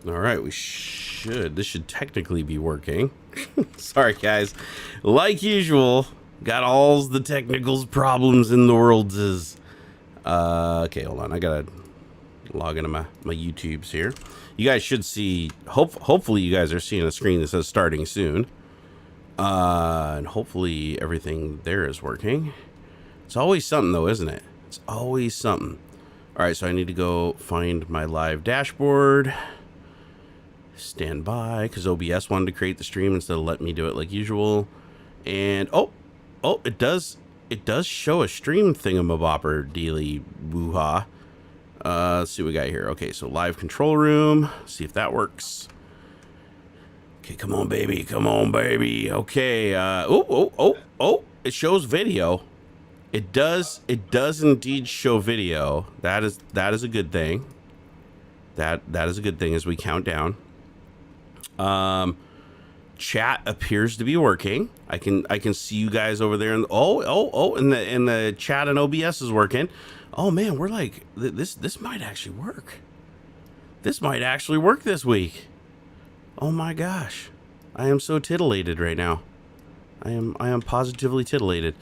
All right, this should technically be working. Sorry, guys. Like usual, got all the technical problems in the world. Okay, hold on. I gotta log into my YouTubes here. You guys should see, hopefully you guys are seeing a screen that says starting soon. And hopefully everything there is working. It's always something though, isn't it? It's always something. All right, so I need to go find my live dashboard. Stand by, because OBS wanted to create the stream instead of letting me do it like usual. And oh, it does show a stream thingamabopper dealy woo-ha. Let's see what we got here. Okay, so live control room. See if that works. Okay, come on, baby. Come on, baby. Okay. It shows video. It does indeed show video. That is a good thing. That is a good thing as we count down. Chat appears to be working. I can see you guys over there, and and the chat and OBS is working. Oh man, we're like this might actually work. This might actually work this week. Oh my gosh, I am so titillated right now. I am positively titillated.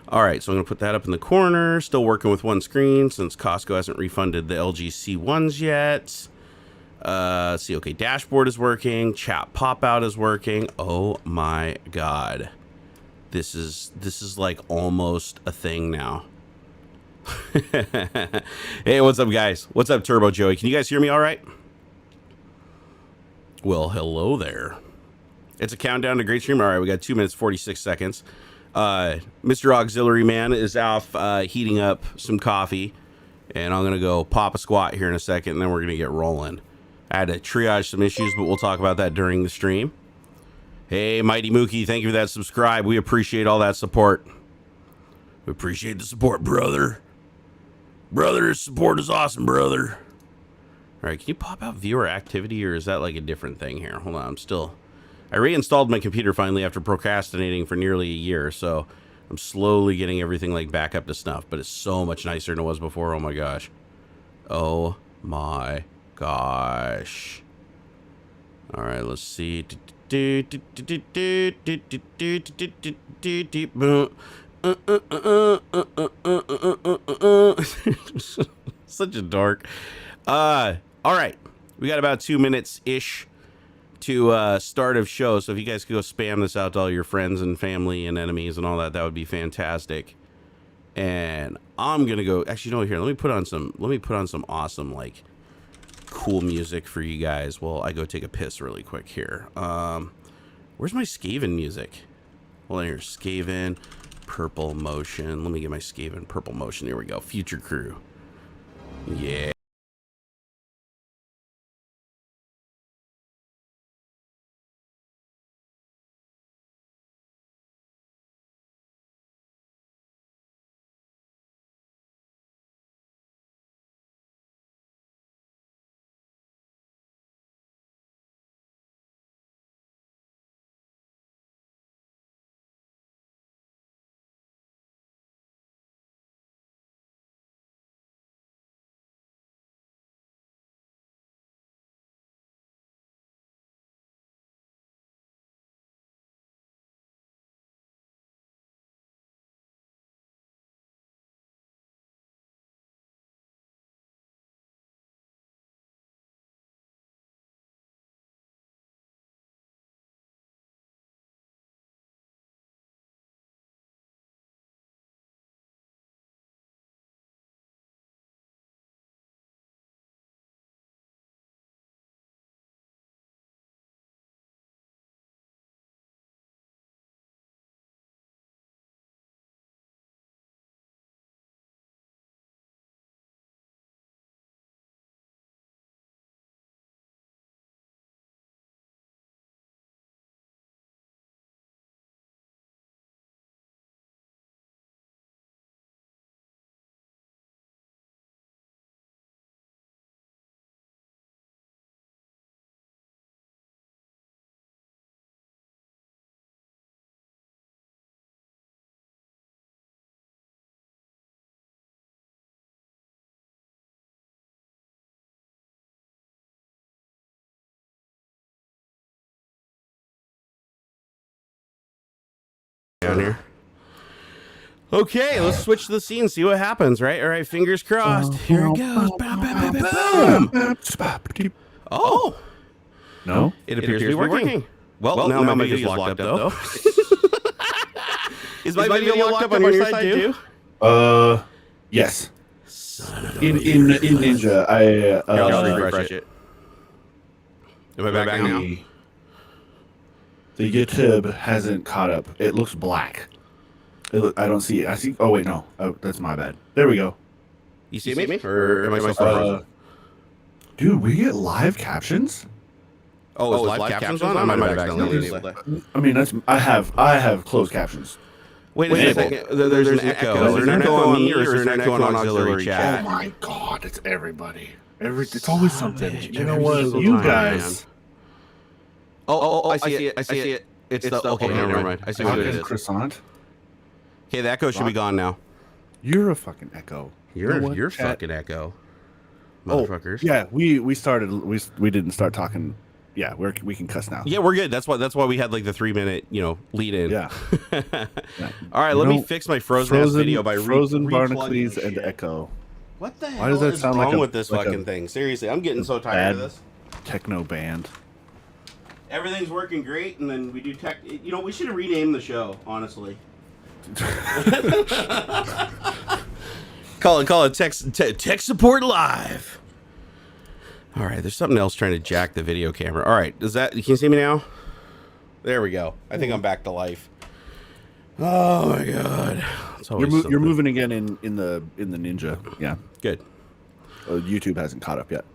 All right, so I'm gonna put that up in the corner. Still working with one screen since Costco hasn't refunded the LG C1s yet. See, okay, dashboard is working. Chat pop out is working. Oh my god, this is like almost a thing now. Hey, what's up, guys? What's up, Turbo Joey? Can you guys hear me all right? Well, hello there. It's a countdown to great stream. All right, we got 2 minutes 46 seconds. Mr. AuxxZillary man is off heating up some coffee, and I'm gonna go pop a squat here in a second, and then we're gonna get rolling. I had to triage some issues, but we'll talk about that during the stream. Hey, Mighty Mookie, thank you for that subscribe. We appreciate all that support. We appreciate the support, brother. Brother, support is awesome, brother. All right, can you pop out viewer activity, or is that like a different thing here? Hold on, I reinstalled my computer finally after procrastinating for nearly a year, so I'm slowly getting everything like back up to snuff, but it's so much nicer than it was before. Oh my gosh. Oh my gosh. All right, let's see. Such a dork. All right, we got about 2 minutes ish to start of show, so if you guys could go spam this out to all your friends and family and enemies and all that, that would be fantastic. And I'm gonna go, actually, you know, here, let me put on some awesome, like, cool music for you guys while I go take a piss really quick here. Where's my Skaven music? Hold on here. Skaven purple motion. Let me get my Skaven purple motion. Here we go. Future crew. Yeah. down here. Okay, let's switch the scene, see what happens, right? All right, fingers crossed. Here it goes. Boom. Oh. No? It appears to be working. Well, now my video's locked up, though. Is my video locked up on your side, too? Yes. In Ninja, I'll refresh it. Am I back now? The YouTube hasn't caught up. It looks black. I don't see it. I see. Oh, wait, no. Oh, that's my bad. There we go. You see me? Or am I still frozen? Dude, we get live captions? Oh, is live captions on? I might have accidentally enabled that. I mean, I have closed captions. Wait a second. There's an echo. Is there an echo on me or is there an echo on AuxxZillary chat? Oh my god, it's everybody. It's always something. You know what? You guys. Oh, I see it. It's the okay, never mind. I see what it is. Croissant. Okay, the echo should be gone now. You're a fucking echo. You're fucking echo. Motherfuckers. Yeah, we started. We didn't start talking. Yeah, we can cuss now. Yeah, we're good. That's why we had like the 3-minute lead in. Yeah. All right, let me fix my frozen video by Frozen Barnacules and Echo. What the hell? Why does that sound wrong like with this fucking thing? Seriously, I'm getting so tired of this. Techno band. Everything's working great, and then we do tech. We should have renamed the show. Honestly. Call it tech support live. All right, there's something else trying to jack the video camera. All right, can you see me now? There we go. I think I'm back to life. Oh my god. You're moving again in the Ninja. Yeah. Good. YouTube hasn't caught up yet.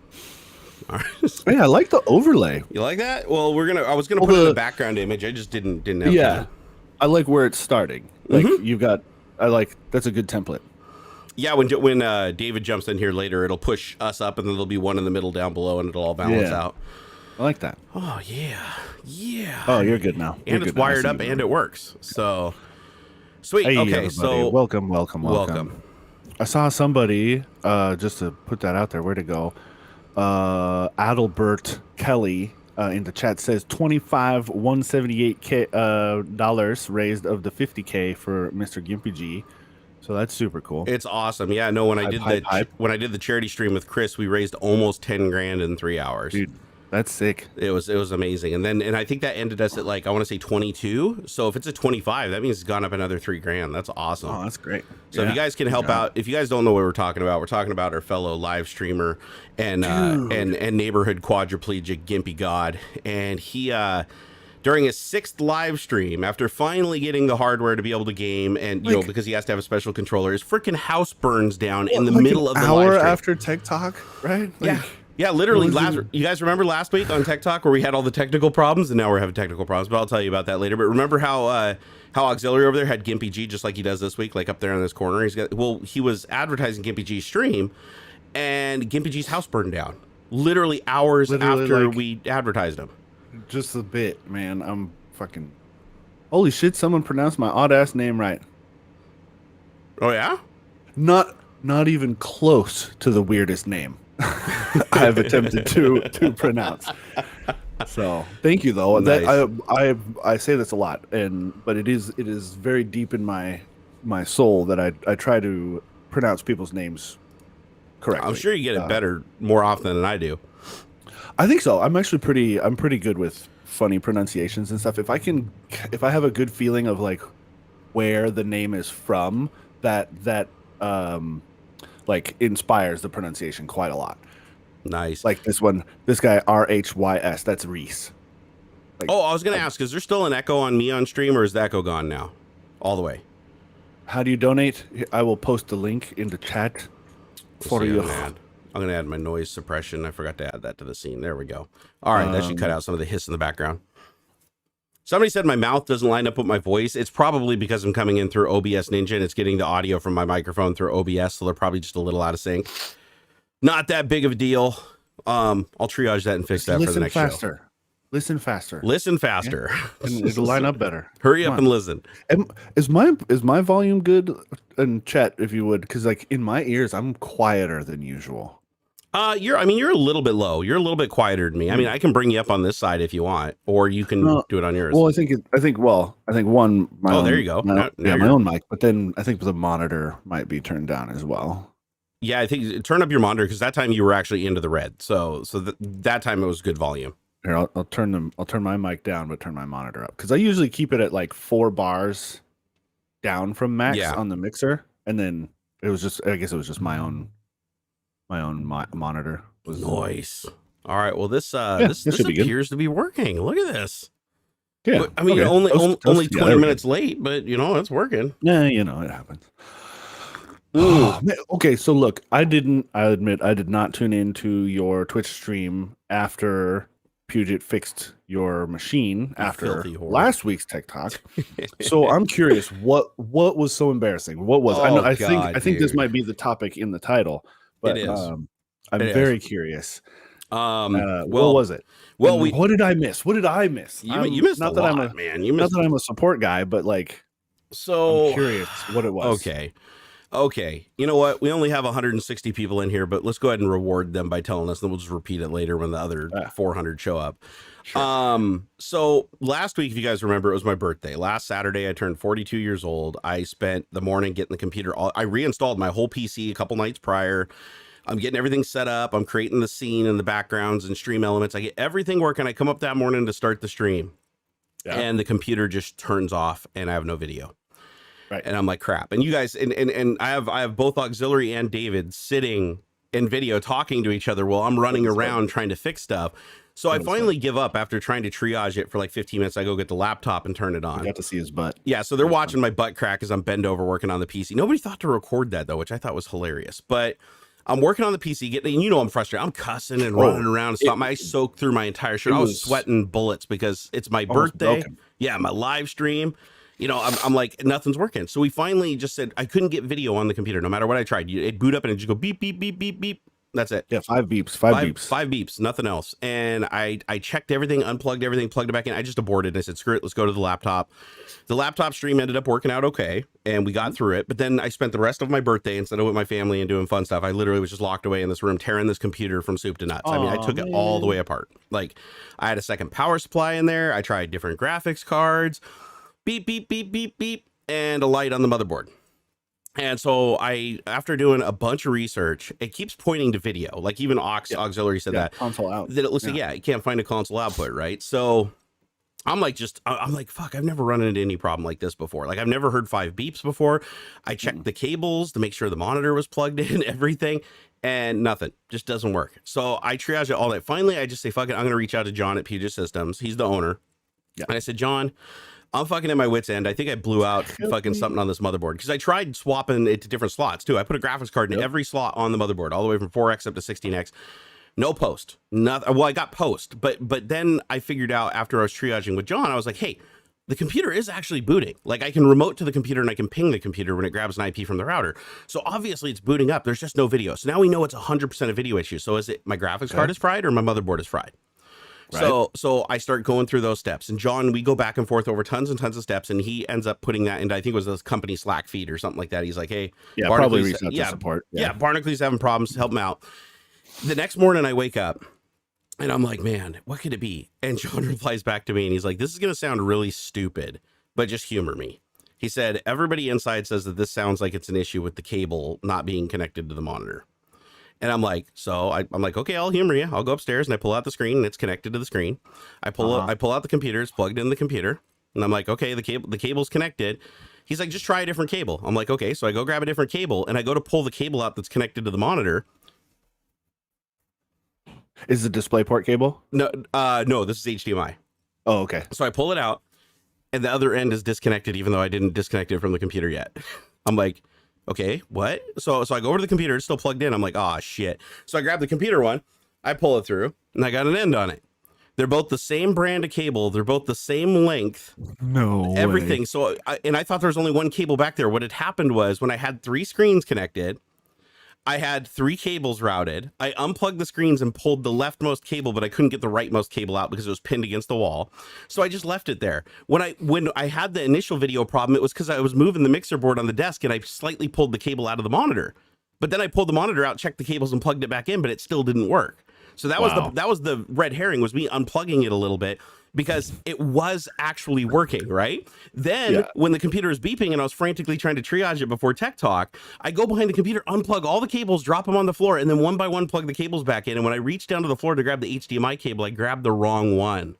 All right. Hey, I like the overlay. You like that? Well, I was gonna put it in the background image. I just didn't have time. I like where it's starting. Like that's a good template. Yeah, when David jumps in here later, it'll push us up, and then there'll be one in the middle down below, and it'll all balance out. I like that. Oh yeah. Oh, you're good now. And it's wired up, and it works. So sweet. Hey, okay, everybody. so welcome. I saw somebody just to put that out there. Where to go? Adalbert Kelly in the chat says $25,178 dollars raised of the $50K for Mr. GimpyG. So that's super cool. It's awesome. Yeah, no, when I did the charity stream with Chris, we raised almost 10 grand in 3 hours. Dude, that's sick. It was amazing. And I think that ended us at I want to say 22. So if it's at 25, that means it's gone up another 3 grand. That's awesome. Oh, that's great. So if you guys can help out, if you guys don't know what we're talking about our fellow live streamer and neighborhood quadriplegic Gimpy God. And he during his 6th live stream, after finally getting the hardware to be able to game, and because he has to have a special controller, his freaking house burns down in the middle of the live stream. After Tech Talk, right? Yeah, literally. You guys remember last week on Tech Talk where we had all the technical problems, and now we're having technical problems. But I'll tell you about that later. But remember how AuxxZillary over there had GimpyG just like he does this week, like up there in this corner. He was advertising GimpyG's stream, and GimpyG's house burned down literally hours after we advertised him. Just a bit, man. I'm fucking. Holy shit! Someone pronounced my odd ass name right. Oh yeah? Not even close to the weirdest name I've attempted to pronounce. So thank you though. Nice. I say this a lot, but it is very deep in my soul that I try to pronounce people's names correctly. I'm sure you get it better more often than I do. I think so. I'm pretty good with funny pronunciations and stuff. If I have a good feeling of where the name is from, that inspires the pronunciation quite a lot. Nice. Like this guy RHYS. That's Reese. I was gonna ask, is there still an echo on me on stream, or is the echo gone now, all the way? How do you donate? I will post the link in the chat for you. I'm going to add my noise suppression. I forgot to add that to the scene. There we go. All right, that should cut out some of the hiss in the background. Somebody said my mouth doesn't line up with my voice. It's probably because I'm coming in through OBS Ninja, and it's getting the audio from my microphone through OBS, so they're probably just a little out of sync. Not that big of a deal. I'll triage that and fix that for the next show. Listen faster. Yeah. And it'll line up better. Hurry up and listen. Is my volume good? And chat, if you would, because in my ears, I'm quieter than usual. You're a little bit low. You're a little bit quieter than me. I mean, I can bring you up on this side if you want, or you can do it on yours. Well, I think one. There you go. My own mic, but then I think the monitor might be turned down as well. Yeah, I think turn up your monitor because that time you were actually into the red. So that time it was good volume. Here, I'll turn my mic down, but turn my monitor up because I usually keep it at like 4 bars down from max on the mixer, and then I guess it was just my own monitor. Was nice. All right. Well, this appears to be working. Look at this. Yeah. I mean, only 20 minutes late, but it's working. Yeah, it happens. Okay, so look, I admit I did not tune into your Twitch stream after Puget fixed your machine after last week's Tech Talk. So I'm curious, what was so embarrassing? What was I think this might be the topic in the title, but it is. I'm very curious. What was it? Well, what did I miss? What did I miss? You missed a lot, man. Not that I'm a support guy, but like, I'm curious what it was. Okay. You know what? We only have 160 people in here, but let's go ahead and reward them by telling us, and we'll just repeat it later when the other 400 show up. Sure. So last week, if you guys remember, it was my birthday. Last Saturday, I turned 42 years old. I spent the morning getting the computer. I reinstalled my whole PC a couple nights prior. I'm getting everything set up. I'm creating the scene and the backgrounds and stream elements. I get everything working. I come up that morning to start the stream, and the computer just turns off, and I have no video. Right. And I'm like, crap. And you guys, and I have both AuxxZillary and David sitting in video talking to each other while I'm running around trying to fix stuff. So I finally give up after trying to triage it for like 15 minutes. I go get the laptop and turn it on. I got to see his butt. Yeah, so they're watching my butt crack as I'm bent over working on the PC. Nobody thought to record that, though, which I thought was hilarious. But I'm working on the PC, and I'm frustrated. I'm cussing and running around. I soaked through my entire shirt. I was sweating bullets because it's my birthday. Broken. Yeah, my live stream. I'm like, nothing's working. So we finally just said, I couldn't get video on the computer no matter what I tried. It'd boot up and it'd just go beep, beep, beep, beep, beep. That's it. Yeah, 5 beeps. 5 beeps. 5 beeps, nothing else. And I checked everything, unplugged everything, plugged it back in. I just aborted. I said, screw it, let's go to the laptop. The laptop stream ended up working out okay, and we got through it. But then I spent the rest of my birthday, instead of with my family and doing fun stuff, I literally was just locked away in this room, tearing this computer from soup to nuts. I took it all the way apart. Like, I had a second power supply in there. I tried different graphics cards. Beep, beep, beep, beep, beep. And a light on the motherboard. And so after doing a bunch of research, it keeps pointing to video. Like even AuxZillary said that. Console out. That it looks like, you can't find a console output, right? So I'm like, fuck, I've never run into any problem like this before. Like I've never heard 5 beeps before. I checked the cables to make sure the monitor was plugged in, everything, and nothing. Just doesn't work. So I triage it all that. Finally, I just say, fuck it, I'm going to reach out to John at Puget Systems. He's the owner. Yeah. And I said, John, I'm fucking at my wit's end. I think I blew out fucking something on this motherboard because I tried swapping it to different slots too. I put a graphics card in every slot on the motherboard, all the way from 4X up to 16X. No post. Nothing. Well, I got post, but then I figured out after I was triaging with John, I was like, hey, the computer is actually booting. Like I can remote to the computer and I can ping the computer when it grabs an IP from the router. So obviously it's booting up. There's just no video. So now we know it's 100% a video issue. So is it my graphics card is fried or my motherboard is fried? Right. So I start going through those steps, and John, we go back and forth over tons and tons of steps, and he ends up putting that into, I think it was this company Slack feed or something like that. He's like, hey, probably reach out to support. Yeah, Barnacules having problems, help him out. The next morning I wake up and I'm like, man, what could it be? And John replies back to me and he's like, this is going to sound really stupid, but just humor me. He said, everybody inside says that this sounds like it's an issue with the cable not being connected to the monitor. And I'm like, I'm like, okay, I'll humor you. I'll go upstairs and I pull out the screen and it's connected to the screen. I pull out the computer, it's plugged in the computer. And I'm like, okay, the cable's connected. He's like, just try a different cable. I'm like, okay. So I go grab a different cable and I go to pull the cable out that's connected to the monitor. Is the DisplayPort cable? No, this is HDMI. Oh, okay. So I pull it out and the other end is disconnected, even though I didn't disconnect it from the computer yet. I'm like, okay, what? So I go over to the computer, it's still plugged in. I'm like, oh shit. So I grab the computer one, I pull it through, and I got an end on it. They're both the same brand of cable. They're both the same length. No everything. Way. So I thought there was only one cable back there. What had happened was when I had 3 screens connected, I had 3 cables routed. I unplugged the screens and pulled the leftmost cable, but I couldn't get the rightmost cable out because it was pinned against the wall. So I just left it there. When I had the initial video problem, it was because I was moving the mixer board on the desk and I slightly pulled the cable out of the monitor. But then I pulled the monitor out, checked the cables, and plugged it back in, but it still didn't work. So that was the red herring, was me unplugging it a little bit because it was actually working, right? Then when the computer was beeping and I was frantically trying to triage it before Tech Talk, I go behind the computer, unplug all the cables, drop them on the floor, and then one by one plug the cables back in. And when I reached down to the floor to grab the HDMI cable, I grabbed the wrong one.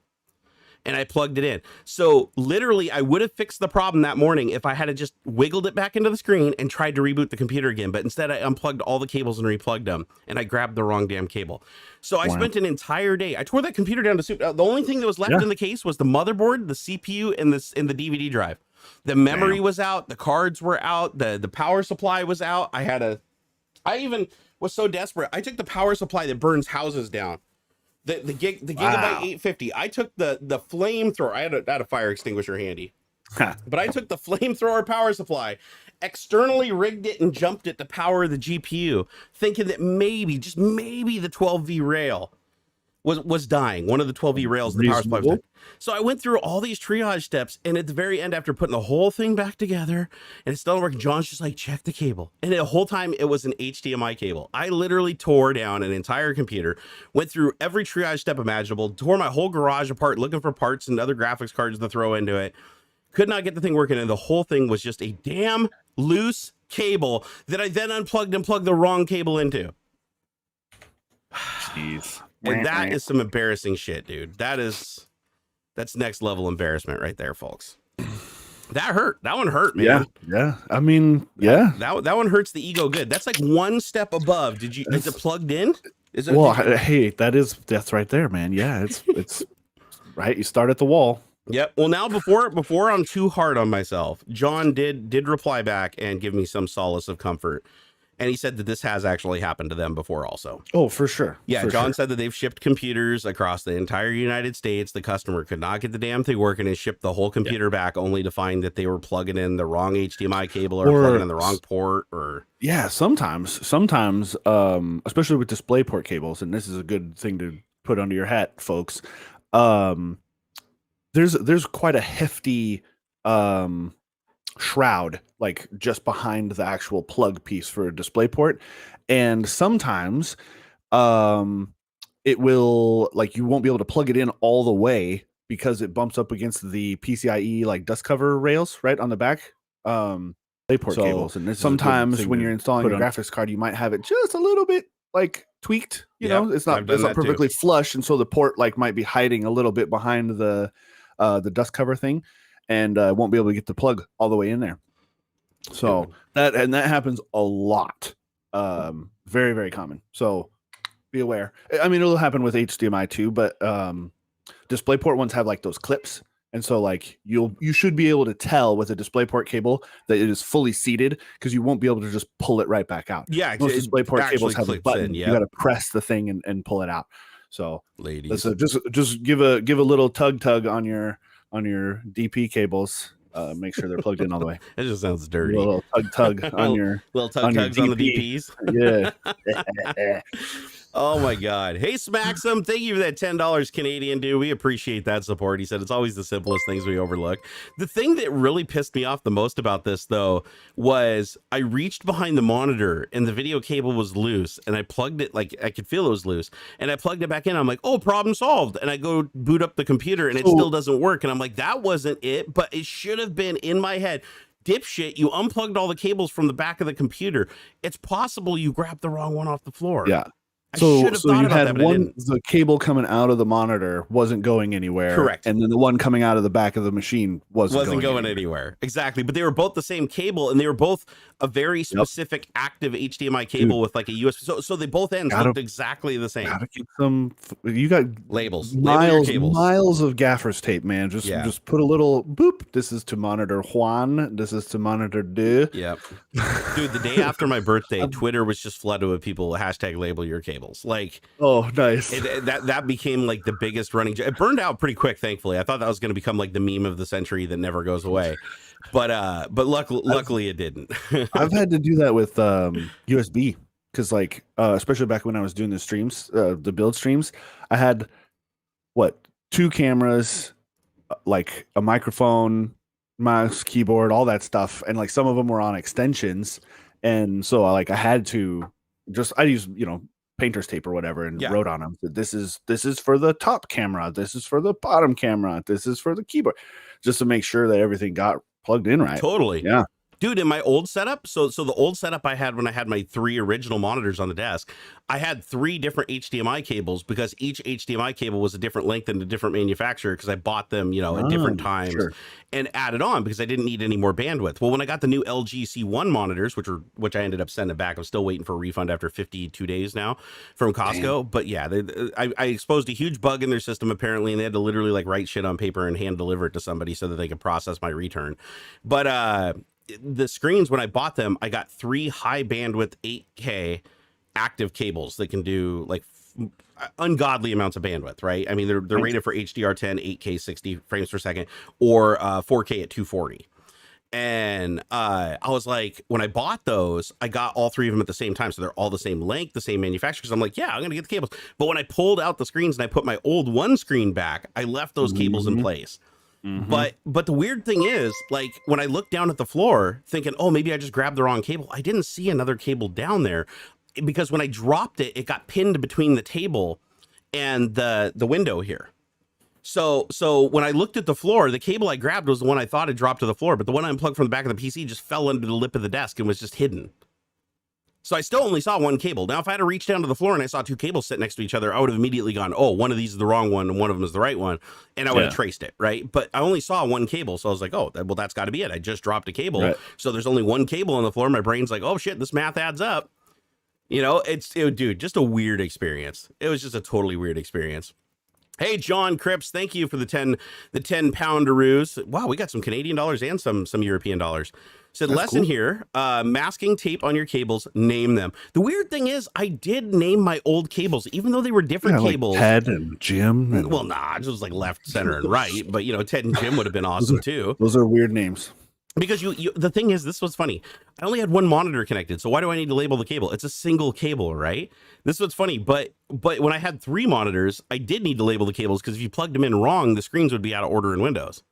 And I plugged it in. So literally, I would have fixed the problem that morning if I had just wiggled it back into the screen and tried to reboot the computer again. But instead, I unplugged all the cables and replugged them, and I grabbed the wrong damn cable. So I spent an entire day. I tore that computer down to soup. The only thing that was left in the case was the motherboard, the CPU, and the DVD drive. The memory was out. The cards were out. The power supply was out. I even was so desperate. I took the power supply that burns houses down. The Gigabyte 850. I took the flamethrower. I had a fire extinguisher handy, but I took the flamethrower power supply, externally rigged it, and jumped it to power the GPU, thinking that maybe, just maybe, the 12V rail was dying. One of the 12V rails in the power supply was dying. So I went through all these triage steps, and at the very end, after putting the whole thing back together, and it's still working, John's just like, check the cable. And the whole time, it was an HDMI cable. I literally tore down an entire computer, went through every triage step imaginable, tore my whole garage apart, looking for parts and other graphics cards to throw into it. Could not get the thing working, and the whole thing was just a damn loose cable that I then unplugged and plugged the wrong cable into. Jeez. And that is some embarrassing shit, dude. That's next level embarrassment right there, folks. That hurt. That one hurt, man. Yeah. I mean, yeah. That one hurts the ego good. That's like one step above. Is it plugged in? Is it? Well, hey, that's right there, man. Yeah, it's right. You start at the wall. Yep. Well, now before I'm too hard on myself, John did reply back and give me some solace of comfort. And he said that this has actually happened to them before also. Oh, for sure. Yeah, John said that they've shipped computers across the entire United States. The customer could not get the damn thing working and shipped the whole computer back, only to find that they were plugging in the wrong HDMI cable or plugging in the wrong port. Or sometimes, especially with DisplayPort cables, and this is a good thing to put under your hat, folks. There's quite a hefty shroud, like just behind the actual plug piece for a DisplayPort, and sometimes it will, like, you won't be able to plug it in all the way because it bumps up against the PCIe like dust cover rails right on the back DisplayPort cables. And sometimes when you're installing a graphics card, you might have it just a little bit like tweaked, you know, it's not perfectly flush, and so the port like might be hiding a little bit behind the dust cover thing, and won't be able to get the plug all the way in there. So that happens a lot. Very, very common. So be aware. I mean, it'll happen with HDMI too, but DisplayPort ones have like those clips. And so like you should be able to tell with a DisplayPort cable that it is fully seated, because you won't be able to just pull it right back out. Yeah, most DisplayPort cables have a button. You got to press the thing and pull it out. So ladies, just give a little tug on your DP cables. Make sure they're plugged in all the way. It just sounds dirty. A little tug on your little tugs on the DPs. Yeah. Oh my God. Hey, Smaxum, thank you for that $10 Canadian, dude. We appreciate that support. He said it's always the simplest things we overlook. The thing that really pissed me off the most about this, though, was I reached behind the monitor and the video cable was loose, and I plugged it, like I could feel it was loose, and I plugged it back in. I'm like, oh, problem solved. And I go boot up the computer and it still doesn't work. And I'm like, that wasn't it, but it should have been in my head. Dipshit, you unplugged all the cables from the back of the computer. It's possible you grabbed the wrong one off the floor. Yeah. So you had the cable coming out of the monitor wasn't going anywhere. Correct. And then the one coming out of the back of the machine wasn't going anywhere. Exactly. But they were both the same cable, and they were both a very specific active HDMI cable with like a USB. So they both ends looked exactly the same. Gotta keep some. You got labels. Miles of gaffer's tape, man. Just put a little boop. This is to monitor Juan. This is to monitor De. Yep. Dude, the day after my birthday, Twitter was just flooded with people #label your cable. Like, oh, nice. That became like the biggest running. It burned out pretty quick, thankfully. I thought that was going to become like the meme of the century that never goes away, but luckily it didn't. I've had to do that with USB, because like especially back when I was doing the streams, the build streams, I had 2 cameras, like a microphone, mouse, keyboard, all that stuff, and like some of them were on extensions. And so I had to I use, painter's tape or whatever and wrote on them. This is for the top camera. This is for the bottom camera. This is for the keyboard, just to make sure that everything got plugged in right. Totally. Yeah. Dude, in my old setup, so the old setup I had when I had my 3 original monitors on the desk, I had 3 different HDMI cables because each HDMI cable was a different length and a different manufacturer because I bought them, at different times and added on because I didn't need any more bandwidth. Well, when I got the new LG C1 monitors, which I ended up sending back, I'm still waiting for a refund after 52 days now from Costco. Damn. But yeah, I exposed a huge bug in their system apparently, and they had to literally like write shit on paper and hand deliver it to somebody so that they could process my return. But the screens, when I bought them, I got 3 high bandwidth 8K active cables that can do like ungodly amounts of bandwidth, right? I mean, they're rated for HDR10, 8K 60 frames per second, or 4K at 240. And I was like, when I bought those, I got all 3 of them at the same time. So they're all the same length, the same manufacturer. Because I'm like, yeah, I'm going to get the cables. But when I pulled out the screens and I put my old one screen back, I left those cables in place. Mm-hmm. But the weird thing is, like, when I looked down at the floor thinking, oh, maybe I just grabbed the wrong cable, I didn't see another cable down there because when I dropped it, it got pinned between the table and the window here. So when I looked at the floor, the cable I grabbed was the one I thought had dropped to the floor, but the one I unplugged from the back of the PC just fell under the lip of the desk and was just hidden. So I still only saw one cable. Now, if I had to reach down to the floor and I saw 2 cables sit next to each other, I would have immediately gone, oh, one of these is the wrong one and one of them is the right one. And I would have traced it, right? But I only saw one cable. So I was like, oh, well, that's got to be it. I just dropped a cable. Right. So there's only one cable on the floor. My brain's like, oh, shit, this math adds up. Dude, just a weird experience. It was just a totally weird experience. Hey, John Cripps, thank you for the 10 poundaroos. Wow, we got some Canadian dollars and some European dollars. Said, that's lesson cool. Here, masking tape on your cables, name them. The weird thing is, I did name my old cables, even though they were different cables. Like Ted and Jim. And... Well, nah, it was like left, center, and right. But, Ted and Jim would have been awesome, too. Those are weird names. Because the thing is, this was funny. I only had one monitor connected, so why do I need to label the cable? It's a single cable, right? This is what's funny. But when I had 3 monitors, I did need to label the cables because if you plugged them in wrong, the screens would be out of order in Windows.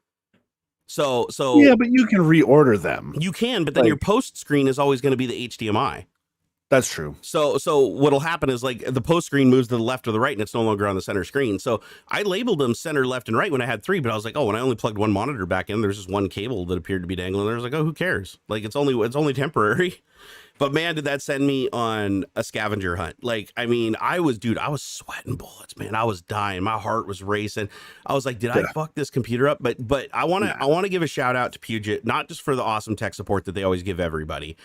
So yeah, but you can reorder them. You can, but then your post screen is always going to be the HDMI. That's true. So what'll happen is like the post screen moves to the left or the right and it's no longer on the center screen. So I labeled them center, left, and right when I had 3, but I was like, oh, when I only plugged one monitor back in, there's just one cable that appeared to be dangling there. I was like, oh, who cares? Like it's only temporary. But man, did that send me on a scavenger hunt. Like, I mean, I was sweating bullets, man. I was dying. My heart was racing. I was like, did I fuck this computer up? But I want to give a shout out to Puget, not just for the awesome tech support that they always give everybody.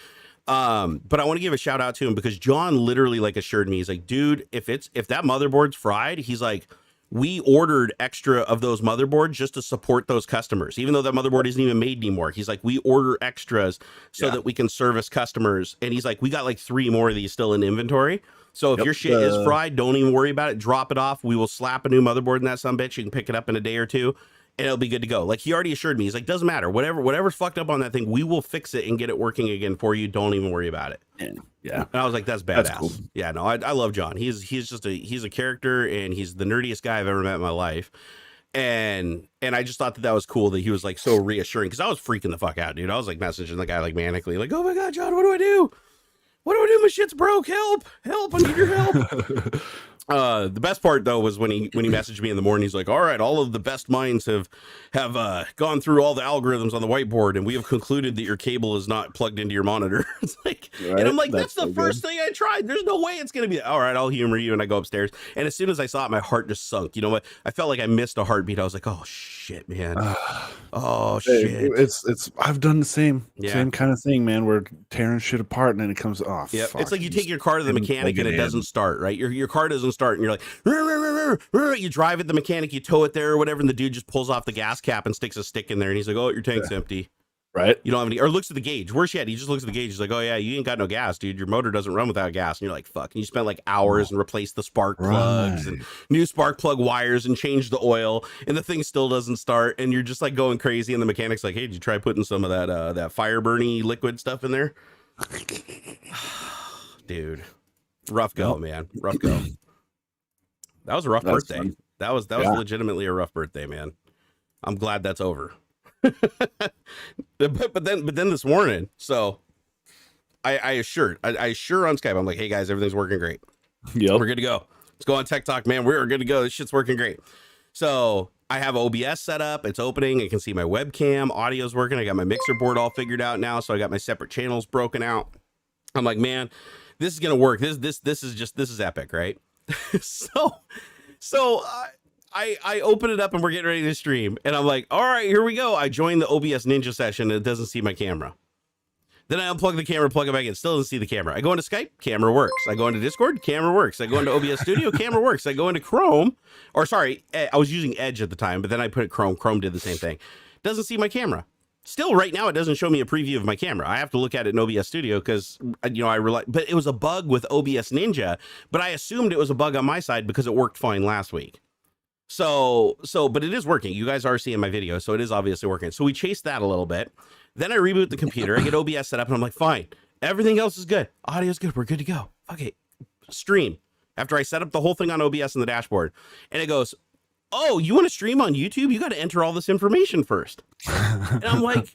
But I want to give a shout out to him because John literally like assured me, he's like, dude, if that motherboard's fried, he's like, we ordered extra of those motherboards just to support those customers, even though that motherboard isn't even made anymore. He's like, we order extras so that we can service customers. And he's like, we got like 3 more of these still in inventory. So if your shit is fried, don't even worry about it. Drop it off. We will slap a new motherboard in that sumbitch. You can pick it up in a day or 2 and it'll be good to go. Like he already assured me, he's like, doesn't matter. Whatever's fucked up on that thing, we will fix it and get it working again for you. Don't even worry about it. Yeah. And I was like, that's badass. That's cool. Yeah, no, I love John. He's just a character and he's the nerdiest guy I've ever met in my life. And I just thought that was cool that he was like so reassuring because I was freaking the fuck out, dude. I was like messaging the guy like manically, like, oh my God, John, what do I do? What do I do? My shit's broke. Help. I need your help. The best part though was when he messaged me in the morning. He's like, all right, all of the best minds have gone through all the algorithms on the whiteboard and we have concluded that your cable is not plugged into your monitor. It's like, right? And I'm like, that's the first thing I tried. There's no way it's gonna be all right. I'll humor you. And I go upstairs, and as soon as I saw it, my heart just sunk. You know what? I felt like I missed a heartbeat. I was like, oh shit, man. Oh shit. It's I've done the same kind of thing, man. We're tearing shit apart and then it comes off. Yeah, it's like you take your car to the mechanic and it doesn't start, right? Your car doesn't start and you're like, rrr, rrr. You drive at the mechanic, you tow it there or whatever, and the dude just pulls off the gas cap and sticks a stick in there and he's like, oh, your tank's empty. Right. You don't have any, or looks at the gauge. Worse yet, he just looks at the gauge. He's like, oh yeah, you ain't got no gas, dude. Your motor doesn't run without gas. And you're like, fuck. And you spent like hours and replaced the spark plugs and new spark plug wires and changed the oil, and the thing still doesn't start. And you're just like going crazy. And the mechanic's like, hey, did you try putting some of that fire burny liquid stuff in there? Dude, rough go, man. Rough go. That was a rough birthday. Fun. That was legitimately a rough birthday, man. I'm glad that's over. but then this morning, so I assure on Skype, I'm like, hey guys, everything's working great. Yep. We're good to go. Let's go on Tech Talk, man. We're good to go. This shit's working great. So I have OBS set up. It's opening. I can see my webcam. Audio's working. I got my mixer board all figured out now. So I got my separate channels broken out. I'm like, man, this is gonna work. This is epic, right? so I open it up and we're getting ready to stream, and I'm like, all right, here we go. I joined the OBS Ninja session, and it doesn't see my camera. Then I unplug the camera, plug it back in, still doesn't see the camera. I go into Skype, camera works. I go into Discord, camera works. I go into OBS Studio, camera works. I go into Chrome, or sorry, I was using Edge at the time, but then I put Chrome. Chrome did the same thing. Doesn't see my camera. Still, right now, it doesn't show me a preview of my camera. I have to look at it in OBS Studio because, I rely, but it was a bug with OBS Ninja, but I assumed it was a bug on my side because it worked fine last week. So, but it is working. You guys are seeing my video, so it is obviously working. So we chased that a little bit. Then I reboot the computer. I get OBS set up, and I'm like, fine. Everything else is good. Audio's good. We're good to go. Okay, stream. After I set up the whole thing on OBS in the dashboard, and it goes, oh, you want to stream on YouTube? You got to enter all this information first. And I'm like,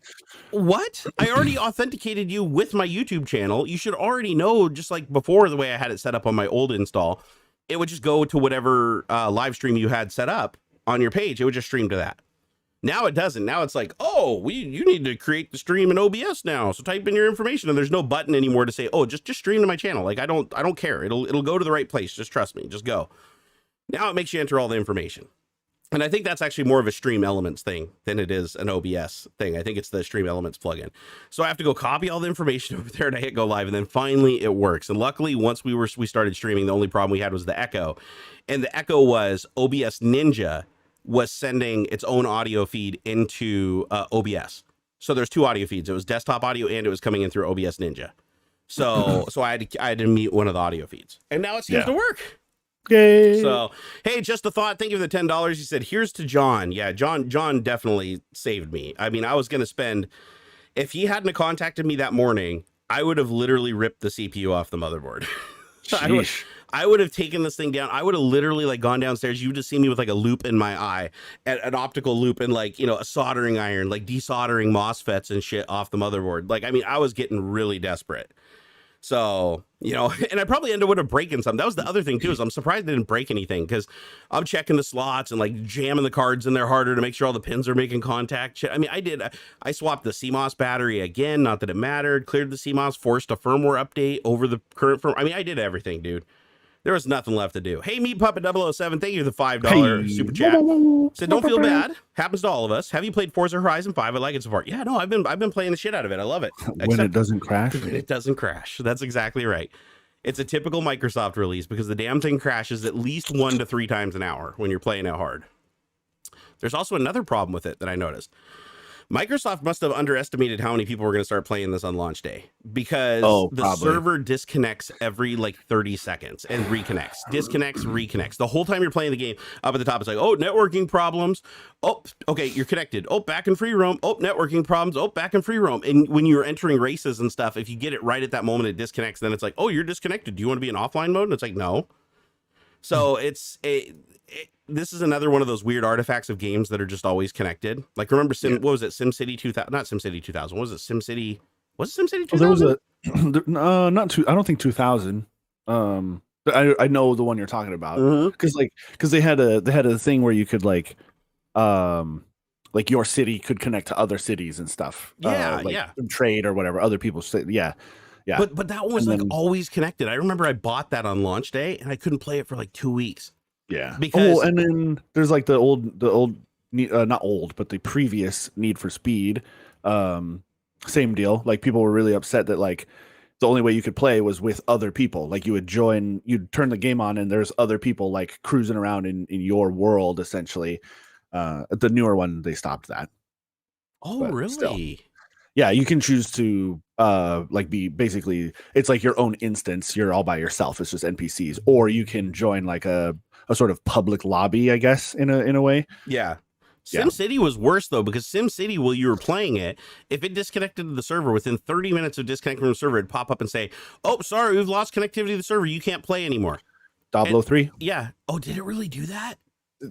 what? I already authenticated you with my YouTube channel. You should already know, just like before, the way I had it set up on my old install, it would just go to whatever live stream you had set up on your page. It would just stream to that. Now it doesn't. Now it's like, oh, you need to create the stream in OBS now. So type in your information, and there's no button anymore to say, oh, just stream to my channel. Like I don't care. It'll go to the right place. Just trust me. Just go. Now it makes you enter all the information. And I think that's actually more of a Stream Elements thing than it is an OBS thing. I think it's the Stream Elements plugin. So I have to go copy all the information over there, and I hit go live, and then finally it works. And luckily, once we started streaming, the only problem we had was the echo. And the echo was OBS Ninja was sending its own audio feed into OBS. So there's two audio feeds. It was desktop audio, and it was coming in through OBS Ninja. So I had to mute one of the audio feeds. And now it seems to work. Yay. So, hey, just a thought. Thank you for the $10. He said, here's to John. Yeah, John definitely saved me. I mean, I was going to spend, if he hadn't contacted me that morning, I would have literally ripped the CPU off the motherboard. I would have taken this thing down. I would have literally like gone downstairs. You would have seen me with like a loop in my eye, an optical loop, and like, a soldering iron, like desoldering MOSFETs and shit off the motherboard. Like, I mean, I was getting really desperate. So, and I probably ended up breaking something. That was the other thing too, is I'm surprised I didn't break anything, because I'm checking the slots and like jamming the cards in there harder to make sure all the pins are making contact. I mean, I swapped the CMOS battery again, not that it mattered, cleared the CMOS, forced a firmware update over the current firmware. I mean, I did everything, dude. There was nothing left to do. Hey, Meat Puppet 007, thank you for the $5 super chat. Said, don't feel bad. Happens to all of us. Have you played Forza Horizon 5? I like it so far. Yeah, no, I've been playing the shit out of it. I love it. When it doesn't crash. When it doesn't crash. That's exactly right. It's a typical Microsoft release, because the damn thing crashes at least 1 to 3 times an hour when you're playing it hard. There's also another problem with it that I noticed. Microsoft must have underestimated how many people were going to start playing this on launch day, because the server disconnects every like 30 seconds and reconnects, disconnects, reconnects. The whole time you're playing the game, up at the top, it's like, oh, networking problems. Oh, okay, you're connected. Oh, back in free roam. Oh, networking problems. Oh, back in free roam. And when you're entering races and stuff, if you get it right at that moment, it disconnects. Then it's like, oh, you're disconnected. Do you want to be in offline mode? And it's like, no. So this is another one of those weird artifacts of games that are just always connected. Like, remember what was it? SimCity 2000, not SimCity 2000. What was it? SimCity? Was it SimCity 2000? There was I don't think 2000. I know the one you're talking about, because they had a thing where you could like your city could connect to other cities and stuff. Trade or whatever other people say. Yeah. Yeah. But that one was always connected. I remember I bought that on launch day, and I couldn't play it for like 2 weeks. Yeah. Because and then there's like the not old, but the previous Need for Speed. Same deal. Like, people were really upset that like the only way you could play was with other people. Like, you'd turn the game on, and there's other people like cruising around in your world, essentially. The newer one, they stopped that. Oh, but really? Still. Yeah, you can choose to be basically, it's like your own instance. You're all by yourself. It's just NPCs, or you can join like a sort of public lobby, I guess, in a way. Yeah. SimCity was worse though, because SimCity, while you were playing it, if it disconnected to the server within 30 minutes of disconnecting from the server, it'd pop up and say, "Oh, sorry, we've lost connectivity to the server. You can't play anymore." 003. Yeah. Oh, did it really do that?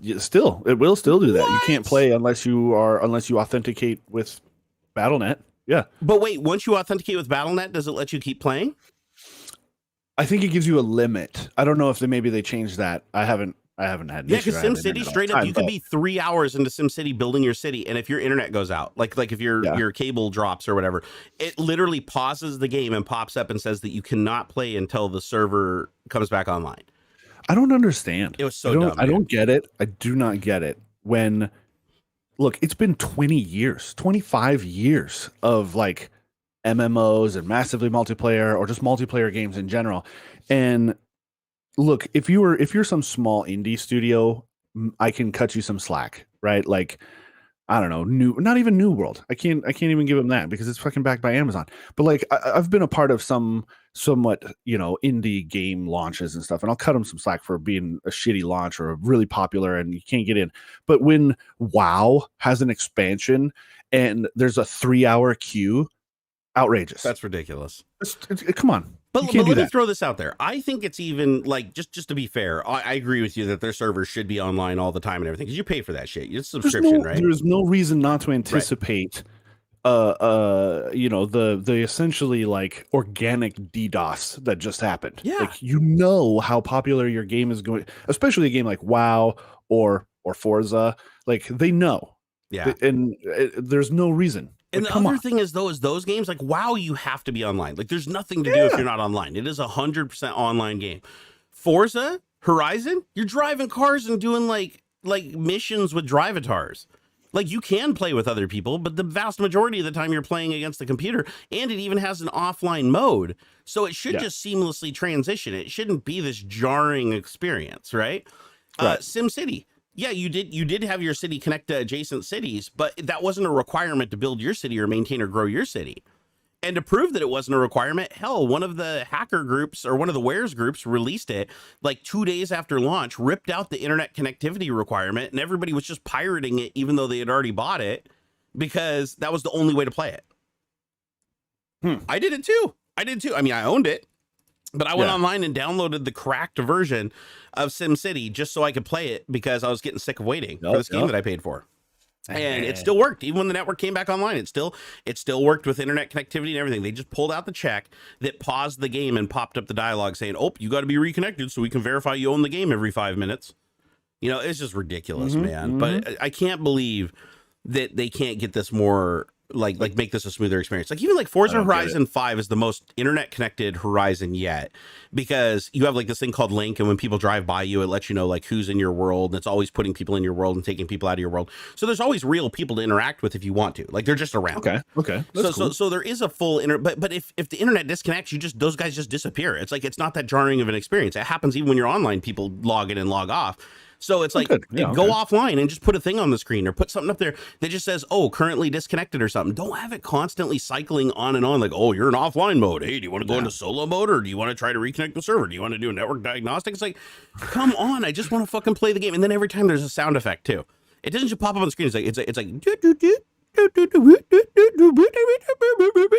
Yeah, it will still do that. What? You can't play unless you authenticate with Battle.net. Yeah. But wait, once you authenticate with BattleNet, does it let you keep playing? I think it gives you a limit. I don't know if they changed that. I haven't had an issue. Yeah, because SimCity, straight up, you could be 3 hours into SimCity building your city, and if your internet goes out, like if your cable drops or whatever, it literally pauses the game and pops up and says that you cannot play until the server comes back online. I don't understand. It was so dumb. I don't get it. I do not get it. When, look, it's been 20 years, 25 years of like MMOs and massively multiplayer or just multiplayer games in general. And look, if you're some small indie studio, I can cut you some slack, right? Like, I don't know, not even New World. I can't even give them that because it's fucking backed by Amazon. But like, I've been a part of somewhat, indie game launches and stuff, and I'll cut them some slack for being a shitty launch or a really popular and you can't get in. But when WoW has an expansion and there's a 3-hour queue, outrageous. That's ridiculous. Come on. But let me throw this out there. I think it's even like, just to be fair, I agree with you that their servers should be online all the time and everything because you pay for that shit. It's subscription, right? There's no reason not to anticipate, the essentially like organic DDoS that just happened. Yeah. Like, how popular your game is going, especially a game like WoW or Forza. Like, they know. Yeah. And there's no reason. And the other thing is, though, is those games like WoW, you have to be online. Like, there's nothing to do if you're not online. It is 100% online game. Forza Horizon, you're driving cars and doing like missions with drivatars. Like, you can play with other people, but the vast majority of the time you're playing against the computer, and it even has an offline mode. So it should just seamlessly transition. It shouldn't be this jarring experience, right? SimCity. Yeah, you did have your city connect to adjacent cities, but that wasn't a requirement to build your city or maintain or grow your city. And to prove that it wasn't a requirement, hell, one of the hacker groups or one of the wares groups released it like 2 days after launch, ripped out the internet connectivity requirement, and everybody was just pirating it even though they had already bought it because that was the only way to play it. I did it too. I mean, I owned it. But I went online and downloaded the cracked version of SimCity just so I could play it because I was getting sick of waiting for this game that I paid for. And it still worked. Even when the network came back online, it still worked with internet connectivity and everything. They just pulled out the check that paused the game and popped up the dialogue saying, oh, you got to be reconnected so we can verify you own the game every 5 minutes. It's just ridiculous, man. But I can't believe that they can't get this more... like make this a smoother experience. Like even like Forza Horizon 5 is the most internet connected Horizon yet because you have like this thing called Link, and when people drive by you, it lets you know like who's in your world, and it's always putting people in your world and taking people out of your world. So there's always real people to interact with if you want to. Like they're just around. Okay. So there is a full but if the internet disconnects, those guys just disappear. It's like it's not that jarring of an experience. It happens even when you're online, people log in and log off. So it's like, go offline and just put a thing on the screen or put something up there that just says, oh, currently disconnected or something. Don't have it constantly cycling on and on like, oh, you're in offline mode. Hey, do you want to go into solo mode or do you want to try to reconnect the server? Do you want to do a network diagnostic? It's like, come on, I just want to fucking play the game. And then every time there's a sound effect too. It doesn't just pop up on the screen. It's like, doo, doo, doo. And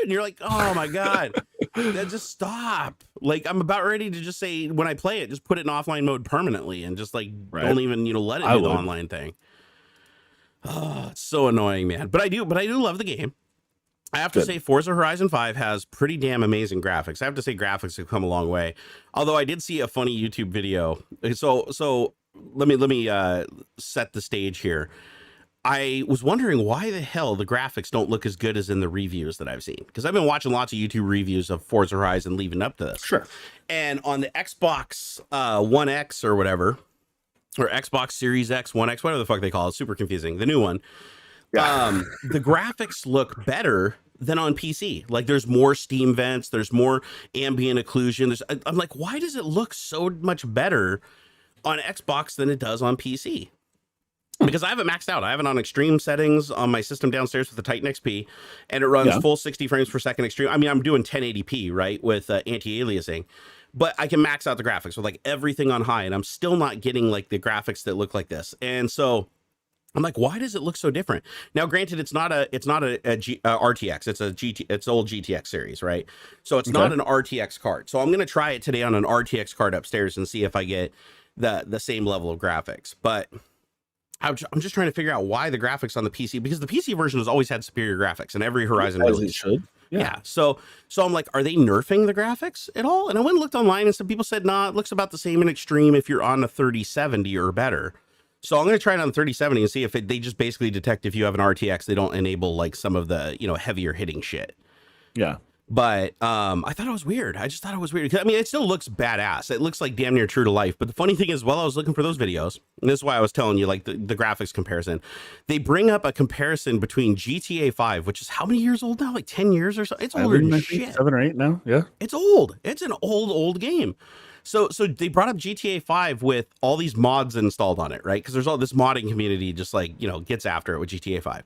you're like, oh my god, just stop. Like I'm about ready to just say when I play it, just put it in offline mode permanently and just like don't even let it do the online thing. Oh, it's so annoying, man. But I do love the game. I have to say Forza Horizon 5 has pretty damn amazing graphics. I have to say graphics have come a long way. Although I did see a funny YouTube video. So let me set the stage here. I was wondering why the hell the graphics don't look as good as in the reviews that I've seen. Because I've been watching lots of YouTube reviews of Forza Horizon leading up to this. Sure. And on the Xbox One X or whatever, or Xbox Series X, 1X, whatever the fuck they call it, super confusing, the new one, the graphics look better than on PC. Like there's more steam vents, there's more ambient occlusion. I'm like, why does it look so much better on Xbox than it does on PC? Because I have it maxed out. I have it on extreme settings on my system downstairs with the Titan XP, and it runs full 60 frames per second extreme. I mean, I'm doing 1080p, right, with anti-aliasing, but I can max out the graphics with like everything on high, and I'm still not getting like the graphics that look like this. And so I'm like, why does it look so different? Now, granted, it's not a RTX. It's old GTX series, right? So it's not an RTX card. So I'm going to try it today on an RTX card upstairs and see if I get the same level of graphics. But I'm just trying to figure out why the graphics on the PC, because the PC version has always had superior graphics in every Horizon As release. it should. Yeah. So I'm like, are they nerfing the graphics at all? And I went and looked online, and some people said, nah, it looks about the same in extreme if you're on a 3070 or better. So I'm going to try it on the 3070 and see if they just basically detect if you have an RTX, they don't enable like some of the, heavier hitting shit. Yeah. But I thought it was weird. I just thought it was weird. I mean, it still looks badass. It looks like damn near true to life. But the funny thing is, while I was looking for those videos, and this is why I was telling you, like, the graphics comparison, they bring up a comparison between GTA 5, which is how many years old now? Like 10 years or so? It's older than shit. 7 or 8 now, yeah. It's old. It's an old game. So they brought up GTA 5 with all these mods installed on it, right? Because there's all this modding community just like, gets after it with GTA 5.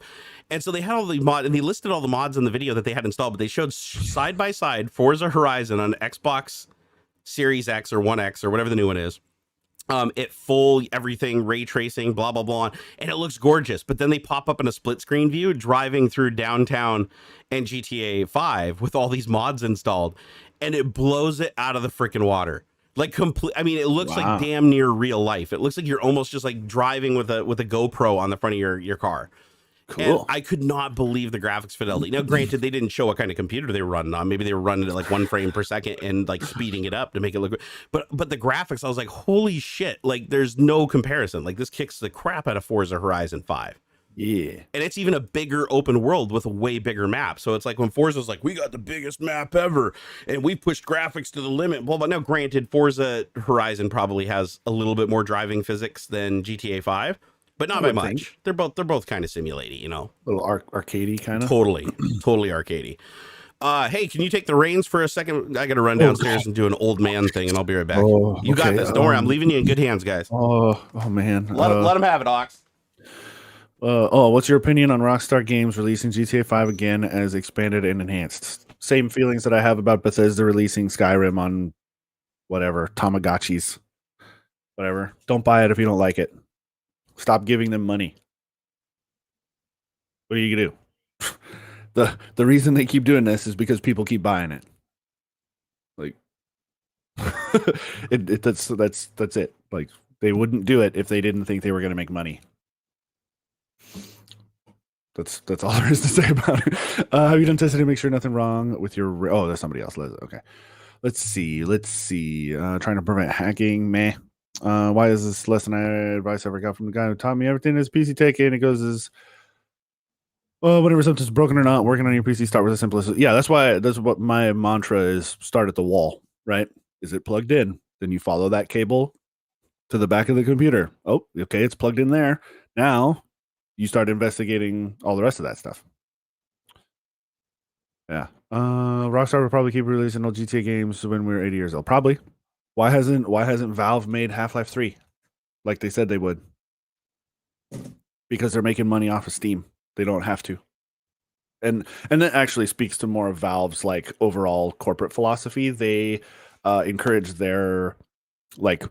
And so they had all the mods, and they listed all the mods in the video that they had installed, but they showed side by side Forza Horizon on Xbox Series X or 1X or whatever the new one is. It full everything, ray tracing, blah, blah, blah. And it looks gorgeous. But then they pop up in a split screen view driving through downtown and GTA 5 with all these mods installed. And it blows it out of the freaking water. Like complete. I mean, it looks like damn near real life. It looks like you're almost just like driving with a GoPro on the front of your car. Cool. And I could not believe the graphics fidelity. Now, granted, they didn't show what kind of computer they were running on. Maybe they were running at like 1 frame per second and like speeding it up to make it look. But the graphics, I was like, holy shit! Like, there's no comparison. Like, this kicks the crap out of Forza Horizon 5. Yeah. And it's even a bigger open world with a way bigger map. So it's like when Forza's like, we got the biggest map ever and we pushed graphics to the limit. Blah, blah. Now, granted, Forza Horizon probably has a little bit more driving physics than GTA 5, but not by much. They're both kind of simulating, A little arcadey kind of. Totally arcadey. Hey, can you take the reins for a second? I got to run downstairs and do an old man thing, and I'll be right back. You got this. Don't worry. I'm leaving you in good hands, guys. Oh man. Let them have it, Ox. What's your opinion on Rockstar Games releasing GTA 5 again as expanded and enhanced? Same feelings that I have about Bethesda releasing Skyrim on whatever, Tamagotchis. Whatever. Don't buy it if you don't like it. Stop giving them money. What are you gonna do? The reason they keep doing this is because people keep buying it. Like that's it. Like, they wouldn't do it if they didn't think they were gonna make money. That's all there is to say about it. Have you done testing to make sure nothing wrong with your? Oh, that's somebody else. Okay, let's see. Trying to prevent hacking. Meh. Why is this lesson I advice I ever got from the guy who taught me everything is PC tech? And it goes as well, whenever something's broken or not working on your PC, start with the simplest. Yeah, that's what my mantra is. Start at the wall. Right? Is it plugged in? Then you follow that cable to the back of the computer. Oh, okay, it's plugged in there. Now you start investigating all the rest of that stuff. Yeah. Rockstar will probably keep releasing old GTA games when we're 80 years old. Probably. Why hasn't Valve made Half-Life 3 like they said they would? Because they're making money off of Steam. They don't have to. And that actually speaks to more of Valve's like overall corporate philosophy. They encourage their like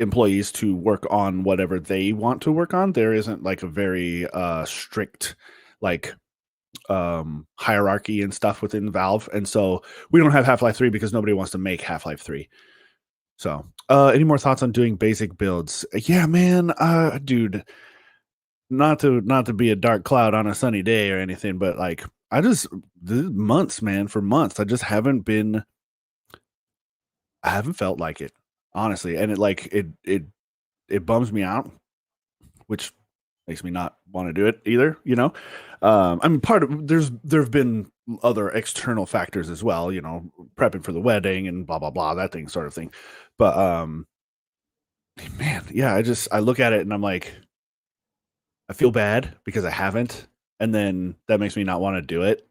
employees to work on whatever they want to work on. There isn't like a very strict like hierarchy and stuff within Valve, and so we don't have Half-Life 3 because nobody wants to make Half-Life 3. So any more thoughts on doing basic builds? Yeah, man, dude, not to be a dark cloud on a sunny day or anything, but like months I just haven't felt like it, honestly, and it bums me out, which makes me not want to do it either. I mean, there have been other external factors as well. Prepping for the wedding and blah blah blah, that thing sort of thing. But man, yeah, I look at it and I'm like, I feel bad because I haven't, and then that makes me not want to do it,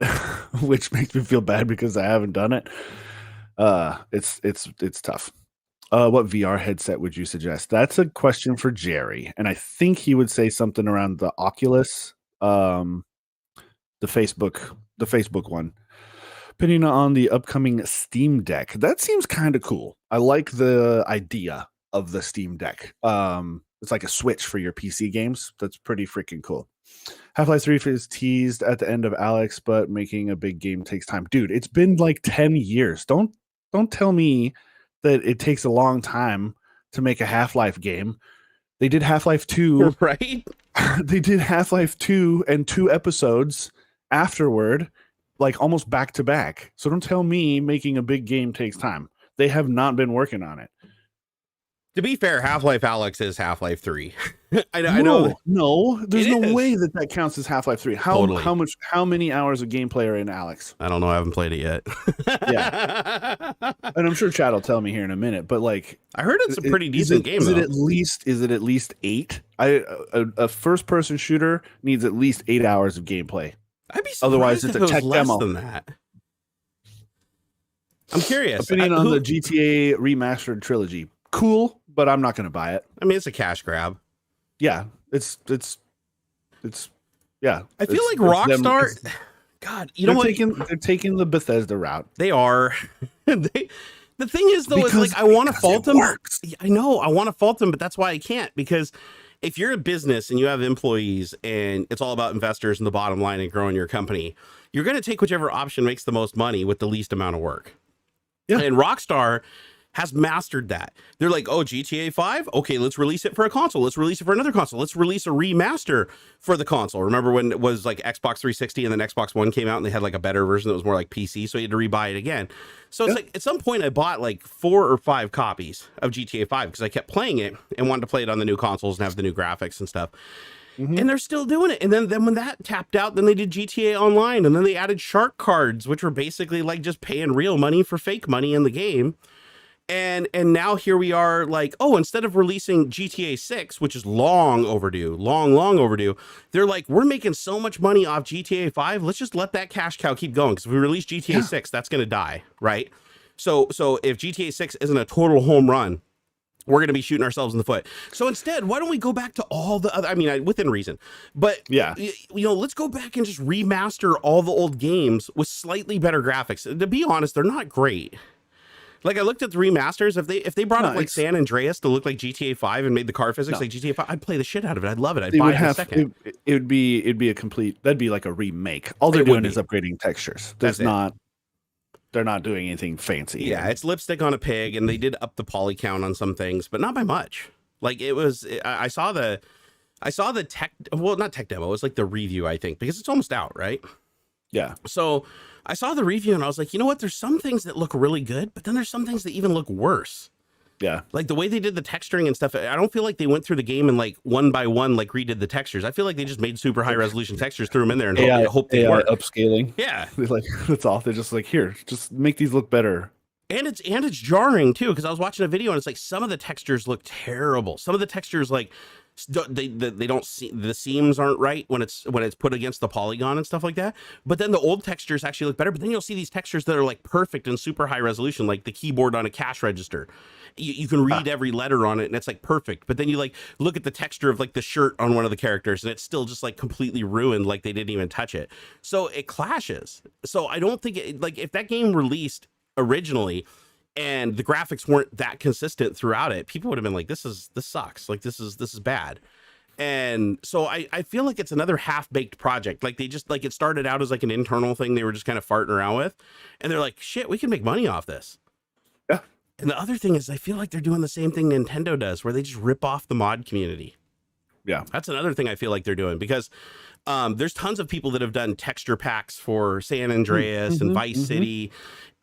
which makes me feel bad because I haven't done it. It's tough. What VR headset would you suggest? That's a question for Jerry, and I think he would say something around the Oculus, the Facebook one. Opinion on the upcoming Steam Deck. That seems kind of cool. I like the idea of the Steam Deck. It's like a Switch for your PC games. That's pretty freaking cool. Half-Life 3 is teased at the end of Alex, but making a big game takes time. Dude, it's been like 10 years. Don't tell me that it takes a long time to make a Half-Life game They did Half-Life 2. Right? They did Half-Life 2 and 2 episodes afterward, like almost back to back. So don't tell me making a big game takes time. They have not been working on it. To be fair, Half-Life Alex is Half-Life 3. I No, know. no, there's It no is. way that counts as Half-Life 3. Totally. How many hours of gameplay are in Alex? I don't know. I haven't played it yet. Yeah. And I'm sure Chad will tell me here in a minute, but like, I heard it's a pretty decent game. Is it though. at least 8? A first person shooter needs at least 8 hours of gameplay. I'd be surprised Otherwise, it's if a it was tech less demo. than that. I'm curious. Opinion on the GTA remastered trilogy. Cool, but I'm not going to buy it. I mean, it's a cash grab. Yeah, it's yeah. I feel like Rockstar. God, you know what? They're taking the Bethesda route. They are. The thing is, though, is like I want to fault them. I know I want to fault them, but that's why I can't. Because if you're a business and you have employees and it's all about investors and the bottom line and growing your company, you're going to take whichever option makes the most money with the least amount of work. Yeah. And Rockstar has mastered that. They're like, oh, GTA 5? Okay, let's release it for a console. Let's release it for another console. Let's release a remaster for the console. Remember when it was like Xbox 360 and then Xbox One came out and they had like a better version that was more like PC, so you had to rebuy it again. So it's like at some point I bought like 4 or 5 copies of GTA 5 because I kept playing it and wanted to play it on the new consoles and have the new graphics and stuff. And they're still doing it. And then when that tapped out, then they did GTA Online, and then they added shark cards, which were basically like just paying real money for fake money in the game. And now here we are like, oh, instead of releasing GTA 6, which is long overdue, long overdue, they're like, we're making so much money off GTA 5. Let's just let that cash cow keep going. Because if we release GTA 6, that's going to die, right? So if GTA 6 isn't a total home run, we're going to be shooting ourselves in the foot. So instead, why don't we go back to all the other, I mean, within reason, but yeah, you know, let's go back and just remaster all the old games with slightly better graphics. To be honest, they're not great. Like I looked at the remasters. If they brought up like San Andreas to look like GTA 5 and made the car physics like GTA 5, I'd play the shit out of it. I'd love it. I'd buy it in a second. It'd be a complete. That'd be like a remake. All they're doing is upgrading textures. They're not doing anything fancy. Yeah, it's lipstick on a pig, and they did up the poly count on some things, but not by much. Like it was. I saw the tech. Well, not tech demo. It was like the review, I think, because it's almost out, right? Yeah. So I saw the review and I was like, you know what? There's some things that look really good, but then there's some things that even look worse. Yeah. Like the way they did the texturing and stuff. I don't feel like they went through the game and like one by one, like redid the textures. I feel like they just made super high resolution textures, threw them in there and hope they work. Upscaling. Yeah. Like that's all. They're just like, here, just make these look better. And it's jarring too, because I was watching a video and it's like some of the textures look terrible. Some of the textures like they don't see, the seams aren't right when it's put against the polygon and stuff like that. But then the old textures actually look better. But then you'll see these textures that are like perfect and super high resolution, like the keyboard on a cash register. You can read every letter on it and it's like perfect. But then you like look at the texture of like the shirt on one of the characters and it's still just like completely ruined, like they didn't even touch it. So it clashes. So I don't think like if that game released originally and the graphics weren't that consistent throughout it, people would have been like, this sucks. Like this is bad. And so I feel like it's another half-baked project. Like they just like it started out as like an internal thing they were just kind of farting around with. And they're like, shit, we can make money off this. Yeah. And the other thing is I feel like they're doing the same thing Nintendo does, where they just rip off the mod community. Yeah. That's another thing I feel like they're doing, because there's tons of people that have done texture packs for San Andreas and Vice City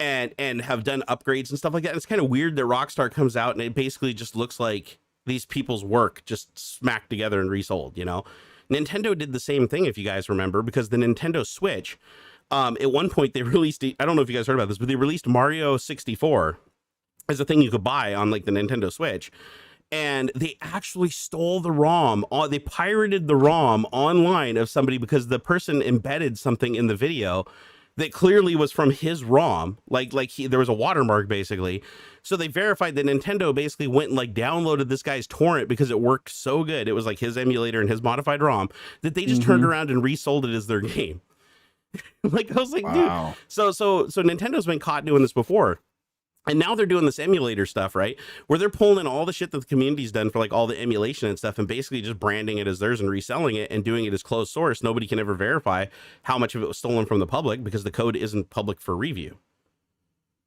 and have done upgrades and stuff like that. And it's kind of weird that Rockstar comes out and it basically just looks like these people's work just smacked together and resold, you know? Nintendo did the same thing, if you guys remember, because the Nintendo Switch, at one point they released, I don't know if you guys heard about this, but they released Mario 64 as a thing you could buy on like the Nintendo Switch. And they actually stole the ROM. They pirated the ROM online of somebody because the person embedded something in the video that clearly was from his ROM. There was a watermark basically. So they verified that Nintendo basically went and like downloaded this guy's torrent because it worked so good. It was like his emulator and his modified ROM that they just turned around and resold it as their game. Like I was like, wow. Dude. So Nintendo's been caught doing this before. And now they're doing this emulator stuff, right? Where they're pulling in all the shit that the community's done for like all the emulation and stuff and basically just branding it as theirs and reselling it and doing it as closed source. Nobody can ever verify how much of it was stolen from the public because the code isn't public for review.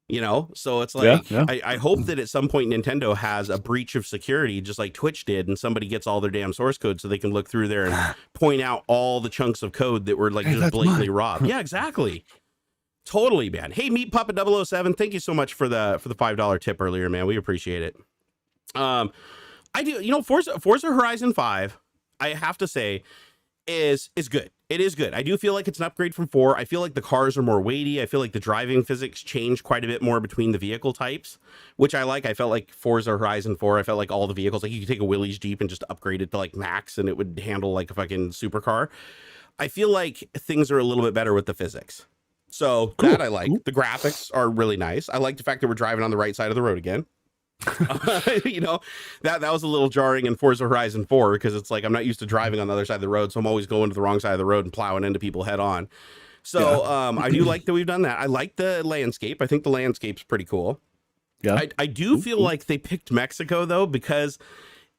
You know, so it's like, Yeah. I hope that at some point Nintendo has a breach of security, just like Twitch did, and somebody gets all their damn source code so they can look through there and point out all the chunks of code that were like just blatantly robbed. Yeah, exactly. Totally, man. Hey, Meat Puppet 007, thank you so much for the $5 tip earlier, man. We appreciate it. I do, you know, Forza Horizon 5, I have to say, is good. It is good. I do feel like it's an upgrade from 4. I feel like the cars are more weighty. I feel like the driving physics change quite a bit more between the vehicle types, which I like. I felt like Forza Horizon 4, I felt like all the vehicles, like you could take a Willys Jeep and just upgrade it to like max and it would handle like a fucking supercar. I feel like things are a little bit better with the physics. So cool. That I like. Cool. The graphics are really nice. I like the fact that we're driving on the right side of the road again. You know, that was a little jarring in Forza Horizon 4 because it's like I'm not used to driving on the other side of the road, so I'm always going to the wrong side of the road and plowing into people head on. So I do like that we've done that. I like the landscape. I think the landscape's pretty cool. Yeah, I do feel like they picked Mexico though because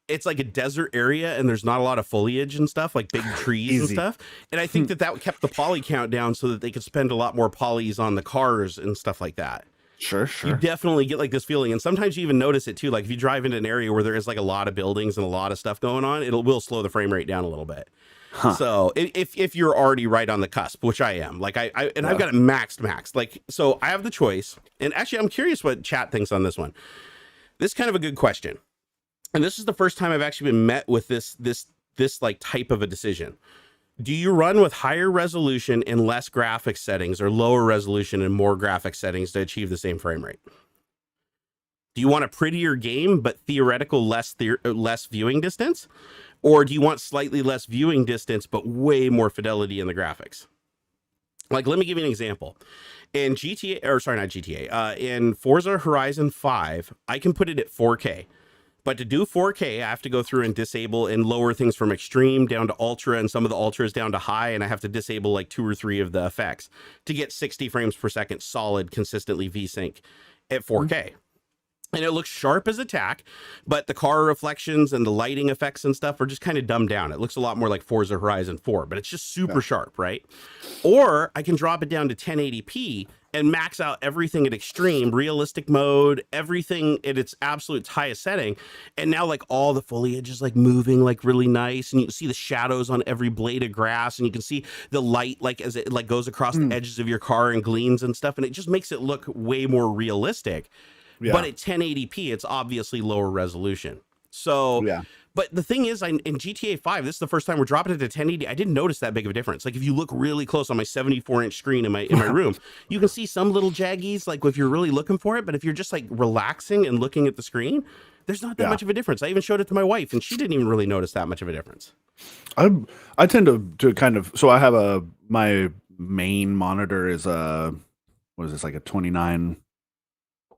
it's like a desert area and there's not a lot of foliage and stuff, like big trees and stuff. And I think that kept the poly count down so that they could spend a lot more polys on the cars and stuff like that. Sure. You definitely get like this feeling, and sometimes you even notice it too. Like if you drive into an area where there is like a lot of buildings and a lot of stuff going on, will slow the frame rate down a little bit. So if you're already right on the cusp, which I am, like I've got it maxed. Like, so I have the choice, and actually I'm curious what chat thinks on this one. This is kind of a good question, and this is the first time I've actually been met with this like type of a decision. Do you run with higher resolution and less graphics settings, or lower resolution and more graphics settings to achieve the same frame rate? Do you want a prettier game, but theoretical less viewing distance? Or do you want slightly less viewing distance, but way more fidelity in the graphics? Like, let me give you an example. In in Forza Horizon 5, I can put it at 4K. But to do 4K, I have to go through and disable and lower things from extreme down to ultra and some of the ultras down to high. And I have to disable like 2 or 3 of the effects to get 60 frames per second solid, consistently VSync at 4K. And it looks sharp as a tack, but the car reflections and the lighting effects and stuff are just kind of dumbed down. It looks a lot more like Forza Horizon 4, but it's just super sharp, right? Or I can drop it down to 1080p and max out everything at extreme, realistic mode, everything at its absolute highest setting. And now like all the foliage is like moving like really nice. And you can see the shadows on every blade of grass. And you can see the light like as it like goes across the edges of your car and gleams and stuff. And it just makes it look way more realistic. Yeah. But at 1080p, it's obviously lower resolution. So, but the thing is, in GTA 5, this is the first time we're dropping it to 1080. I didn't notice that big of a difference. Like if you look really close on my 74-inch screen in my room, you can see some little jaggies, like if you're really looking for it. But if you're just like relaxing and looking at the screen, there's not that much of a difference. I even showed it to my wife, and she didn't even really notice that much of a difference. I tend to kind of, so I have my main monitor is what is this, like a 29?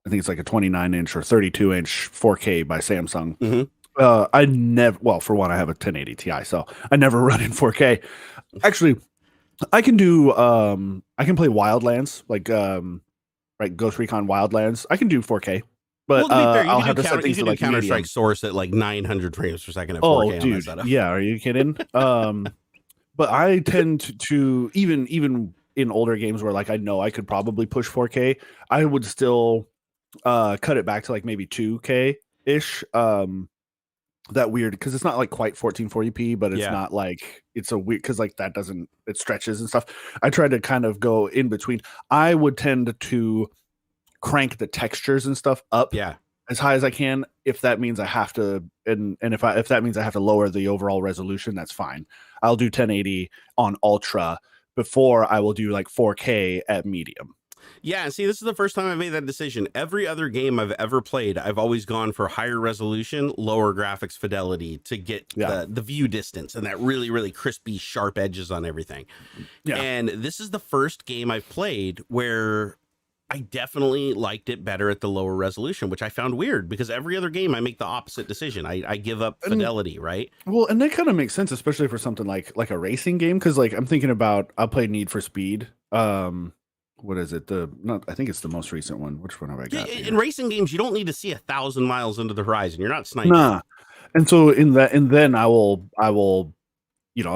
I think it's like a 29-inch or 32-inch 4K by Samsung. For one, I have a 1080 Ti, so I never run in 4K. Actually, I can do I can play Wildlands, like Ghost Recon Wildlands. I can do 4K. But I'll have to set things to like Counter-Strike Source at like 900 frames per second at 4K on that setup. Yeah, are you kidding? But I tend to even in older games where like I know I could probably push 4K, I would still cut it back to like maybe 2K ish. That weird because it's not like quite 1440p, but it's not like it's a weird because like that doesn't, it stretches and stuff. I try to kind of go in between. I would tend to crank the textures and stuff up as high as I can. If that means I have to, and if that means I have to lower the overall resolution, that's fine. I'll do 1080 on ultra before I will do like 4K at medium. Yeah, and see, this is the first time I've made that decision. Every other game I've ever played, I've always gone for higher resolution, lower graphics fidelity to get the view distance and that really, really crispy, sharp edges on everything. Yeah. And this is the first game I've played where I definitely liked it better at the lower resolution, which I found weird because every other game I make the opposite decision. I give up fidelity, right? Well, and that kind of makes sense, especially for something like a racing game. Because like I'm thinking about, I'll play Need for Speed. What is it? I think it's the most recent one. Which one have I got? In racing games, you don't need to see 1,000 miles into the horizon. You're not sniping. Nah. And so then I will, I'll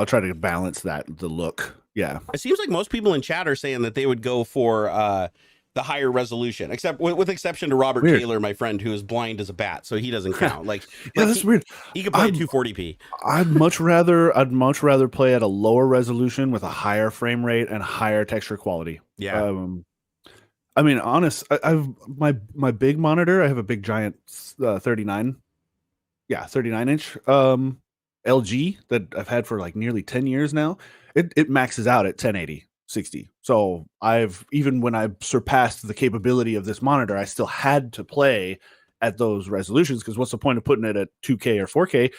try to balance the look. Yeah. It seems like most people in chat are saying that they would go for the higher resolution, except with exception to Robert Weird. Taylor, my friend, who is blind as a bat, so he doesn't count. Yeah, that's weird. He could play at 240p. I'd much rather play at a lower resolution with a higher frame rate and higher texture quality. Yeah. I mean, I've my big monitor. I have a big giant 39 inch LG that I've had for like nearly 10 years now. It maxes out at 1080 60. So even when I surpassed the capability of this monitor, I still had to play at those resolutions, because what's the point of putting it at 2K or 4K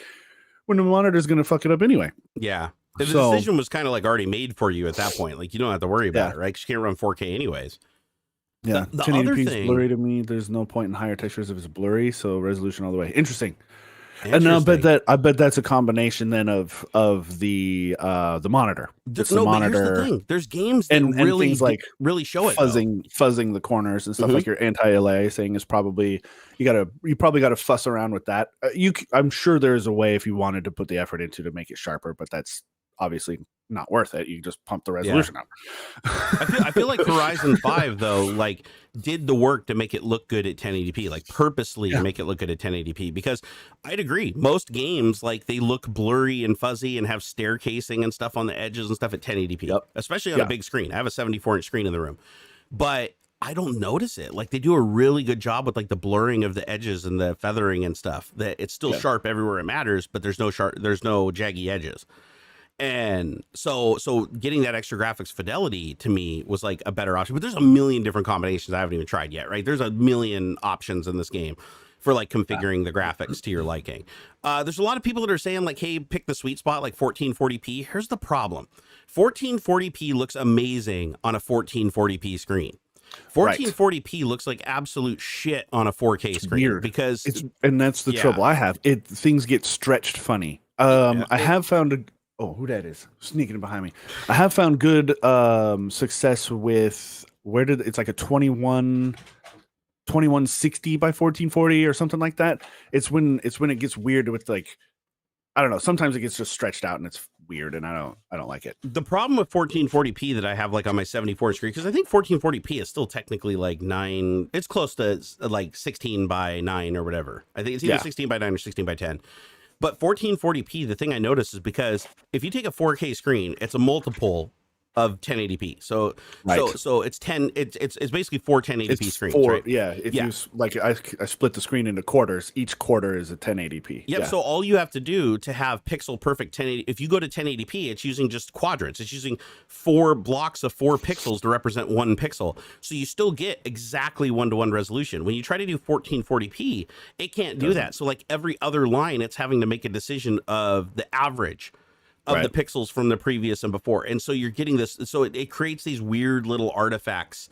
when the monitor is going to fuck it up anyway? Yeah. The decision was kind of like already made for you at that point. Like, you don't have to worry about it, right? 'Cause you can't run 4K anyways. Yeah, the 1080p is blurry to me. There's no point in higher textures if it's blurry, so resolution all the way. Interesting. And I bet that's a combination then of the monitor. It's the monitor. Here's the thing. There's games that and really things like really show it. Fuzzing the corners and stuff like your anti-aliasing is probably you probably got to fuss around with that. I'm sure there's a way if you wanted to put the effort into to make it sharper, but that's obviously not worth it. You just pump the resolution up. I feel like Horizon 5 though, like, did the work to make it look good at 1080p, like purposely to make it look good at 1080p, because I'd agree most games, like, they look blurry and fuzzy and have staircasing and stuff on the edges and stuff at 1080p, especially on a big screen. I have a 74-inch screen in the room, but I don't notice it. Like, they do a really good job with like the blurring of the edges and the feathering and stuff, that it's still sharp everywhere it matters, but there's no jaggy edges. And so getting that extra graphics fidelity to me was like a better option. But there's a million different combinations I haven't even tried yet, right? There's a million options in this game for like configuring the graphics to your liking. There's a lot of people that are saying like, hey, pick the sweet spot, like 1440p. Here's the problem. 1440p looks amazing on a 1440p screen. 1440p looks like absolute shit on a 4K screen. Weird. Because and that's the trouble I have. Things get stretched funny. I have found oh, who that is sneaking behind me. I have found good success with it's like a 2160 by 1440 or something like that. It's when it gets weird with, like, I don't know, sometimes it gets just stretched out and it's weird and I don't like it. The problem with 1440p that I have like on my 74 screen, because I think 1440p is still technically like 9, it's close to like 16 by 9 or whatever. I think it's either 16 by 9 or 16 by 10. But 1440p, the thing I noticed is because if you take a 4K screen, it's a multiple of 1080p. So it's 10. It's basically 4 1080p screens. Right? Yeah. If you like, I split the screen into quarters. Each quarter is a 1080p. Yep. Yeah. So all you have to do to have pixel perfect 1080, if you go to 1080p, it's using just quadrants. It's using 4 blocks of 4 pixels to represent 1 pixel. So you still get exactly 1-to-1 resolution. When you try to do 1440p, it can't do that. So like every other line, it's having to make a decision of the average of the pixels from the previous and before. And so you're getting this, so it creates these weird little artifacts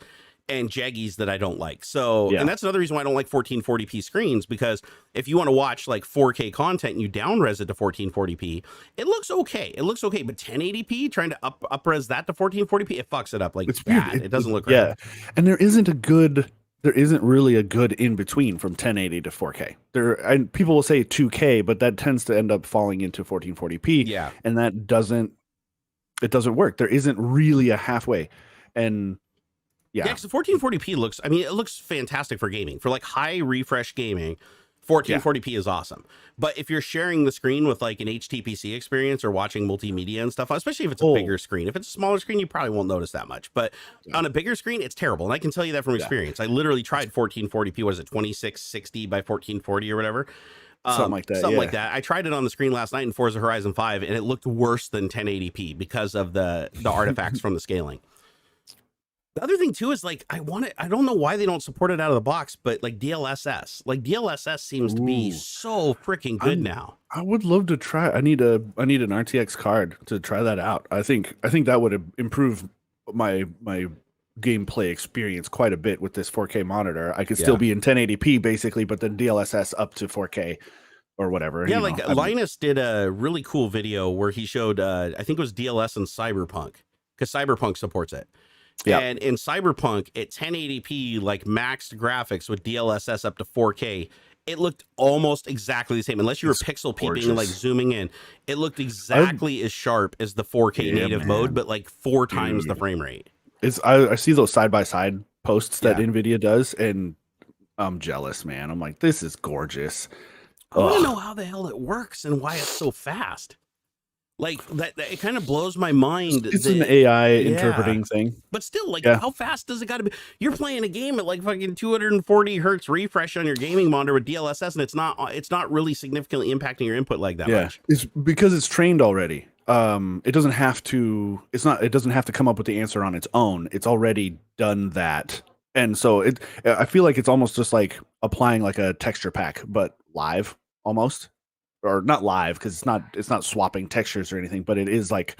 and jaggies that I don't like. So, and that's another reason why I don't like 1440p screens, because if you want to watch like 4K content and you down-res it to 1440p, it looks okay. It looks okay, but 1080p, trying to up-res that to 1440p, it fucks it up like it's bad. It doesn't look right. Yeah, and there isn't really a good in between from 1080 to 4K. And people will say 2K, but that tends to end up falling into 1440p. Yeah, and it doesn't work. There isn't really a halfway. And because 1440p looks, I mean, it looks fantastic for gaming, for like high refresh gaming. 1440p is awesome. But if you're sharing the screen with like an HTPC experience or watching multimedia and stuff, especially if it's a bigger screen, if it's a smaller screen, you probably won't notice that much. But on a bigger screen, it's terrible. And I can tell you that from experience. I literally tried 1440p. What is it? 2660 by 1440 or whatever. Something like that. Like that. I tried it on the screen last night in Forza Horizon 5, and it looked worse than 1080p because of the artifacts from the scaling. The other thing too is like, I don't know why they don't support it out of the box, but like DLSS seems to be so freaking good now. I would love to try. I need an RTX card to try that out. I think that would improve my gameplay experience quite a bit with this 4K monitor. I could still be in 1080p basically, but then DLSS up to 4K or whatever. Yeah, Linus did a really cool video where he showed, I think it was DLS and Cyberpunk, because Cyberpunk supports it. Yeah. And in Cyberpunk at 1080p, like maxed graphics with DLSS up to 4K, it looked almost exactly the same. Unless you were pixel peeping and like zooming in, it looked exactly as sharp as the 4K native mode, but like 4 times the frame rate. I see those side by side posts that Nvidia does, and I'm jealous, man. I'm like, this is gorgeous. I want to know how the hell it works and why it's so fast. Like that it kind of blows my mind. It's an AI interpreting thing. But still, like, how fast does it got to be? You're playing a game at like fucking 240 hertz refresh on your gaming monitor with DLSS, and it's not really significantly impacting your input like that much. It's because it's trained already. It doesn't have to. It doesn't have to come up with the answer on its own. It's already done that, and so I feel like it's almost just like applying like a texture pack, but live almost, or not live because it's not swapping textures or anything, but it is like,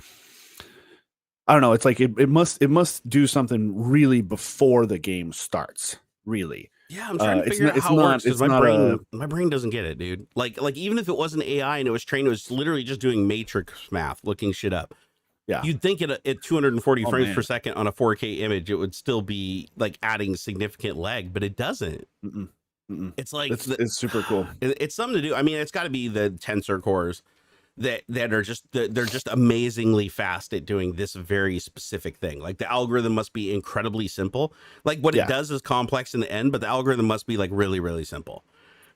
I don't know. It's like it must do something really before the game starts. Really. Yeah, I'm trying to figure out how it works because my brain doesn't get it, dude. Like even if it wasn't AI and it was trained, it was literally just doing matrix math, looking shit up. Yeah, you'd think at 240 frames per second on a 4K image, it would still be like adding significant lag, but it doesn't. It's like it's super cool. It's something to do. I mean, it's got to be the tensor cores that are they're just amazingly fast at doing this very specific thing. Like the algorithm must be incredibly simple. Like what it does is complex in the end, but the algorithm must be like really, really simple.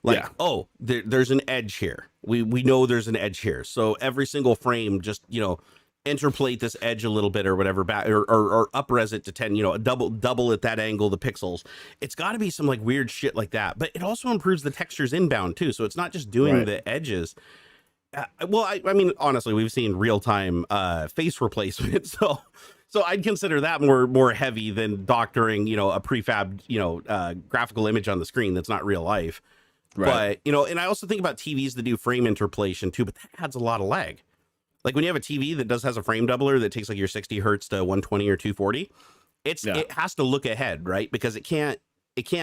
Like, oh, there's an edge here. We know there's an edge here. So every single frame, just, interpolate this edge a little bit or whatever, back or upres it to 10, double at that angle, the pixels. It's got to be some like weird shit like that. But it also improves the textures inbound too. So it's not just doing the edges. Well, I mean, honestly, we've seen real-time face replacement, so I'd consider that more heavy than doctoring, a prefab, graphical image on the screen that's not real life. Right. But and I also think about TVs that do frame interpolation too, but that adds a lot of lag. Like when you have a TV that has a frame doubler that takes like your 60 hertz to 120 or 240, it has to look ahead, right? Because it can't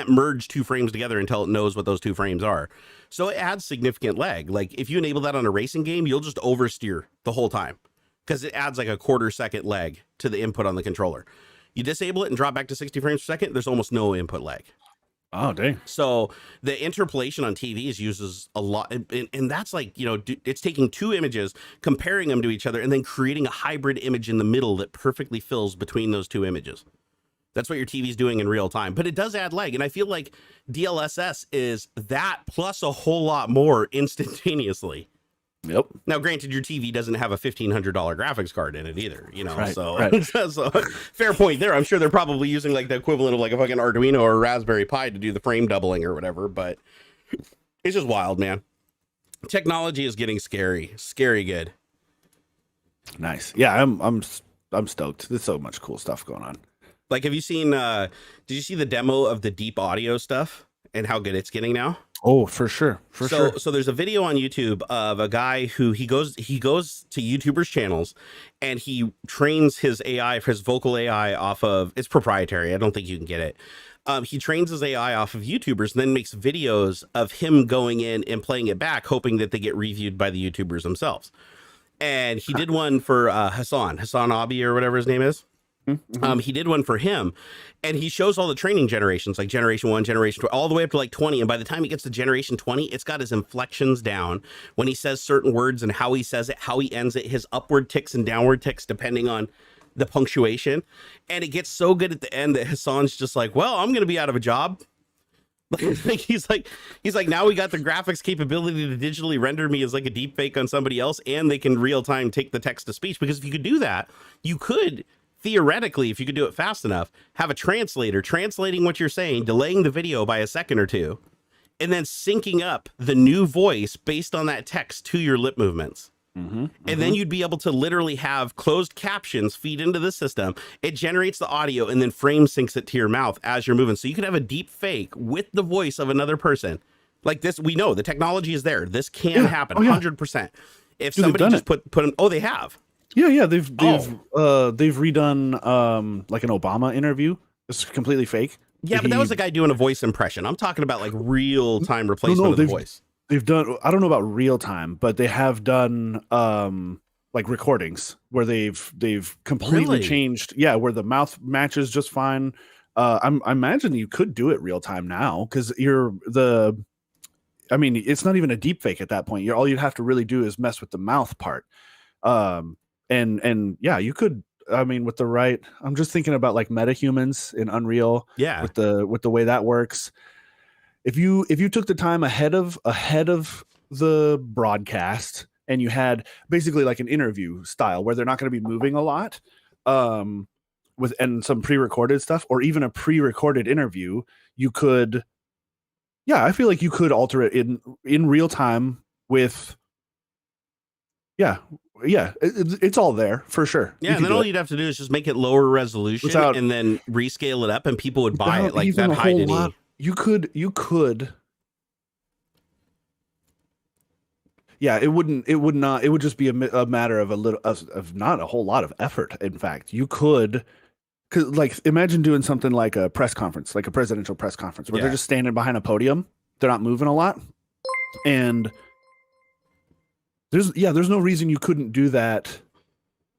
merge two frames together until it knows what those two frames are. So it adds significant lag. Like if you enable that on a racing game, you'll just oversteer the whole time because it adds like a quarter second lag to the input on the controller. You disable it and drop back to 60 frames per second, there's almost no input lag. Oh, dang. So the interpolation on TVs uses a lot. And that's like, it's taking two images, comparing them to each other, and then creating a hybrid image in the middle that perfectly fills between those two images. That's what your TV's doing in real time, but it does add lag. And I feel like DLSS is that plus a whole lot more instantaneously. Yep. Now, granted, your TV doesn't have a $1,500 graphics card in it either, Right, so, right. So fair point there. I'm sure they're probably using like the equivalent of like a fucking Arduino or a Raspberry Pi to do the frame doubling or whatever, but it's just wild, man. Technology is getting scary good. Nice. Yeah, I'm stoked. There's so much cool stuff going on. Like, have you seen, did you see the demo of the deep audio stuff and how good it's getting now? Oh, for sure. So there's a video on YouTube of a guy who he goes to YouTubers' channels and he trains his AI, his vocal AI off of, it's proprietary. I don't think you can get it. He trains his AI off of YouTubers and then makes videos of him going in and playing it back, hoping that they get reviewed by the YouTubers themselves. And he did one for Hassan Abi or whatever his name is. Mm-hmm. He did one for him and he shows all the training generations, like generation 1, generation 2, all the way up to like 20. And by the time he gets to generation 20, it's got his inflections down when he says certain words and how he says it, how he ends it, his upward ticks and downward ticks, depending on the punctuation. And it gets so good at the end that Hassan's just like, well, I'm going to be out of a job. he's like, now we got the graphics capability to digitally render me as like a deep fake on somebody else. And they can real time take the text to speech, because if you could do that, you could theoretically, if you could do it fast enough, have a translator translating what you're saying, delaying the video by a second or two, and then syncing up the new voice based on that text to your lip movements. And then you'd be able to literally have closed captions feed into the system. It generates the audio and then frame syncs it to your mouth as you're moving. So you could have a deep fake with the voice of another person. Like this, we know the technology is there. This can happen 100%. If somebody just put them, they have. Yeah, they've redone like an Obama interview. It's completely fake. Yeah, but that was the guy doing a voice impression. I'm talking about like real time replacement of the voice. They've done, I don't know about real time, but they have done like recordings where they've completely changed. Yeah, where the mouth matches just fine. I imagine you could do it real time now because it's not even a deep fake at that point. All you'd have to really do is mess with the mouth part. And yeah, you could with the right, I'm just thinking about like metahumans in Unreal. Yeah. With the way that works. If you took the time ahead of the broadcast and you had basically like an interview style where they're not going to be moving a lot, with and some pre-recorded stuff, or even a pre-recorded interview, you could, I feel like you could alter it in real time with, it's all there for sure. Yeah, and then all you'd have to do is just make it lower resolution and then rescale it up, and people would buy it like that high density. You could. Yeah, it would not. It would just be a matter of of not a whole lot of effort. In fact, you could, cause like imagine doing something like a press conference, like a presidential press conference, where they're just standing behind a podium, they're not moving a lot, and there's no reason you couldn't do that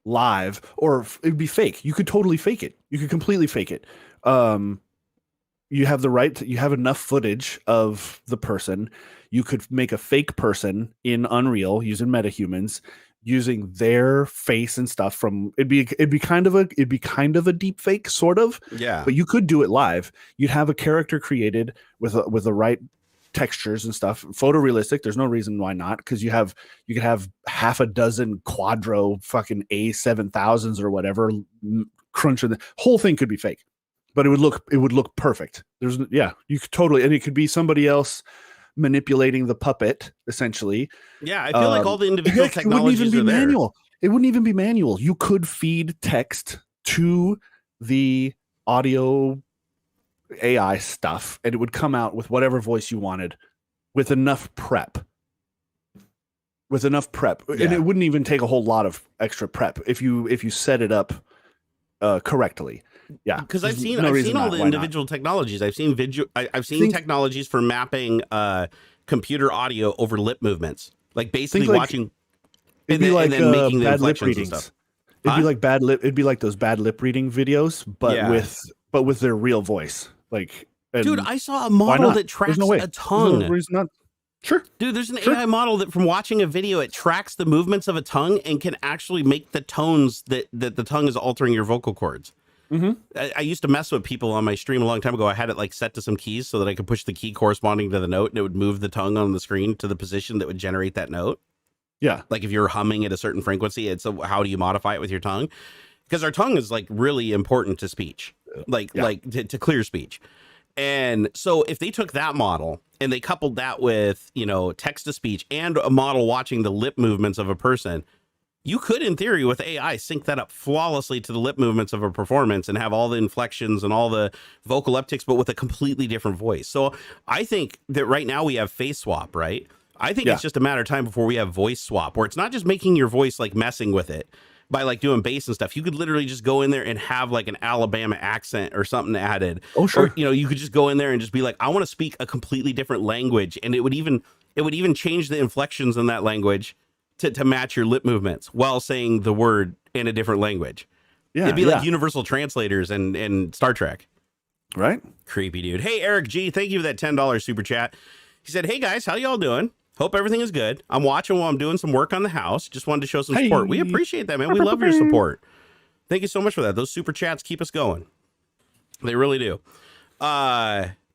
live, or it'd be fake. You could totally fake it. You could completely fake it. You have the right you have enough footage of the person. You could make a fake person in Unreal using metahumans, using their face and stuff from it'd be kind of a deep fake, sort of. Yeah. But you could do it live. You'd have a character created with the right textures and stuff, photorealistic. There's no reason why not, because you could have half a dozen quadro fucking A7000s or whatever crunching. The whole thing could be fake, but it would look perfect. You could totally, and it could be somebody else manipulating the puppet, essentially. Yeah, I feel like all the individual technologies it wouldn't even be are there. manual. It wouldn't even be manual. You could feed text to the audio AI stuff, and it would come out with whatever voice you wanted, with enough prep. And it wouldn't even take a whole lot of extra prep if you set it up correctly. Yeah, because I've seen all the individual technologies. I've seen technologies for mapping computer audio over lip movements, like basically watching. It'd be like making bad lip readings. It'd be like bad lip. It'd be like those bad lip reading videos, but with their real voice. Like, dude, I saw a model that tracks a tongue. Sure, dude. There's an AI model that, from watching a video, it tracks the movements of a tongue and can actually make the tones that the tongue is altering your vocal cords. Mm-hmm. I used to mess with people on my stream a long time ago. I had it like set to some keys so that I could push the key corresponding to the note, and it would move the tongue on the screen to the position that would generate that note. Yeah. Like if you're humming at a certain frequency, it's how do you modify it with your tongue? Because our tongue is like really important to speech, to clear speech. And so if they took that model and they coupled that with, text to speech and a model watching the lip movements of a person, you could, in theory, with AI, sync that up flawlessly to the lip movements of a performance and have all the inflections and all the vocal upticks, but with a completely different voice. So I think that right now we have face swap, right? I think it's just a matter of time before we have voice swap, where it's not just making your voice like messing with it by like doing bass and stuff. You could literally just go in there and have like an Alabama accent or something added. Oh, sure. Or, you could just go in there and just be like, I want to speak a completely different language. And it would even change the inflections in that language to match your lip movements while saying the word in a different language. Yeah, it'd be like universal translators and Star Trek. Right? Creepy, dude. Hey, Eric G, thank you for that $10 super chat. He said, hey guys, how y'all doing? Hope everything is good. I'm watching while I'm doing some work on the house. Just wanted to show some support. We appreciate that, man. We love your support. Thank you so much for that. Those super chats keep us going. They really do.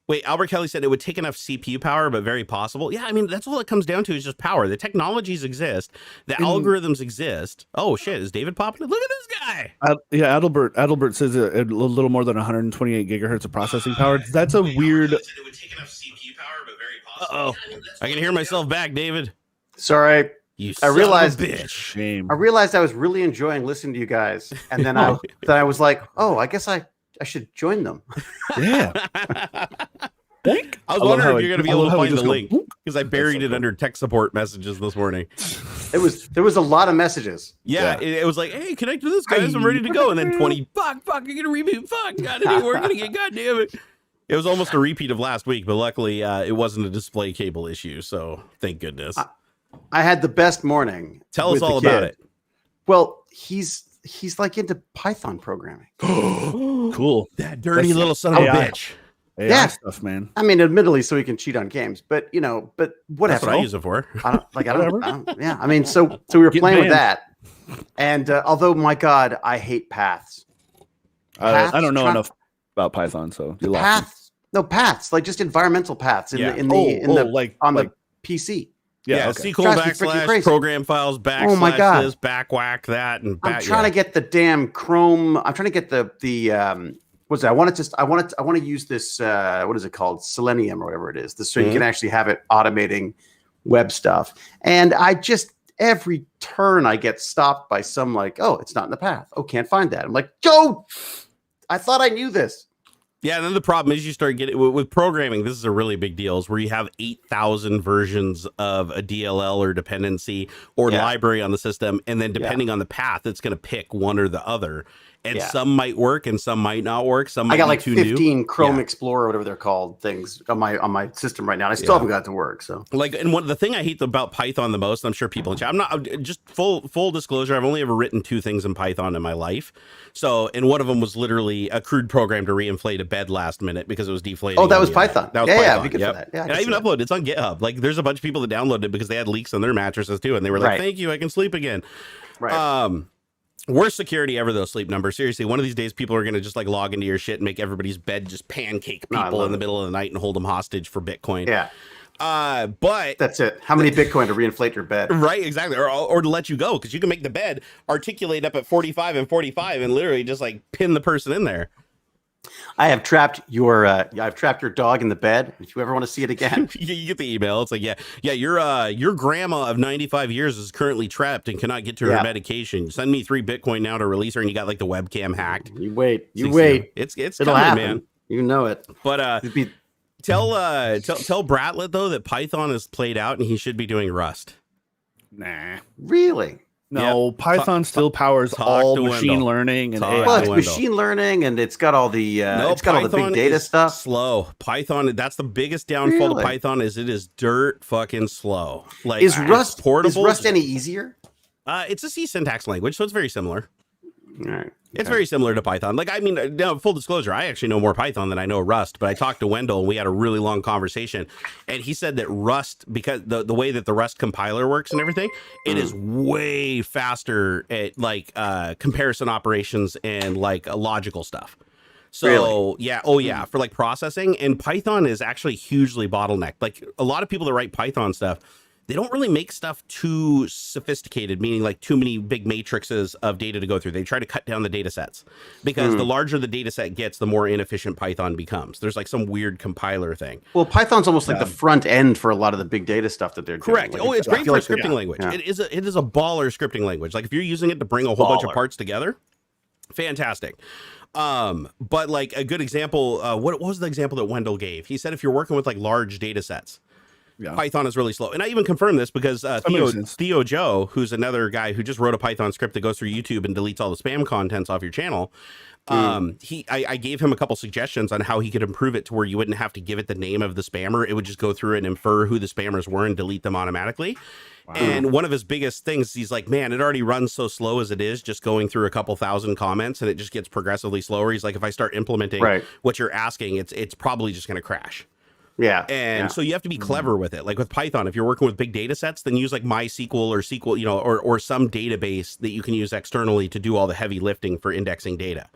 Wait, Albert Kelly said it would take enough CPU power, but very possible. Yeah, I mean, that's all it comes down to is just power. The technologies exist. The algorithms exist. Oh, shit. Is David popping it? Look at this guy. Adalbert says a little more than 128 gigahertz of processing power. That's a weird... It would take enough CPU power, but very possible. Uh-oh. Yeah, I can hear myself back, David. Sorry. I realized bitch. Shame. I realized I was really enjoying listening to you guys. And then I was like, oh, I guess I should join them. Yeah. I was wondering if you're going to be able to find the link, because I buried it under tech support messages this morning. There was a lot of messages. Yeah. It was like, hey, connect to this, guys. I'm ready to go. And then 20, fuck, I'm going to reboot. Fuck, God, it ain't working again. God damn it. It was almost a repeat of last week, but luckily it wasn't a display cable issue. So thank goodness. I had the best morning. Tell us all about it. Well, he's like into Python programming. Cool. That dirty little son of a bitch. AI stuff, man. I mean, admittedly, so he can cheat on games, but whatever. That's what I use it for. I don't. Yeah. I mean, so we were playing with that, And although, my God, I hate paths. I don't know enough about Python, so you lost me. Paths. No, paths, like just environmental paths on the PC. Yeah, okay. SQL / program files / back whack that and I'm trying to get the damn Chrome. I'm trying to get the what's that? I want to use this what is it called? Selenium or whatever it is. So you can actually have it automating web stuff. And I just every turn I get stopped by some like, oh, it's not in the path. Oh, can't find that. I'm like, Joe, I thought I knew this. Yeah, and then the problem is you start getting with programming. This is a really big deal. Is where you have 8,000 versions of a DLL or dependency or library on the system, and then depending on the path, it's going to pick one or the other. And some might work, and some might not work. Some might I got like be too 15 new. Chrome Explorer, whatever they're called, things on my system right now. And I still haven't got it to work. So the thing I hate about Python the most, I'm sure people in chat. I'm not just full disclosure. I've only ever written 2 things in Python in my life. So, and one of them was literally a crude program to reinflate a bed last minute because it was deflating. Oh, that was Python. That was Python. Yeah, good for that. Yeah, and I even uploaded. It's on GitHub. Like, there's a bunch of people that downloaded it because they had leaks on their mattresses too, and they were like, "Thank you, I can sleep again." Right. Worst security ever, though, Sleep Number. Seriously, one of these days, people are going to just like log into your shit and make everybody's bed just pancake people in the middle of the night and hold them hostage for Bitcoin. Yeah. But that's it. How many Bitcoin to reinflate your bed? Right, exactly. Or to let you go, because you can make the bed articulate up at 45 and 45 and literally just like pin the person in there. I have trapped your dog in the bed. If you ever want to see it again, you get the email. It's like, your grandma of 95 years is currently trapped and cannot get to her medication. Send me 3 Bitcoin now to release her, and you got like the webcam hacked. You wait. It's it'll coming, happen, man. You know it. But tell Bratlet though that Python is played out and he should be doing Rust. Nah, really. No, Python still powers all machine learning and AI. Well, it's machine learning, and it's got all the all the big data stuff. Slow Python. That's the biggest downfall of Python. Is it is dirt fucking slow. Like, is Rust portable? Is Rust any easier? It's a C syntax language, so it's very similar. All right. It's very similar to Python. Like, I mean, now, full disclosure, I actually know more Python than I know Rust, but I talked to Wendell and we had a really long conversation. And he said that Rust, because the way that the Rust compiler works and everything, it is way faster at like comparison operations and like logical stuff. So for like processing. And Python is actually hugely bottlenecked. Like, a lot of people that write Python stuff, they don't really make stuff too sophisticated, meaning like too many big matrices of data to go through. They try to cut down the data sets because the larger the data set gets, the more inefficient Python becomes. There's like some weird compiler thing. Well, Python's almost like the front end for a lot of the big data stuff that they're doing. Correct. Like, it's great for a scripting language. Yeah. It is a baller scripting language. Like, if you're using it to bring a whole bunch of parts together, fantastic. But like a good example, what was the example that Wendell gave? He said if you're working with like large data sets, Python is really slow. And I even confirmed this because Theo Joe, who's another guy who just wrote a Python script that goes through YouTube and deletes all the spam contents off your channel. I gave him a couple suggestions on how he could improve it to where you wouldn't have to give it the name of the spammer. It would just go through and infer who the spammers were and delete them automatically. Wow. And one of his biggest things, he's like, man, it already runs so slow as it is, just going through a couple thousand comments, and it just gets progressively slower. He's like, if I start implementing what you're asking, it's probably just going to crash. Yeah. And so you have to be clever with it. Like with Python, if you're working with big data sets, then use like MySQL or SQL, or some database that you can use externally to do all the heavy lifting for indexing data.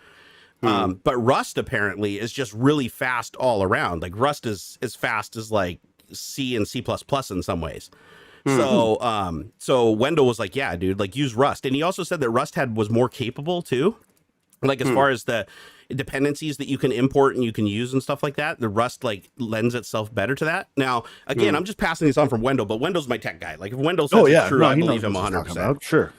But Rust apparently is just really fast all around. Like, Rust is as fast as like C and C++ in some ways. So Wendell was like, yeah, dude, like, use Rust. And he also said that Rust was more capable too. Like, as far as the dependencies that you can import and you can use and stuff like that, the Rust like lends itself better to that. Now, again, I'm just passing these on from Wendell, but Wendell's my tech guy. Like, if Wendell says it's true, I believe him 100%. Sure.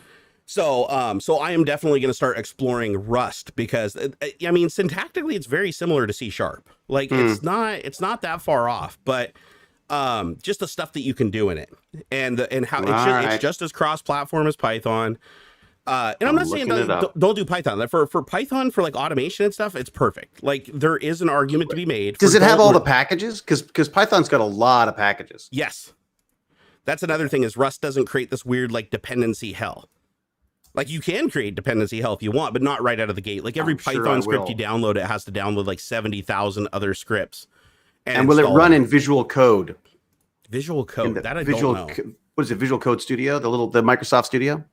So I am definitely going to start exploring Rust because I mean, syntactically, it's very similar to C#. Like, it's not that far off, but just the stuff that you can do in it and how it's just as cross-platform as Python. And I'm not saying don't do Python. Like, for Python, for like automation and stuff, it's perfect. Like, there is an argument to be made. Does it have all the packages? Because Python's got a lot of packages. Yes. That's another thing, is Rust doesn't create this weird like dependency hell. Like, you can create dependency hell if you want, but not right out of the gate. Like, every Python script you download, it has to download like 70,000 other scripts. And will it run in Visual Code? Visual Code? That I don't know. What is it, Visual Code Studio? The Microsoft Studio?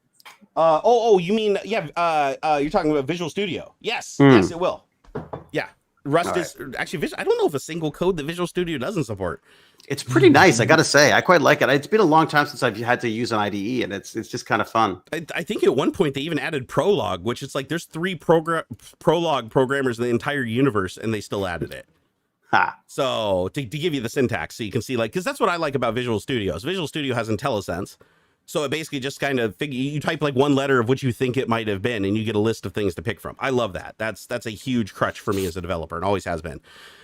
You mean, you're talking about Visual Studio. Yes, yes, it will. Yeah. Rust is actually, I don't know of a single code that Visual Studio doesn't support. It's pretty nice, I got to say. I quite like it. It's been a long time since I've had to use an IDE, and it's just kind of fun. I think at one point they even added Prolog, which is like there's 3 Prolog programmers in the entire universe, and they still added it. So to give you the syntax, so you can see, like, because that's what I like about Visual Studio. Visual Studio has IntelliSense. So it basically just kind of you type like one letter of what you think it might have been, and you get a list of things to pick from. I love that. That's a huge crutch for me as a developer, and always has been.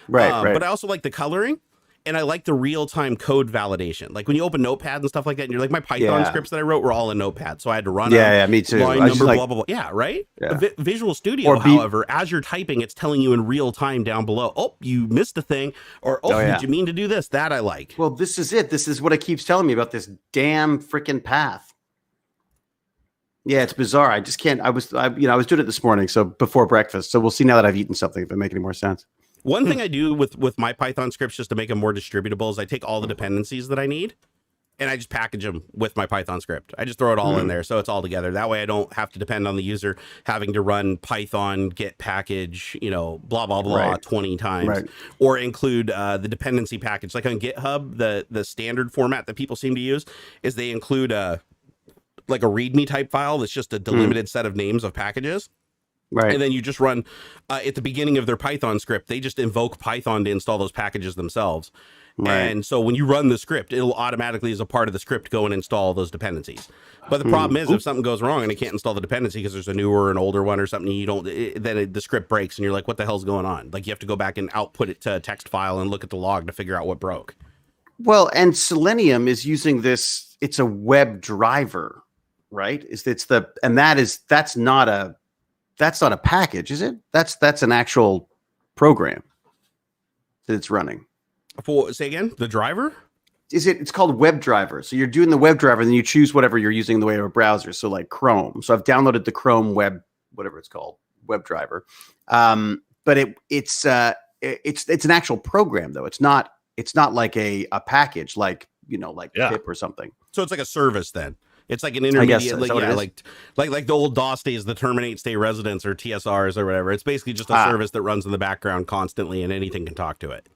Right. But I also like the coloring, and I like the real-time code validation. Like when you open Notepad and stuff like that, and you're like, my Python scripts that I wrote were all in Notepad, so I had to run them. Me too. Line number, blah, blah, blah. Yeah, right? Yeah. Visual Studio, however, as you're typing, it's telling you in real time down below, oh, you missed a thing, or, did you mean to do this? That I like. Well, this is it. This is what it keeps telling me about this damn freaking path. Yeah, it's bizarre. I just can't. I was doing it this morning, so before breakfast. So we'll see now that I've eaten something if it makes any more sense. One thing I do with my Python scripts just to make them more distributable is I take all the dependencies that I need, and I just package them with my Python script. I just throw it all in there, so it's all together. That way, I don't have to depend on the user having to run Python get package, blah blah blah 20 times, or include the dependency package. Like on GitHub, the standard format that people seem to use is they include like a README type file that's just a delimited set of names of packages. Right. And then you just run at the beginning of their Python script, they just invoke Python to install those packages themselves. Right. And so when you run the script, it'll automatically, as a part of the script, go and install those dependencies. But the problem is, if something goes wrong and it can't install the dependency because there's a newer or an older one or something, the script breaks and you're like, what the hell's going on? Like you have to go back and output it to a text file and look at the log to figure out what broke. Well, and Selenium is using this. It's a web driver. Right? That's not a package, is it? That's an actual program that it's running. Say again, the driver? It's called web driver. So you're doing the web driver, and then you choose whatever you're using in the way of a browser. So like Chrome. So I've downloaded the Chrome web, whatever it's called, web driver. But it's an actual program though. It's not like a package like pip or something. So it's like a service then. It's like an intermediate, like the old DOS days, the terminate stay residence or TSRs or whatever. It's basically just a service that runs in the background constantly, and anything can talk to it.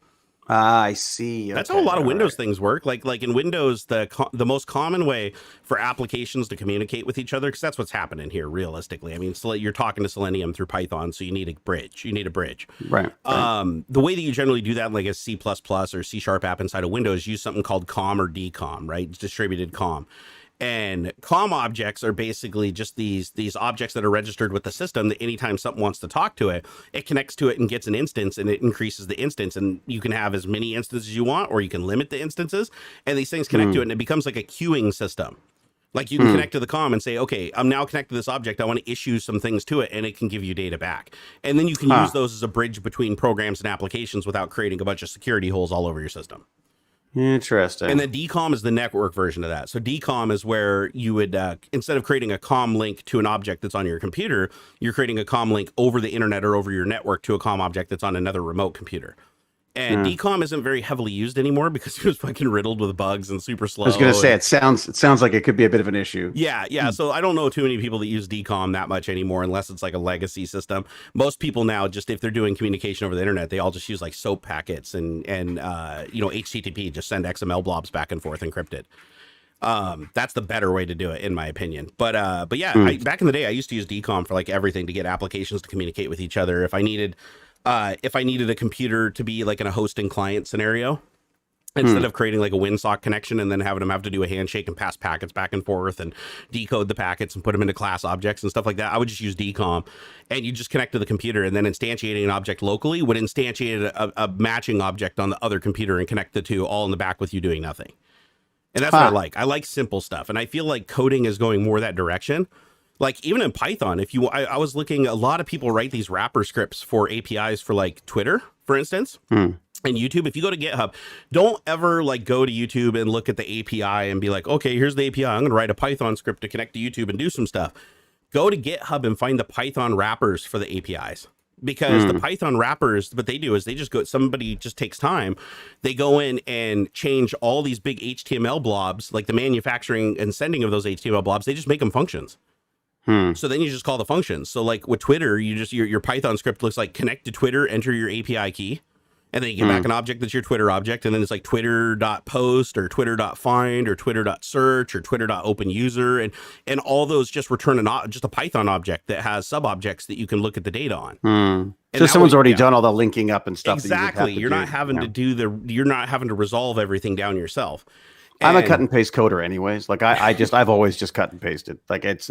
I see. That's how a lot of Windows things work. Like in Windows, the most common way for applications to communicate with each other, because that's what's happening here, realistically. I mean, you're talking to Selenium through Python, so you need a bridge. Right. The way that you generally do that, in like a C++ or C# app inside of Windows, use something called COM or DCOM, right? It's distributed COM. And COM objects are basically just these objects that are registered with the system that anytime something wants to talk to it, it connects to it and gets an instance, and it increases the instance. And you can have as many instances as you want, or you can limit the instances. And these things connect to it, and it becomes like a queuing system. Like you can connect to the COM and say, okay, I'm now connected to this object. I want to issue some things to it, and it can give you data back. And then you can use those as a bridge between programs and applications without creating a bunch of security holes all over your system. Interesting. And then DCOM is the network version of that. So DCOM is where you would, instead of creating a COM link to an object that's on your computer, you're creating a COM link over the internet or over your network to a COM object that's on another remote computer. And DCOM isn't very heavily used anymore because it was fucking riddled with bugs and super slow. I was going to say, it sounds like it could be a bit of an issue. Yeah. So I don't know too many people that use DCOM that much anymore, unless it's like a legacy system. Most people now, just if they're doing communication over the internet, they all just use like SOAP packets and HTTP, just send XML blobs back and forth encrypted. That's the better way to do it, in my opinion. But yeah, back in the day, I used to use DCOM for like everything, to get applications to communicate with each other. If I needed a computer to be like in a hosting client scenario, instead of creating like a WinSock connection and then having them have to do a handshake and pass packets back and forth and decode the packets and put them into class objects and stuff like that, I would just use DCOM, and you just connect to the computer, and then instantiating an object locally would instantiate a matching object on the other computer and connect the two all in the back with you doing nothing. And that's what I like. I like simple stuff, and I feel like coding is going more that direction. Like even in Python, I was looking, a lot of people write these wrapper scripts for APIs for like Twitter, for instance, and YouTube. If you go to GitHub, don't ever like go to YouTube and look at the API and be like, okay, here's the API. I'm going to write a Python script to connect to YouTube and do some stuff. Go to GitHub and find the Python wrappers for the APIs. Because the Python wrappers, what they do is somebody just takes time. They go in and change all these big HTML blobs, like the manufacturing and sending of those HTML blobs. They just make them functions. So then you just call the functions. So like with Twitter, you just your Python script looks like connect to Twitter, enter your API key, and then you get back an object that's your Twitter object, and then it's like twitter.post or twitter.find or twitter.search or twitter.openUser, and all those just return just a Python object that has sub objects that you can look at the data on. So someone's already done all the linking up and stuff. Exactly. You're not having to resolve everything down yourself. I'm a cut and paste coder anyways. Like I've always just cut and pasted. Like it's,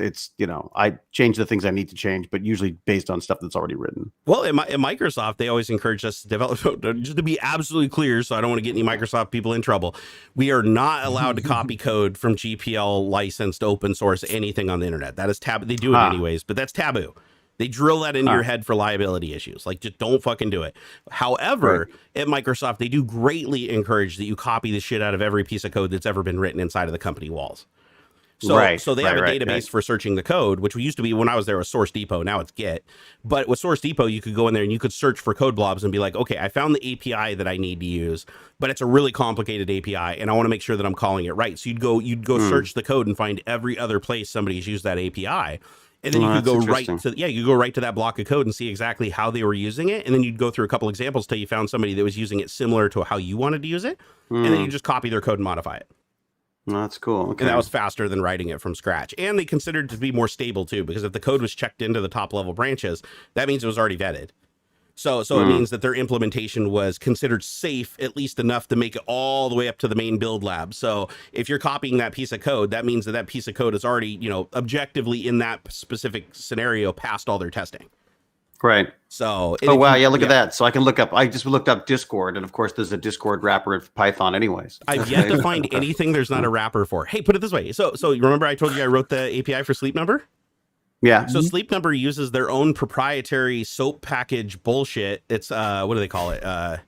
I change the things I need to change, but usually based on stuff that's already written. Well, in Microsoft, they always encourage us to develop, just to be absolutely clear. So I don't want to get any Microsoft people in trouble. We are not allowed to copy code from GPL licensed open source, anything on the internet. That is taboo. They do it anyways, but that's taboo. They drill that into your head for liability issues. Like, just don't fucking do it. However, at Microsoft, they do greatly encourage that you copy the shit out of every piece of code that's ever been written inside of the company walls. So, so they have a database for searching the code, which used to be, when I was there, was Source Depot. Now it's Git. But with Source Depot, you could go in there and you could search for code blobs and be like, okay, I found the API that I need to use, but it's a really complicated API, and I want to make sure that I'm calling it right. So you'd go search the code and find every other place somebody's used that API. And then you could go right to that block of code and see exactly how they were using it. And then you'd go through a couple examples till you found somebody that was using it similar to how you wanted to use it. And then you just copy their code and modify it. Oh, that's cool. Okay. And that was faster than writing it from scratch. And they considered it to be more stable too, because if the code was checked into the top level branches, that means it was already vetted. So it means that their implementation was considered safe, at least enough to make it all the way up to the main build lab. So if you're copying that piece of code, that means that piece of code is already, objectively in that specific scenario passed all their testing. Right. So look at that. So I can look up. I just looked up Discord, and of course, there's a Discord wrapper of Python, anyways. I've yet to find anything there's not a wrapper for. Hey, put it this way. So you remember I told you I wrote the API for Sleep Number? Yeah. So Sleep Number uses their own proprietary SOAP package bullshit. It's what do they call it? I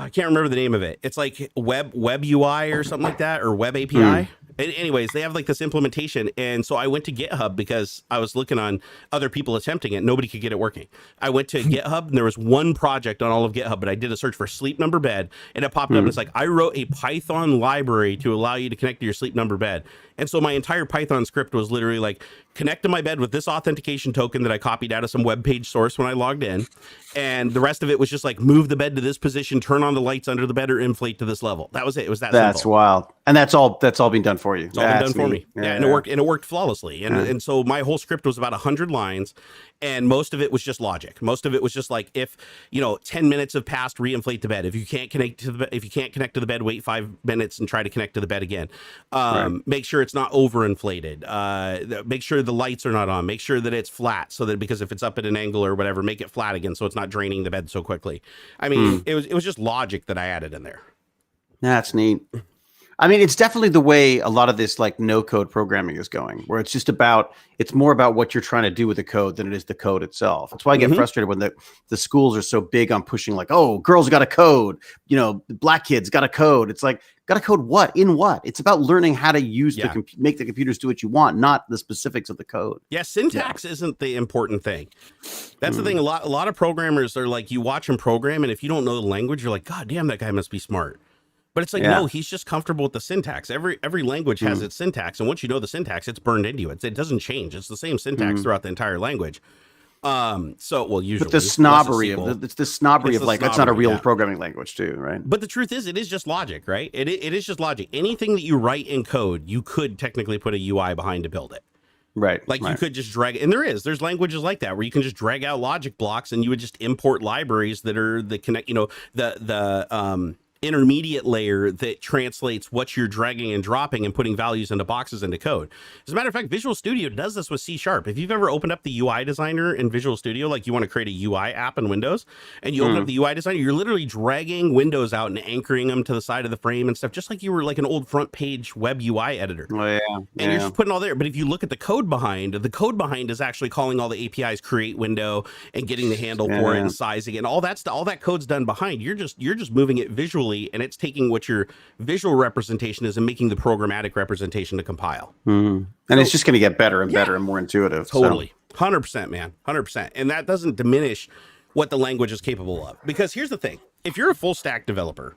can't remember the name of it. It's like web UI or something like that, or web API. Anyways, they have like this implementation. And so I went to GitHub because I was looking on other people attempting it. Nobody could get it working. I went to GitHub and there was one project on all of GitHub, but I did a search for Sleep Number bed and it popped up and it's like, I wrote a Python library to allow you to connect to your Sleep Number bed. And so my entire Python script was literally like, connect to my bed with this authentication token that I copied out of some web page source when I logged in. And the rest of it was just like, move the bed to this position, turn on the lights under the bed, or inflate to this level. That was it. It was that simple. That's wild. And that's all been done for you. It's all been done for me. Yeah, and it worked flawlessly. And so my whole script was about 100 lines, and most of it was just logic. Most of it was just like, if 10 minutes have passed, reinflate the bed. If you can't connect to the bed, wait 5 minutes and try to connect to the bed again. Make sure it's not overinflated. Make sure the lights are not on. Make sure that it's flat, so that, because if it's up at an angle or whatever, make it flat again so it's not draining the bed so quickly. I mean, it was just logic that I added in there. That's neat. I mean, it's definitely the way a lot of this like no code programming is going, where it's more about what you're trying to do with the code than it is the code itself. That's why I get frustrated when the schools are so big on pushing like, oh, girls got a code, black kids got a code. It's like, got to code what? In what? It's about learning how to use make the computers do what you want, not the specifics of the code. Yeah, syntax isn't the important thing. That's the thing. A lot of programmers are like, you watch them program, and if you don't know the language, you're like, God damn, that guy must be smart. But it's like, no, he's just comfortable with the syntax. Every language has its syntax, and once you know the syntax, it's burned into you. It doesn't change. It's the same syntax throughout the entire language. Usually, but the snobbery of that's not a real programming language too, right? But the truth is, it is just logic, right? It is just logic. Anything that you write in code, you could technically put a UI behind to build it. Right. You could just drag, and there's languages like that where you can just drag out logic blocks, and you would just import libraries that connect, the intermediate layer that translates what you're dragging and dropping and putting values into boxes into code. As a matter of fact, Visual Studio does this with C#. If you've ever opened up the UI designer in Visual Studio, like you want to create a UI app in Windows, and you open up the UI designer, you're literally dragging windows out and anchoring them to the side of the frame and stuff, just like you were like an old front page web UI editor. Oh, yeah. And you're just putting all there. But if you look at the code behind is actually calling all the APIs create window and getting the handle for it and sizing it, and all that code's done behind. You're just moving it visually, and it's taking what your visual representation is and making the programmatic representation to compile. And it's just going to get better and better and more intuitive. Totally. 100%, man. 100%. And that doesn't diminish what the language is capable of. Because here's the thing. If you're a full stack developer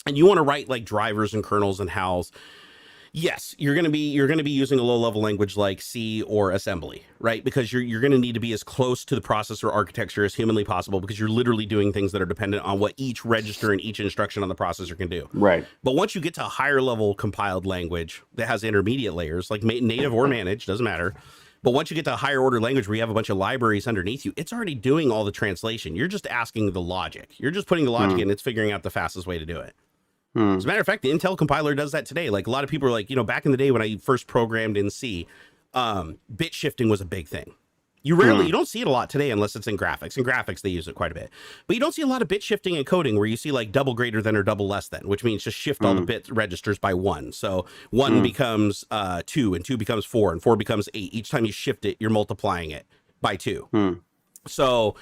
and you want to write like drivers and kernels and hows, Yes, you're going to be using a low-level language like C or assembly, right? Because you're going to need to be as close to the processor architecture as humanly possible, because you're literally doing things that are dependent on what each register and each instruction on the processor can do. Right. But once you get to a higher level compiled language that has intermediate layers, like native or managed, doesn't matter. But once you get to a higher order language where you have a bunch of libraries underneath you, it's already doing all the translation. You're just asking the logic. You're just putting the logic in. It's figuring out the fastest way to do it. As a matter of fact, the Intel compiler does that today. Like, a lot of people are like, back in the day when I first programmed in C, bit shifting was a big thing. You don't see it a lot today unless it's in graphics. In graphics, they use it quite a bit. But you don't see a lot of bit shifting in coding where you see like double greater than or double less than, which means just shift all the bit registers by 1. So 1 becomes 2, and 2 becomes 4, and 4 becomes 8. Each time you shift it, you're multiplying it by 2. So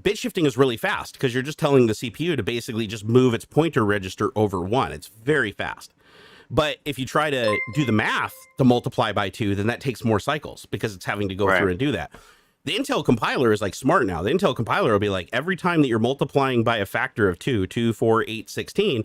bit shifting is really fast because you're just telling the CPU to basically just move its pointer register over 1. It's very fast. But if you try to do the math to multiply by 2, then that takes more cycles because it's having to go through and do that. The Intel compiler is like smart now. The Intel compiler will be like, every time that you're multiplying by a factor of 2, 4, 8, 16,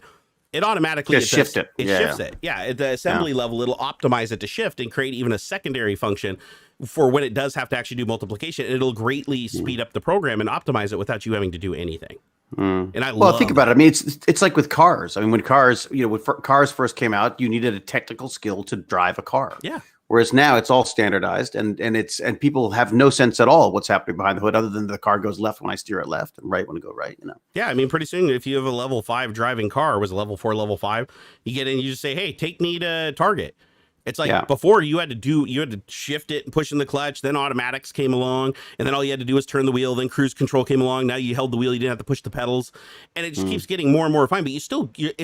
it automatically shifts it. It shifts it. Yeah, at the assembly level, it'll optimize it to shift and create even a secondary function for when it does have to actually do multiplication. It'll greatly speed up the program and optimize it without you having to do anything. And think about it. I mean, it's like with cars. I mean, when cars, when cars first came out, you needed a technical skill to drive a car. Yeah. Whereas now it's all standardized, and people have no sense at all what's happening behind the hood, other than the car goes left when I steer it left and right when I go right. Yeah, I mean, pretty soon, if you have a level 5 driving car, was a level 4, level 5, you get in, you just say, "Hey, take me to Target." It's like before you had to shift it and push in the clutch, then automatics came along, and then all you had to do was turn the wheel, then cruise control came along. Now you held the wheel, you didn't have to push the pedals, and it just keeps getting more and more refined, but it's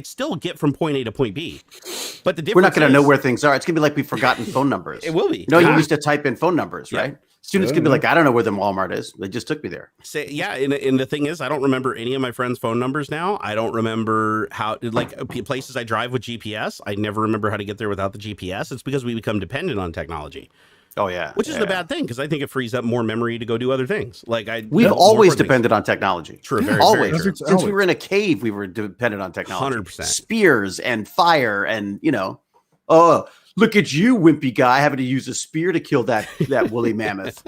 still get from point A to point B. But the difference we're not going to know where things are. It's going to be like we've forgotten phone numbers. It will be. You used to type in phone numbers, right? Students could be like, I don't know where the Walmart is. They just took me there. And the thing is, I don't remember any of my friends' phone numbers now. I don't remember places I drive with GPS. I never remember how to get there without the GPS. It's because we become dependent on technology. Oh, yeah. Which is the bad thing, because I think it frees up more memory to go do other things. We've always depended on technology. True, very, always. very true. Since we were in a cave, we were dependent on technology. 100%. Spears and fire and, oh, look at you, wimpy guy, having to use a spear to kill that woolly mammoth.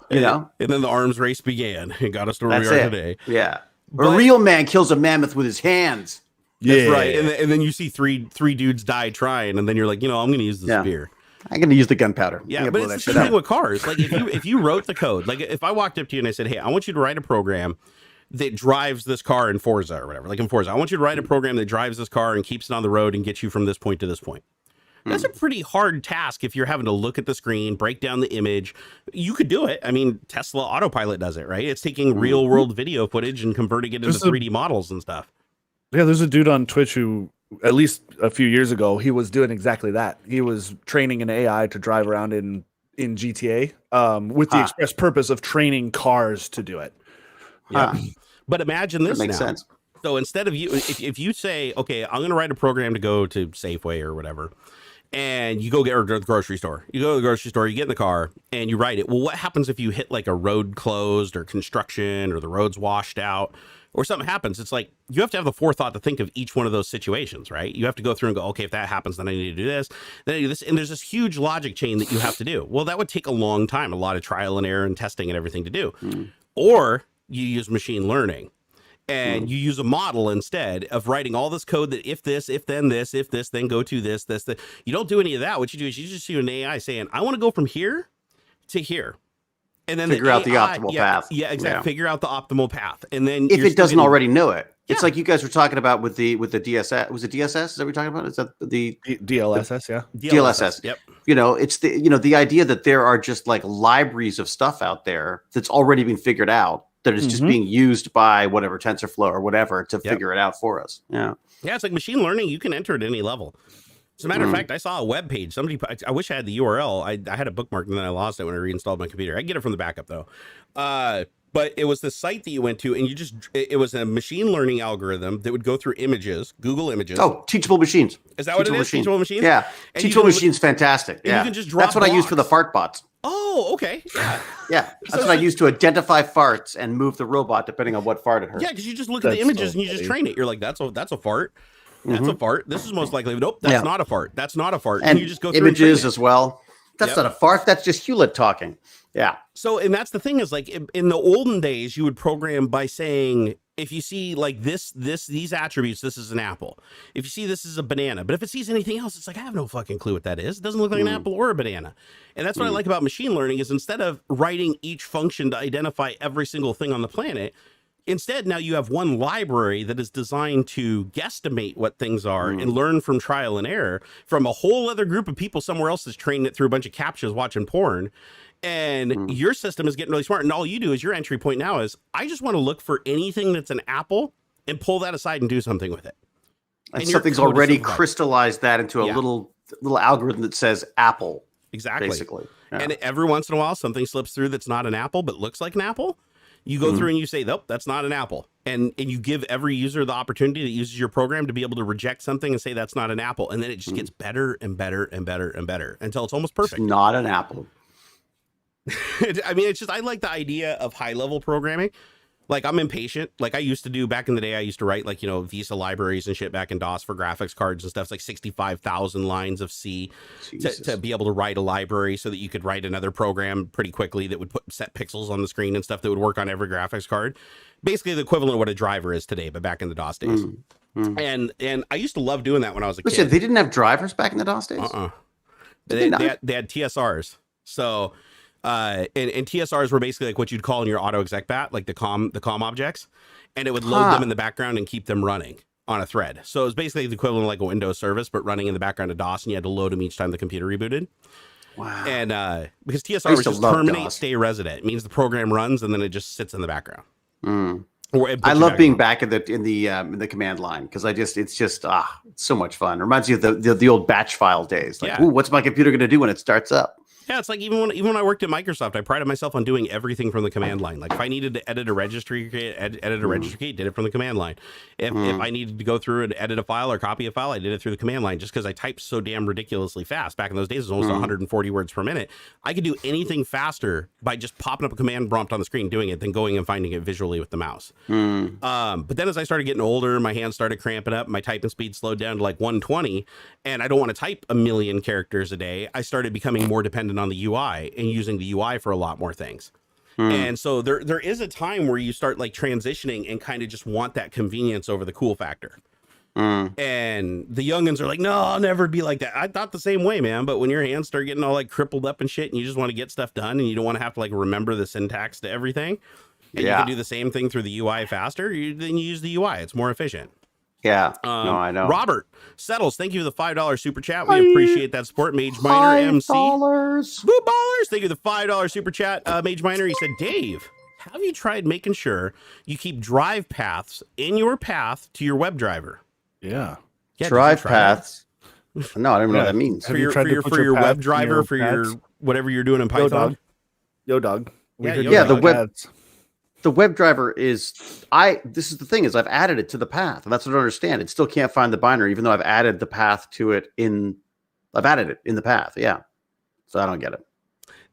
And then the arms race began and got us to where we are today. Yeah. A real man kills a mammoth with his hands. That's right. And then you see three dudes die trying, and then you're like, I'm going to use the spear. I'm going to use the gunpowder. Yeah, but it's the same thing with cars. Like, if you wrote the code, like if I walked up to you and I said, "Hey, I want you to write a program that drives this car in Forza or whatever," like in Forza, I want you to write a program that drives this car and keeps it on the road and gets you from this point to this point. That's a pretty hard task if you're having to look at the screen, break down the image. You could do it. I mean, Tesla Autopilot does it, right? It's taking real world video footage and converting it into 3D models and stuff. Yeah, there's a dude on Twitch who, at least a few years ago, he was doing exactly that. He was training an AI to drive around in GTA with the express purpose of training cars to do it. Yeah. But imagine this that makes now. Sense. So instead of if you say, okay, I'm going to write a program to go to Safeway or whatever, and you go get or the grocery store, you go to the grocery store, you get in the car and you write it. Well, what happens if you hit like a road closed or construction or the road's washed out or something happens? It's like you have to have the forethought to think of each one of those situations, right? You have to go through and go, okay, if that happens, then I need to do this, then I do this. And there's this huge logic chain that you have to do. Well, that would take a long time, a lot of trial and error and testing and everything to do. Or you use machine learning. And you use a model instead of writing all this code that if this, if then this, if this, then go to this. You don't do any of that. What you do is you just use an AI saying, I want to go from here to here. And then figure out the optimal path. Yeah, exactly. Yeah. Figure out the optimal path. And then if it doesn't already know it. It's like you guys were talking about with the DSS. Was it DSS? Is that what we're talking about? Is that the DLSS? Yeah. DLSS. Yep. It's the idea that there are just like libraries of stuff out there that's already been figured out, that is just being used by whatever TensorFlow or whatever to figure it out for us. Yeah. Yeah. It's like machine learning. You can enter at any level. As a matter of fact, I saw a web page. I wish I had the URL. I had a bookmark and then I lost it when I reinstalled my computer. I get it from the backup though. But it was the site that you went to, and it was a machine learning algorithm that would go through images, Google Images. Oh, Teachable Machines. Is that what it is? Teachable Machines? Yeah. And Teachable Machines, fantastic. Yeah. You can just drop That's what I use for the fart bots. Oh, okay. Yeah. Yeah. That's what I use to identify farts and move the robot depending on what fart it heard. Yeah, because you just look at the images and you just train it. You're like, that's a fart. That's a fart. This is most likely. Nope, that's not a fart. That's not a fart. And you just go through images as well. That's not a fart. That's just Hewlett talking. Yeah. So, and that's the thing is like in the olden days, you would program by saying, if you see like these attributes, this is an apple. If you see this is a banana, but if it sees anything else, it's like, I have no fucking clue what that is. It doesn't look like an apple or a banana. And that's what I like about machine learning is instead of writing each function to identify every single thing on the planet, instead, now you have one library that is designed to guesstimate what things are and learn from trial and error from a whole other group of people somewhere else that's trained it through a bunch of captchas watching porn. And your system is getting really smart. And all you do is your entry point now is, I just want to look for anything that's an apple and pull that aside and do something with it. And something's already crystallized that into a little algorithm that says apple. Exactly. Basically. Yeah. And every once in a while, something slips through that's not an apple, but looks like an apple. You go through and you say, nope, that's not an apple. And you give every user the opportunity that uses your program to be able to reject something and say that's not an apple. And then it just gets better and better and better and better until it's almost perfect. It's not an apple. I mean, it's just, I like the idea of high level programming. Like, I'm impatient. Like I used to do back in the day, I used to write like, you know, Visa libraries and shit back in DOS for graphics cards and stuff. It's like 65,000 lines of C to be able to write a library so that you could write another program pretty quickly that would set pixels on the screen and stuff that would work on every graphics card. Basically the equivalent of what a driver is today, but back in the DOS days. And I used to love doing that when I was a kid. They didn't have drivers back in the DOS days? They had TSRs. So... and TSRs were basically like what you'd call in your auto exec bat, like the com objects, and it would load them in the background and keep them running on a thread. So it was basically the equivalent of like a Windows service, but running in the background of DOS, and you had to load them each time the computer rebooted. Wow. And because TSR was just terminate, stay resident. It means the program runs and then it just sits in the background. I love being back in the command line because it's just it's so much fun. It reminds you of the old batch file days. Like, ooh, what's my computer going to do when it starts up? Yeah, it's like even when I worked at Microsoft, I prided myself on doing everything from the command line. Like if I needed to edit a registry, edit a registry key, did it from the command line. If I needed to go through and edit a file or copy a file, I did it through the command line just because I typed so damn ridiculously fast. Back in those days, it was almost 140 words per minute. I could do anything faster by just popping up a command prompt on the screen, doing it, than going and finding it visually with the mouse. But then as I started getting older, my hands started cramping up, my typing speed slowed down to like 120, and I don't want to type a million characters a day. I started becoming more dependent on the UI and using the UI for a lot more things. And so there is a time where you start like transitioning and kind of just want that convenience over the cool factor. And the youngins are like, no, I'll never be like that. I thought the same way, man. But when your hands start getting all like crippled up and shit, and you just want to get stuff done and you don't want to have to like remember the syntax to everything, and you can do the same thing through the UI faster, then you use the UI. It's more efficient. Yeah, no, I know. Robert Settles, thank you for the $5 super chat. We appreciate that support. Mage Miner MC. $5. Boo ballers. Thank you for the $5 super chat. Mage Miner, he said, Dave, have you tried making sure you keep drive paths in your path to your web driver? Drive paths. No, I don't even know what that means. For your web driver, for your whatever you're doing in Python. Yo, dog. The web driver is this is the thing is I've added it to the path, and that's what I don't understand. It still can't find the binary, even though I've added the path to it I've added it in the path. Yeah. So I don't get it.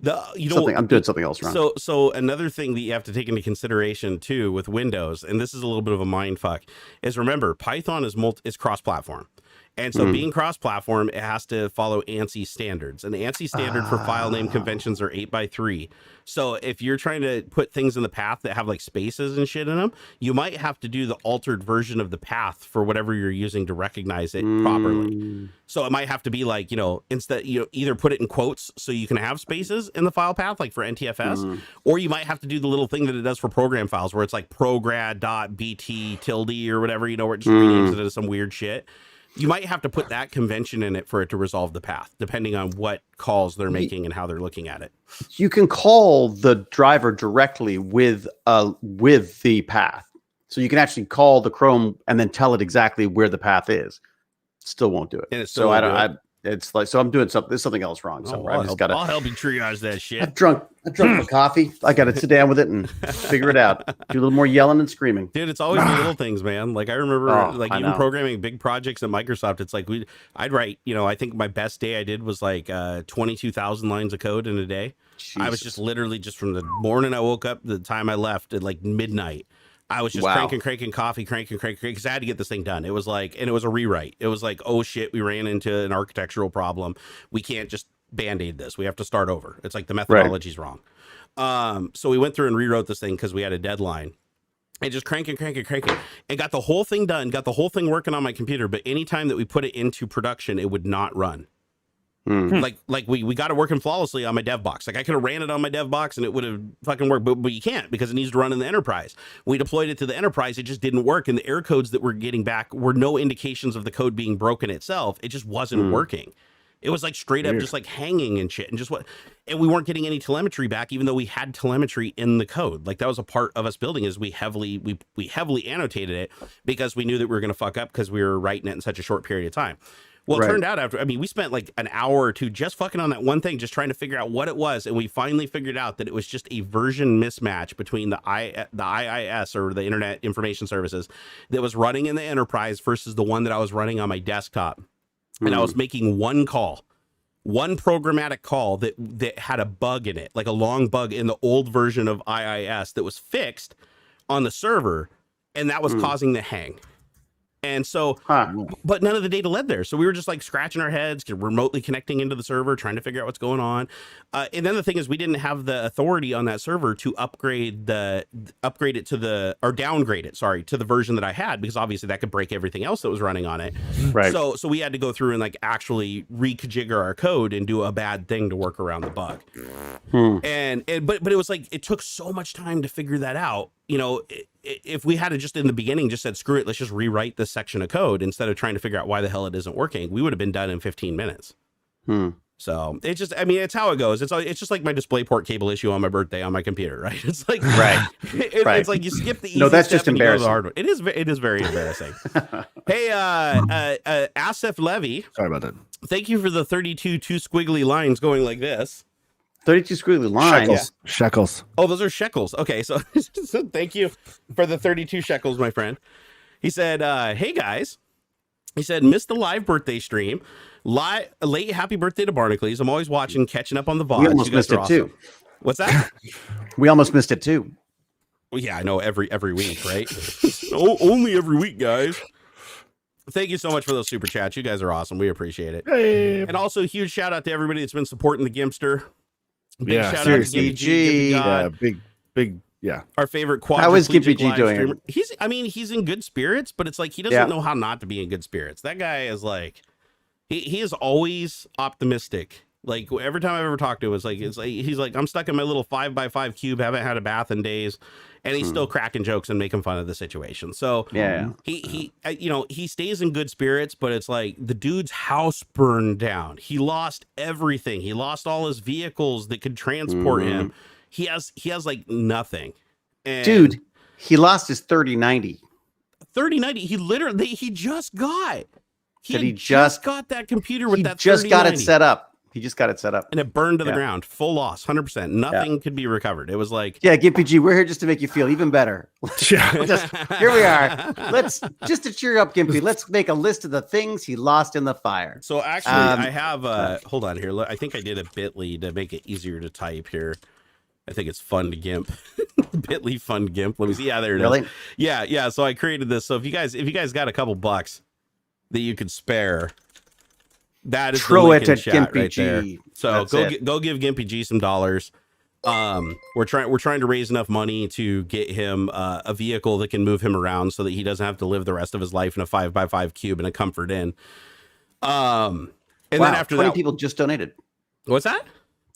I'm doing something else wrong. So another thing that you have to take into consideration too with Windows, and this is a little bit of a mind fuck, is remember Python is cross-platform. And so being cross-platform, it has to follow ANSI standards. And the ANSI standard for file name conventions are 8x3. So if you're trying to put things in the path that have like spaces and shit in them, you might have to do the altered version of the path for whatever you're using to recognize it properly. So it might have to be like, instead, either put it in quotes so you can have spaces in the file path, like for NTFS, or you might have to do the little thing that it does for program files where it's like prograd.bt tilde or whatever, where it just renames it as some weird shit. You might have to put that convention in it for it to resolve the path, depending on what calls they're making and how they're looking at it. You can call the driver directly with the path. So you can actually call the Chrome and then tell it exactly where the path is. Still won't do it. And so it's like, so I'm doing something. There's something else wrong. So I'll help you triage that shit. I've drunk my coffee. I got to sit down with it and figure it out. Do a little more yelling and screaming. Dude, it's always the little things, man. Like I remember, even programming big projects at Microsoft. It's like I'd write. I think my best day I did was like 22,000 lines of code in a day. Jesus. I was just literally from the morning I woke up to the time I left at like midnight. I was just cranking coffee, cranking, because I had to get this thing done. It was like, and it was a rewrite. It was like, oh shit, we ran into an architectural problem. We can't just Band-Aid this. We have to start over. It's like the methodology's wrong. So we went through and rewrote this thing because we had a deadline. And just cranking, and got the whole thing done, got the whole thing working on my computer. But anytime that we put it into production, it would not run. Like we got it working flawlessly on my dev box. Like I could have ran it on my dev box and it would have fucking worked, but you can't because it needs to run in the enterprise. We deployed it to the enterprise, it just didn't work, and the error codes that we're getting back were no indications of the code being broken itself. It just wasn't working. It was like straight up just like hanging and shit, and we weren't getting any telemetry back, even though we had telemetry in the code. Like that was a part of us building, is we heavily annotated it because we knew that we were going to fuck up because we were writing it in such a short period of time. Well, it turned out we spent like an hour or two just fucking on that one thing, just trying to figure out what it was. And we finally figured out that it was just a version mismatch between the IIS, or the Internet Information Services, that was running in the enterprise versus the one that I was running on my desktop. And I was making one programmatic call that had a bug in it, like a long bug in the old version of IIS that was fixed on the server. And that was causing the hang. And so, but none of the data led there. So we were just like scratching our heads, remotely connecting into the server, trying to figure out what's going on. And then the thing is, we didn't have the authority on that server to downgrade it to the version that I had, because obviously that could break everything else that was running on it. Right. So we had to go through and like actually reconfigure our code and do a bad thing to work around the bug. But it was like, it took so much time to figure that out. You know, if we had just in the beginning just said, screw it, let's just rewrite this section of code instead of trying to figure out why the hell it isn't working, we would have been done in 15 minutes. So it's just, it's how it goes. It's just like my DisplayPort cable issue on my birthday on my computer, right? It's like, it's like you skip the easy step. No, that's just embarrassing. Hard one. It is very embarrassing. Hey, Asif Levy. Sorry about that. Thank you for the 32 two squiggly lines going like this. 32 squiggly lines. Shekels. Oh, those are shekels. Okay, so thank you for the 32 shekels, my friend. He said, hey guys. He said, missed the live birthday stream. Late happy birthday to Barnacules. I'm always watching, catching up on the VODs. We almost missed it too. What's that? We almost missed it too. Well, yeah, I know, every week, right? Only every week, guys. Thank you so much for those super chats. You guys are awesome. We appreciate it. Hey. And also, huge shout out to everybody that's been supporting the Gimpster. Big shout out to GimpyG. Yeah, big. Yeah, our favorite How is GimpyG doing? He's in good spirits, but it's like he doesn't know how not to be in good spirits. That guy is like, he is always optimistic. Like every time I've ever talked to him, it's like he's like, I'm stuck in my little 5x5 cube, haven't had a bath in days, and he's still cracking jokes and making fun of the situation. So he stays in good spirits, but it's like the dude's house burned down. He lost everything. He lost all his vehicles that could transport him. He has like nothing. And dude, he lost his 3090. 3090. He just got. He just got that computer with that. He just got it set up. He just got it set up. And it burned to the ground. Full loss, 100%. Nothing could be recovered. It was like... Yeah, GimpyG, we're here just to make you feel even better. Here we are. Just to cheer up Gimpy, let's make a list of the things he lost in the fire. So actually, I have... hold on here. I think I did a bit.ly to make it easier to type here. I think it's fun to GIMP. bit.ly fun GIMP. Let me see. Yeah, there it is. Yeah. So I created this. So if you guys got a couple bucks that you could spare... That is throw the it at GimpyG. Right there. So go give GimpyG some dollars. We're trying to raise enough money to get him a vehicle that can move him around so that he doesn't have to live the rest of his life in a 5x5 cube in a comfort inn. And then after 20 people just donated. What's that?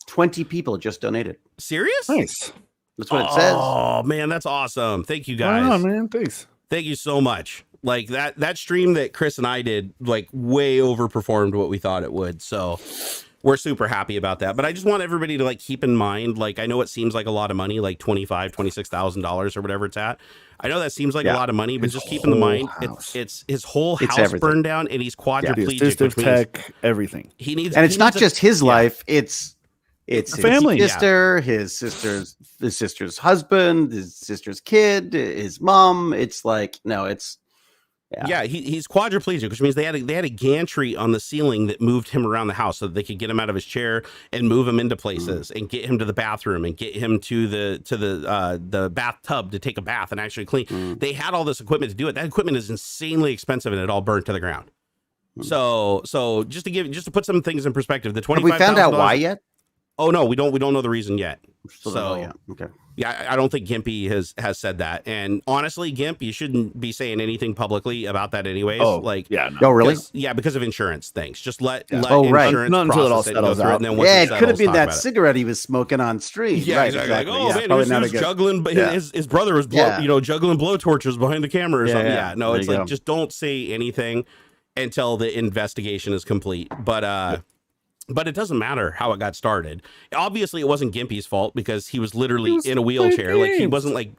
20 people just donated. Serious? Nice. That's what it says. Oh man, that's awesome. Thank you guys. Oh man, thanks. Thank you so much. Like that stream that Chris and I did, like way overperformed what we thought it would. So we're super happy about that. But I just want everybody to like keep in mind, like, I know it seems like a lot of money, like $26,000 or whatever it's at. I know that seems like a lot of money, but just keep in mind, it's his whole house burned down and he's quadriplegic, which means everything. He needs, and it's not just his life. It's his family, sister, his sister's husband, his sister's kid, his mom. It's like, no, it's Yeah, he's quadriplegic, which means they had a gantry on the ceiling that moved him around the house so that they could get him out of his chair and move him into places and get him to the bathroom and get him to the bathtub to take a bath and actually clean. They had all this equipment to do it. That equipment is insanely expensive and it all burnt to the ground. So just to put some things in perspective, the $25,000. Have we found out why yet? Oh no, we don't know the reason yet. So okay. Yeah, I don't think Gimpy has said that. And honestly, Gimp, you shouldn't be saying anything publicly about that anyways. Oh, like, yeah. No. Oh, really? Yeah, because of insurance things. Just let right. insurance Not until it all process settles out. and then once It it could have been that it. cigarette he was smoking on stream. Yeah, right, exactly. Like, oh yeah, man, he was juggling, but his brother was juggling blowtorches behind the camera or something. Yeah, no, it's like just don't say anything until the investigation is complete. But it doesn't matter how it got started. Obviously, it wasn't Gimpy's fault because he was literally in a wheelchair. Like he wasn't like,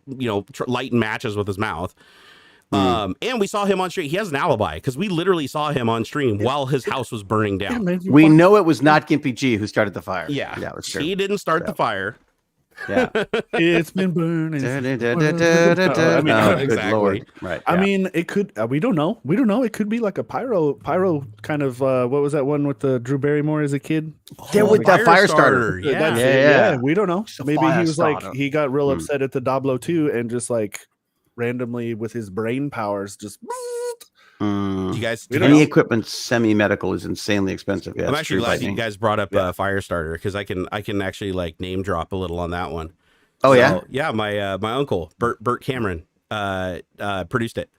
lighting matches with his mouth. And we saw him on stream. He has an alibi because we literally saw him on stream while his house was burning down. We know it was not GimpyG who started the fire. Yeah, he didn't start the fire. Yeah, it's been burning. Exactly. Lord. Right. I mean, it could. We don't know. It could be like a pyro kind of. What was that one with the Drew Barrymore as a kid? There with that fire starter. Yeah. We don't know. Maybe he was starter. like he got real upset at the Doblo 2 and just like randomly with his brain powers just. You guys, any equipment semi-medical is insanely expensive. Yeah, I'm actually glad you guys brought up Firestarter because I can actually like name drop a little on that one. Oh yeah, my uncle Bert Cameron produced it.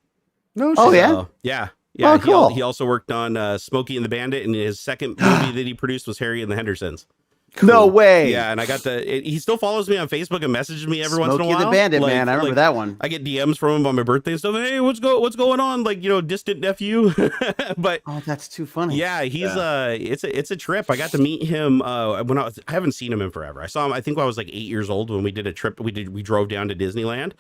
No, oh yeah. Oh, cool. He also worked on Smokey and the Bandit, and his second movie that he produced was Harry and the Hendersons. Cool. No way. Yeah, and I got he still follows me on Facebook and messages me every once in a while. Smokey the Bandit, man. I remember that one. I get DMs from him on my birthday and stuff. Hey, what's going on? Like, distant nephew. But that's too funny. Yeah, he's it's a trip. I got to meet him when I haven't seen him in forever. I saw him, I think when I was like 8 years old when we did a trip. We drove down to Disneyland.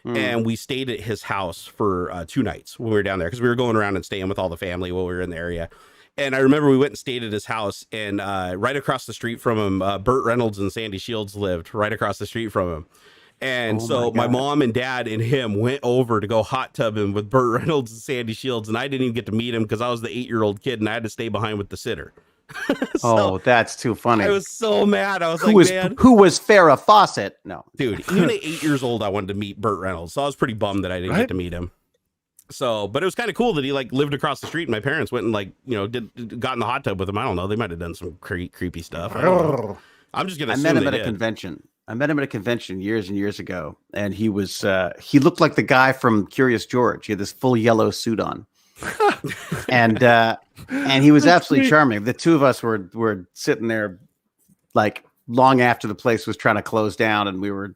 And we stayed at his house for 2 nights when we were down there because we were going around and staying with all the family while we were in the area. And I remember we went and stayed at his house, and right across the street from him, Burt Reynolds and Sandy Shields lived right across the street from him. And so my mom and dad and him went over to go hot tubbing with Burt Reynolds and Sandy Shields, and I didn't even get to meet him because I was the 8-year-old kid and I had to stay behind with the sitter. That's too funny. I was so mad. I was man, who was Farrah Fawcett? No, dude, even at 8 years old, I wanted to meet Burt Reynolds, so I was pretty bummed that I didn't get to meet him. So, but it was kind of cool that he like lived across the street and my parents went and like, got in the hot tub with him. I don't know. They might've done some creepy stuff. I'm just going to assume I met him at a convention. I met him at a convention years and years ago. And he was, he looked like the guy from Curious George. He had this full yellow suit on. and he was absolutely charming. The two of us were sitting there like long after the place was trying to close down and we were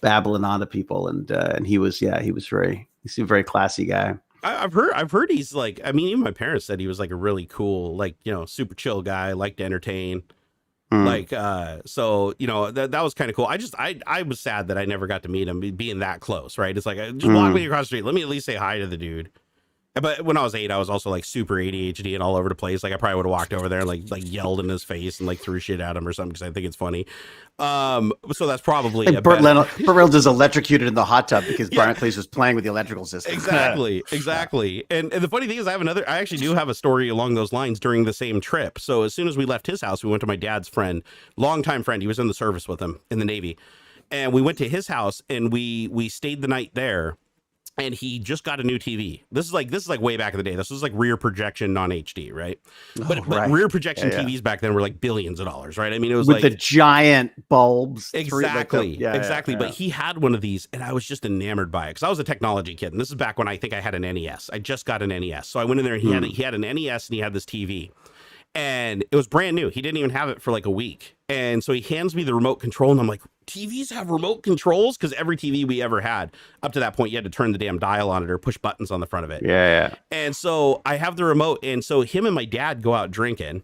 babbling on to people. And he seemed a very classy guy. I've heard he's like, I mean, even my parents said he was like a really cool, like, super chill guy, liked to entertain. Like, so, that was kind of cool. I was sad that I never got to meet him being that close. Right. It's like, just walk me across the street. Let me at least say hi to the dude. But when I was 8, I was also like super ADHD and all over the place. Like I probably would have walked over there and like yelled in his face and like threw shit at him or something because I think it's funny. So that's probably Burt Reynolds is electrocuted in the hot tub because Barnacules was playing with the electrical system. Exactly. And the funny thing is, I actually do have a story along those lines during the same trip. So as soon as we left his house, we went to my dad's friend, longtime friend. He was in the service with him in the Navy, and we went to his house and we stayed the night there. And he just got a new TV. This is like way back in the day. This was like rear projection, non-HD, right? But rear projection TVs back then were like billions of dollars, right? I mean, it was with like the giant bulbs. Exactly. But he had one of these, and I was just enamored by it because I was a technology kid, and this is back when I think I had an NES. I just got an NES, so I went in there and he had an NES and he had this TV. And it was brand new. He didn't even have it for like a week. And so he hands me the remote control and I'm like, TVs have remote controls? Because every TV we ever had up to that point, you had to turn the damn dial on it or push buttons on the front of it. Yeah. And so I have the remote. And so him and my dad go out drinking.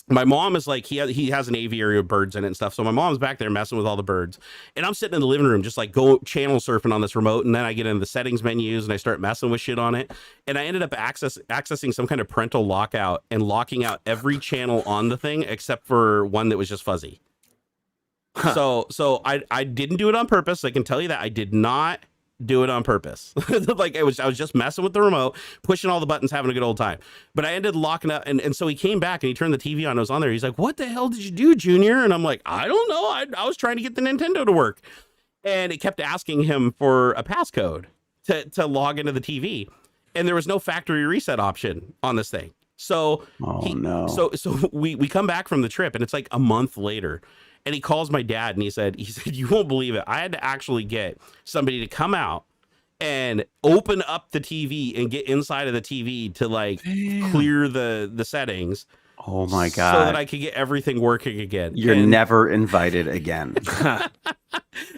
My mom is like, he has an aviary with birds in it and stuff. So my mom's back there messing with all the birds. And I'm sitting in the living room, just like go channel surfing on this remote. And then I get into the settings menus and I start messing with shit on it. And I ended up accessing some kind of parental lockout and locking out every channel on the thing, except for one that was just fuzzy. So I didn't do it on purpose. I can tell you that I did not do it on purpose. Like I was just messing with the remote, pushing all the buttons, having a good old time. But I ended locking up, and so he came back and he turned the TV on. It was on there. He's like, "What the hell did you do, Junior?" And I'm like, "I don't know. I was trying to get the Nintendo to work." And it kept asking him for a passcode to log into the TV, and there was no factory reset option on this thing. So so we come back from the trip, and it's like a month later, and he calls my dad, and he said, "You won't believe it. I had to actually get somebody to come out and open up the TV and get inside of the TV to like clear the settings." Oh my God. So that I could get everything working again. You're never invited again.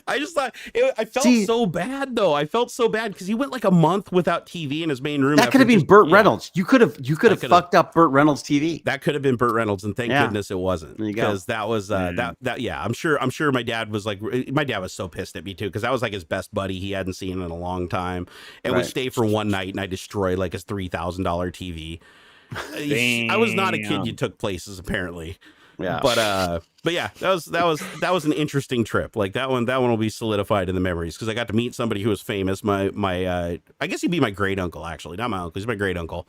I just thought I felt so bad though. I felt so bad because he went like a month without TV in his main room. That could have been Burt Reynolds. You could have fucked up Burt Reynolds' TV. That could have been Burt Reynolds, and thank goodness it wasn't. Because that was that yeah. I'm sure my dad was like, my dad was so pissed at me too, because that was like his best buddy he hadn't seen in a long time, and we stayed for one night, and I destroyed like his $3,000 TV. I was not a kid you took places apparently. Yeah. But yeah, that was an interesting trip. Like that one will be solidified in the memories because I got to meet somebody who was famous. My I guess he'd be my great uncle, actually, not my uncle. He's my great uncle.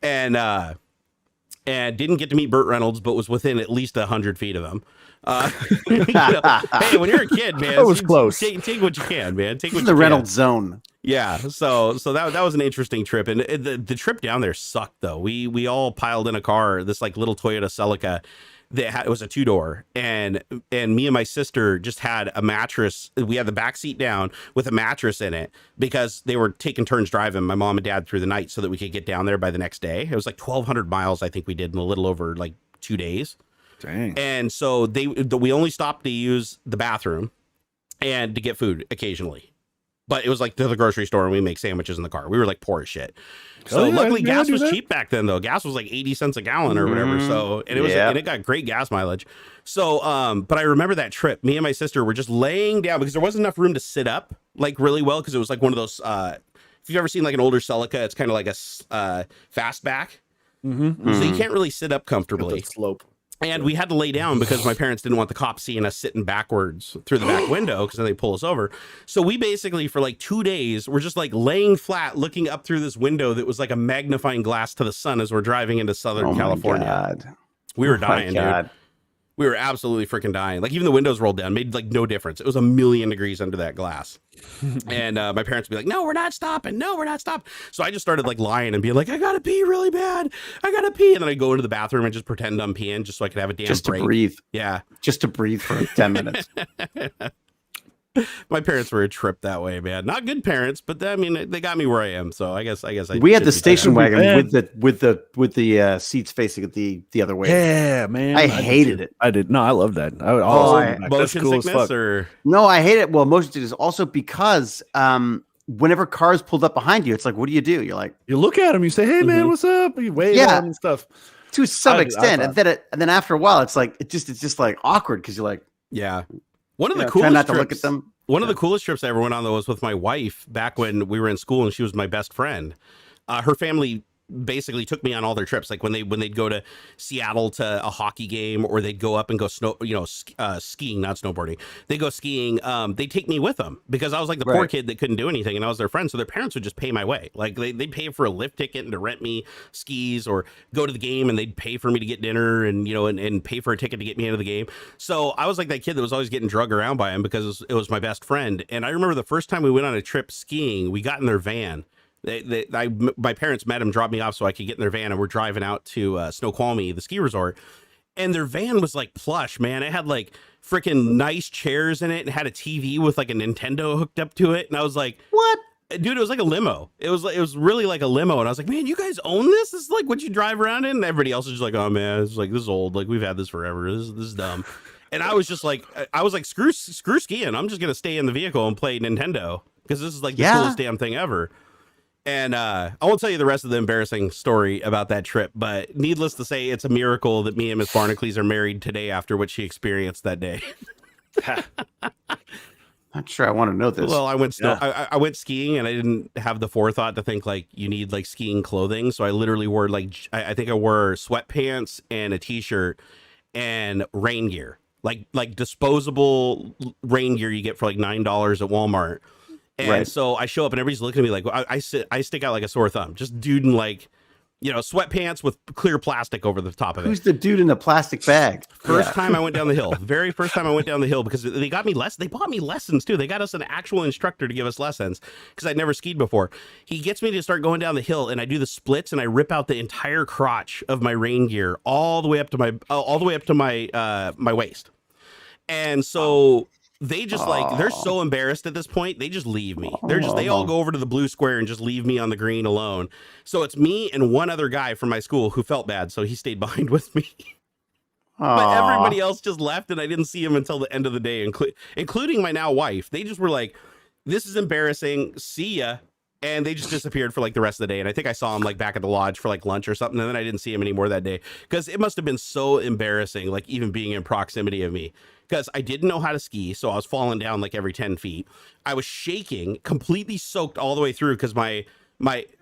And didn't get to meet Burt Reynolds, but was within at least 100 feet of him. Hey, when you're a kid, man, that was close. Take what you can, man. Take what the Reynolds zone. Yeah, so that was an interesting trip, and the trip down there sucked though. We all piled in a car, this like little Toyota Celica that it was a 2-door, and me and my sister just had a mattress. We had the back seat down with a mattress in it because they were taking turns driving, my mom and dad, through the night so that we could get down there by the next day. It was like 1,200 miles I think we did in a little over like 2 days. Dang. And so we only stopped to use the bathroom and to get food occasionally. But it was like to the grocery store, and we make sandwiches in the car. We were like poor as shit. So luckily gas was cheap back then though. Gas was like 80 cents a gallon or whatever. So, and it it got great gas mileage. So, but I remember that trip, me and my sister were just laying down because there wasn't enough room to sit up like really well. Cause it was like one of those, if you've ever seen like an older Celica, it's kind of like a fastback. Mm-hmm. So you can't really sit up comfortably. Slope. And we had to lay down because my parents didn't want the cops seeing us sitting backwards through the back window because then they pull us over. So we basically, for like 2 days, were just like laying flat, looking up through this window that was like a magnifying glass to the sun as we're driving into Southern California. God. We were dying, dude. We were absolutely freaking dying. Like even the windows rolled down, made like no difference. It was 1,000,000 degrees under that glass. And my parents would be like, "No, we're not stopping. No, we're not stopping." So I just started like lying and being like, "I gotta pee really bad. I gotta pee." And then I go into the bathroom and just pretend I'm peeing just so I could have a damn break. Just to breathe. Yeah. Just to breathe for 10 minutes. My parents were a trip that way, man. Not good parents, but I mean, they got me where I am. So I guess we had the station wagon with the seats facing the other way. Yeah, man. I hated it. I did. No, I love that. Motion sickness or no, I hate it. Well, motion sickness also because whenever cars pulled up behind you, it's like, what do? You like you look at them, you say, "Hey, man, what's up?" You wave at them and stuff to some extent, and then after a while, it's like it's just like awkward because you're like, yeah. One of the coolest not to trips, look at them. One of the coolest trips I ever went on though was with my wife back when we were in school, and she was my best friend. Her family basically took me on all their trips. Like when they'd go to Seattle to a hockey game, or they'd go up and go skiing, not snowboarding. They go skiing. They'd take me with them because I was like the poor kid that couldn't do anything, and I was their friend. So their parents would just pay my way. Like they'd pay for a lift ticket and to rent me skis, or go to the game, and they'd pay for me to get dinner, and and pay for a ticket to get me into the game. So I was like that kid that was always getting drugged around by him because it was my best friend. And I remember the first time we went on a trip skiing, we got in their van. My parents met him, dropped me off so I could get in their van, and we're driving out to Snoqualmie, the ski resort. And their van was like plush, man. It had like freaking nice chairs in it, and had a TV with like a Nintendo hooked up to it. And I was like, "What, dude?" It was like a limo. It was really like a limo. And I was like, "Man, you guys own this? This is like what you drive around in?" And everybody else is just like, "Oh man, it's like this is old. Like we've had this forever. This is dumb." And I was like, screw skiing. I'm just gonna stay in the vehicle and play Nintendo because this is like the coolest damn thing ever. And I won't tell you the rest of the embarrassing story about that trip, but needless to say, it's a miracle that me and Miss Barnacules are married today after what she experienced that day. Not sure I want to know this. Well, I went skiing, and I didn't have the forethought to think like you need like skiing clothing. So I literally wore I think I wore sweatpants and a t-shirt and rain gear, like disposable rain gear you get for like $9 at Walmart. And so I show up and everybody's looking at me like, I stick out like a sore thumb, just dude in like, sweatpants with clear plastic over the top of it. Who's the dude in the plastic bag? First time I went down the hill, very first time I went down the hill, because they got me they bought me lessons too. They got us an actual instructor to give us lessons because I'd never skied before. He gets me to start going down the hill and I do the splits and I rip out the entire crotch of my rain gear all the way up to my waist. And so they just they're so embarrassed at this point. They just leave me. They all go over to the blue square and just leave me on the green alone. So it's me and one other guy from my school who felt bad. So he stayed behind with me. But everybody else just left and I didn't see him until the end of the day, including my now wife. They just were like, this is embarrassing. See ya. And they just disappeared for like the rest of the day. And I think I saw him like back at the lodge for like lunch or something. And then I didn't see him anymore that day because it must have been so embarrassing, like even being in proximity of me. Because I didn't know how to ski, so I was falling down like every 10 feet. I was shaking, completely soaked all the way through because my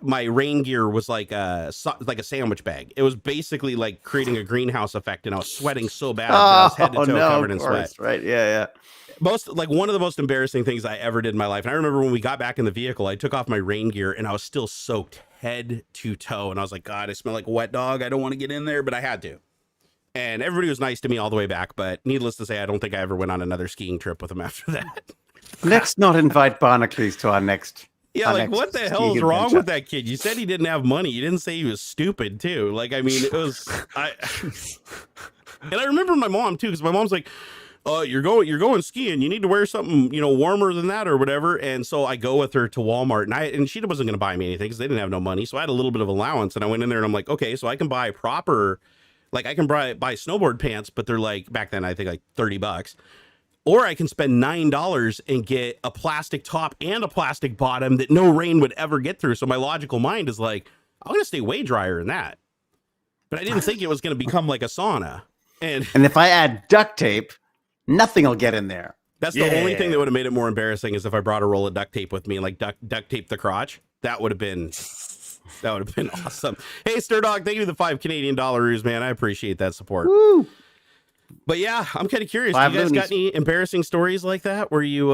rain gear was like a sandwich bag. It was basically like creating a greenhouse effect, and I was sweating so bad that I was head to toe covered in sweat. Right? Yeah. One of the most embarrassing things I ever did in my life. And I remember when we got back in the vehicle, I took off my rain gear and I was still soaked head to toe, and I was like, God, I smell like a wet dog. I don't want to get in there, but I had to. And everybody was nice to me all the way back, but needless to say, I don't think I ever went on another skiing trip with them after that. Let's not invite Barnacules to our next. Yeah, like what the hell is wrong with that kid? You said he didn't have money. You didn't say he was stupid too. Like, I mean, it was. And I remember my mom too, because my mom's like, you're going skiing. You need to wear something, warmer than that or whatever. And so I go with her to Walmart, and she wasn't going to buy me anything because they didn't have no money. So I had a little bit of allowance, and I went in there and I'm like, okay, so I can buy proper. Like I can buy snowboard pants, but they're like back then I think like $30, or I can spend $9 and get a plastic top and a plastic bottom that no rain would ever get through. So my logical mind is like, I'm gonna stay way drier than that. But I didn't think it was gonna become like a sauna. And if I add duct tape, nothing will get in there. That's the only thing that would have made it more embarrassing is if I brought a roll of duct tape with me and like duct tape the crotch. That would have been awesome. Hey, Stir Dog, thank you for the $5 Canadian, man. I appreciate that support. Woo. But yeah, I'm kind of curious. Do you guys got any embarrassing stories like that where you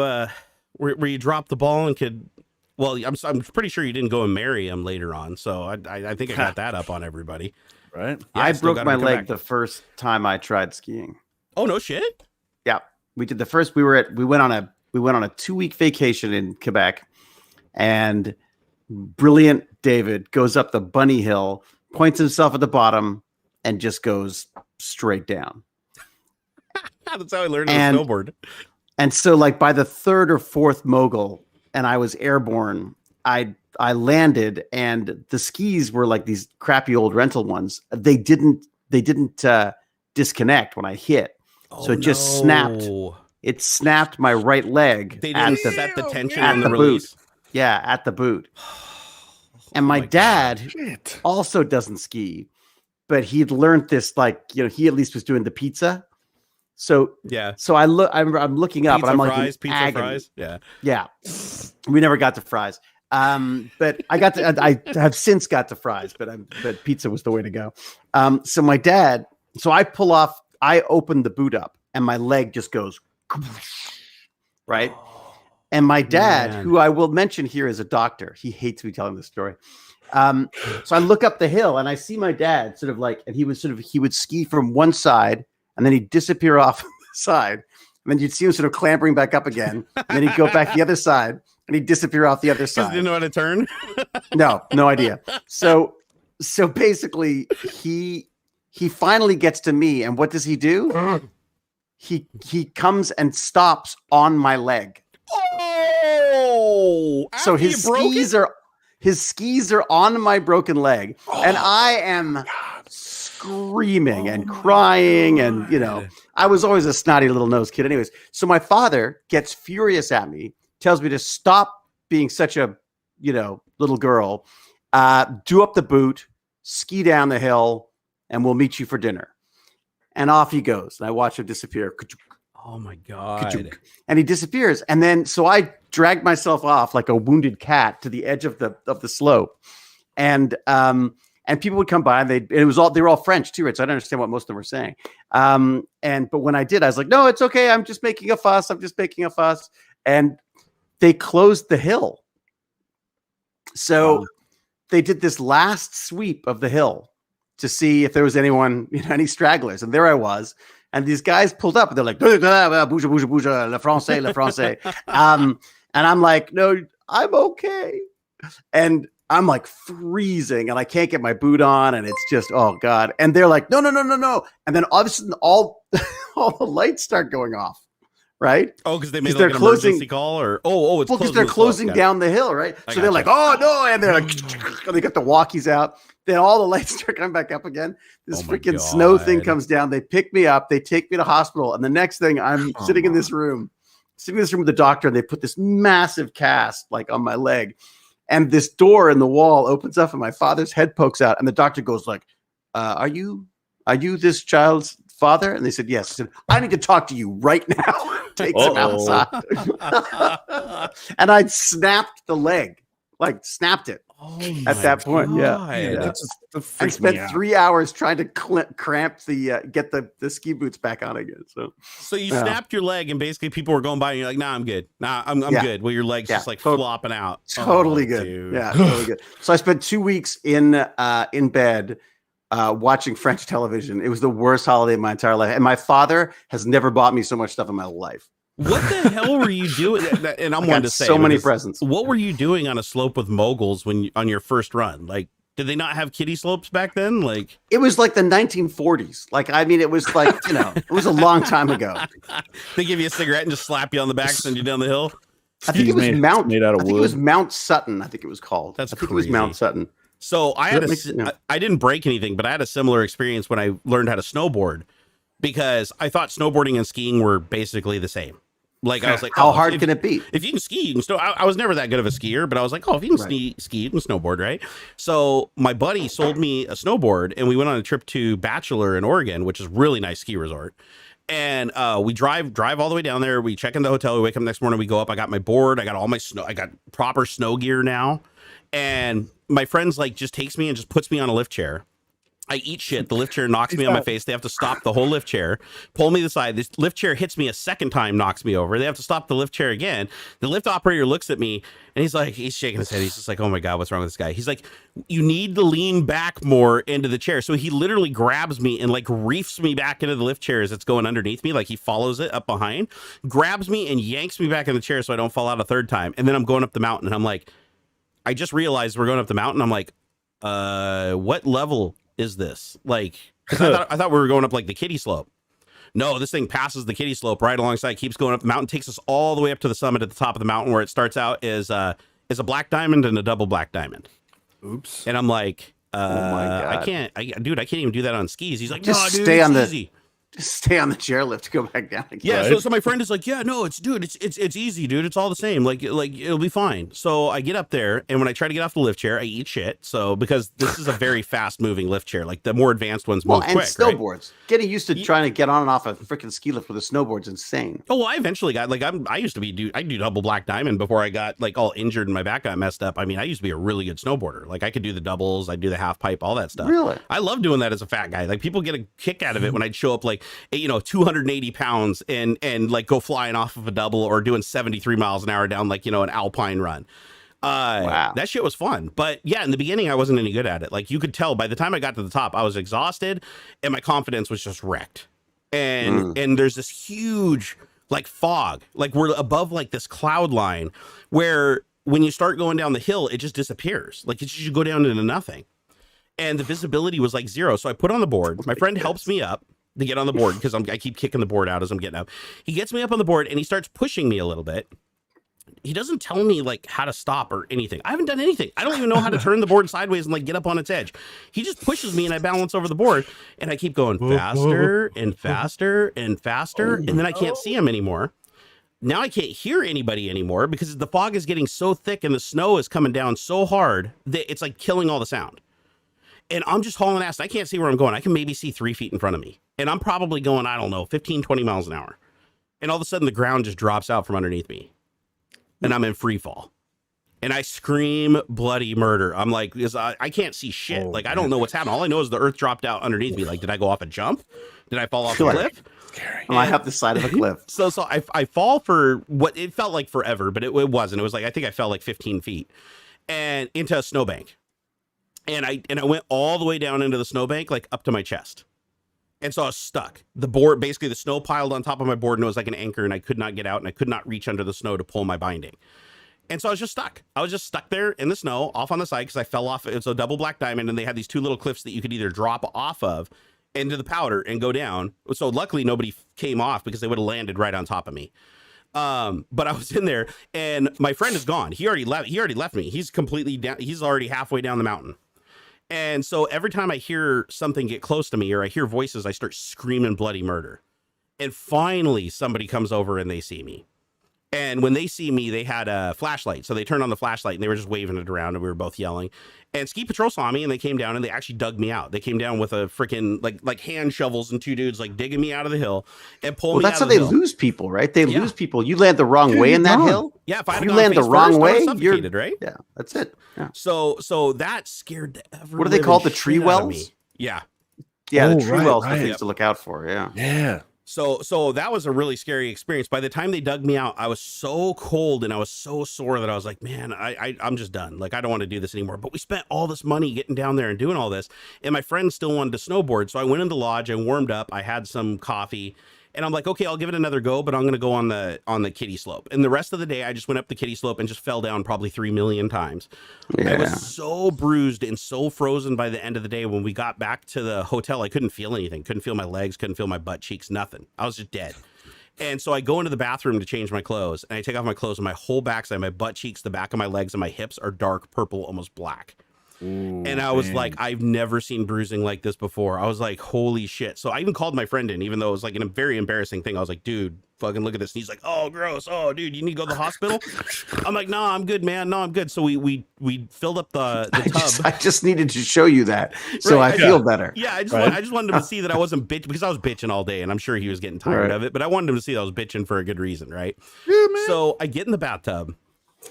where you dropped the ball and could? Well, I'm pretty sure you didn't go and marry him later on. So I think I got that up on everybody. Right? Yeah, I broke my leg the first time I tried skiing. Oh no shit! Yeah, we did the first. We went on a 2-week vacation in Quebec, and brilliant David goes up the bunny hill, points himself at the bottom, and just goes straight down. That's how I learned to snowboard. And so, like by the third or fourth mogul, and I was airborne, I landed, and the skis were like these crappy old rental ones. They didn't disconnect when I hit, so it just snapped. It snapped my right leg. They didn't set the tension on the release. Boot. Yeah, at the boot. And my dad also doesn't ski, but he'd learned this, he at least was doing the pizza. So yeah. So I'm looking up, pizza and I'm fries, like, pizza fries. Yeah. We never got to fries. But I have since got to fries, but pizza was the way to go. So my dad, I open the boot up, and my leg just goes right. And my dad, who I will mention here is a doctor, he hates me telling this story. So I look up the hill and I see my dad and he would ski from one side and then he'd disappear off the side. And then you'd see him sort of clambering back up again. And then he'd go back the other side and he'd disappear off the other side. Didn't know how to turn? No idea. So basically he finally gets to me. And what does he do? He comes and stops on my leg. Oh, so his skis are on my broken leg, and I am screaming and crying, and I was always a snotty little nosed kid anyways. So my father gets furious at me, tells me to stop being such a little girl, do up the boot, ski down the hill, and we'll meet you for dinner. And off he goes, and I watch him disappear. Oh my God. And he disappears. And then, so I dragged myself off like a wounded cat to the edge of the slope. And people would come by, and they were all French too, right? So I don't understand what most of them were saying. But when I did, I was like, no, it's okay. I'm just making a fuss. And they closed the hill. So they did this last sweep of the hill to see if there was anyone, any stragglers. And there I was. And these guys pulled up and they're like, bouge, bouge, bouge, le français, le français. And I'm like, no, I'm okay. And I'm like freezing and I can't get my boot on. And it's just, oh God. And they're like, no. And then all of a sudden, all the lights start going off. Right? Oh, because they made like an emergency call, or it's because they're closing down the hill, right? So they're like, oh no, and they're like, and they got the walkies out. Then all the lights start coming back up again. This freaking snow thing comes down. They pick me up. They take me to hospital, and the next thing, I'm sitting in this room with the doctor, and they put this massive cast like on my leg, and this door in the wall opens up, and my father's head pokes out, and the doctor goes like, "Are you this child's father?" And they said, "Yes." I said, "I need to talk to you right now." Takes him outside. And I'd snapped the leg, snapped it at that point. Yeah. I spent 3 hours trying to cramp get the ski boots back on again. So you snapped your leg, and basically people were going by, and you're like, "Nah, I'm good. Nah, I'm good." Well, your leg's just flopping out. Totally good. Dude. Yeah, totally good. So I spent 2 weeks in bed. Watching French television. It was the worst holiday of my entire life. And my father has never bought me so much stuff in my life. What the hell were you doing? And I'm one to say so many presents. What were you doing on a slope with moguls on your first run? Like, did they not have kiddie slopes back then? Like, it was like the 1940s. It was like, it was a long time ago. They give you a cigarette and just slap you on the back, send you down the hill. I think it was made out of wood. It was Mount Sutton. I think it was called. That's crazy. It was Mount Sutton. So I didn't break anything, but I had a similar experience when I learned how to snowboard, because I thought snowboarding and skiing were basically the same. Like, I was like, how hard can it be? If you can ski, you can snow. I was never that good of a skier, but I was like, if you can ski, you can snowboard, right? So my buddy sold me a snowboard, and we went on a trip to Bachelor in Oregon, which is a really nice ski resort. And we drive all the way down there. We check in the hotel. We wake up next morning. We go up. I got my board. I got all my snow. I got proper snow gear now. And my friends just takes me and just puts me on a lift chair. I eat shit. The lift chair knocks me on my face. They have to stop the whole lift chair, pull me to the side. This lift chair hits me a second time, knocks me over. They have to stop the lift chair again. The lift operator looks at me and he's shaking his head. He's just like, "Oh my God, what's wrong with this guy?" He's like, "You need to lean back more into the chair." So he literally grabs me and reefs me back into the lift chair as it's going underneath me. Like, he follows it up behind, grabs me and yanks me back in the chair so I don't fall out a third time. And then I'm going up the mountain, and I'm like, I just realized we're going up the mountain. I'm like, what level is this? Like, 'cause I thought we were going up like the kiddie slope. No, this thing passes the kiddie slope right alongside, keeps going up the mountain, takes us all the way up to the summit at the top of the mountain, where it starts out is a black diamond and a double black diamond. Oops. And I'm like, oh my God. I can't even do that on skis. He's like, just "No, dude, stay on easy. Just stay on the chairlift to go back down again." Yeah, so my friend is like, "Yeah, no, it's easy, dude. It's all the same. Like it'll be fine." So I get up there, and when I try to get off the lift chair, I eat shit. So because this is a very fast moving lift chair, like the more advanced ones move quick. And snowboards. Right? Getting used to trying to get on and off a freaking ski lift with a snowboard's insane. Oh, well, I eventually got I used to be I do double black diamond before I got all injured and my back got messed up. I mean, I used to be a really good snowboarder. Like, I could do the doubles, I'd do the half pipe, all that stuff. Really? I love doing that as a fat guy. Like, people get a kick out of it when I'd show up 280 pounds and go flying off of a double, or doing 73 miles an hour down an alpine run. Wow. That shit was fun. But yeah, in the beginning, I wasn't any good at it. Like, you could tell by the time I got to the top, I was exhausted and my confidence was just wrecked. And there's this huge fog, we're above this cloud line, where when you start going down the hill, it just disappears. It just go down into nothing. And the visibility was zero. So I put on the board. My friend helps me up to get on the board, because I keep kicking the board out as I'm getting up. He gets me up on the board and he starts pushing me a little bit. He doesn't tell me how to stop or anything. I haven't done anything. I don't even know how to turn the board sideways and get up on its edge. He just pushes me and I balance over the board, and I keep going faster and faster and faster. And then I can't see him anymore. Now I can't hear anybody anymore, because the fog is getting so thick and the snow is coming down so hard that it's killing all the sound. And I'm just hauling ass. I can't see where I'm going. I can maybe see 3 feet in front of me. And I'm probably going, I don't know, 15, 20 miles an hour. And all of a sudden the ground just drops out from underneath me. And I'm in free fall. And I scream bloody murder. I'm like, I can't see shit. I don't know what's happening. All I know is the earth dropped out underneath me. Did I go off a jump? Did I fall off a cliff? scary. I have the side of a cliff. So I fall for what it felt like forever, but it wasn't. It was like, I think I fell like 15 feet and into a snowbank. And I went all the way down into the snowbank, like up to my chest. And so I was stuck. The board, basically the snow piled on top of my board and it was like an anchor and I could not get out and I could not reach under the snow to pull my binding. And so I was just stuck. I was just stuck there in the snow off on the side because I fell off. It's a double black diamond and they had these two little cliffs that you could either drop off of into the powder and go down. So luckily nobody came off because they would have landed right on top of me. But I was in there and my friend is gone. He already left me. He's completely down. He's already halfway down the mountain. And so every time I hear something get close to me or I hear voices, I start screaming bloody murder. And finally somebody comes over and they see me. And when they see me, they had a flashlight. So they turned on the flashlight and they were just waving it around and we were both yelling. And Ski Patrol saw me and they came down and they actually dug me out. They came down with a freaking like hand shovels and two dudes like digging me out of the hill and pulling me out of the hill. That's how they lose people, right? They lose people. You land the wrong way in that hill. Yeah, if I you land the wrong way, you're right. Yeah, that's it. Yeah. So that scared the ever. What do they call the tree wells? Yeah. Yeah, the tree wells are things to look out for. Yeah. Yeah. So that was a really scary experience. By the time they dug me out, I was so cold and I was so sore that I was like, man, I'm just done. Like, I don't want to do this anymore. But we spent all this money getting down there and doing all this. And my friend still wanted to snowboard. So I went into the lodge and warmed up. I had some coffee and I'm like, okay, I'll give it another go, but I'm going to go on the kiddie slope. And the rest of the day, I just went up the kiddie slope and just fell down probably 3 million times. Yeah. I was so bruised and so frozen by the end of the day. When we got back to the hotel, I couldn't feel anything. Couldn't feel my legs, couldn't feel my butt cheeks, nothing. I was just dead. And so I go into the bathroom to change my clothes and I take off my clothes and my whole backside, my butt cheeks, the back of my legs and my hips are dark purple, almost black. Ooh, and I was like, I've never seen bruising like this before. I was like, holy shit. So I even called my friend in, even though it was like a very embarrassing thing. I was like, dude, fucking look at this. And he's like, oh, gross. Oh, dude, you need to go to the hospital? I'm like, no, I'm good, man. No, I'm good. So we filled up the tub. I just needed to show you that. So I feel better. Yeah, I just wanted him to see that I wasn't bitching because I was bitching all day and I'm sure he was getting tired of it. But I wanted him to see that I was bitching for a good reason, right? Yeah, man. So I get in the bathtub.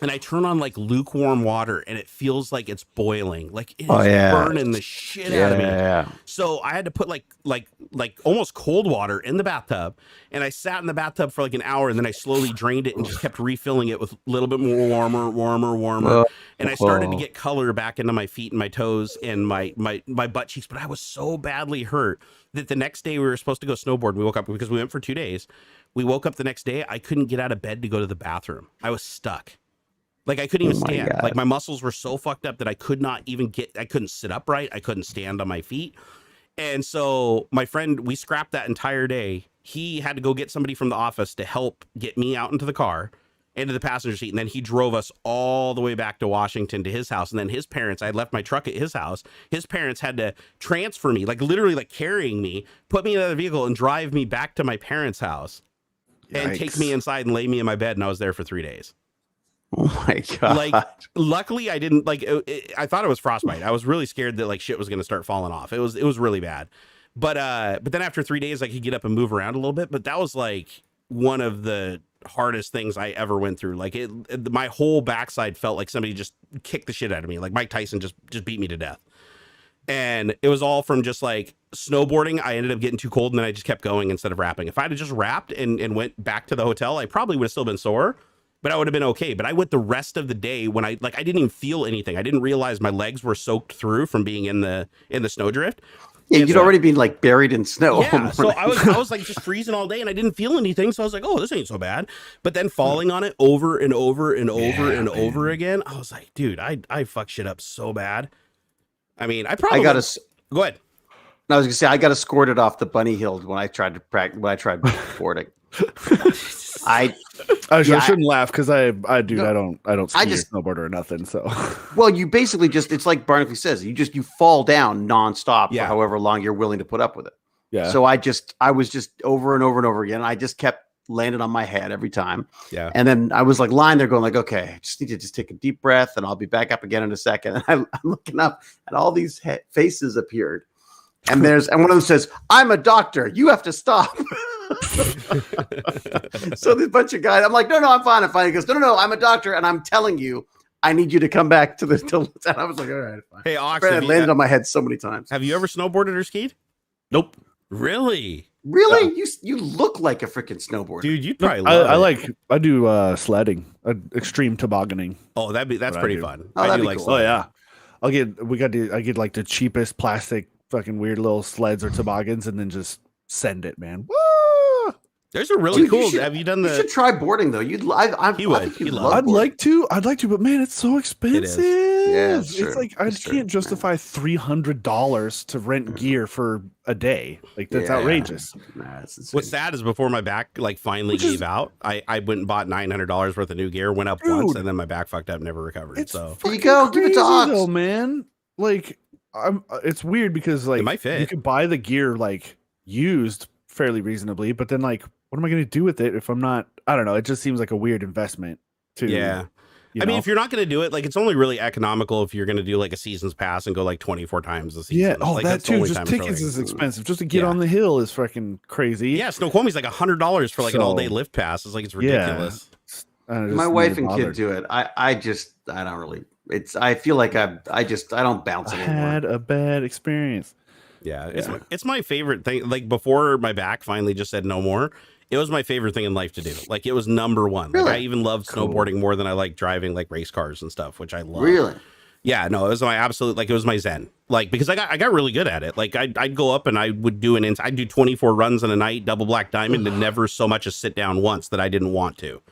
And I turn on like lukewarm water and it feels like it's boiling. Like it's burning the shit out of me. Yeah. So I had to put like almost cold water in the bathtub. And I sat in the bathtub for like an hour and then I slowly drained it and just kept refilling it with a little bit more warmer. And I started to get color back into my feet and my toes and my butt cheeks. But I was so badly hurt that the next day we were supposed to go snowboard. We woke up because we went for 2 days. We woke up the next day. I couldn't get out of bed to go to the bathroom. I was stuck. Like I couldn't even stand. Like my muscles were so fucked up that I couldn't sit upright. I couldn't stand on my feet. And so my friend, we scrapped that entire day. He had to go get somebody from the office to help get me out into the car, into the passenger seat. And then he drove us all the way back to Washington to his house. And then his parents, I had left my truck at his house. His parents had to transfer me, like literally like carrying me, put me in another vehicle and drive me back to my parents' house and take me inside and lay me in my bed. And I was there for 3 days. Oh my God. Like, luckily I didn't I thought it was frostbite. I was really scared that like shit was going to start falling off. It was really bad. But then after 3 days, I could get up and move around a little bit. But that was like one of the hardest things I ever went through. Like my whole backside felt like somebody just kicked the shit out of me. Like Mike Tyson just beat me to death. And it was all from just like snowboarding. I ended up getting too cold and then I just kept going instead of rapping. If I'd have just rapped and went back to the hotel, I probably would have still been sore. But I would have been okay. But I went the rest of the day when I didn't even feel anything. I didn't realize my legs were soaked through from being in the snowdrift. Yeah, you'd already been like buried in snow. Yeah, so I was like just freezing all day and I didn't feel anything. So I was like, oh, this ain't so bad. But then falling on it over and over and over again, I was like, dude, I fuck shit up so bad. I mean, go ahead. I was gonna say I got escorted off the bunny hill when I tried boarding. I shouldn't laugh because I don't ski or snowboard or nothing. So well, you basically it's like Barnacules says, you fall down nonstop for however long you're willing to put up with it. Yeah. So I was just over and over and over again. I just kept landing on my head every time. Yeah. And then I was like lying there going like, okay, I just need to take a deep breath and I'll be back up again in a second. And I'm looking up and all these faces appeared. And one of them says, "I'm a doctor. You have to stop." So this bunch of guys, I'm like, no, I'm fine. He goes, no, I'm a doctor, and I'm telling you, I need you to come back to the. And I was like, all right, fine. Hey, Aux, I landed on my head so many times. Have you ever snowboarded or skied? Nope. Really? Really? You look like a freaking snowboarder, dude. You'd probably love it. I do sledding, extreme tobogganing. Oh, that's pretty fun. Oh, I do that'd be like cool. sledding. Oh yeah, I get like the cheapest plastic fucking weird little sleds or toboggans, and then just send it, man. Woo! There's a really cool. You have you done the? You should try boarding though. He would. I'd like to, but man, it's so expensive. Yeah, it's like I can't justify $300 to rent gear for a day. Like that's outrageous. Nah, What's sad is before my back like finally gave out, I went and bought $900 worth of new gear, went up once, and then my back fucked up, never recovered. So there you go, give it to Aux, man. Like it's weird because like it might fit. You can buy the gear like used fairly reasonably, but then like what am I going to do with it if I'm not? I don't know. It just seems like a weird investment too. Yeah. I mean, if you're not going to do it, like it's only really economical if you're going to do like a season's pass and go like 24 times a season. Yeah. Oh, like, that too. Just tickets is expensive. Just to get on the hill is freaking crazy. Yeah. Snoqualmie's like $100 for like an all day lift pass. It's like, it's ridiculous. Yeah. My wife and kid do it. I don't really, I feel like I don't bounce anymore. I had a bad experience. Yeah. It's my favorite thing. Like before my back finally just said no more. It was my favorite thing in life to do. Like it was number one. Really? Like I even loved snowboarding more than I like driving like race cars and stuff, which I love. Really? Yeah, no, it was my absolute, like it was my zen. Like because I got really good at it. Like I'd go up and I would do I'd do 24 runs in a night, double black diamond, and never so much as sit down once that I didn't want to.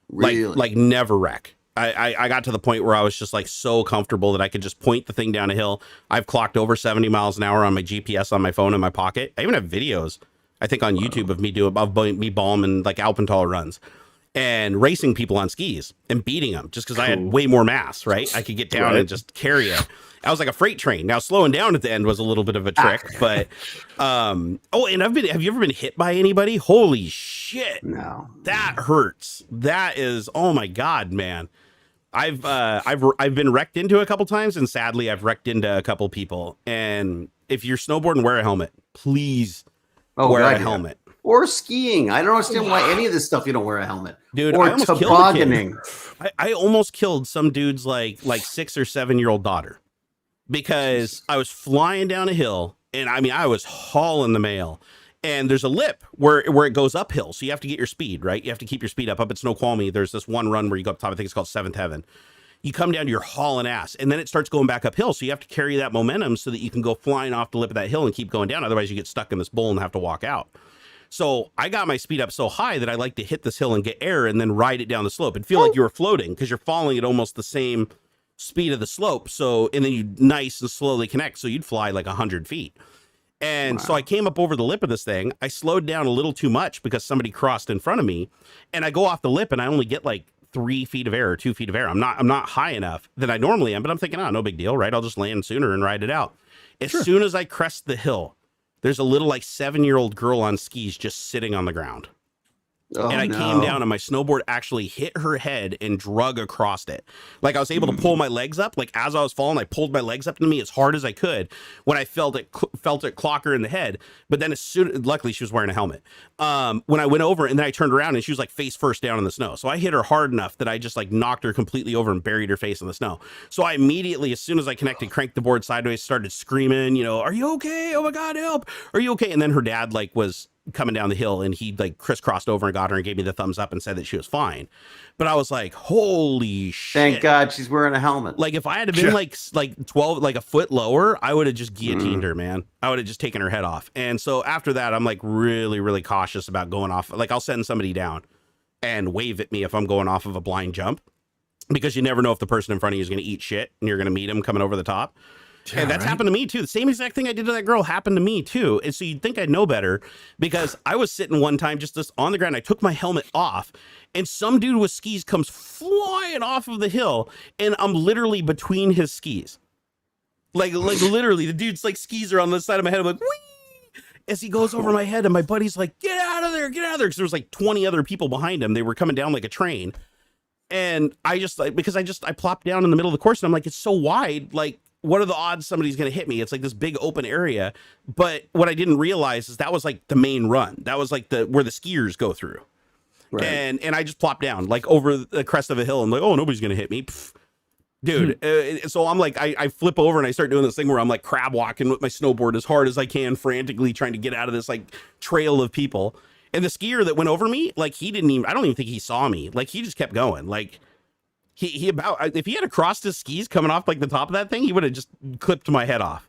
Really? Like never wreck. I got to the point where I was just like so comfortable that I could just point the thing down a hill. I've clocked over 70 miles an hour on my GPS on my phone in my pocket. I even have videos, I think, on YouTube of me bombing like Alpental runs and racing people on skis and beating them just because I had way more mass, right? I could get down and just carry it. I was like a freight train. Now slowing down at the end was a little bit of a trick, but and have you ever been hit by anybody? Holy shit. No. That hurts. That is, oh my God, man. I've been wrecked into a couple times, and sadly I've wrecked into a couple people. And if you're snowboarding, wear a helmet, please. Wear a helmet. Or skiing. I don't understand why any of this stuff you don't wear a helmet. Dude, or tobogganing. I almost killed some dude's like 6 or 7 year old daughter because I was flying down a hill, and I mean I was hauling the mail. And there's a lip where it goes uphill, so you have to get your speed, right? You have to keep your speed up. Up at Snoqualmie, there's this one run where you go up top. I think it's called Seventh Heaven. You come down to your hauling ass, and then it starts going back uphill. So you have to carry that momentum so that you can go flying off the lip of that hill and keep going down. Otherwise, you get stuck in this bowl and have to walk out. So I got my speed up so high that I like to hit this hill and get air and then ride it down the slope and feel like you were floating because you're falling at almost the same speed of the slope. So, and then you nice and slowly connect. So you'd fly like 100 feet. And so I came up over the lip of this thing. I slowed down a little too much because somebody crossed in front of me, and I go off the lip and I only get like 3 feet of air or 2 feet of air. I'm not high enough than I normally am, but I'm thinking, no big deal, right? I'll just land sooner and ride it out. As soon as I crest the hill, there's a little like 7-year-old girl on skis just sitting on the ground. And I came down and my snowboard actually hit her head and drug across it. Like I was able to pull my legs up. Like as I was falling, I pulled my legs up to me as hard as I could when I felt it clock her in the head. But then luckily she was wearing a helmet. When I went over and then I turned around and she was like face first down in the snow. So I hit her hard enough that I just like knocked her completely over and buried her face in the snow. So I immediately, as soon as I connected, cranked the board sideways, started screaming, are you okay? Oh my God, help. Are you okay? And then her dad like was coming down the hill and he like crisscrossed over and got her and gave me the thumbs up and said that she was fine. But I was like, holy shit. Thank God she's wearing a helmet. Like if I had been like 12, like a foot lower, I would have just guillotined her, man. I would have just taken her head off. And so after that, I'm like really, really cautious about going off. Like I'll send somebody down and wave at me if I'm going off of a blind jump, because you never know if the person in front of you is going to eat shit and you're going to meet him coming over the top. Yeah, and that's happened to me too. The same exact thing I did to that girl happened to me too. And so you'd think I'd know better, because I was sitting one time just on the ground. I took my helmet off and some dude with skis comes flying off of the hill and I'm literally between his skis. Like literally the dude's like skis are on the side of my head. I'm like, whee! As he goes over my head and my buddy's like, get out of there. Because there was like 20 other people behind him. They were coming down like a train. And I just like, because I plopped down in the middle of the course and I'm like, it's so wide. Like, what are the odds somebody's going to hit me? It's like this big open area. But what I didn't realize is that was like the main run. That was like where the skiers go through. Right. And I just plopped down like over the crest of a hill and like, oh, nobody's going to hit me. Pff. Dude, so I'm like, I flip over and I start doing this thing where I'm like crab walking with my snowboard as hard as I can, frantically trying to get out of this like trail of people. And the skier that went over me, like I don't even think he saw me. Like he just kept going. Like if he had crossed his skis coming off like the top of that thing, he would have just clipped my head off.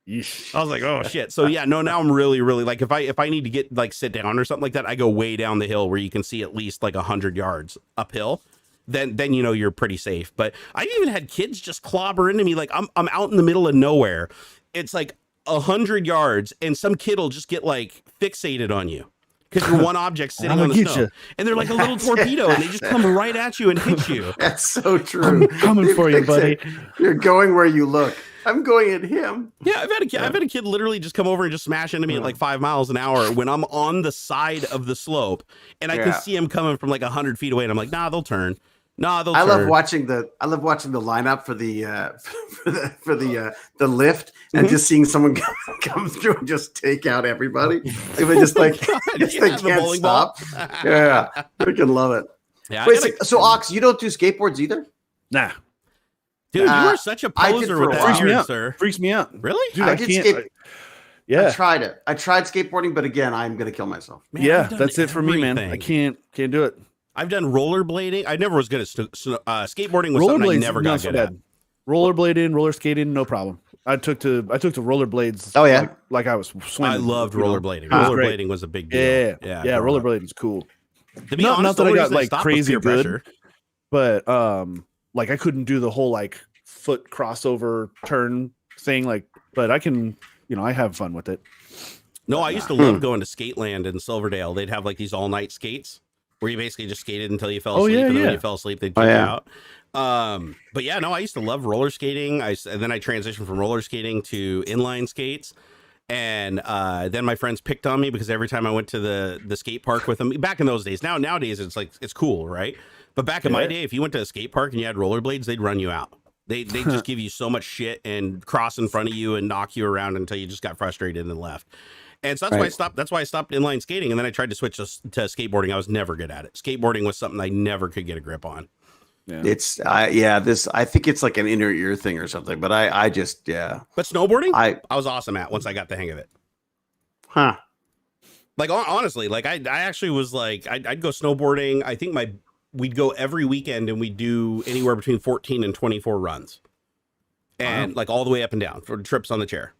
Yeesh. I was like, oh shit. So yeah, no, now I'm really, really like, if I need to get like sit down or something like that, I go way down the hill where you can see at least like 100 yards uphill. Then you know you're pretty safe. But I've even had kids just clobber into me. Like I'm out in the middle of nowhere. It's like 100 yards, and some kid will just get like fixated on you because you're one object sitting on the snow, and they're like a little torpedo, and they just come right at you and hit you. That's so true. I'm coming for you, buddy. You're going where you look. I'm going at him. Yeah, I've had a kid literally just come over and just smash into me at like 5 miles an hour when I'm on the side of the slope, and I can see him coming from like 100 feet away, and I'm like, nah, they'll turn. No, they'll turn. love watching the lineup for the lift and just seeing someone come through and just take out everybody. They just like they can't stop. Yeah, I can love it. Yeah. Wait, so Aux, you don't do skateboards either? Nah. Dude, you are such a poser with that beard, sir. Freaks me out. Really? Dude, I did yeah. I tried it. I tried skateboarding, but again, I'm gonna kill myself. Man, yeah, that's it for me, man. I can't do it. I've done rollerblading. I never was good at skateboarding. Was something I never got good at. Rollerblading, roller skating, no problem. I took to rollerblades. Oh yeah, like I was swimming. I loved rollerblading. Rollerblading was a big deal. Yeah. Rollerblading is cool. To be honest, not that I got like crazy good, pressure. But like I couldn't do the whole like foot crossover turn thing. Like, but I can, I have fun with it. No, I used to love going to Skateland in Silverdale. They'd have like these all night skates where you basically just skated until you fell asleep, and then when you fell asleep, they'd kick you out. But yeah, no, I used to love roller skating. And then I transitioned from roller skating to inline skates. And then my friends picked on me because every time I went to the skate park with them, back in those days, nowadays it's like, it's cool, right? But back in my day, if you went to a skate park and you had rollerblades, they'd run you out. They just give you so much shit and cross in front of you and knock you around until you just got frustrated and left. And so that's why I stopped. That's why I stopped inline skating, and then I tried to switch to skateboarding. I was never good at it. Skateboarding was something I never could get a grip on. Yeah. It's I think it's like an inner ear thing or something. But I just But snowboarding, I was awesome at once I got the hang of it. Huh? Like honestly, like I actually was like I'd go snowboarding. I think we'd go every weekend, and we'd do anywhere between 14 and 24 runs, and like all the way up and down for trips on the chair.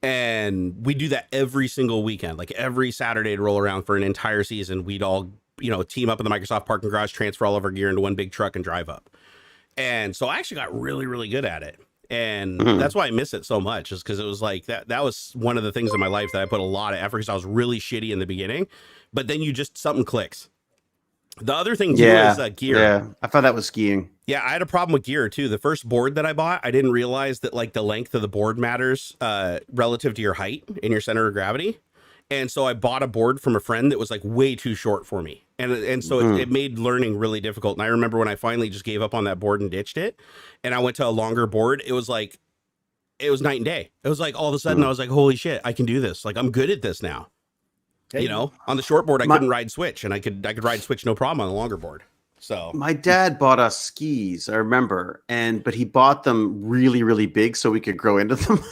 And we do that every single weekend, like every Saturday to roll around for an entire season. We'd all, team up in the Microsoft parking garage, transfer all of our gear into one big truck and drive up. And so I actually got really, really good at it. And that's why I miss it so much, is because it was like that was one of the things in my life that I put a lot of effort, because I was really shitty in the beginning, but then something clicks. The other thing too is gear. Yeah, I thought that was skiing. Yeah, I had a problem with gear too. The first board that I bought, I didn't realize that like the length of the board matters relative to your height and your center of gravity. And so I bought a board from a friend that was like way too short for me. And so it made learning really difficult. And I remember when I finally just gave up on that board and ditched it, and I went to a longer board, it was night and day. It was like all of a sudden I was like, holy shit, I can do this. Like I'm good at this now. Hey, on the short board, I couldn't ride switch, and I could ride switch no problem on the longer board. So my dad bought us skis, I remember, but he bought them really, really big so we could grow into them.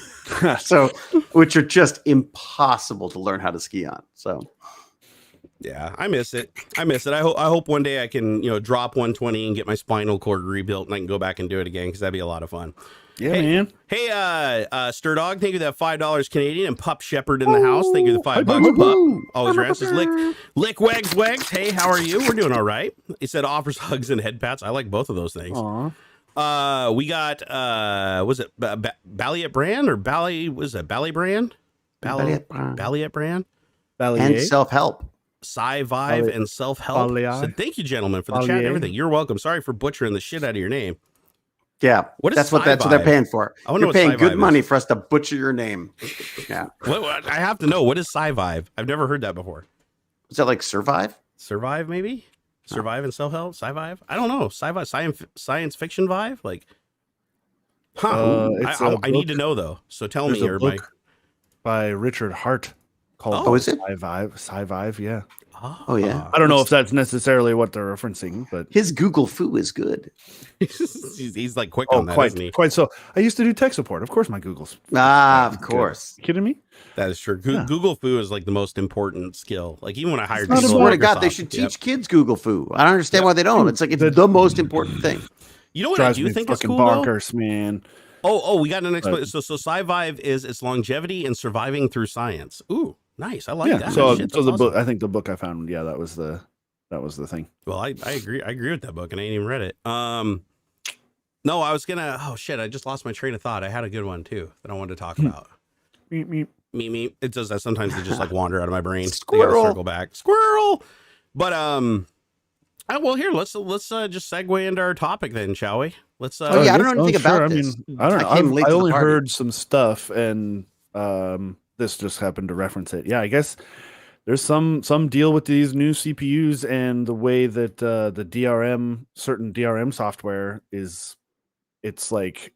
Which are just impossible to learn how to ski on. So yeah, I miss it. I hope one day I can, drop 120 and get my spinal cord rebuilt, and I can go back and do it again, because that'd be a lot of fun. Yeah, man. Hey, Sturdog, thank you for that $5 Canadian, and Pup Shepherd in the house. Thank you for the $5, Pup. Always ranches. Lick Wags. Hey, how are you? We're doing all right. He said offers hugs and head pats. I like both of those things. Aww. We got was it Balliet Brand or Ballet Brand? Balliet Brand? And self-help. Sci-Vive and self-help. So thank you, gentlemen, for the chat and everything. You're welcome. Sorry for butchering the shit out of your name. Yeah, that's what they're paying for. You're paying good money for us to butcher your name. Yeah. I have to know, what is Sci-Vive? I've never heard that before. Is that like Survive? Survive, maybe? Survive and self-help? Sci-Vive? I don't know. Sci-Fi, science fiction vibe? Like, I need to know, though. So tell me. There's a book by Richard Hart called is it? Sci-Vive, yeah. Oh yeah. I don't know if that's necessarily what they're referencing, but his Google foo is good. he's like quick on that, isn't he? Quite so. I used to do tech support. Of course, my Google's. Of course. You kidding me? That is true. Google foo is like the most important skill. Like even when I hired I people, swear to God, they should teach kids Google foo. I don't understand why they don't. It's like it's the most important thing. You know what I do think is cool, bonkers, man. Oh, we got an explanation. So SciVive is its longevity and surviving through science. Ooh, nice. I like that. So the book, I think the book I found, that was the thing. Well, I agree. I agree with that book, and I ain't even read it. No, I was gonna. Oh shit! I just lost my train of thought. I had a good one too that I wanted to talk about. Meep. It does that sometimes. They just like wander out of my brain. Squirrel. They gotta circle back. Squirrel. But well, here let's just segue into our topic then, shall we? Let's. I don't know anything about this. I don't know. I only heard some stuff, and this just happened to reference it. Yeah, I guess there's some deal with these new CPUs and the way that the DRM, certain DRM software is. It's like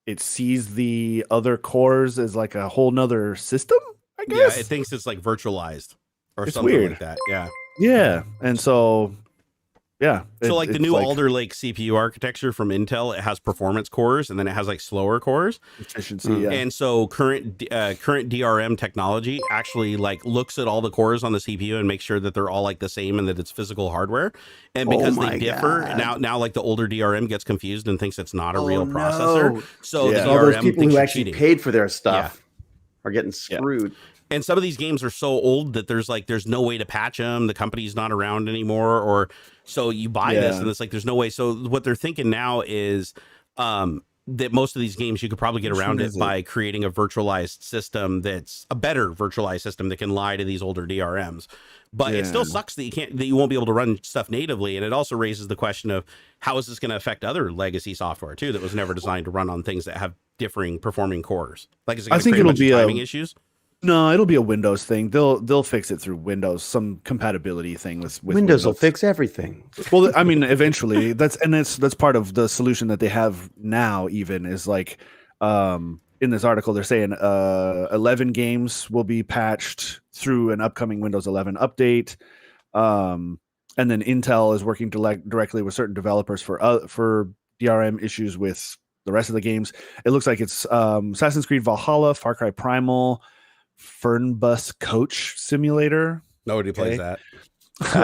it sees the other cores as like a whole nother system. I guess. Yeah, it thinks it's like virtualized or it's something weird. like that. Yeah. Yeah, and so. Yeah. So like the new Alder Lake CPU architecture from Intel, it has performance cores and then it has like slower cores. Efficiency, yeah. And so current DRM technology actually like looks at all the cores on the CPU and makes sure that they're all like the same and that it's physical hardware. And because they differ, now like the older DRM gets confused and thinks it's not a real processor. So the DRM all those people who actually cheating. paid for their stuff are getting screwed. And some of these games are so old that there's no way to patch them. The company's not around anymore, or so you buy this and it's like there's no way. So what they're thinking now is that most of these games you could probably get around it by creating a virtualized system that's a better virtualized system that can lie to these older DRMs. But it still sucks that you won't be able to run stuff natively, and it also raises the question of how is this going to affect other legacy software too that was never designed to run on things that have differing performing cores. Like is it going to create a bunch of timing issues? No, it'll be a Windows thing. They'll fix it through Windows, some compatibility thing with Windows will fix everything. Well, I mean, eventually that's part of the solution that they have now. Even is like in this article, they're saying 11 games will be patched through an upcoming Windows 11 update, and then Intel is working directly with certain developers for DRM issues with the rest of the games. It looks like it's Assassin's Creed Valhalla, Far Cry Primal, Fernbus Coach Simulator. Nobody plays that.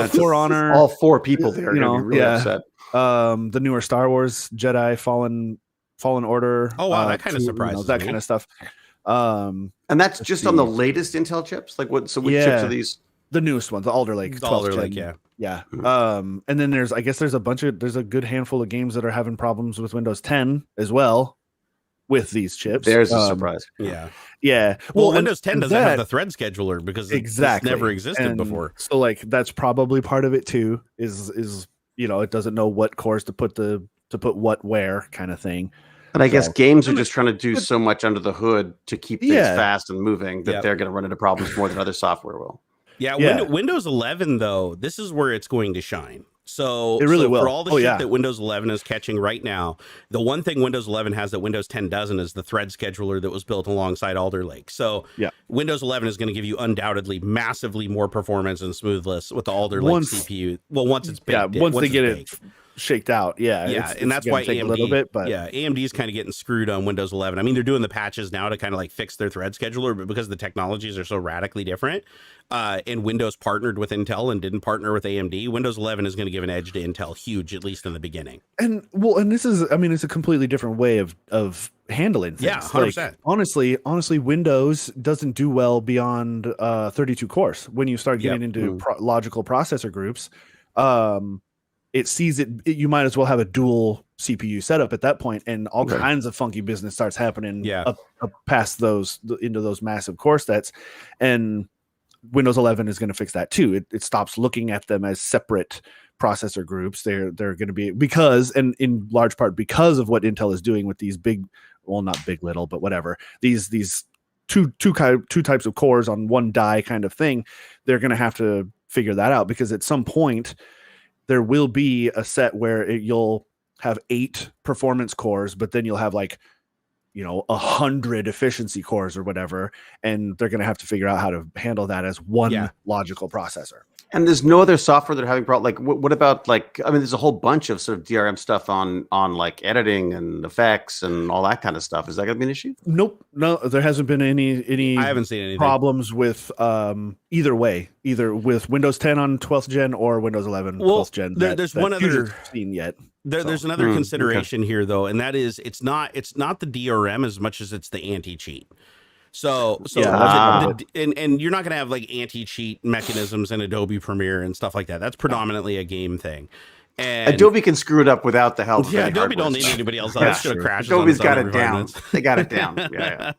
For Honor. All four people there are going to be really upset. The newer Star Wars Jedi Fallen Order. Oh wow, that kind of surprises that me. kind of stuff. And that's just on the latest Intel chips. Like what? So which chips are these? The newest ones, the Alder Lake. The Alder Lake, yeah. And then there's a good handful of games that are having problems with Windows 10 as well. With these chips, there's a surprise. Yeah. Well, Windows 10 doesn't have the thread scheduler because it's never existed before. So, like, that's probably part of it too. Is it doesn't know what cores to put what where kind of thing. And I guess games are just trying to do so much under the hood to keep things fast and moving that they're going to run into problems more than other software will. Windows 11 though, this is where it's going to shine. So it really will. For all the shit that Windows 11 is catching right now, the one thing Windows 11 has that Windows 10 doesn't is the thread scheduler that was built alongside Alder Lake. So Windows 11 is going to give you undoubtedly massively more performance and smoothness with the Alder Lake CPU. Well, once it's baked. Once they get it shaked out. And that's why AMD, a little bit, but AMD is kind of getting screwed on Windows 11. I mean, they're doing the patches now to kind of like fix their thread scheduler, but because the technologies are so radically different, and Windows partnered with Intel and didn't partner with AMD, Windows 11 is going to give an edge to Intel, huge, at least in the beginning. And this is, it's a completely different way of handling things. Yeah, 100%. Like, honestly, Windows doesn't do well beyond 32 cores. When you start getting into logical processor groups, it sees it. You might as well have a dual CPU setup at that point, and all kinds of funky business starts happening up past those into those massive core sets. And Windows 11 is going to fix that too. It stops looking at them as separate processor groups. They're going to be and in large part because of what Intel is doing with these not big little, but whatever, these two types of cores on one die kind of thing. They're going to have to figure that out, because at some point there will be a set where you'll have 8 performance cores, but then you'll have 100 efficiency cores or whatever, and they're going to have to figure out how to handle that as one logical processor. And there's no other software that are having problems. Like, what about like? I mean, there's a whole bunch of sort of DRM stuff on like editing and effects and all that kind of stuff. Is that going to be an issue? Nope, no, there hasn't been any. I haven't seen anything problems with either way, either with Windows 10 on 12th gen or Windows 11 12th gen. There's one other seen yet. There's another consideration here though, and that is it's not the DRM as much as it's the anti-cheat. So and you're not going to have like anti-cheat mechanisms in Adobe Premiere and stuff like that. That's predominantly a game thing. And Adobe can screw it up without the help of any Adobe hardware. don't need anybody else. That's going to crash. Adobe's got it down. They got it down. Yeah.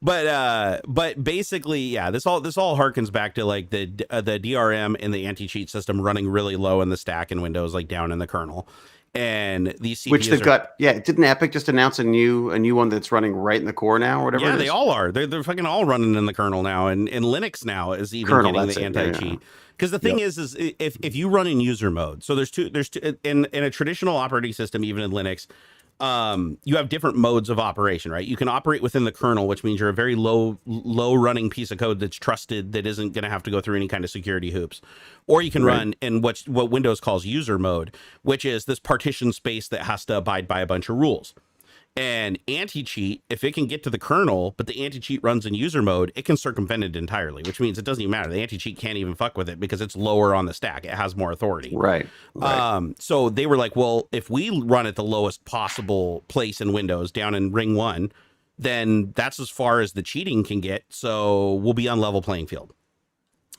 But basically, yeah, this all harkens back to like the DRM and the anti-cheat system running really low in the stack in Windows, like down in the kernel. And these CPUs which they've got, didn't Epic just announce a new one that's running right in the core now or whatever? Yeah, they all are. They're fucking all running in the kernel now, and Linux now is even getting the anti-cheat. Because the thing is if you run in user mode, so there's two in a traditional operating system, even in Linux, you have different modes of operation, right? You can operate within the kernel, which means you're a very low running piece of code that's trusted, that isn't going to have to go through any kind of security hoops. Or you can run in what Windows calls user mode, which is this partition space that has to abide by a bunch of rules. And anti-cheat, if it can get to the kernel, but the anti-cheat runs in user mode, it can circumvent it entirely, which means it doesn't even matter. The anti-cheat can't even fuck with it because it's lower on the stack. It has more authority. Right. So they were like, well, if we run at the lowest possible place in Windows, down in ring 1, then that's as far as the cheating can get. So we'll be on level playing field.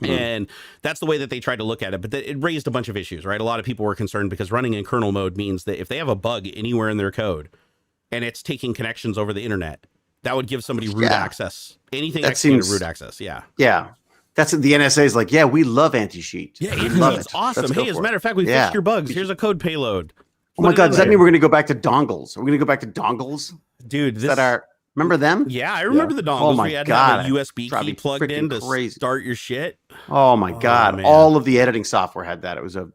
And that's the way that they tried to look at it. But it raised a bunch of issues, right? A lot of people were concerned because running in kernel mode means that if they have a bug anywhere in their code, and it's taking connections over the internet, that would give somebody root access. Anything that seems root access. Yeah. That's the NSA is like, we love anti-cheat. Yeah, it's awesome. Hey, as a matter of fact, we fixed your bugs. Here's a code payload. Oh my God, does that mean we're going to go back to dongles? Are we going to go back to dongles? Dude, remember them? Yeah, I remember the dongles. Oh my we had God. to have a USB key plugged in to start your shit. Oh my God. Man. All of the editing software had that. It was and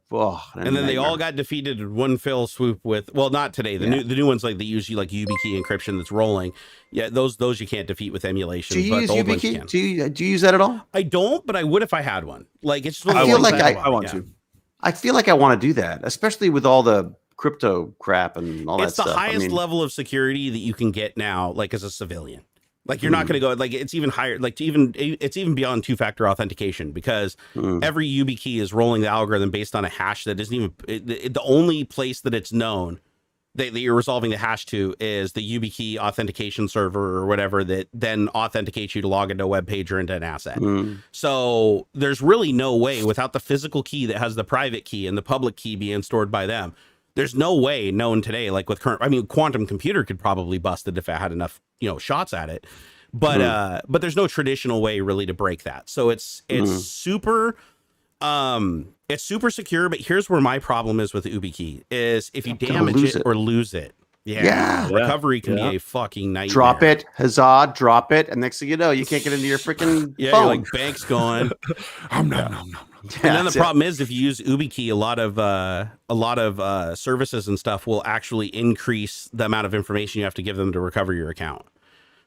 then they all got defeated in one fell swoop with, well, not today. The new ones, like they use like YubiKey encryption that's rolling. Yeah, those you can't defeat with emulation. Do you use YubiKey? Do you use that at all? I don't, but I would if I had one. Like it's just I feel like I want to. I feel like I want to do that, especially with all the crypto crap and all that stuff. It's the highest level of security that you can get now, like as a civilian. Like you're not going to go like it's even higher, like it's even beyond 2-factor authentication because every YubiKey is rolling the algorithm based on a hash that isn't even the only place that it's known that you're resolving the hash to is the YubiKey authentication server or whatever that then authenticates you to log into a web page or into an asset. So there's really no way without the physical key that has the private key and the public key being stored by them. There's no way known today, like with quantum computer could probably bust it if it had enough, shots at it. But there's no traditional way really to break that. So it's super secure. But here's where my problem is with the YubiKey is if you damage it or lose it. Recovery can be a fucking nightmare. Drop it, huzzah, drop it, and next thing you know, you can't get into your freaking phone. You're like bank's gone. And then the problem is if you use YubiKey, a lot of services and stuff will actually increase the amount of information you have to give them to recover your account.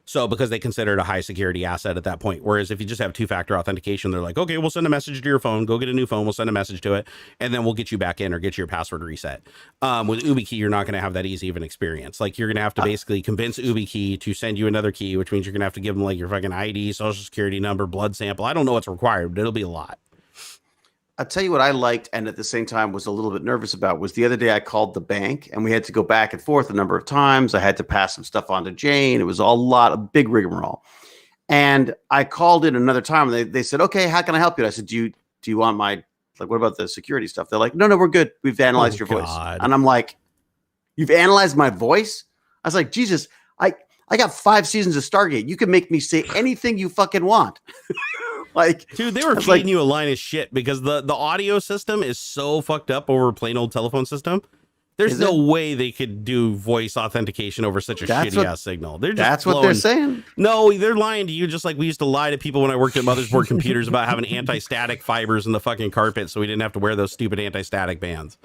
So because they consider it a high security asset at that point. Whereas if you just have 2-factor authentication, they're like, okay, we'll send a message to your phone, go get a new phone, we'll send a message to it, and then we'll get you back in or get your password reset. With YubiKey, you're not going to have that easy of an experience. Like you're going to have to basically convince YubiKey to send you another key, which means you're going to have to give them like your fucking ID, social security number, blood sample. I don't know what's required, but it'll be a lot. I'll tell you what I liked and at the same time was a little bit nervous about was the other day I called the bank and we had to go back and forth a number of times. I had to pass some stuff on to Jane. It was a big rigmarole. And I called in another time and they said, okay, how can I help you? And I said, do you want what about the security stuff? They're like, no, we're good. We've analyzed your voice. And I'm like, you've analyzed my voice? I was like, Jesus, I got 5 seasons of Stargate. You can make me say anything you fucking want. Dude, they were feeding you a line of shit because the audio system is so fucked up over a plain old telephone system. There's no way they could do voice authentication over such a shitty ass signal. That's what they're saying. No, they're lying to you just like we used to lie to people when I worked at Mothersboard Computers about having anti-static fibers in the fucking carpet so we didn't have to wear those stupid anti-static bands.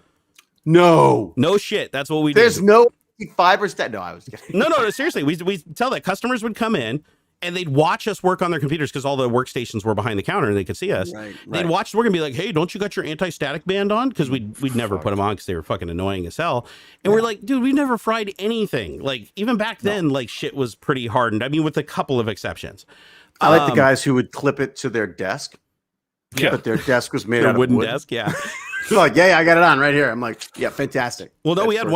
No shit. That's what we did. There's no fiber No, I was kidding. No, seriously. We tell that customers would come in and they'd watch us work on their computers because all the workstations were behind the counter and they could see us. Right. They'd watch us work and be like, hey, don't you got your anti-static band on? Because we'd never put them on because they were fucking annoying as hell. And we're like, dude, we never fried anything. Like, even back then, like, shit was pretty hardened. I mean, with a couple of exceptions. I like the guys who would clip it to their desk. Yeah. But their desk was made out of wooden wood. desk, yeah. Like, yeah, I got it on right here. I'm like, yeah, fantastic. Well, no, That's we had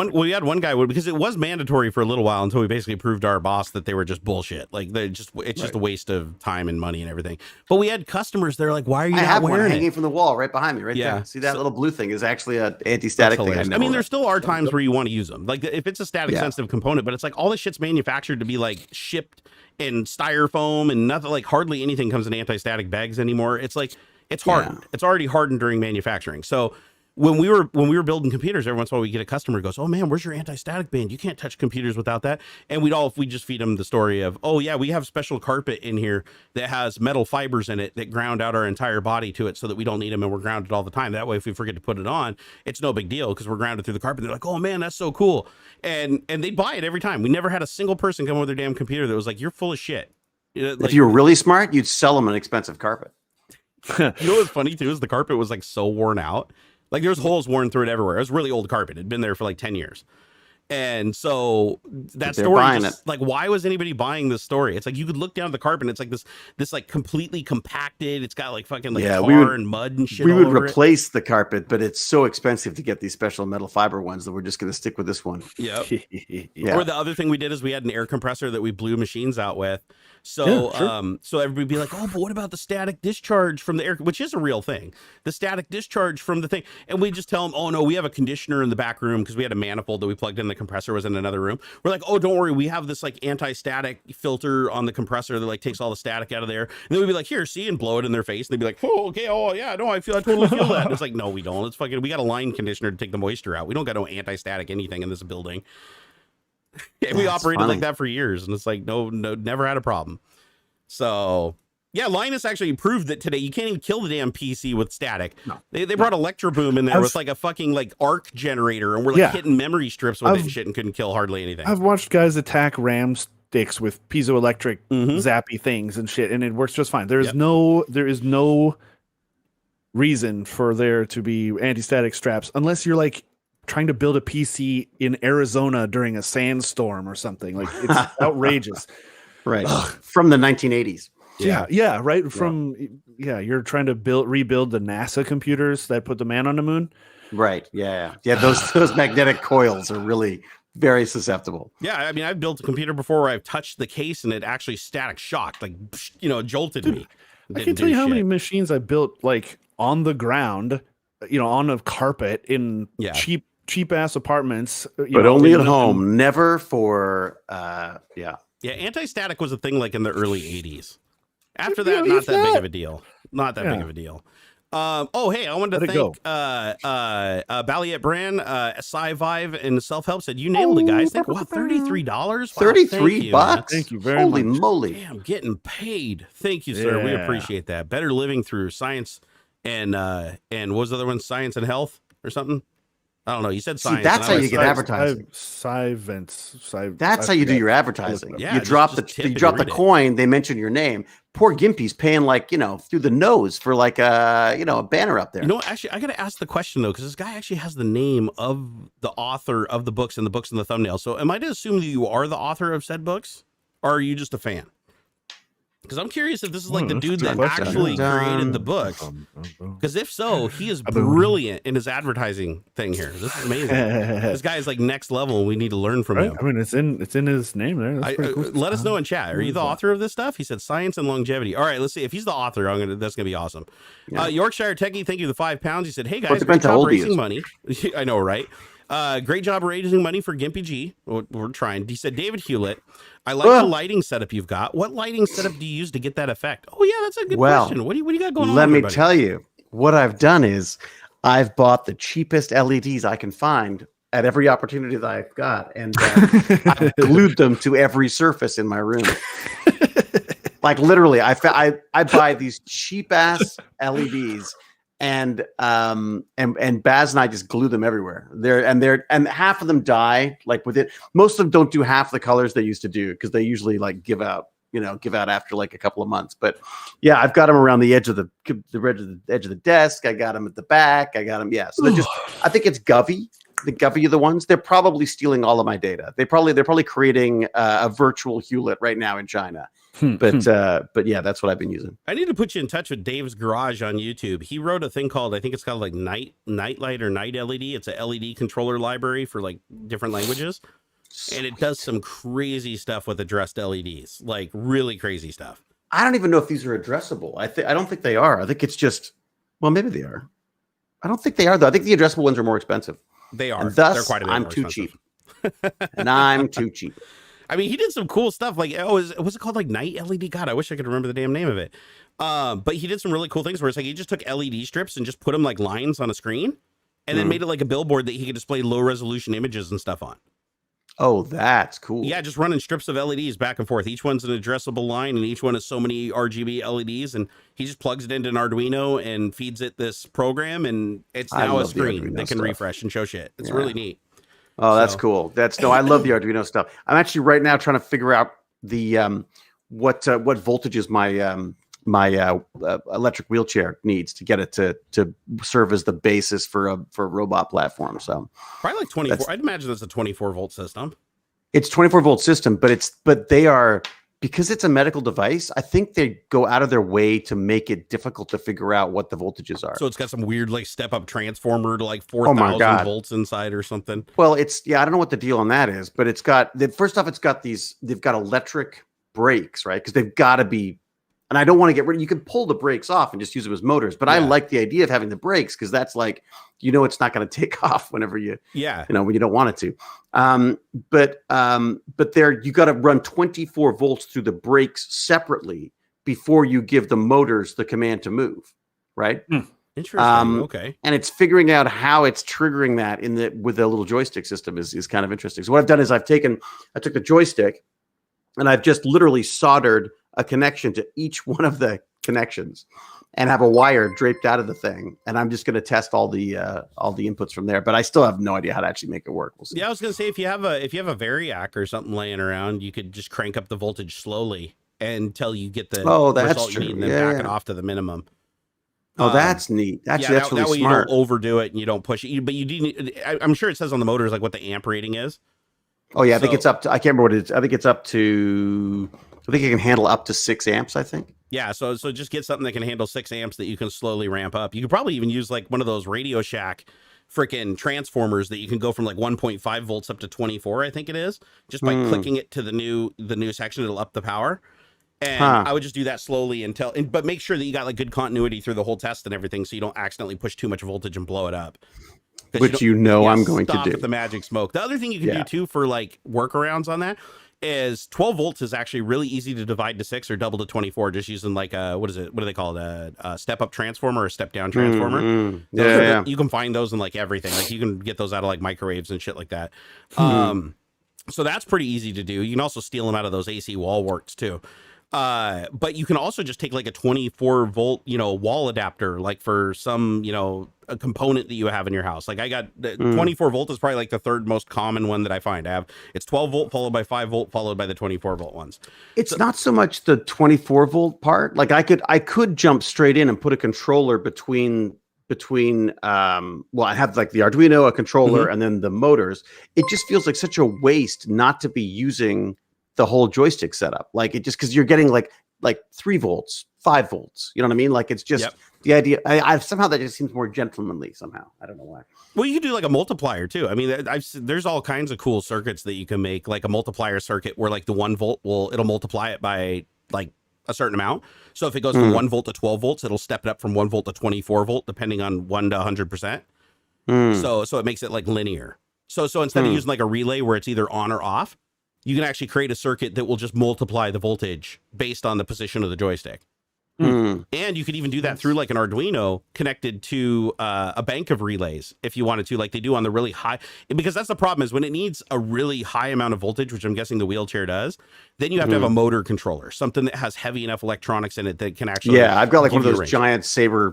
perfect. one guy because it was mandatory for a little while until we basically proved to our boss that they were just bullshit. Like it's just a waste of time and money and everything. But we had customers. They're like, "Why are you I not have wearing one it?" hanging from the wall right behind me, right there. See that little blue thing is actually an anti-static thing. I mean, there still are times where you want to use them. Like if it's a static sensitive component, but it's like all this shit's manufactured to be like shipped in styrofoam and nothing. Like hardly anything comes in anti-static bags anymore. It's like it's hardened. It's already hardened during manufacturing. So when we were building computers, every once in a while we get a customer who goes, "Oh man, where's your anti-static band? You can't touch computers without that." And we just feed them the story of, "Oh yeah, we have special carpet in here that has metal fibers in it that ground out our entire body to it so that we don't need them and we're grounded all the time. That way, if we forget to put it on, it's no big deal because we're grounded through the carpet." They're like, "Oh man, that's so cool." And they buy it every time. We never had a single person come with their damn computer that was like, "You're full of shit." If you were really smart, you'd sell them an expensive carpet. You know what's funny too is the carpet was like so worn out. Like there's holes worn through it everywhere. It was really old carpet. It'd been there for like 10 years. And so that story just, like, why was anybody buying this story? It's like you could look down at the carpet and it's like this like completely compacted. It's got like fucking like tar and mud and shit. We would replace the carpet, but it's so expensive to get these special metal fiber ones that we're just going to stick with this one. Yep. Or the other thing we did is we had an air compressor that we blew machines out with. So so everybody would be like, "Oh, but what about the static discharge from the air?" Which is a real thing. The static discharge from the thing. And we just tell them, "Oh no, we have a conditioner in the back room," because we had a manifold that we plugged in. The compressor was in another room. We're like, "Oh, don't worry, we have this like anti-static filter on the compressor that like takes all the static out of there." And then we'd be like, "Here, see," and blow it in their face. And they'd be like, "Oh, okay, oh yeah, no, I totally feel that." And it's like, no, we don't. It's fucking, we got a line conditioner to take the moisture out. We don't got no anti-static anything in this building. And we operated like that for years, and it's like, no, never had a problem. So yeah, Linus actually proved that today you can't even kill the damn PC with static. No. They brought Electro Boom in there with like a fucking like arc generator, and we're like hitting memory strips with it and shit, and couldn't kill hardly anything. I've watched guys attack RAM sticks with piezoelectric zappy things and shit, and it works just fine. There is no reason for there to be anti-static straps unless you're like trying to build a PC in Arizona during a sandstorm or something. Like it's outrageous. Right. From the 1980s. Yeah. Right. From you're trying to rebuild the NASA computers that put the man on the moon. Right. Yeah. Those magnetic coils are really very susceptible. Yeah. I mean, I've built a computer before where I've touched the case and it actually static shocked, like, jolted me. I can't tell you how many machines I built like on the ground, on a carpet in cheap ass apartments, but only at home, never for Yeah, anti-static was a thing like in the early 80s. After that, not that big of a deal. Not that big of a deal. Hey, I wanted to thank Balliet Brand, Sci-Vive, and Self-Help said, "You nailed it, guys." Wow, $33? Wow, $33? Thank you very much. Holy moly. Damn, getting paid. Thank you, sir. We appreciate that. Better living through science and what was the other one? Science and health or something? I don't know. You said science. See, that's how you get advertising. That's how you do your advertising. Yeah, you drop the coin. They mention your name. Poor Gimpy's paying like through the nose for like a banner up there. Actually, I got to ask the question though, because this guy actually has the name of the author of the books and the books in the thumbnail. So, am I to assume that you are the author of said books, or are you just a fan? Because I'm curious if this is like the dude that actually created the book. Because if so, he is brilliant in his advertising thing here. This is amazing. This guy is like next level. We need to learn from him. I mean, it's in his name there. That's pretty cool. Let us know in chat. Are you the author of this stuff? He said science and longevity. All right, let's see. If he's the author, that's gonna be awesome. Yeah. Yorkshire Techie, thank you for the £5. He said, "Hey guys, great job raising money." I know, right? Great job raising money for GimpyG. We're trying. He said, "David Hewlett, I like the lighting setup you've got. What lighting setup do you use to get that effect?" Oh yeah, that's a good question. What do you got going on? Let me tell you, what I've done is I've bought the cheapest LEDs I can find at every opportunity that I've got, and I've glued them to every surface in my room. Like literally, I buy these cheap ass LEDs. And Baz and I just glue them everywhere. And half of them die like with it. Most of them don't do half the colors they used to do because they usually like give out give out after like a couple of months. But yeah, I've got them around the edge of the edge of the desk. I got them at the back. I got them. Yeah. So I think it's Govy. The Govy are the ones. They're probably stealing all of my data. They're probably creating a virtual Hewlett right now in China. But yeah, that's what I've been using. I need to put you in touch with Dave's Garage on YouTube. He wrote a thing called, I think it's called like Nightlight or Night LED. It's a LED controller library for like different languages. And it does some crazy stuff with addressed LEDs, like really crazy stuff. I don't even know if these are addressable. I don't think they are. I think it's just, well, maybe they are. I don't think they are though. I think the addressable ones are more expensive. They are. And thus, they're quite a bit I'm more too expensive. cheap. And I'm too cheap. I mean, he did some cool stuff. Like, was it called like Night LED? God, I wish I could remember the damn name of it. But he did some really cool things where it's like he just took LED strips and just put them like lines on a screen, and then made it like a billboard that he could display low resolution images and stuff on. Oh, that's cool. Yeah, just running strips of LEDs back and forth. Each one's an addressable line, and each one has so many RGB LEDs, and he just plugs it into an Arduino and feeds it this program, and it's now a screen that can refresh and show shit. It's really neat. Oh, that's cool. I love the Arduino stuff. I'm actually right now trying to figure out the what voltages my electric wheelchair needs to get it to serve as the basis for a robot platform. So probably like 24. I'd imagine that's a 24 volt system. It's 24 volt system, but they are, because it's a medical device, I think they go out of their way to make it difficult to figure out what the voltages are. So it's got some weird like step up transformer to like 4,000 volts inside or something. Well, I don't know what the deal on that is, but they've got electric brakes, right? Because they've got to be, and I don't want to get rid of, you can pull the brakes off and just use them as motors, but I like the idea of having the brakes because that's like, it's not going to take off whenever when you don't want it to. But you got to run 24 volts through the brakes separately before you give the motors the command to move, right? Interesting. Okay. And it's figuring out how it's triggering that with the little joystick system is kind of interesting. So what I've done is I took the joystick and I've just literally soldered a connection to each one of the connections and have a wire draped out of the thing. And I'm just going to test all the inputs from there, but I still have no idea how to actually make it work. We'll see. Yeah. I was going to say, if you have a Variac or something laying around, you could just crank up the voltage slowly until you get the result you need and then back it off to the minimum. Oh, that's neat. Actually, that's really that way smart. You don't overdo it and you don't push it. But you do need, I'm sure it says on the motors like what the amp rating is. Oh yeah, I think it's up to, I can't remember what it is. I think it's up to, I think it can handle up to 6 amps, I think. Yeah, so just get something that can handle 6 amps that you can slowly ramp up. You could probably even use like one of those Radio Shack freaking transformers that you can go from like 1.5 volts up to 24, I think it is. Just by clicking it to the new section, it'll up the power. And I would just do that slowly but make sure that you got like good continuity through the whole test and everything, so you don't accidentally push too much voltage and blow it up. Which I'm going to do. At the magic smoke. The other thing you can do too for like workarounds on that is 12 volts is actually really easy to divide to 6 or double to 24, just using like what do they call it? A step up transformer or a step down transformer. You can find those in like everything. Like you can get those out of like microwaves and shit like that. So that's pretty easy to do. You can also steal them out of those AC wall warts too. But you can also just take like a 24 volt, wall adapter, like for some, a component that you have in your house. Like I got 24 volt is probably like the third most common one that I find. It's 12 volt followed by 5 volt followed by the 24 volt ones. It's not so much the 24 volt part. Like I could jump straight in and put a controller between I have like the Arduino, a controller, and then the motors. It just feels like such a waste not to be using the whole joystick setup. Like it just, because you're getting like 3 volts, 5 volts. You know what I mean? Like it's just the idea. I somehow that just seems more gentlemanly somehow. I don't know why. Well, you can do like a multiplier too. I mean, there's all kinds of cool circuits that you can make, like a multiplier circuit where like the 1 volt it'll multiply it by like a certain amount. So if it goes from 1 volt to 12 volts, it'll step it up from 1 volt to 24 volt, depending on 1 to 100%. So it makes it like linear. So instead of using like a relay where it's either on or off, you can actually create a circuit that will just multiply the voltage based on the position of the joystick. And you could even do that through like an Arduino connected to a bank of relays if you wanted to, like they do on the really high, because that's the problem is when it needs a really high amount of voltage, which I'm guessing the wheelchair does, then you have to have a motor controller, something that has heavy enough electronics in it that can actually. Yeah, I've got like one of those giant saber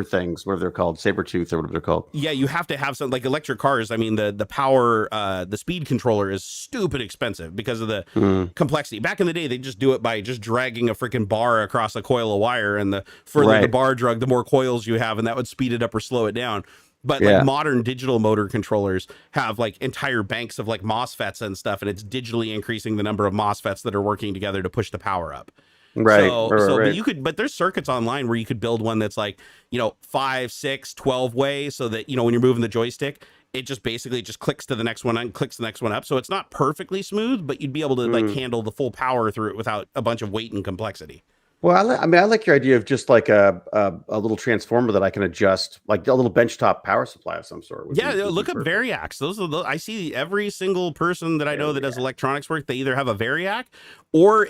things, whatever they're called, saber tooth or whatever they're called. Yeah, you have to have something like electric cars. I mean, the power, the speed controller is stupid expensive because of the complexity. Back in the day, they just do it by just dragging a freaking bar across a coil of wire, and the further the bar drug, the more coils you have, and that would speed it up or slow it down. But like modern digital motor controllers have like entire banks of like MOSFETs and stuff, and it's digitally increasing the number of MOSFETs that are working together to push the power up. Right. But you could, but there's circuits online where you could build one that's like, 5, 6, 12 way, so that, when you're moving the joystick, it just basically just clicks to the next one and clicks the next one up. So it's not perfectly smooth, but you'd be able to like handle the full power through it without a bunch of weight and complexity. Well, I like your idea of just like a little transformer that I can adjust, like a little benchtop power supply of some sort. Look up Variacs. Those are I see every single person that I know that does electronics work. They either have a Variac, or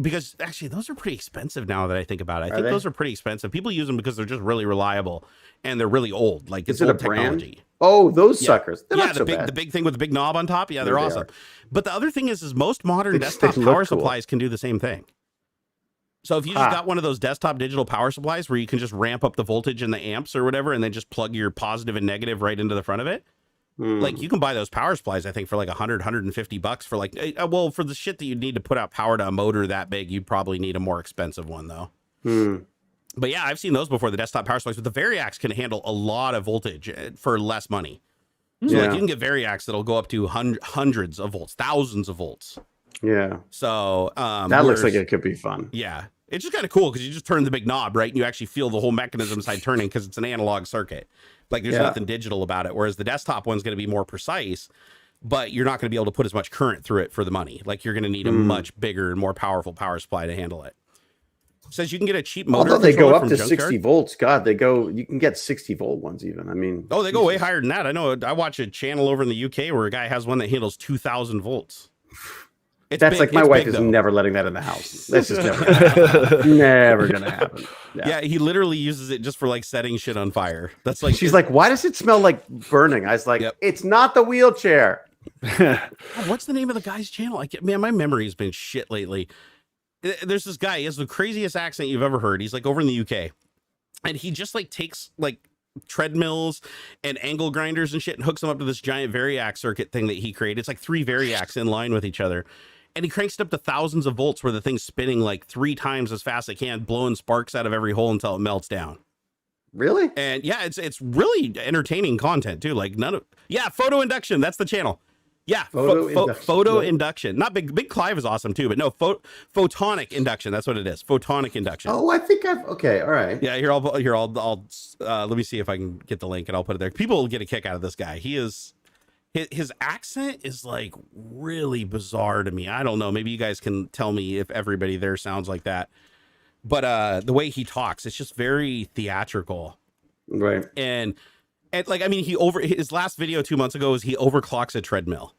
because actually those are pretty expensive now that I think about it. I think those are pretty expensive. People use them because they're just really reliable and they're really old. Like it's old technology. Oh, those suckers. They're not so bad. The big thing with the big knob on top. Yeah, they're awesome. But the other thing is most modern desktop power supplies can do the same thing. So if you just got one of those desktop digital power supplies where you can just ramp up the voltage and the amps or whatever, and then just plug your positive and negative right into the front of it, like you can buy those power supplies, I think, for like $100-$150 for like, for the shit that you'd need to put out power to a motor that big, you'd probably need a more expensive one though. But yeah, I've seen those before, the desktop power supplies, but the Variacs can handle a lot of voltage for less money. So like you can get Variacs that'll go up to hundreds of volts, thousands of volts. Yeah. So that looks like it could be fun. Yeah. It's just kind of cool because you just turn the big knob, right? And you actually feel the whole mechanism side turning because it's an analog circuit. Like there's nothing digital about it. Whereas the desktop one's going to be more precise, but you're not going to be able to put as much current through it for the money. Like you're going to need a much bigger and more powerful power supply to handle it. Says you can get a cheap motor. Although they go up to 60 volts. God, you can get 60 volt ones even. I mean, they go way higher than that. I know. I watch a channel over in the UK where a guy has one that handles 2,000 volts. That's like my wife is never letting that in the house. That's just never gonna happen. Never gonna happen. Yeah, he literally uses it just for like setting shit on fire. That's like she's like, why does it smell like burning? I was like, it's not the wheelchair. What's the name of the guy's channel? Man, my memory has been shit lately. There's this guy. He has the craziest accent you've ever heard. He's like over in the UK, and he just like takes like treadmills and angle grinders and shit and hooks them up to this giant Variac circuit thing that he created. It's like 3 Variacs in line with each other. And he cranks it up to thousands of volts where the thing's spinning like 3 times as fast as it can, blowing sparks out of every hole until it melts down. Really? And yeah, it's really entertaining content too. Like photo induction. That's the channel. Yeah, photo induction. Not Big Clive is awesome too, but no, photonic induction. That's what it is. Photonic induction. Oh, I think okay, all right. Yeah, I'll let me see if I can get the link and I'll put it there. People will get a kick out of this guy. His accent is like really bizarre to me. I don't know. Maybe you guys can tell me if everybody there sounds like that. But the way he talks, it's just very theatrical. Right. And like, I mean, his last video 2 months ago is he overclocks a treadmill.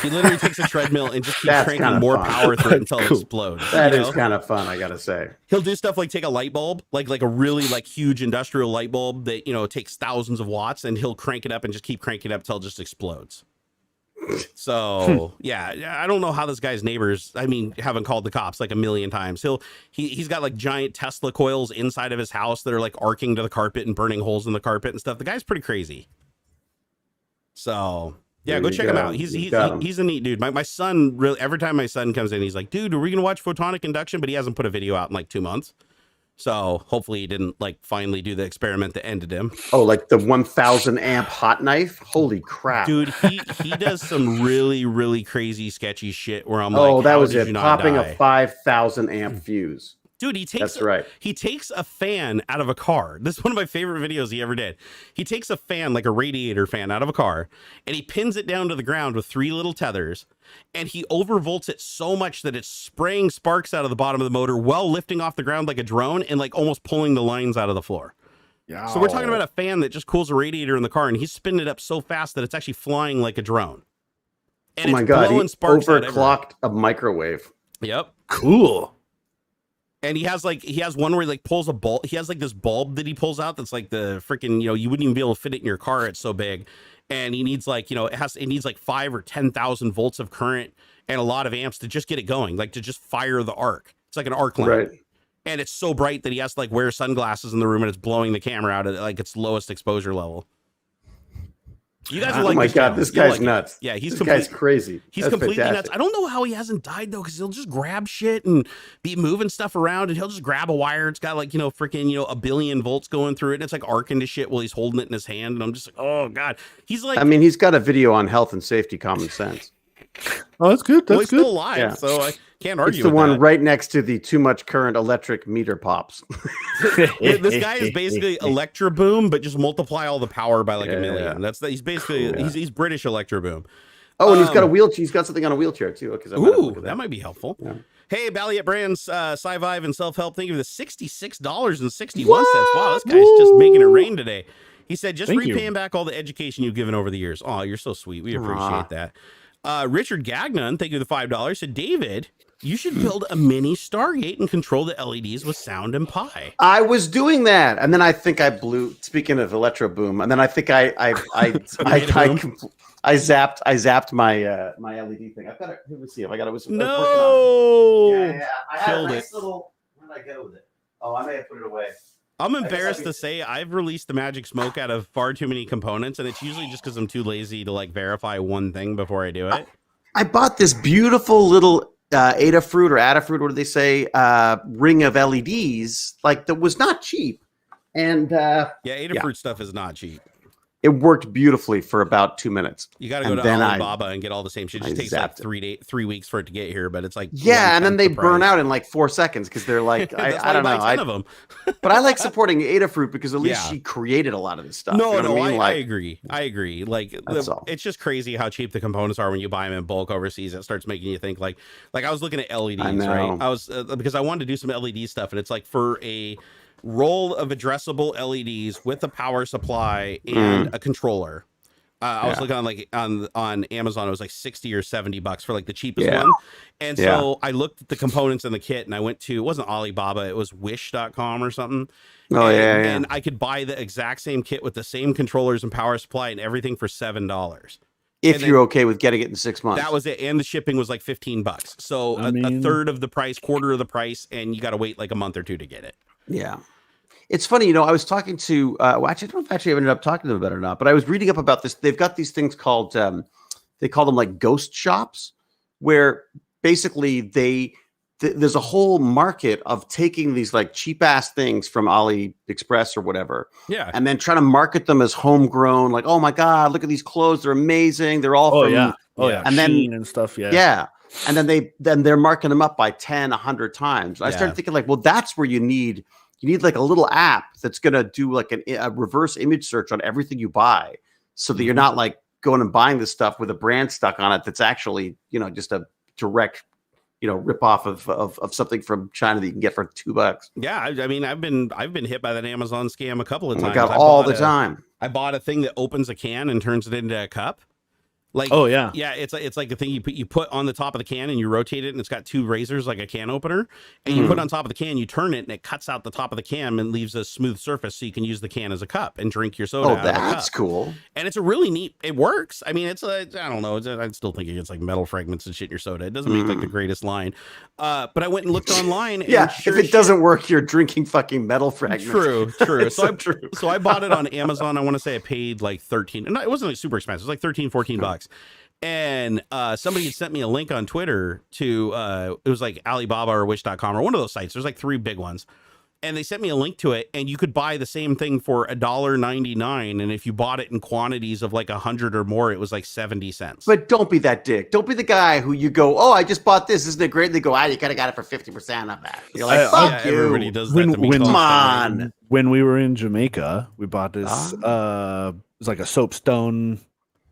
He literally takes a treadmill and just keeps cranking more power through it until it explodes. That is kind of fun, I gotta say. He'll do stuff like take a light bulb, like a really like huge industrial light bulb that takes thousands of watts, and he'll crank it up and just keep cranking it up till it just explodes. So yeah, I don't know how this guy's neighbors, haven't called the cops like a million times. He's got like giant Tesla coils inside of his house that are like arcing to the carpet and burning holes in the carpet and stuff. The guy's pretty crazy. So yeah, go check him out. He's a neat dude. My son really, every time my son comes in, he's like, dude, are we gonna watch photonic induction? But he hasn't put a video out in like 2 months. So hopefully he didn't like finally do the experiment that ended him. Oh, like the 1,000 amp hot knife? Holy crap. Dude, he does some really, really crazy sketchy shit where I'm like, oh, that was it. Popping a 5,000 amp fuse. Dude, he takes a fan out of a car. This is one of my favorite videos he ever did. He takes a fan, like a radiator fan, out of a car, and he pins it down to the ground with 3 little tethers, and he overvolts it so much that it's spraying sparks out of the bottom of the motor while lifting off the ground like a drone and like almost pulling the lines out of the floor. Yow. So we're talking about a fan that just cools a radiator in the car, and he's spinning it up so fast that it's actually flying like a drone. And oh my God, he overclocked a microwave. Yep. Cool. And he has one where he like pulls a bulb. He has like this bulb that he pulls out that's like the freaking, you wouldn't even be able to fit it in your car. It's so big. And he needs like, it needs like 5 or 10,000 volts of current and a lot of amps to just get it going, like to just fire the arc. It's like an arc lamp. Right. And it's so bright that he has to like wear sunglasses in the room and it's blowing the camera out at like its lowest exposure level. You guys are like, oh my God, this guy's like nuts. Yeah, this guy's crazy. He's That's completely fantastic. nuts. I don't know how he hasn't died though, because he'll just grab shit and be moving stuff around, and he'll just grab a wire. It's got like freaking a billion volts going through it, and it's like arcing to shit while he's holding it in his hand. And I'm just like, oh God, he's like. I mean, he's got a video on health and safety, common sense. Oh, that's good. That's he's good. Still alive, Yeah. so I can't argue. It's the with one that. right next to the too much current electric meter pops. This guy is basically Electro Boom, but just multiply all the power by like a million. Yeah. He's basically he's British Electro Boom. Oh, and he's got a wheelchair. He's got something on a wheelchair too. Ooh, that might be helpful. Yeah. Hey, Balliet Brands, Sci-Vive and Self-Help, thank you for the $66.61. Wow, this guy's just making it rain today. He said, just repaying back all the education you've given over the years. Oh, you're so sweet. We appreciate that. Richard Gagnon, thank you for the $5, said, David, you should build a mini Stargate and control the LEDs with sound and Pi. I was doing that, and then I think I blew. Speaking of Electro Boom, and then I think I zapped my my LED thing. I've got it. Let me see if I got it. No, yeah. I had killed a nice it. little. Where did I go with it? Oh, I may have put it away. I'm embarrassed to say I've released the magic smoke out of far too many components, and it's usually just because I'm too lazy to like verify one thing before I do it. I bought this beautiful little Adafruit or Adafruit, what do they say? Ring of LEDs, like that was not cheap, and Adafruit stuff is not cheap. it worked beautifully for about 2 minutes. You got to go to Alibaba and get all the same shit. It just takes like 3 weeks for it to get here, but it's like and then they burn out in like 4 seconds because they're like I don't know. 10 of them. But I like supporting Adafruit because at least she created a lot of this stuff. I agree. Like it's just crazy how cheap the components are when you buy them in bulk overseas. It starts making you think like I was looking at LEDs, right? I was because I wanted to do some LED stuff, and it's like for a roll of addressable LEDs with a power supply and a controller. I was looking on Amazon. It was like $60 or $70 for like the cheapest one. And so I looked at the components in the kit, and I went to, it wasn't Alibaba, it was wish.com or something. And I could buy the exact same kit with the same controllers and power supply and everything for $7. If you're okay with getting it in 6 months. That was it. And the shipping was like $15. So a third of the price, quarter of the price, and you got to wait like a month or two to get it. Yeah. It's funny, I was talking to, actually, I don't know if I ended up talking to them about it or not, but I was reading up about this. They've got these things called, they call them like ghost shops, where basically there's a whole market of taking these like cheap ass things from AliExpress or whatever. Yeah. And then trying to market them as homegrown, like, oh my God, look at these clothes. They're amazing. They're all from, and then and stuff. Yeah. And then they're marking them up by 10, 100 times. And I started thinking like, well, that's where you need like a little app that's going to do like a reverse image search on everything you buy, so that you're not like going and buying this stuff with a brand stuck on it. That's actually, just a direct, rip off of something from China that you can get for $2. Yeah. I mean, I've been hit by that Amazon scam a couple of times. All the time. I bought a thing that opens a can and turns it into a cup. Like, it's like a thing you put on the top of the can and you rotate it, and it's got two razors like a can opener, and you put it on top of the can, you turn it, and it cuts out the top of the can and leaves a smooth surface, so you can use the can as a cup and drink your soda. Oh, that's cool. And it's a really neat. It works. I mean, I don't know. I'm still thinking it's like metal fragments and shit in your soda. It doesn't make like the greatest line. But I went and looked online. And if it doesn't work, you're drinking fucking metal fragments. True. So I bought it on Amazon. I want to say I paid like $13, and it wasn't like super expensive. It was like $13-$14. And somebody had sent me a link on Twitter to it was like Alibaba or Wish.com or one of those sites. There's like 3 big ones, and they sent me a link to it, and you could buy the same thing for $1.99, and if you bought it in quantities of like 100 or more, it was like 70 cents. But don't be that dick. Don't be the guy who you go, oh, I just bought this, isn't it great? And they go, you could have got it for 50% of that. You're like, fuck you. Everybody does that to me. Come on. When we were in Jamaica, we bought this it was like a soapstone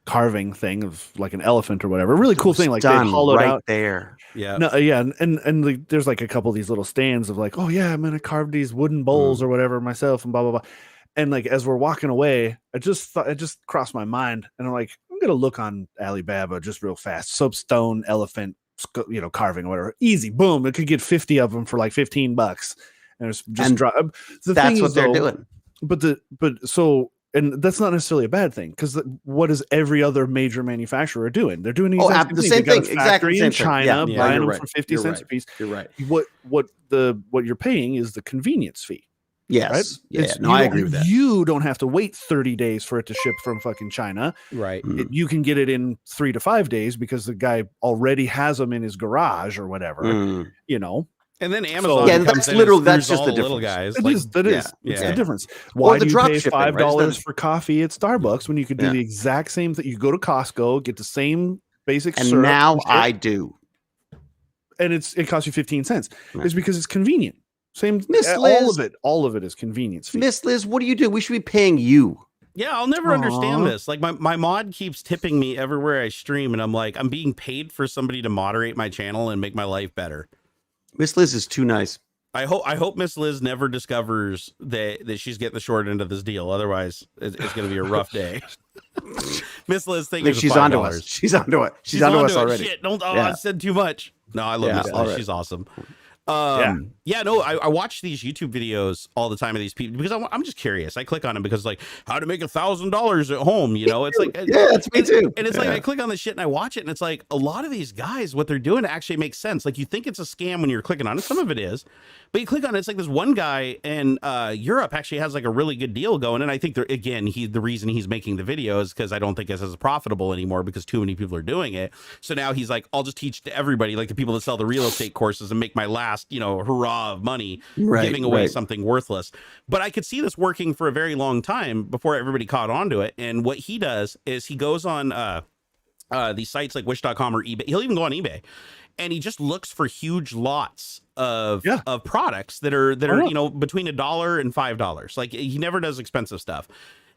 carving thing of like an elephant or whatever. Really cool thing. Like they hollowed right out there. Yeah. No, and there's like a couple of these little stands of like, oh yeah, I'm gonna carve these wooden bowls or whatever myself and blah blah blah. And like as we're walking away, I just crossed my mind, and I'm like, I'm gonna look on Alibaba just real fast. Soapstone elephant carving or whatever. Easy, boom. It could get 50 of them for like $15, and it's just that's what they're doing. And that's not necessarily a bad thing, because what is every other major manufacturer doing? They're doing the same thing. Exactly, in China, buying them right. for 50 cents a piece. You're right. What you're paying is the convenience fee. Yes. Right? Yeah. No, I agree with that. You don't have to wait 30 days for it to ship from fucking China. Right. You can get it in 3 to 5 days because the guy already has them in his garage or whatever. And then Amazon. That's literally that's just the little guys. guys. It's the difference. Why do you pay $5 for coffee at Starbucks when you could do the exact same thing? You go to Costco, get the same basic and syrup. Now I do. And it costs you 15 cents. Right. It's because it's convenient. Same, Miss Liz, all of it is convenience fee. Miss Liz, what do you do? We should be paying you. Yeah, I'll never understand this. Like my mod keeps tipping me everywhere I stream, and I'm like, I'm being paid for somebody to moderate my channel and make my life better. Miss Liz is too nice. I hope Miss Liz never discovers that she's getting the short end of this deal. Otherwise, it's going to be a rough day. Miss Liz, thank you. She's onto us. She's onto it. She's onto us already. Shit, I said too much. No, I love Miss Liz. Right. She's awesome. I watch these YouTube videos all the time of these people because I'm just curious. I click on them because like how to make $1,000 at home, it's like it's me too. And it's like I click on this shit and I watch it and it's like a lot of these guys, what they're doing actually makes sense. Like you think it's a scam when you're clicking on it. Some of it is, but you click on it, it's like this one guy in Europe actually has like a really good deal going. And I think the reason he's making the video is because I don't think it's as profitable anymore because too many people are doing it. So now he's like, I'll just teach to everybody, like the people that sell the real estate courses and make my last hurrah of money giving away something worthless. But I could see this working for a very long time before everybody caught on to it. And what he does is he goes on these sites like wish.com or eBay. He'll even go on eBay and he just looks for huge lots of products that are between $1 and $5. Like he never does expensive stuff.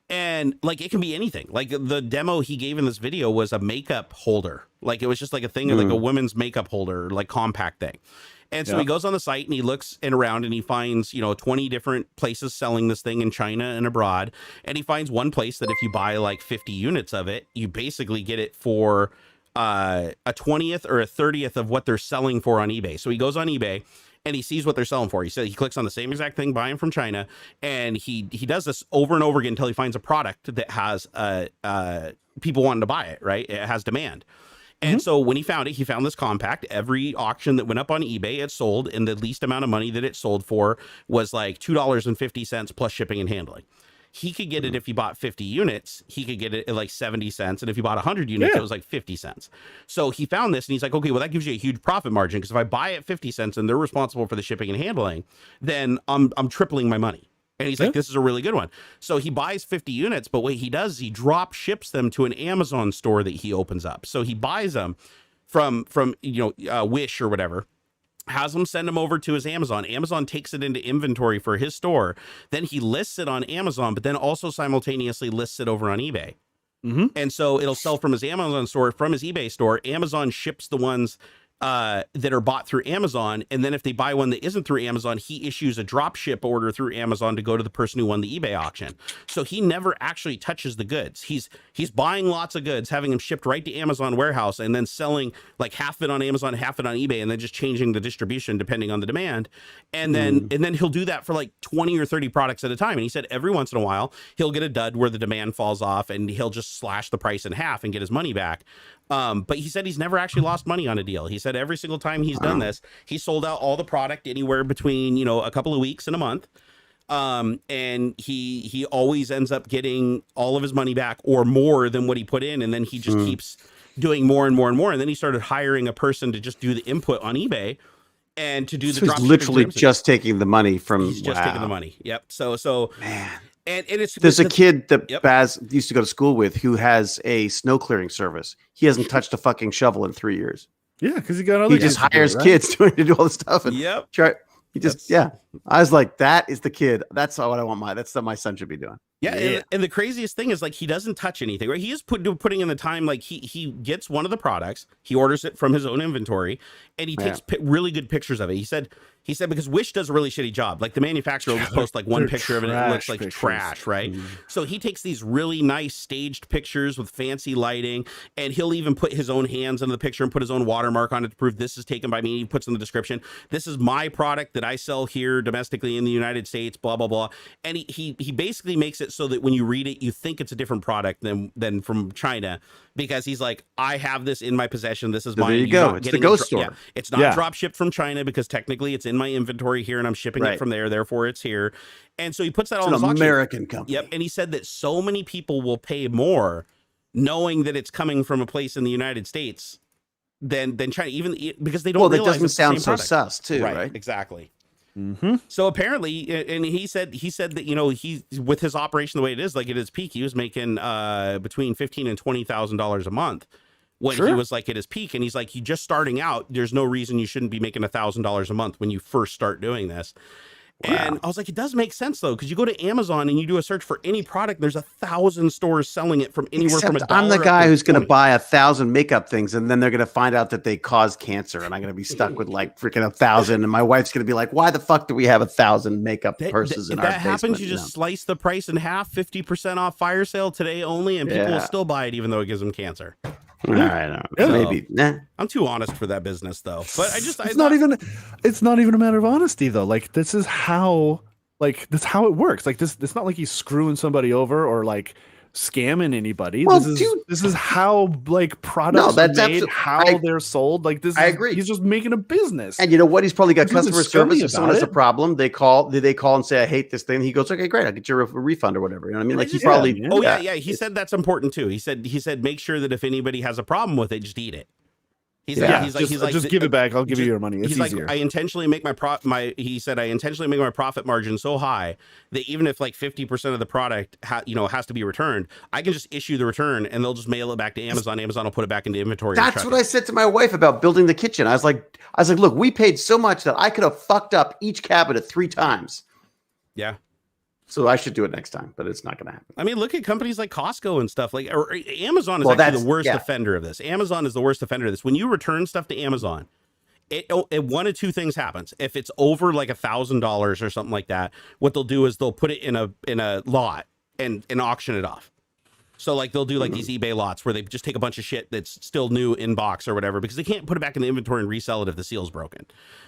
And like it can be anything. Like the demo he gave in this video was a makeup holder. Like it was just like a thing like a women's makeup holder, like compact thing. And so he goes on the site and he looks around and he finds, 20 different places selling this thing in China and abroad. And he finds one place that if you buy like 50 units of it, you basically get it for a 20th or a 30th of what they're selling for on eBay. So he goes on eBay and he sees what they're selling for. He said he clicks on the same exact thing, buying from China. And he does this over and over again until he finds a product that has people wanting to buy it, right? It has demand. And so when he found it, he found this compact. Every auction that went up on eBay, it sold, and the least amount of money that it sold for was like $2.50 plus shipping and handling. He could get it if he bought 50 units. He could get it at like 70 cents. And if he bought 100 units, it was like 50 cents. So he found this and he's like, okay, well, that gives you a huge profit margin because if I buy it 50 cents and they're responsible for the shipping and handling, then I'm tripling my money. And he's like, this is a really good one. So he buys 50 units, but what he does is he drop ships them to an Amazon store that he opens up. So he buys them from Wish or whatever, has them send them over to his Amazon. Amazon takes it into inventory for his store. Then he lists it on Amazon, but then also simultaneously lists it over on eBay. And so it'll sell from his Amazon store, from his eBay store. Amazon ships the ones that are bought through Amazon. And then if they buy one that isn't through Amazon, he issues a drop ship order through Amazon to go to the person who won the eBay auction. So he never actually touches the goods. He's buying lots of goods, having them shipped right to Amazon warehouse and then selling like half of it on Amazon, half of it on eBay, and then just changing the distribution depending on the demand. And then he'll do that for like 20 or 30 products at a time. And he said every once in a while he'll get a dud where the demand falls off and he'll just slash the price in half and get his money back. But he said he's never actually lost money on a deal. He said every single time he's done this, he sold out all the product anywhere between, a couple of weeks and a month. And he always ends up getting all of his money back or more than what he put in. And then he just keeps doing more and more and more. And then he started hiring a person to just do the input on eBay and to do the drop. He's literally just taking the money from. He's just taking the money. Yep. So man. And there's a kid that Baz used to go to school with who has a snow clearing service. He hasn't touched a fucking shovel in 3 years. Yeah, because he got other. He just hires kids to do all this stuff. And he just I was like, that is the kid. That's what I want. That's what my son should be doing. Yeah. And the craziest thing is like he doesn't touch anything. Right? He is putting in the time. Like he gets one of the products, he orders it from his own inventory, and he takes really good pictures of it. He said He said because Wish does a really shitty job. Like the manufacturer will just post like one picture of it and it looks like trash, right? So he takes these really nice staged pictures with fancy lighting, and he'll even put his own hands into the picture and put his own watermark on it to prove this is taken by me. He puts in the description, this is my product that I sell here domestically in the United States, blah, blah, blah. And he basically makes it so that when you read it, you think it's a different product than from China, because he's like, I have this in my possession. This is mine. There you go. It's the ghost store. Yeah. It's not drop shipped from China because technically it's in my inventory here and I'm shipping it from there. Therefore it's here. And so he puts that on his American company. Yep. And he said that so many people will pay more knowing that it's coming from a place in the United States than China, even because they don't realize that doesn't sound so product. sus too, right? Exactly. So apparently, and he said that, you know, he, with his operation the way it is, like at his peak, he was making between $15,000 and $20,000 a month when he was like at his peak. And he's like, you just starting out, there's no reason you shouldn't be making $1,000 a month when you first start doing this. Wow. And I was like, it does make sense though, because you go to Amazon and you do a search for any product, there's 1,000 stores selling it from anywhere from $1. I'm the guy who's going to buy 1,000 makeup things, and then they're going to find out that they cause cancer, and I'm going to be stuck with like freaking 1,000, and my wife's going to be like, "Why the fuck do we have 1,000 makeup purses in our basement?" That happens. You just slice the price in half, 50% off fire sale today only, and people will still buy it even though it gives them cancer. All right, maybe. Nah. I'm too honest for that business though. But it's not even a matter of honesty though. Like this is how it works. Like this, it's not like he's screwing somebody over or like scamming anybody. Well, this is how like products are made, they're sold. Like this, I agree. He's just making a business. And you know what? He's probably got customer service. If someone has a problem, they call and say, "I hate this thing." He goes, "Okay, great, I'll get you a refund or whatever." You know what I mean? Like he probably. Oh yeah. He said that's important too. He said make sure that if anybody has a problem with it, just eat it. He's like, just give it back. I'll give you your money. It's easier. Like, I intentionally make I intentionally make my profit margin so high that even if like 50% of the product has to be returned, I can just issue the return and they'll just mail it back to Amazon. Amazon will put it back into inventory. That's what I said to my wife about building the kitchen. I was like, look, we paid so much that I could have fucked up each cabinet 3 times. Yeah. So I should do it next time, but it's not going to happen. I mean, look at companies like Costco and stuff like, or Amazon is actually the worst offender of this. Amazon is the worst offender of this. When you return stuff to Amazon, it one of two things happens. If it's over like $1,000 or something like that, what they'll do is they'll put it in a lot and auction it off. So like they'll do like these eBay lots where they just take a bunch of shit that's still new in box or whatever, because they can't put it back in the inventory and resell it if the seal's broken.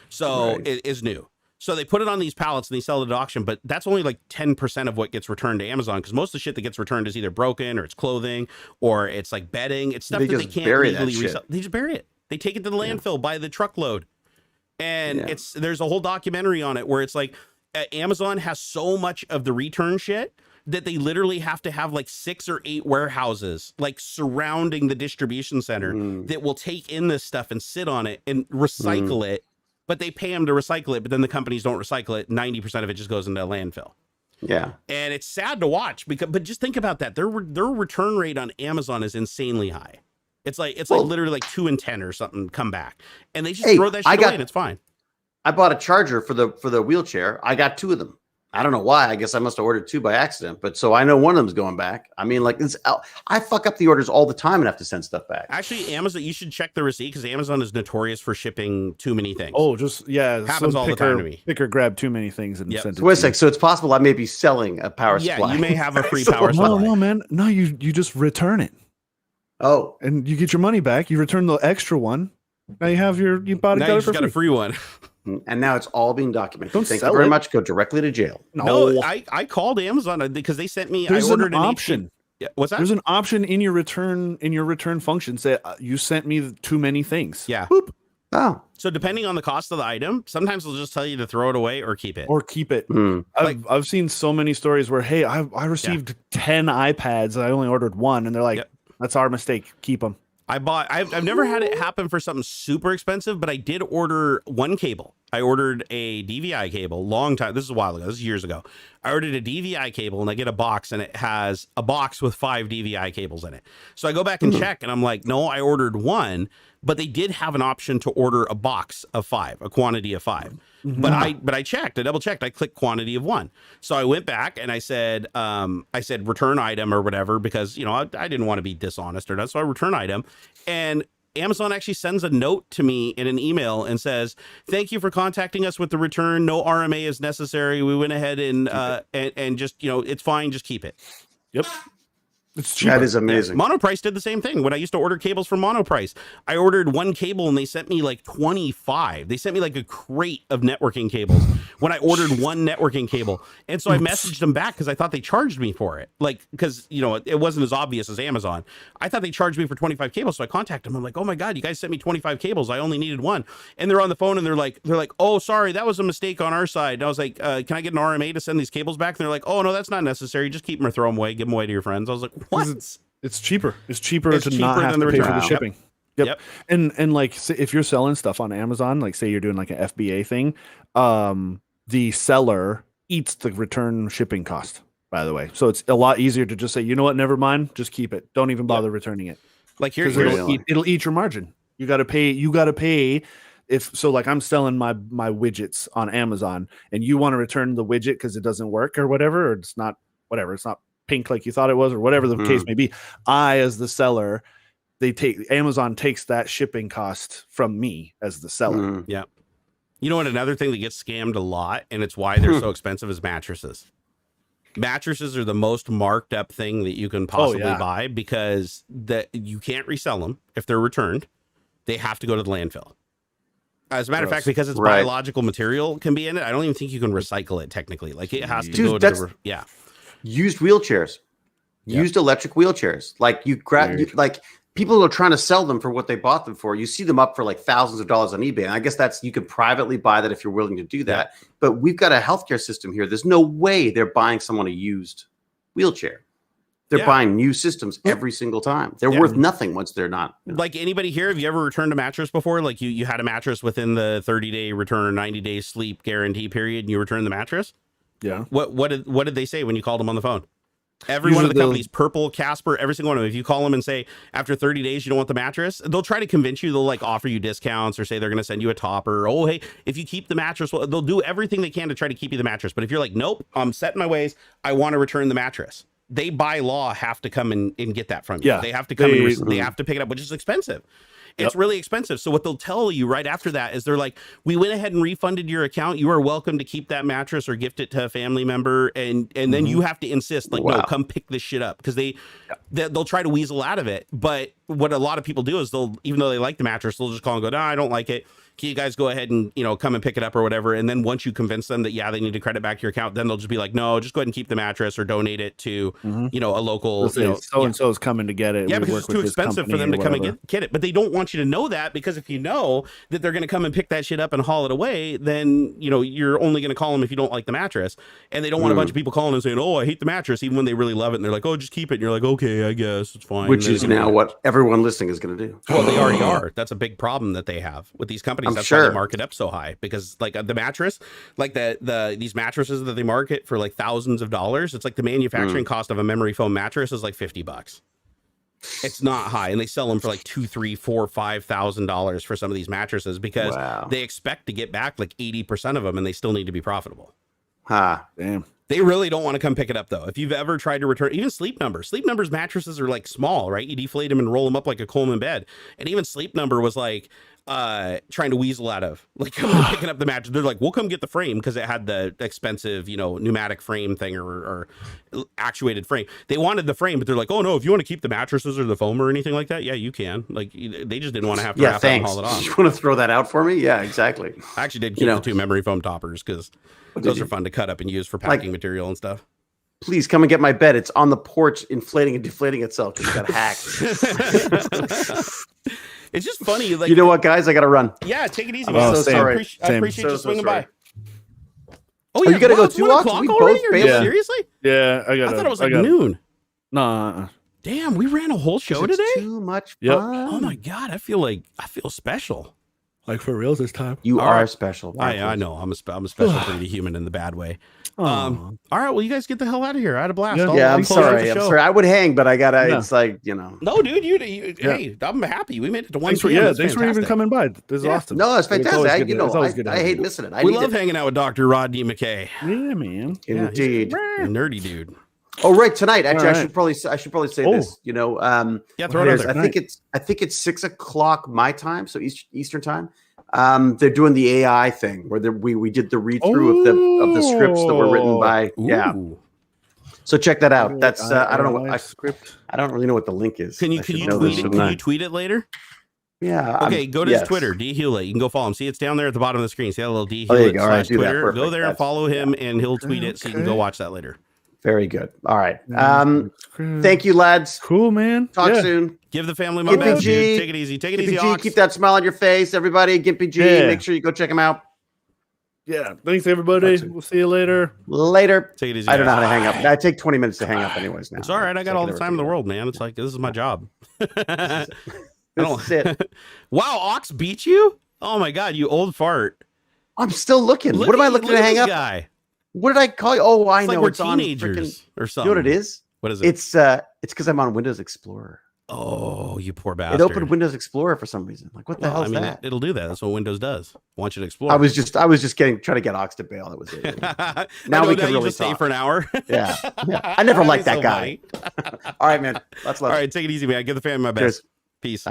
So it is new. So they put it on these pallets and they sell it at auction, but that's only like 10% of what gets returned to Amazon, because most of the shit that gets returned is either broken or it's clothing or it's like bedding. It's stuff that they can't legally resell. They just bury it. They take it to the landfill by the truckload. And there's a whole documentary on it where it's like Amazon has so much of the return shit that they literally have to have like 6 or 8 warehouses like surrounding the distribution center that will take in this stuff and sit on it and recycle it. But they pay them to recycle it, but then the companies don't recycle it. 90% of it just goes into a landfill. Yeah. And it's sad to watch, but just think about that. Their return rate on Amazon is insanely high. It's like literally like 2 in 10 or something come back. And they just throw that shit away and it's fine. I bought a charger for the wheelchair. I got 2 of them. I don't know why. I guess I must have ordered 2 by accident, but so I know one of them's going back. I mean, like I fuck up the orders all the time and have to send stuff back. Actually, Amazon, you should check the receipt because Amazon is notorious for shipping too many things. Oh, happens all the time to me. Picker grab too many things and send it. So wait a sec. So it's possible I may be selling a power supply. Yeah, you may have a free power supply. No, man. No, you just return it. Oh, and you get your money back. You return the extra one. Now you have you bought it. Now you just got a free one. And now it's all being documented. Thank you very much. Go directly to jail. No, I called Amazon because they sent me. I ordered an option. What's that? There's an option in your return function that you sent me too many things. Yeah. Boop. Oh. So depending on the cost of the item, sometimes they'll just tell you to throw it away or keep it. I've seen so many stories where, hey, I received 10 iPads and I only ordered 1, and they're like, that's our mistake. Keep them. I've never had it happen for something super expensive, but I did order one cable. I ordered a DVI cable long time. This is a while ago. This is years ago. I ordered a DVI cable and I get a box and it has a box with 5 DVI cables in it. So I go back and check and I'm like, no, I ordered 1, but they did have an option to order a box of 5, a quantity of 5. But I checked, I double checked. I clicked quantity of 1. So I went back and I said return item or whatever, because, I didn't want to be dishonest or not. So I return item, and Amazon actually sends a note to me in an email and says, "Thank you for contacting us with the return. No RMA is necessary. We went ahead and just, it's fine. Just keep it." Yep. It's cheaper. That is amazing. Yeah. Monoprice did the same thing. When I used to order cables from Monoprice, I ordered one cable and they sent me like 25. They sent me like a crate of networking cables when I ordered one networking cable. And so I messaged them back because I thought they charged me for it. Like, because, it wasn't as obvious as Amazon. I thought they charged me for 25 cables. So I contacted them. I'm like, oh my God, you guys sent me 25 cables. I only needed one. And they're on the phone and they're like, oh, sorry, that was a mistake on our side. And I was like, can I get an RMA to send these cables back? And they're like, oh no, that's not necessary. Just keep them or throw them away. Give them away to your friends. I was like, what? It's cheaper. It's cheaper to not have to pay for the shipping. Yep. And like, if you're selling stuff on Amazon, like say you're doing like an FBA thing, the seller eats the return shipping cost, by the way. So it's a lot easier to just say, you know what, never mind, just keep it. Don't even bother returning it. Like it'll eat your margin. You got to pay. Like I'm selling my widgets on Amazon and you want to return the widget because it doesn't work or whatever, or it's not pink like you thought it was, or whatever the case may be. I, as the seller, Amazon takes that shipping cost from me as the seller. Yeah. You know what? Another thing that gets scammed a lot, and it's why they're so expensive, is mattresses. Mattresses are the most marked up thing that you can possibly buy because you can't resell them if they're returned. They have to go to the landfill. As a matter of fact, because it's biological material can be in it, I don't even think you can recycle it technically. Like it has to go to used wheelchairs, used electric wheelchairs. Like like people are trying to sell them for what they bought them for. You see them up for like thousands of dollars on eBay. And I guess you can privately buy that if you're willing to do that. Yeah. But we've got a healthcare system here. There's no way they're buying someone a used wheelchair. They're buying new systems every single time. They're worth nothing once they're not. Like anybody here, have you ever returned a mattress before? Like you had a mattress within the 30-day return or 90-day sleep guarantee period and you returned the mattress? Yeah. What did they say when you called them on the phone? Every one of the companies, Purple, Casper, every single one of them. If you call them and say after 30 days you don't want the mattress, they'll try to convince you. They'll like offer you discounts or say they're going to send you a topper. Oh, hey, if you keep the mattress, well, they'll do everything they can to try to keep you the mattress. But if you're like, nope, I'm set in my ways, I want to return the mattress. They by law have to come and get that from you. Yeah, they have to come they have to pick it up, which is expensive. It's really expensive. So what they'll tell you right after that is they're like, we went ahead and refunded your account. You are welcome to keep that mattress or gift it to a family member. And then you have to insist, like, no, come pick this shit up. Because they'll try to weasel out of it. But what a lot of people do is even though they like the mattress, they'll just call and go, no, I don't like it. Can you guys go ahead and, come and pick it up or whatever? And then once you convince them that, they need to credit back your account, then they'll just be like, no, just go ahead and keep the mattress or donate it to, a local, so-and-so is coming to get it. Yeah, because it's too expensive for them to come and get it. But they don't want you to know that, because if you know that they're going to come and pick that shit up and haul it away, then, you're only going to call them if you don't like the mattress. And they don't want a bunch of people calling and saying, oh, I hate the mattress, even when they really love it. And they're like, oh, just keep it. And you're like, okay, I guess it's fine. Which is now what everyone listening is going to do. Well, they already are. That's a big problem that they have with these companies. That's why they mark it up so high, because like the mattress, like these mattresses that they market for like thousands of dollars, it's like the manufacturing cost of a memory foam mattress is like $50. It's not high, and they sell them for like $2,000, $3,000, $4,000, $5,000 for some of these mattresses because they expect to get back like 80% of them, and they still need to be profitable. Damn. They really don't want to come pick it up, though. If you've ever tried to return, even Sleep Number's mattresses are like small, right? You deflate them and roll them up like a Coleman bed. And even Sleep Number was like trying to weasel out of like picking up the mattress. They're like, we'll come get the frame because it had the expensive, pneumatic frame thing or actuated frame. They wanted the frame, but they're like, oh no, if you want to keep the mattresses or the foam or anything like that, yeah, you can. Like they just didn't want to have to wrap it and haul it off. You want to throw that out for me? Yeah, exactly. I actually did keep the two memory foam toppers because those are fun to cut up and use for packing material and stuff. Please come and get my bed. It's on the porch, inflating and deflating itself because it got hacked. It's just funny. Like, you know what, guys? I got to run. Yeah, take it easy. I'm so sorry. I appreciate you swinging by. Oh, yeah. You got to go 2 o'clock? We already? both Seriously? Yeah, I thought it was like noon. No. Damn, we ran a whole show today? Too much fun. Oh, my God. I feel special. Like for real this time. You are special. I know. I'm a special breed of human in the bad way. All right, well, you guys get the hell out of here. I had a blast. Yeah, I'm sorry. I would hang, but I gotta. It's like No, dude. Hey, I'm happy. We made it to 1 p.m. Thanks for even coming by. This is awesome. No, it's fantastic. I hate missing it. We love hanging out with Dr. Rodney McKay. Yeah, man. Indeed, nerdy dude. Oh, right, tonight. Actually, All right. I should probably say this. You know, throw it out there. I think it's 6 o'clock my time, so Eastern time. They're doing the AI thing where we did the read through of the scripts that were written by yeah. So check that out. That's I don't know what script. I don't really know what the link is. Can you tweet it later? Yeah. Okay, go to his Twitter, D Hewlett. You can go follow him. See, it's down there at the bottom of the screen. See that little D Hewlett Twitter? Go there and follow him, and he'll tweet it, so you can go watch that later. Very good. All right. Thank you, lads. Cool, man. Talk soon. Give the family my best. Take it easy. Take it easy, Aux. Keep that smile on your face, everybody. GimpyG. Yeah. Make sure you go check him out. Yeah. Thanks, everybody. We'll see you later. Later. Take it easy. I don't know how to hang up. I take 20 minutes to hang up anyways now. It's all right. I got all the time in the world, man. It's like, this is my job. This is it. Wow, Aux beat you? Oh my God, you old fart. I'm still looking. What am I looking to hang up? Guy. What did I call you? Oh, I know. We're it's teenagers or something. You know what it is? What is it? It's because I'm on Windows Explorer. Oh, you poor bastard. It opened Windows Explorer for some reason. Like, what the hell is that? It'll do that. That's what Windows does. I want you to explore. I was just trying to get Aux to bail. That was it. Now we can really stay for an hour. Yeah. I never liked that guy. All right, man. Let's love. All right, take it easy, man. Give the family my best. Peace.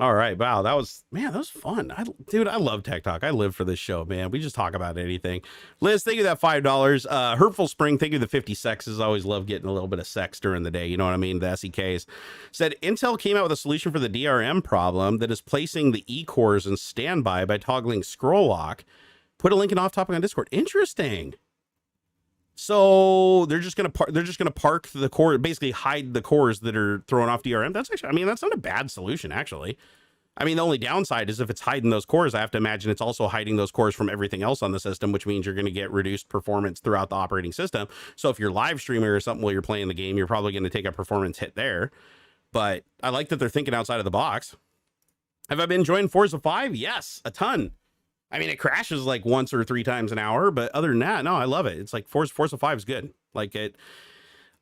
All right. Wow. That was fun. Dude, I love Tech Talk. I live for this show, man. We just talk about anything. Liz, thank you that $5. Hurtful Spring, thank you the 50 sexes. I always love getting a little bit of sex during the day. You know what I mean? The SEKs said Intel came out with a solution for the DRM problem that is placing the E cores in standby by toggling scroll lock. Put a link in off topic on Discord. Interesting. So they're just gonna park the core, basically hide the cores that are throwing off DRM. That's actually, that's not a bad solution, actually. I mean, the only downside is if it's hiding those cores, I have to imagine it's also hiding those cores from everything else on the system, which means you're going to get reduced performance throughout the operating system. So if you're live streaming or something while you're playing the game, you're probably going to take a performance hit there. But I like that they're thinking outside of the box. Have I been enjoying Forza 5? Yes, a ton. I mean, it crashes like once or 3 times an hour, but other than that, no, I love it. It's like Forza 5 is good. Like it,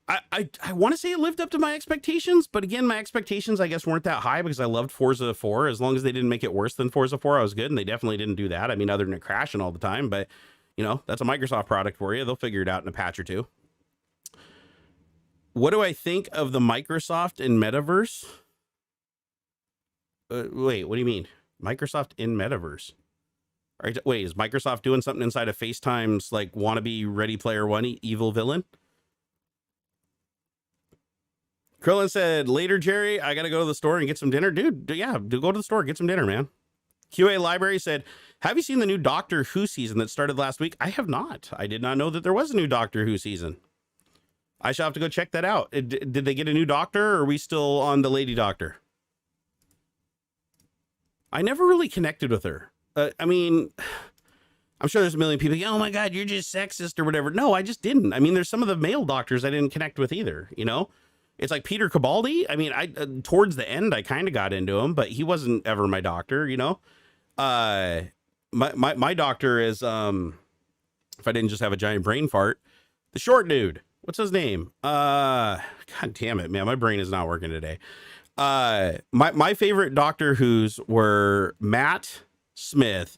I want to say it lived up to my expectations, but again, my expectations, I guess, weren't that high because I loved Forza 4. As long as they didn't make it worse than Forza 4, I was good, and they definitely didn't do that. I mean, other than it crashing all the time, but that's a Microsoft product for you. They'll figure it out in a patch or two. What do I think of the Microsoft in Metaverse? Wait, what do you mean? Microsoft in Metaverse? Wait, is Microsoft doing something inside of FaceTime's like wannabe Ready Player One evil villain? Krillin said, later, Jerry, I got to go to the store and get some dinner. Dude, yeah, go to the store, get some dinner, man. QA Library said, have you seen the new Doctor Who season that started last week? I have not. I did not know that there was a new Doctor Who season. I shall have to go check that out. Did they get a new doctor, or are we still on the Lady Doctor? I never really connected with her. I mean, I'm sure there's a million people, oh my God, you're just sexist or whatever. No, I just didn't. I mean, there's some of the male doctors I didn't connect with either, It's like Peter Capaldi. I mean, I towards the end, I kind of got into him, but he wasn't ever my doctor, My doctor is, if I didn't just have a giant brain fart, the short dude. What's his name? God damn it, man. My brain is not working today. My favorite Doctor Who's were Matt Smith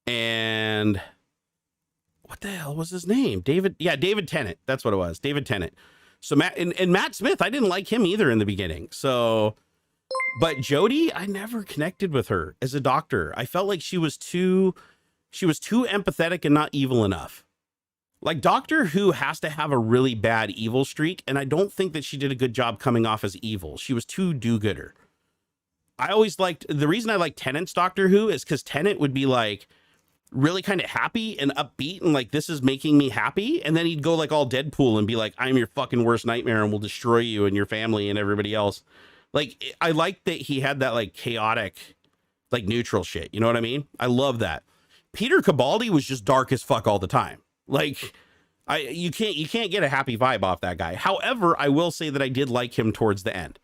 and what the hell was his name? David Tennant. That's what it was. David Tennant. So Matt and Matt Smith, I didn't like him either in the beginning. So, but Jodie, I never connected with her as a doctor. I felt like she was too empathetic and not evil enough. Like Doctor Who has to have a really bad evil streak, and I don't think that she did a good job coming off as evil. She was too do-gooder. I always liked, the reason I like Tennant's Doctor Who is because Tennant would be like really kind of happy and upbeat and like, this is making me happy. And then he'd go like all Deadpool and be like, I'm your fucking worst nightmare and will destroy you and your family and everybody else. Like, I like that he had that like chaotic, like neutral shit. You know what I mean? I love that. Peter Capaldi was just dark as fuck all the time. Like, you can't get a happy vibe off that guy. However, I will say that I did like him towards the end.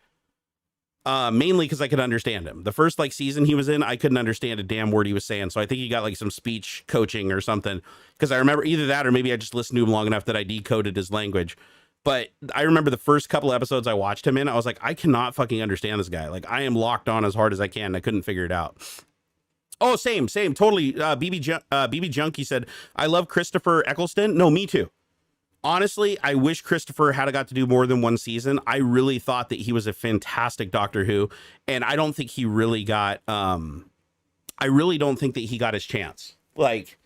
Mainly because I could understand him. The first like season he was in, I couldn't understand a damn word he was saying. So I think he got like some speech coaching or something. Because I remember either that or maybe I just listened to him long enough that I decoded his language. But I remember the first couple episodes I watched him in, I was like, I cannot fucking understand this guy. Like, I am locked on as hard as I can. And I couldn't figure it out. Oh, same, totally. BB Junkie said, I love Christopher Eccleston. No, me too. honestly, I wish Christopher had got to do more than one season. I really thought that he was a fantastic Doctor Who, and I don't think he really got. I really don't think that he got his chance. Like,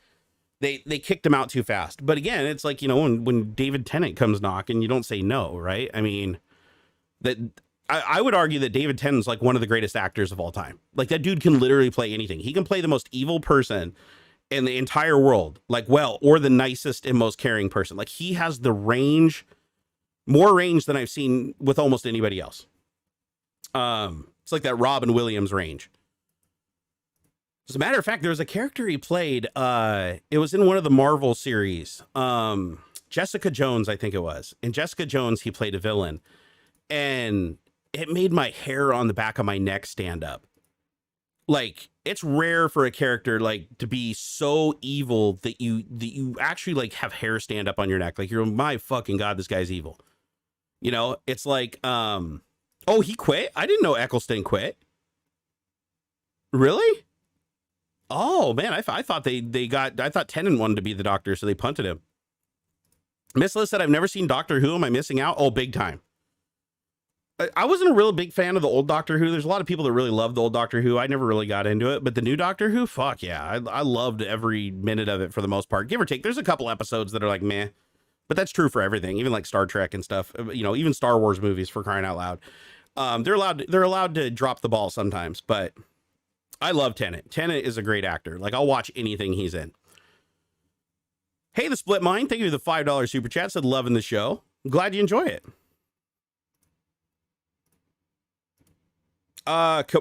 they kicked him out too fast. But again, it's like, you know, when David Tennant comes knocking, you don't say no, right? I mean, that I would argue that David Tennant's like one of the greatest actors of all time. Like, that dude can literally play anything. He can play the most evil person in the entire world, like, well, or the nicest and most caring person. Like, he has the range, more range than I've seen with almost anybody else. It's like that Robin Williams range. As a matter of fact, there was a character he played. It was in one of the Marvel series. Jessica Jones, I think it was. In Jessica Jones, he played a villain. And it made my hair on the back of my neck stand up. Like, it's rare for a character like to be so evil that you actually like have hair stand up on your neck. Like, you're, my fucking God, this guy's evil. You know, it's like, oh, he quit? I didn't know Eccleston quit. Really? Oh man, I thought I thought Tennant wanted to be the Doctor, so they punted him. Miss Liz said, I've never seen Doctor Who. Am I missing out? Oh, big time. I wasn't a real big fan of the old Doctor Who. There's a lot of people that really love the old Doctor Who. I never really got into it, but the new Doctor Who, fuck yeah. I loved every minute of it for the most part, give or take. There's a couple episodes that are like meh, but that's true for everything, even like Star Trek and stuff. You know, even Star Wars movies, for crying out loud. They're allowed to drop the ball sometimes, but I love Tennant. Tennant is a great actor. Like, I'll watch anything he's in. Hey, the Split Mind, thank you for the $5 super chat. Said loving the show. I'm glad you enjoy it.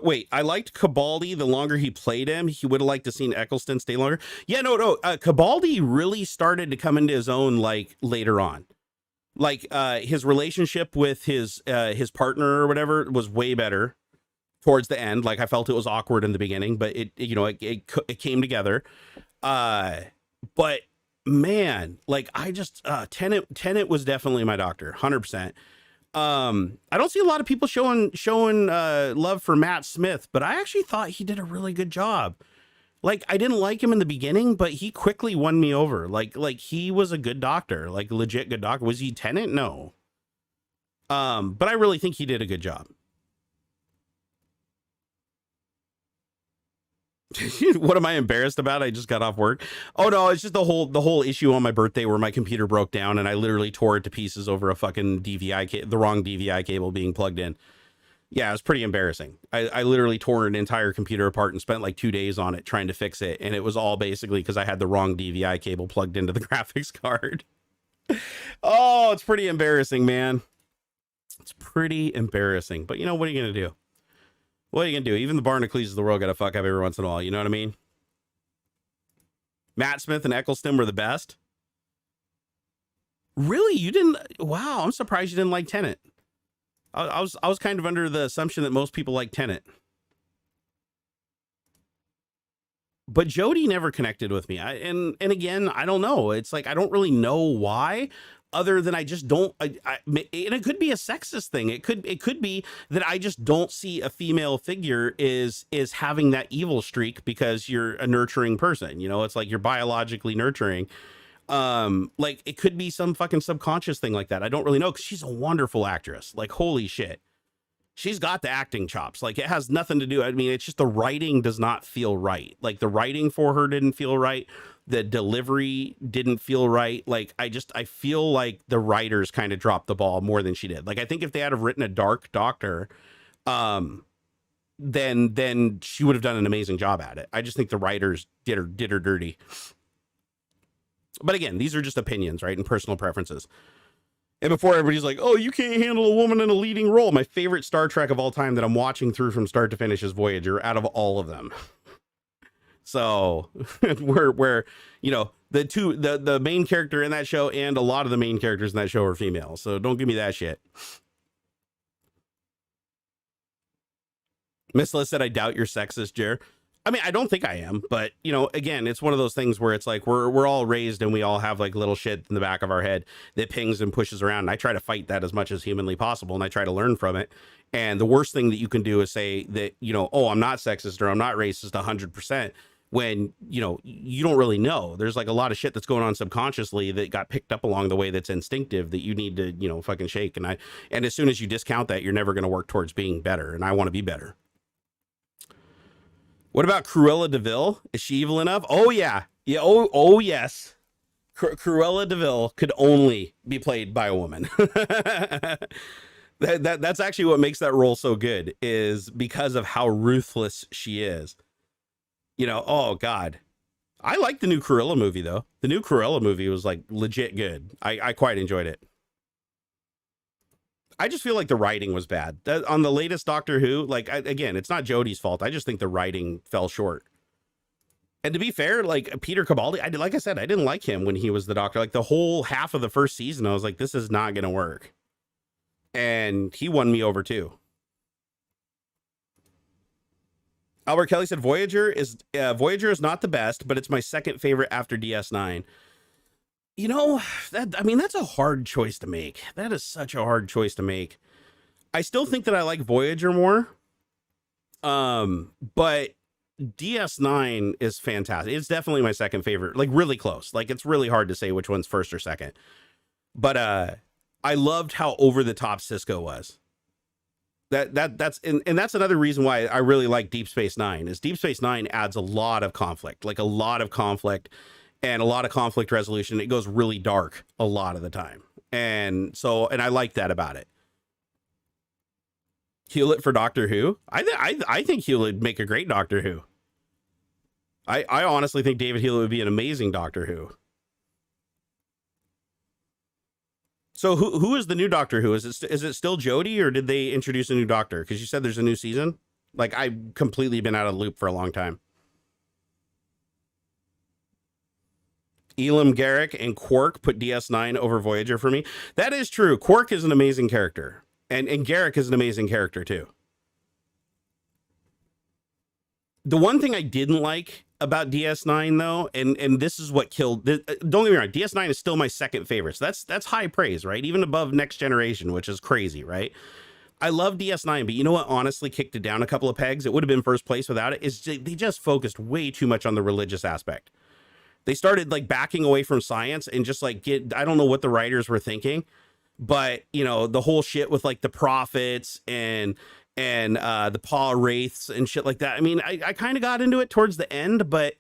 Wait, I liked Cabaldi. The longer he played him, he would have liked to seen Eccleston stay longer. Yeah, no. Cabaldi really started to come into his own like later on. Like, his relationship with his partner or whatever was way better towards the end. Like, I felt it was awkward in the beginning, but it came together. But man, like, I just Tennant was definitely my Doctor, 100%. I don't see a lot of people showing love for Matt Smith, but I actually thought he did a really good job. Like, I didn't like him in the beginning, but he quickly won me over. Like he was a good Doctor, like legit good Doctor. Was he Tennant? No. But I really think he did a good job. What am I embarrassed about? I just got off work. Oh no, it's just the whole issue on my birthday where my computer broke down and I literally tore it to pieces over a fucking the wrong DVI cable being plugged in. Yeah, it was pretty embarrassing. I literally tore an entire computer apart and spent like 2 days on it trying to fix it, and it was all basically because I had the wrong DVI cable plugged into the graphics card. Oh, it's pretty embarrassing, man. It's pretty embarrassing, but you know, what are you gonna do? What are you gonna do? Even the Barnacules of the world gotta fuck up every once in a while. You know what I mean? Matt Smith and Eccleston were the best. Really? You didn't? Wow, I'm surprised you didn't like Tennant. I was kind of under the assumption that most people like Tennant. But Jodie never connected with me. And again, I don't know. It's like, I don't really know why, other than I just don't, and it could be a sexist thing. It could be that I just don't see a female figure is having that evil streak because you're a nurturing person. You know, it's like you're biologically nurturing. Like, it could be some fucking subconscious thing like that. I don't really know, because she's a wonderful actress. Like, holy shit. She's got the acting chops. Like, it has nothing to do. I mean, it's just the writing does not feel right. Like, the writing for her didn't feel right. The delivery didn't feel right. Like, I feel like the writers kind of dropped the ball more than she did. Like, I think if they had have written a dark Doctor, then she would have done an amazing job at it. I just think the writers did her dirty. But again, these are just opinions, right? And personal preferences. And before everybody's like, oh, you can't handle a woman in a leading role. My favorite Star Trek of all time that I'm watching through from start to finish is Voyager, out of all of them. So where you know, the main character in that show and a lot of the main characters in that show are female. So don't give me that shit. Miss Liz said, I doubt you're sexist, Jer. I mean, I don't think I am, but you know, again, it's one of those things where it's like we're all raised and we all have like little shit in the back of our head that pings and pushes around. And I try to fight that as much as humanly possible, and I try to learn from it. And the worst thing that you can do is say that, you know, oh, I'm not sexist or I'm not racist 100%, when, you know, you don't really know. There's like a lot of shit that's going on subconsciously that got picked up along the way that's instinctive that you need to, you know, fucking shake. And as soon as you discount that, you're never going to work towards being better. And I want to be better. What about Cruella DeVille? Is she evil enough? Oh, yeah. Yeah. Oh yes. Cruella DeVille could only be played by a woman. That's actually what makes that role so good, is because of how ruthless she is. You know, oh God. I like the new Cruella movie though. The new Cruella movie was like legit good. I quite enjoyed it. I just feel like the writing was bad. On the latest Doctor Who, like, again, it's not Jodie's fault. I just think the writing fell short. And to be fair, like Peter Capaldi, like I said, I didn't like him when he was the Doctor. Like the whole half of the first season, I was like, this is not going to work. And he won me over too. Albert Kelly said Voyager is not the best, but it's my second favorite after DS9. You know, that's a hard choice to make. That is such a hard choice to make. I still think that I like Voyager more. But DS9 is fantastic. It's definitely my second favorite, like really close. Like it's really hard to say which one's first or second. But I loved how over the top Cisco was. That's another reason why I really like Deep Space Nine, is Deep Space Nine adds a lot of conflict, like a lot of conflict and a lot of conflict resolution. It goes really dark a lot of the time. And I like that about it. Hewlett for Doctor Who. I think Hewlett would make a great Doctor Who. I honestly think David Hewlett would be an amazing Doctor Who. So who is the new Doctor Who? Is it still Jodie, or did they introduce a new Doctor? Because you said there's a new season. Like I've completely been out of the loop for a long time. Elam Garrick and Quark put DS9 over Voyager for me. That is true. Quark is an amazing character, and Garrick is an amazing character too. The one thing I didn't like about DS9 though, and this is what killed, don't get me wrong, DS9 is still my second favorite. So that's high praise, right? Even above Next Generation, which is crazy, right? I love DS9, but you know what honestly kicked it down a couple of pegs? It would have been first place without it. Is they just focused way too much on the religious aspect. They started like backing away from science and just like I don't know what the writers were thinking, but you know, the whole shit with like the prophets and the Paul Wraiths and shit like that. I mean, I kind of got into it towards the end, but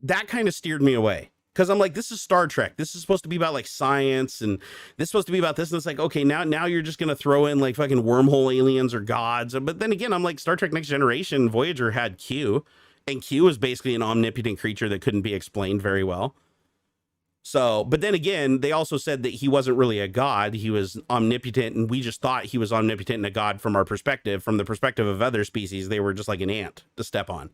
that kind of steered me away, because I'm like, this is Star Trek. This is supposed to be about like science, and this is supposed to be about this. And it's like, okay, now you're just going to throw in like fucking wormhole aliens or gods. But then again, I'm like, Star Trek Next Generation, Voyager had Q, and Q was basically an omnipotent creature that couldn't be explained very well. So, but then again, they also said that he wasn't really a god. He was omnipotent, and we just thought he was omnipotent and a god from our perspective. From the perspective of other species, they were just like an ant to step on.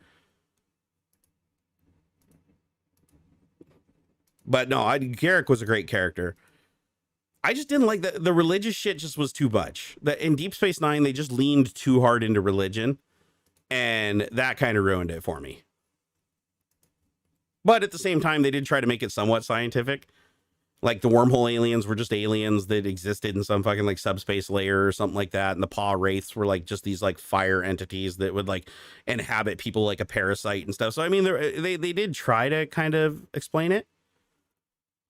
But no, Garrick was a great character. I just didn't like the religious shit. Just was too much. In Deep Space Nine, they just leaned too hard into religion, and that kind of ruined it for me. But at the same time, they did try to make it somewhat scientific. Like the wormhole aliens were just aliens that existed in some fucking like subspace layer or something like that. And the Paw Wraiths were like just these like fire entities that would like inhabit people like a parasite and stuff. So, I mean, they did try to kind of explain it.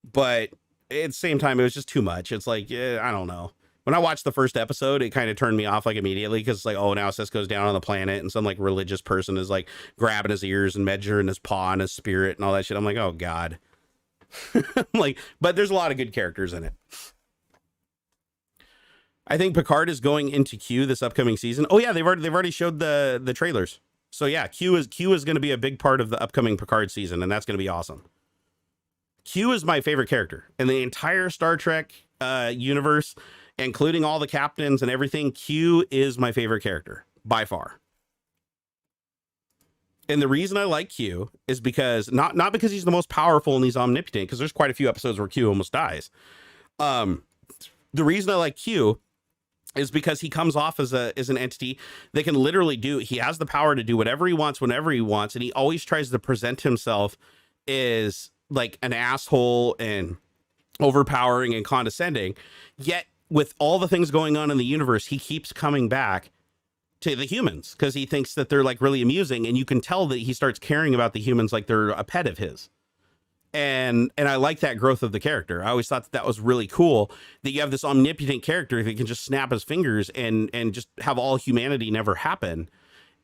But at the same time, it was just too much. It's like, I don't know. When I watched the first episode, it kind of turned me off like immediately, because it's like, oh, now Cisco's down on the planet and some like religious person is like grabbing his ears and measuring his paw and his spirit and all that shit. I'm like, oh God. Like, but there's a lot of good characters in it. I think Picard is going into Q this upcoming season. Oh yeah, they've already showed the trailers. So yeah, Q is going to be a big part of the upcoming Picard season, and that's going to be awesome. Q is my favorite character in the entire Star Trek universe, including all the captains and everything. Q is my favorite character by far. And the reason I like Q is because not because he's the most powerful and he's omnipotent, because there's quite a few episodes where Q almost dies. The reason I like Q is because he comes off as an entity that can literally he has the power to do whatever he wants, whenever he wants. And he always tries to present himself as like an asshole and overpowering and condescending. Yet with all the things going on in the universe, he keeps coming back to the humans because he thinks that they're like really amusing, and you can tell that he starts caring about the humans like they're a pet of his. And I like that growth of the character. I always thought that was really cool, that you have this omnipotent character that can just snap his fingers and just have all humanity never happen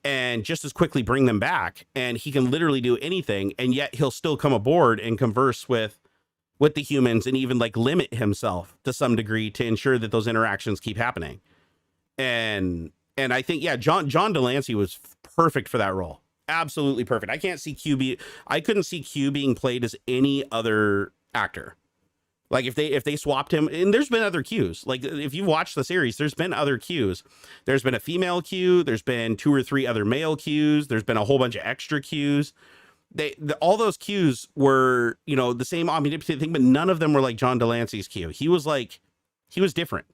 and just as quickly bring them back. And he can literally do anything, and yet he'll still come aboard and converse with the humans and even like limit himself to some degree to ensure that those interactions keep happening. And I think, yeah, John Delancey was perfect for that role. Absolutely perfect. I couldn't see Q being played as any other actor. Like if they swapped him, and there's been other Qs. Like if you watch the series, there's been other Qs. There's been a female Q. There's been 2 or 3 other male Qs. There's been a whole bunch of extra Qs. All those Qs were, you know, the same omnipotent thing, but none of them were like John Delancey's Q. He was different.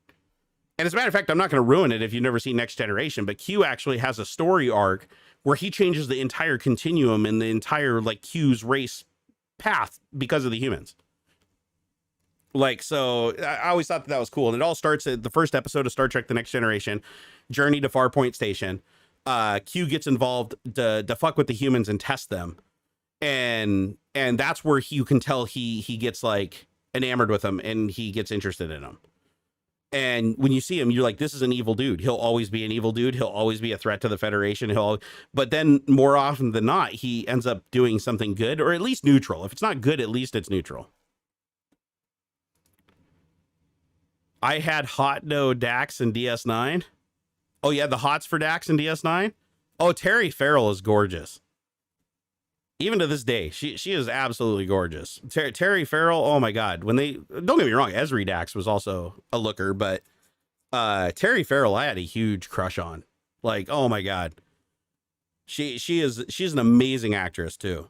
And as a matter of fact, I'm not going to ruin it if you've never seen Next Generation, but Q actually has a story arc where he changes the entire continuum and the entire like Q's race path because of the humans. Like, so I always thought that was cool. And it all starts at the first episode of Star Trek: The Next Generation, Journey to Farpoint Station. Q gets involved to fuck with the humans and test them. And that's where you can tell he gets like enamored with them and he gets interested in them. And when you see him, you're like, this is an evil dude. He'll always be an evil dude. He'll always be a threat to the Federation. But then more often than not, he ends up doing something good, or at least neutral. If it's not good, at least it's neutral. I had hot no Dax and DS9. Oh yeah, the hots for Dax and DS9. Oh, Terry Farrell is gorgeous. Even to this day, she is absolutely gorgeous. Terry Farrell, oh my God. Don't get me wrong, Esri Dax was also a looker, but Terry Farrell, I had a huge crush on. Like, oh my God. She's an amazing actress too.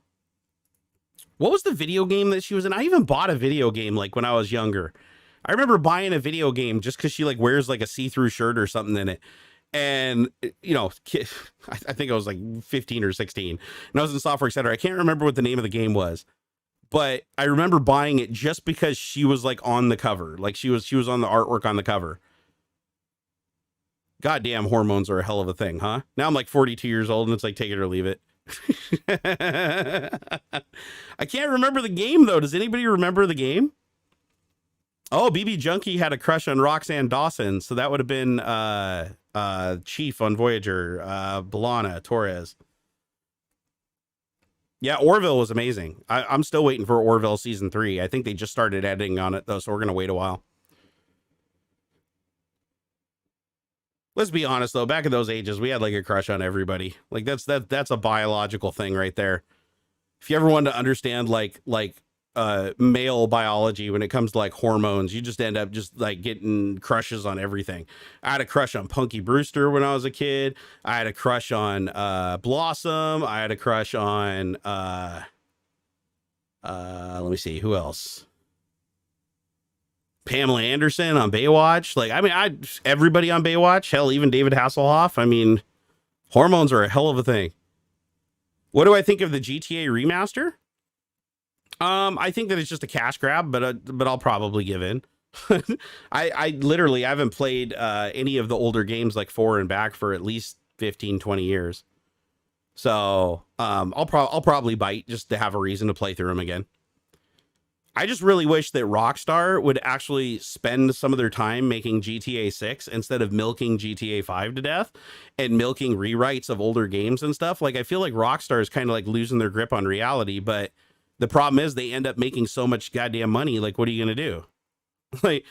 What was the video game that she was in? I even bought a video game like when I was younger. I remember buying a video game just because she like wears like a see-through shirt or something in it. And, you know, I think I was like 15 or 16 and I was in Software Center. I can't remember what the name of the game was, but I remember buying it just because she was like on the cover. Like she was on the artwork on the cover. Goddamn, hormones are a hell of a thing, huh? Now I'm like 42 years old and it's like, take it or leave it. I can't remember the game though. Does anybody remember the game? Oh, BB Junkie had a crush on Roxanne Dawson. So that would have been, Chief on Voyager, B'Elanna Torres. Yeah, Orville was amazing. I'm still waiting for Orville season 3. I think they just started editing on it though, so we're gonna wait a while. Let's be honest though, back in those ages, we had like a crush on everybody. Like that's a biological thing right there. If you ever wanted to understand like male biology when it comes to like hormones, you just end up just like getting crushes on everything. I had a crush on Punky Brewster when I was a kid. I had a crush on Blossom. I had a crush on let me see, who else? Pamela Anderson on Baywatch. Like, I mean, everybody on Baywatch, hell, even David Hasselhoff. I mean, hormones are a hell of a thing. What do I think of the GTA remaster? I think that it's just a cash grab, but I'll probably give in. I literally haven't played any of the older games like 4 and back for at least 15, 20 years. So I'll probably bite just to have a reason to play through them again. I just really wish that Rockstar would actually spend some of their time making GTA 6 instead of milking GTA 5 to death and milking rewrites of older games and stuff. Like, I feel like Rockstar is kind of like losing their grip on reality, but the problem is they end up making so much goddamn money. Like, what are you going to do?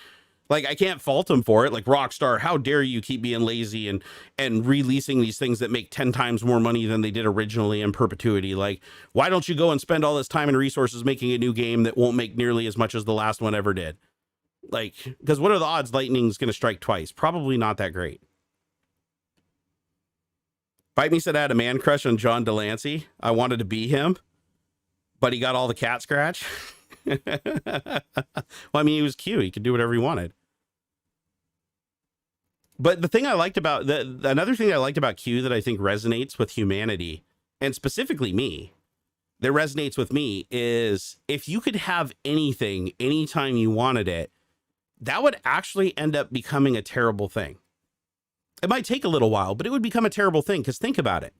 Like I can't fault them for it. Like, Rockstar, how dare you keep being lazy and releasing these things that make 10 times more money than they did originally in perpetuity. Like, why don't you go and spend all this time and resources making a new game that won't make nearly as much as the last one ever did? Like, because what are the odds lightning's going to strike twice? Probably not that great. Bite Me said I had a man crush on John Delancey. I wanted to be him, but he got all the cat scratch. Well, I mean, he was cute. He could do whatever he wanted. But the thing I liked about another thing I liked about Q that I think resonates with humanity, and specifically me, that resonates with me is if you could have anything anytime you wanted it, that would actually end up becoming a terrible thing. It might take a little while, but it would become a terrible thing, because think about it.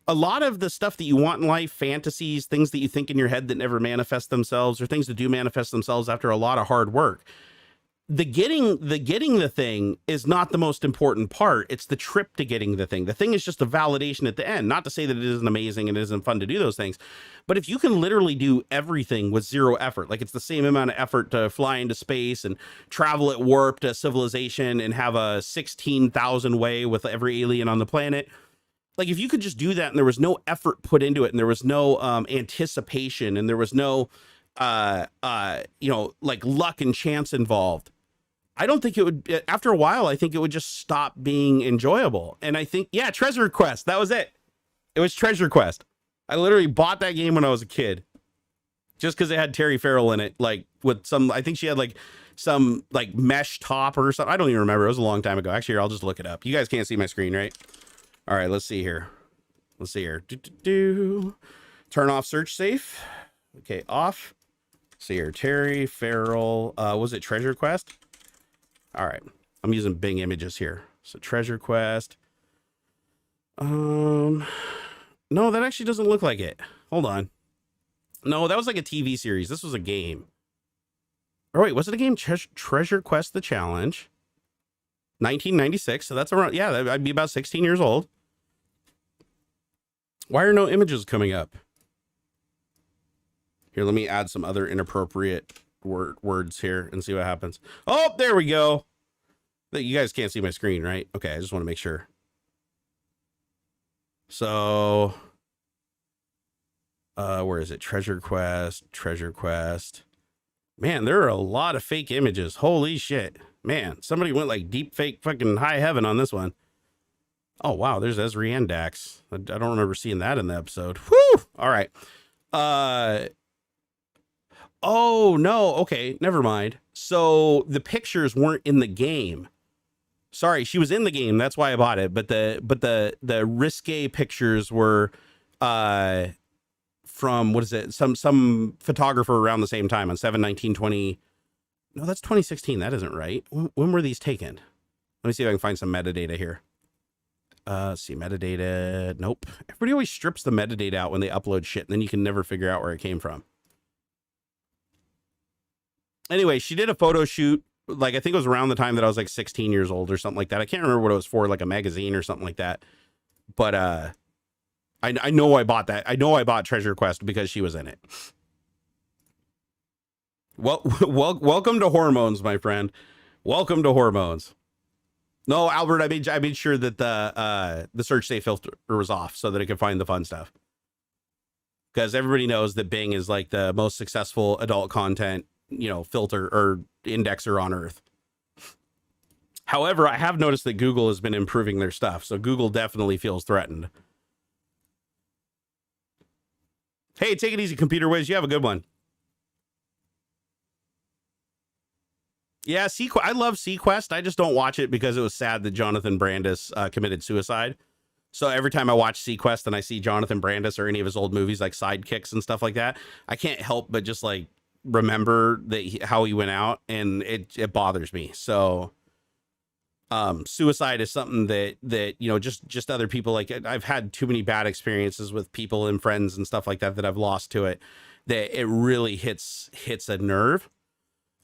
A lot of the stuff that you want in life, fantasies, things that you think in your head that never manifest themselves, or things that do manifest themselves after a lot of hard work, the getting the thing is not the most important part. It's the trip to getting the thing. The thing is just a validation at the end. Not to say that it isn't amazing and it isn't fun to do those things, but if you can literally do everything with zero effort, like it's the same amount of effort to fly into space and travel at warp to civilization and have a 16,000 way with every alien on the planet. Like if you could just do that and there was no effort put into it and there was no anticipation and there was no like luck and chance involved, I don't think it would, after a while, I think it would just stop being enjoyable. And I think, yeah, Treasure Quest, that was it. It was Treasure Quest. I literally bought that game when I was a kid just because it had Terry Farrell in it, like with some, I think she had like some like mesh top or something. I don't even remember. It was a long time ago. Actually, here, I'll just look it up. You guys can't see my screen, right? All right, let's see here. Turn off search safe. Okay, off. See here, Terry Farrell. Was it Treasure Quest? All right, I'm using Bing Images here. So Treasure Quest. No, that actually doesn't look like it. Hold on. No, that was like a TV series. This was a game. Or wait, was it a game? Treasure Quest: The Challenge. 1996. So that's around. Yeah, I'd be about 16 years old. Why are no images coming up? Here, let me add some other inappropriate words here and see what happens. Oh, there we go. You guys can't see my screen, right? Okay, I just want to make sure. So, where is it? Treasure Quest. Man, there are a lot of fake images. Holy shit. Man, somebody went like deep fake fucking high heaven on this one. Oh, wow, there's Ezri and Dax. I don't remember seeing that in the episode. Whew! All right. Oh, no. Okay, never mind. So the pictures weren't in the game. Sorry, she was in the game. That's why I bought it. But the risque pictures were from, what is it? Some photographer around the same time on 7/19/20. No, that's 2016. That isn't right. When were these taken? Let me see if I can find some metadata here. Let's see, metadata. Nope. Everybody always strips the metadata out when they upload shit, and then you can never figure out where it came from. Anyway, she did a photo shoot. Like, I think it was around the time that I was like 16 years old or something like that. I can't remember what it was for, like a magazine or something like that. But I know I bought that. I know I bought Treasure Quest because she was in it. Well, welcome to hormones, my friend. Welcome to hormones. No, Albert, I made sure that the search safe filter was off so that it could find the fun stuff. Because everybody knows that Bing is like the most successful adult content, filter or indexer on Earth. However, I have noticed that Google has been improving their stuff, so Google definitely feels threatened. Hey, take it easy, Computer Whiz. You have a good one. Yeah, I love Sequest. I just don't watch it because it was sad that Jonathan Brandis committed suicide. So every time I watch Sequest and I see Jonathan Brandis or any of his old movies like Sidekicks and stuff like that, I can't help but just like remember that how he went out, and it bothers me. So suicide is something that just other people, like I've had too many bad experiences with people and friends and stuff like that I've lost to it, that it really hits a nerve.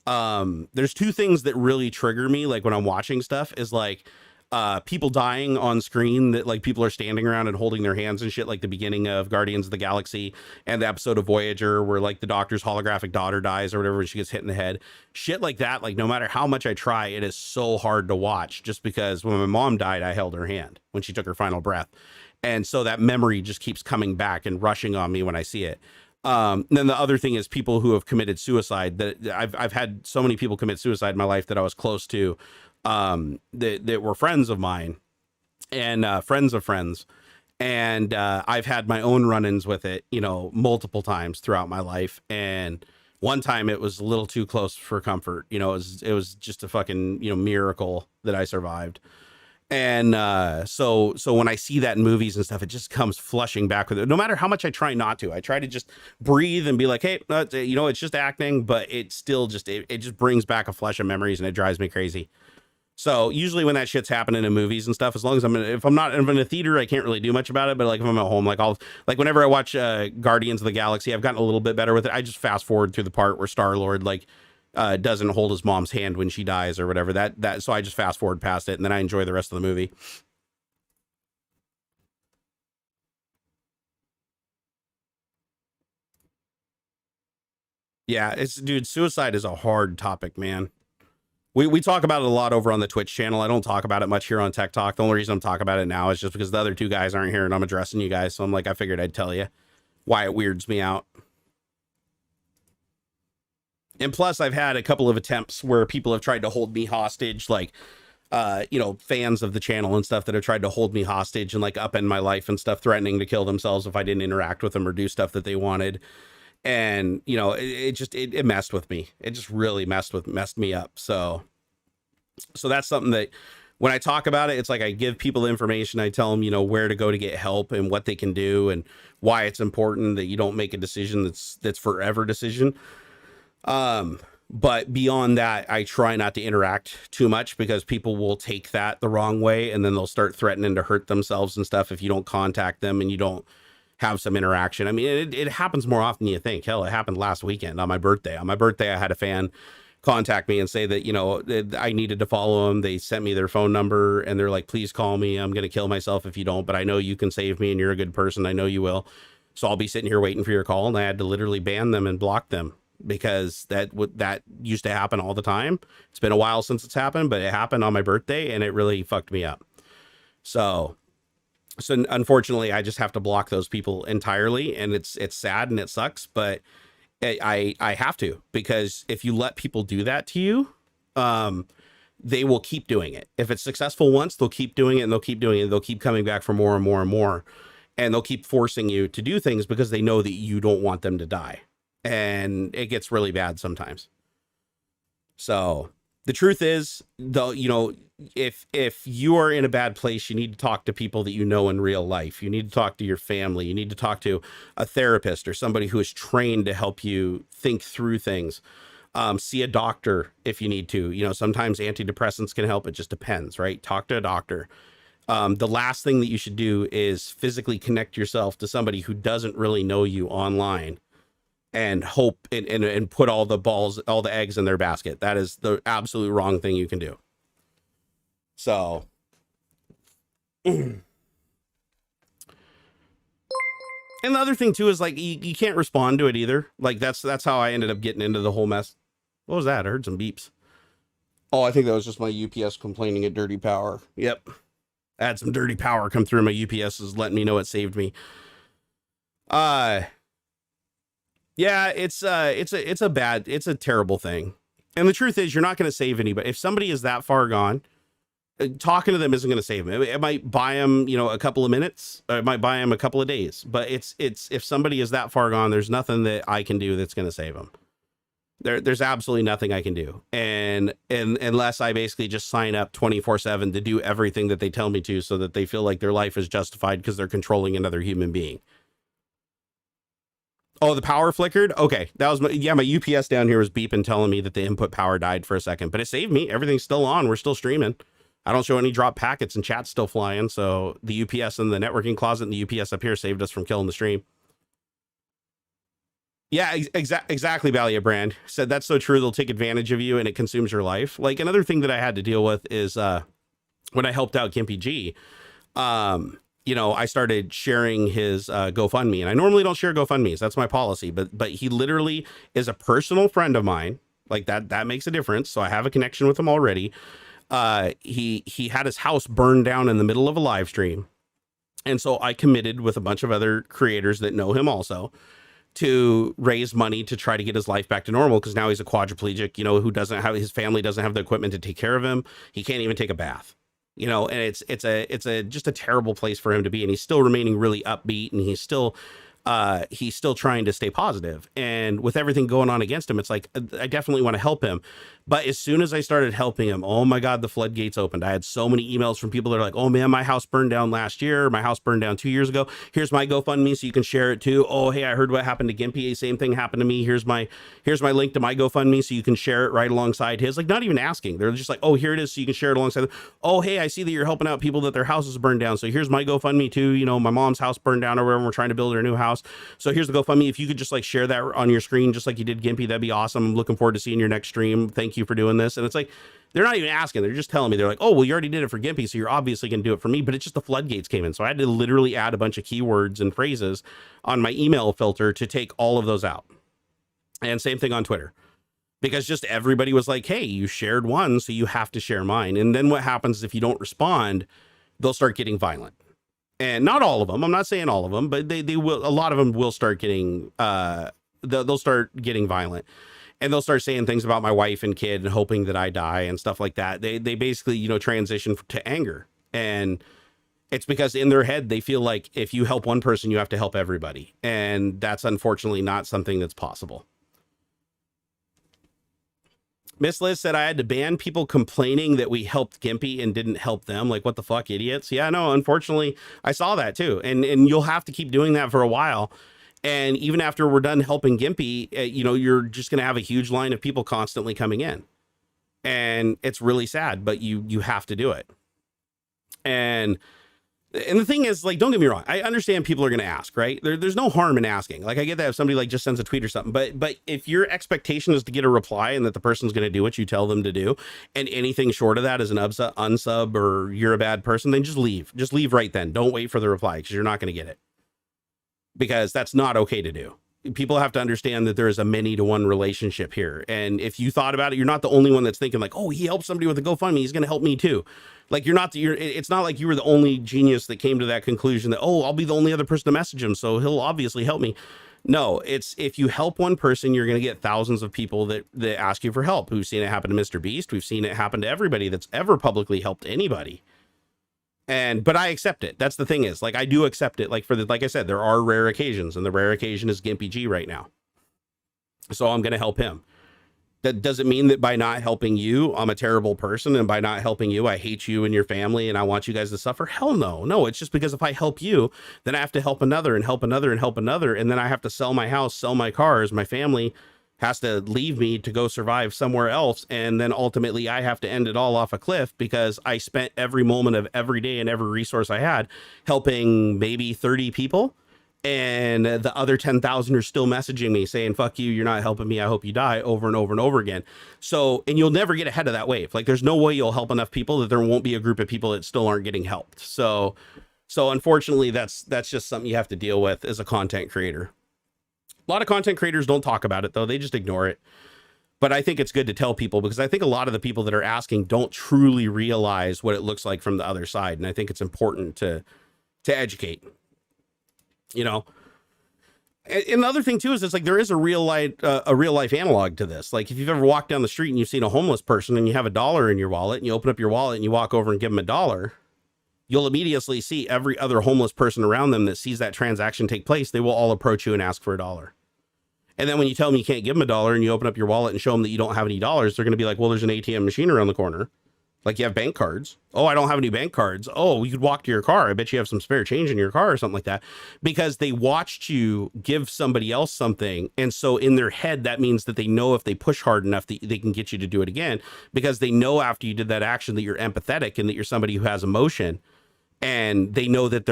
There's two things that really trigger me, like when I'm watching stuff, is like people dying on screen, that like people are standing around and holding their hands and shit, like the beginning of Guardians of the Galaxy and the episode of Voyager where like the Doctor's holographic daughter dies or whatever, and she gets hit in the head. Shit like that, like no matter how much I try, it is so hard to watch, just because when my mom died, I held her hand when she took her final breath. And so that memory just keeps coming back and rushing on me when I see it. Then the other thing is people who have committed suicide. That I've had so many people commit suicide in my life that I was close to, that were friends of mine and friends of friends. And I've had my own run-ins with it, multiple times throughout my life. And one time it was a little too close for comfort. It was just a fucking, miracle that I survived. And so when I see that in movies and stuff, it just comes flushing back with it. No matter how much I try not to, I try to just breathe and be like, hey, it's just acting, but it still just, it just brings back a flash of memories, and it drives me crazy. So usually when that shit's happening in movies and stuff, as long as if I'm not in a theater, I can't really do much about it. But like if I'm at home, like whenever I watch Guardians of the Galaxy, I've gotten a little bit better with it. I just fast forward through the part where Star-Lord doesn't hold his mom's hand when she dies or whatever. So I just fast forward past it and then I enjoy the rest of the movie. Yeah, dude, suicide is a hard topic, man. We talk about it a lot over on the Twitch channel. I don't talk about it much here on Tech Talk. The only reason I'm talking about it now is just because the other two guys aren't here and I'm addressing you guys. So I'm like, I figured I'd tell you why it weirds me out. And plus, I've had a couple of attempts where people have tried to hold me hostage, like, fans of the channel and stuff that have tried to hold me hostage and like upend my life and stuff, threatening to kill themselves if I didn't interact with them or do stuff that they wanted. And, it messed with me. It just really messed me up. So that's something that when I talk about it, it's like I give people information. I tell them, where to go to get help and what they can do and why it's important that you don't make a decision that's forever decision. But beyond that, I try not to interact too much because people will take that the wrong way and then they'll start threatening to hurt themselves and stuff if you don't contact them and you don't have some interaction. I mean, it happens more often than you think. Hell, it happened last weekend on my birthday. On my birthday, I had a fan contact me and say that, I needed to follow them. They sent me their phone number and they're like, please call me. I'm going to kill myself if you don't, but I know you can save me and you're a good person. I know you will. So I'll be sitting here waiting for your call. And I had to literally ban them and block them because that used to happen all the time. It's been a while since it's happened, but it happened on my birthday and it really fucked me up. So unfortunately, I just have to block those people entirely, and it's sad and it sucks, but I have to, because if you let people do that to you, they will keep doing it. If it's successful once, they'll keep doing it and they'll keep doing it. They'll keep coming back for more and more and more, and they'll keep forcing you to do things because they know that you don't want them to die, and it gets really bad sometimes. So the truth is, though, if you are in a bad place, you need to talk to people that you know in real life. You need to talk to your family. You need to talk to a therapist or somebody who is trained to help you think through things. See a doctor if you need to. Sometimes antidepressants can help. It just depends, right? Talk to a doctor. The last thing that you should do is physically connect yourself to somebody who doesn't really know you online and hope and put all the eggs in their basket. That is the absolute wrong thing you can do. So, and the other thing too is like you can't respond to it either. Like that's how I ended up getting into the whole mess. What was that? I heard some beeps. Oh, I think that was just my UPS complaining at dirty power. Yep, I had some dirty power come through. My UPS is letting me know it saved me. Yeah, it's a terrible thing. And the truth is, you're not going to save anybody. If somebody is that far gone, talking to them isn't going to save them. It might buy them, a couple of minutes, or it might buy them a couple of days, but it's if somebody is that far gone, there's nothing that I can do that's going to save them. There's absolutely nothing I can do. And unless I basically just sign up 24/7 to do everything that they tell me to, so that they feel like their life is justified because they're controlling another human being. Oh, the power flickered. Okay. That was my UPS down here was beeping, telling me that the input power died for a second, but it saved me. Everything's still on. We're still streaming. I don't show any drop packets and chat's still flying. So the UPS in the networking closet and the UPS up here saved us from killing the stream. Yeah, exactly. Valia Brand said that's so true. They'll take advantage of you and it consumes your life. Like another thing that I had to deal with is when I helped out GimpyG, I started sharing his GoFundMe, and I normally don't share GoFundMes. That's my policy, but he literally is a personal friend of mine. Like that makes a difference. So I have a connection with him already. He had his house burned down in the middle of a live stream. And so I committed with a bunch of other creators that know him also to raise money to try to get his life back to normal. Cause now he's a quadriplegic, who doesn't have, his family doesn't have the equipment to take care of him. He can't even take a bath, and it's just a terrible place for him to be. And he's still remaining really upbeat, and he's still, he's still trying to stay positive. And with everything going on against him, it's like, I definitely want to help him. But as soon as I started helping him, oh my God, the floodgates opened. I had so many emails from people that are like, oh man, my house burned down last year. My house burned down 2 years ago. Here's my GoFundMe so you can share it too. Oh, hey, I heard what happened to Gimpy. Same thing happened to me. Here's my link to my GoFundMe so you can share it right alongside his. Like, not even asking. They're just like, oh, here it is so you can share it alongside them. Oh, hey, I see that you're helping out people that their houses burned down. So here's my GoFundMe too. You know, my mom's house burned down or whatever. We're trying to build her new house. So here's the GoFundMe. If you could just like share that on your screen, just like you did Gimpy, that'd be awesome. I'm looking forward to seeing your next stream. Thank you for doing this. And it's like, they're not even asking. They're just telling me. They're like, oh, well, you already did it for Gimpy, so you're obviously going to do it for me. But it's just the floodgates came in. So I had to literally add a bunch of keywords and phrases on my email filter to take all of those out. And same thing on Twitter. Because just everybody was like, hey, you shared one, so you have to share mine. And then what happens is if you don't respond, they'll start getting violent. And not all of them. I'm not saying all of them, but they will. A lot of them will start getting, they'll start getting violent. And they'll start saying things about my wife and kid and hoping that I die and stuff like that. They basically, you know, transition to anger. And it's because in their head, they feel like if you help one person, you have to help everybody. And that's unfortunately not something that's possible. Miss Liz said I had to ban people complaining that we helped Gimpy and didn't help them. Like, what the fuck, idiots? Yeah, no, unfortunately, I saw that too. And you'll have to keep doing that for a while. And even after we're done helping Gimpy, you know, you're just going to have a huge line of people constantly coming in. And it's really sad, but you have to do it. And the thing is, like, don't get me wrong. I understand people are going to ask, right? There's no harm in asking. Like, I get that if somebody like just sends a tweet or something, but if your expectation is to get a reply and that the person's going to do what you tell them to do, and anything short of that is an unsub or you're a bad person, then just leave. Just leave right then. Don't wait for the reply because you're not going to get it. Because that's not okay to do. People have to understand that there is a many to one relationship here. And if you thought about it, you're not the only one that's thinking like, oh, he helped somebody with a GoFundMe, he's going to help me too. Like it's not like you were the only genius that came to that conclusion that, oh, I'll be the only other person to message him, so he'll obviously help me. No, it's if you help one person, you're going to get thousands of people that ask you for help. We've seen it happen to Mr. Beast. We've seen it happen to everybody that's ever publicly helped anybody. But I accept it. That's the thing is, like, I do accept it. Like like I said, there are rare occasions, and the rare occasion is GimpyG right now. So I'm going to help him. That doesn't mean that by not helping you, I'm a terrible person. And by not helping you, I hate you and your family and I want you guys to suffer. Hell no. No, it's just because if I help you, then I have to help another and help another and help another. And then I have to sell my house, sell my cars. My family has to leave me to go survive somewhere else. And then ultimately I have to end it all off a cliff because I spent every moment of every day and every resource I had helping maybe 30 people. And the other 10,000 are still messaging me saying, fuck you, you're not helping me, I hope you die, over and over and over again. So, and you'll never get ahead of that wave. Like, there's no way you'll help enough people that there won't be a group of people that still aren't getting helped. So unfortunately, that's just something you have to deal with as a content creator. A lot of content creators don't talk about it, though. They just ignore it. But I think it's good to tell people because I think a lot of the people that are asking don't truly realize what it looks like from the other side. And I think it's important to educate. You know, and the other thing too is it's like there is a real life analog to this. Like if you've ever walked down the street and you've seen a homeless person and you have $1 in your wallet and you open up your wallet and you walk over and give them $1, you'll immediately see every other homeless person around them that sees that transaction take place. They will all approach you and ask for $1. And then when you tell them you can't give them $1 and you open up your wallet and show them that you don't have any dollars, they're going to be like, well, there's an ATM machine around the corner. Like you have bank cards. Oh, I don't have any bank cards. Oh, you could walk to your car. I bet you have some spare change in your car or something like that, because they watched you give somebody else something. And so in their head, that means that they know if they push hard enough, they can get you to do it again, because they know after you did that action that you're empathetic and that you're somebody who has emotion. And they know that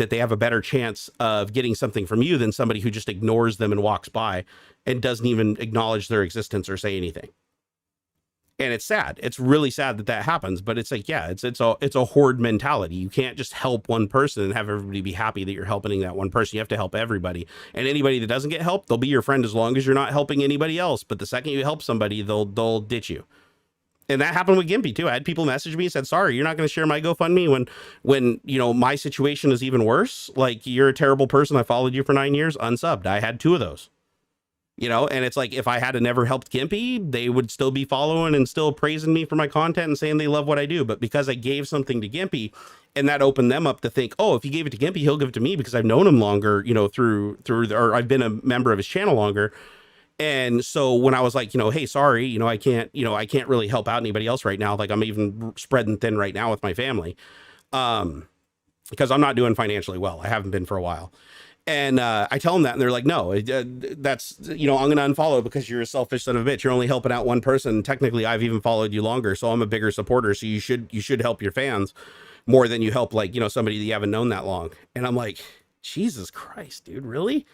they have a better chance of getting something from you than somebody who just ignores them and walks by and doesn't even acknowledge their existence or say anything. And it's sad. It's really sad that happens, but it's like, yeah, it's a horde mentality. You can't just help one person and have everybody be happy that you're helping that one person. You have to help everybody, and anybody that doesn't get help, they'll be your friend as long as you're not helping anybody else. But the second you help somebody, they'll ditch you. And that happened with Gimpy too. I had people message me and said, sorry, you're not going to share my GoFundMe when, you know, my situation is even worse. Like, you're a terrible person. I followed you for 9 years, unsubbed. I had 2 of those. You know, and it's like, if I had never helped Gimpy, they would still be following and still praising me for my content and saying they love what I do. But because I gave something to Gimpy, and that opened them up to think, oh, if you gave it to Gimpy, he'll give it to me because I've known him longer, you know, or I've been a member of his channel longer. And so when I was like, you know, hey, sorry, you know, I can't really help out anybody else right now. Like, I'm even spreading thin right now with my family, because I'm not doing financially well. I haven't been for a while. And I tell them that, and they're like, no, that's, you know, I'm going to unfollow because you're a selfish son of a bitch. You're only helping out one person. Technically, I've even followed you longer, so I'm a bigger supporter. So you should help your fans more than you help, like, you know, somebody that you haven't known that long. And I'm like, Jesus Christ, dude, really?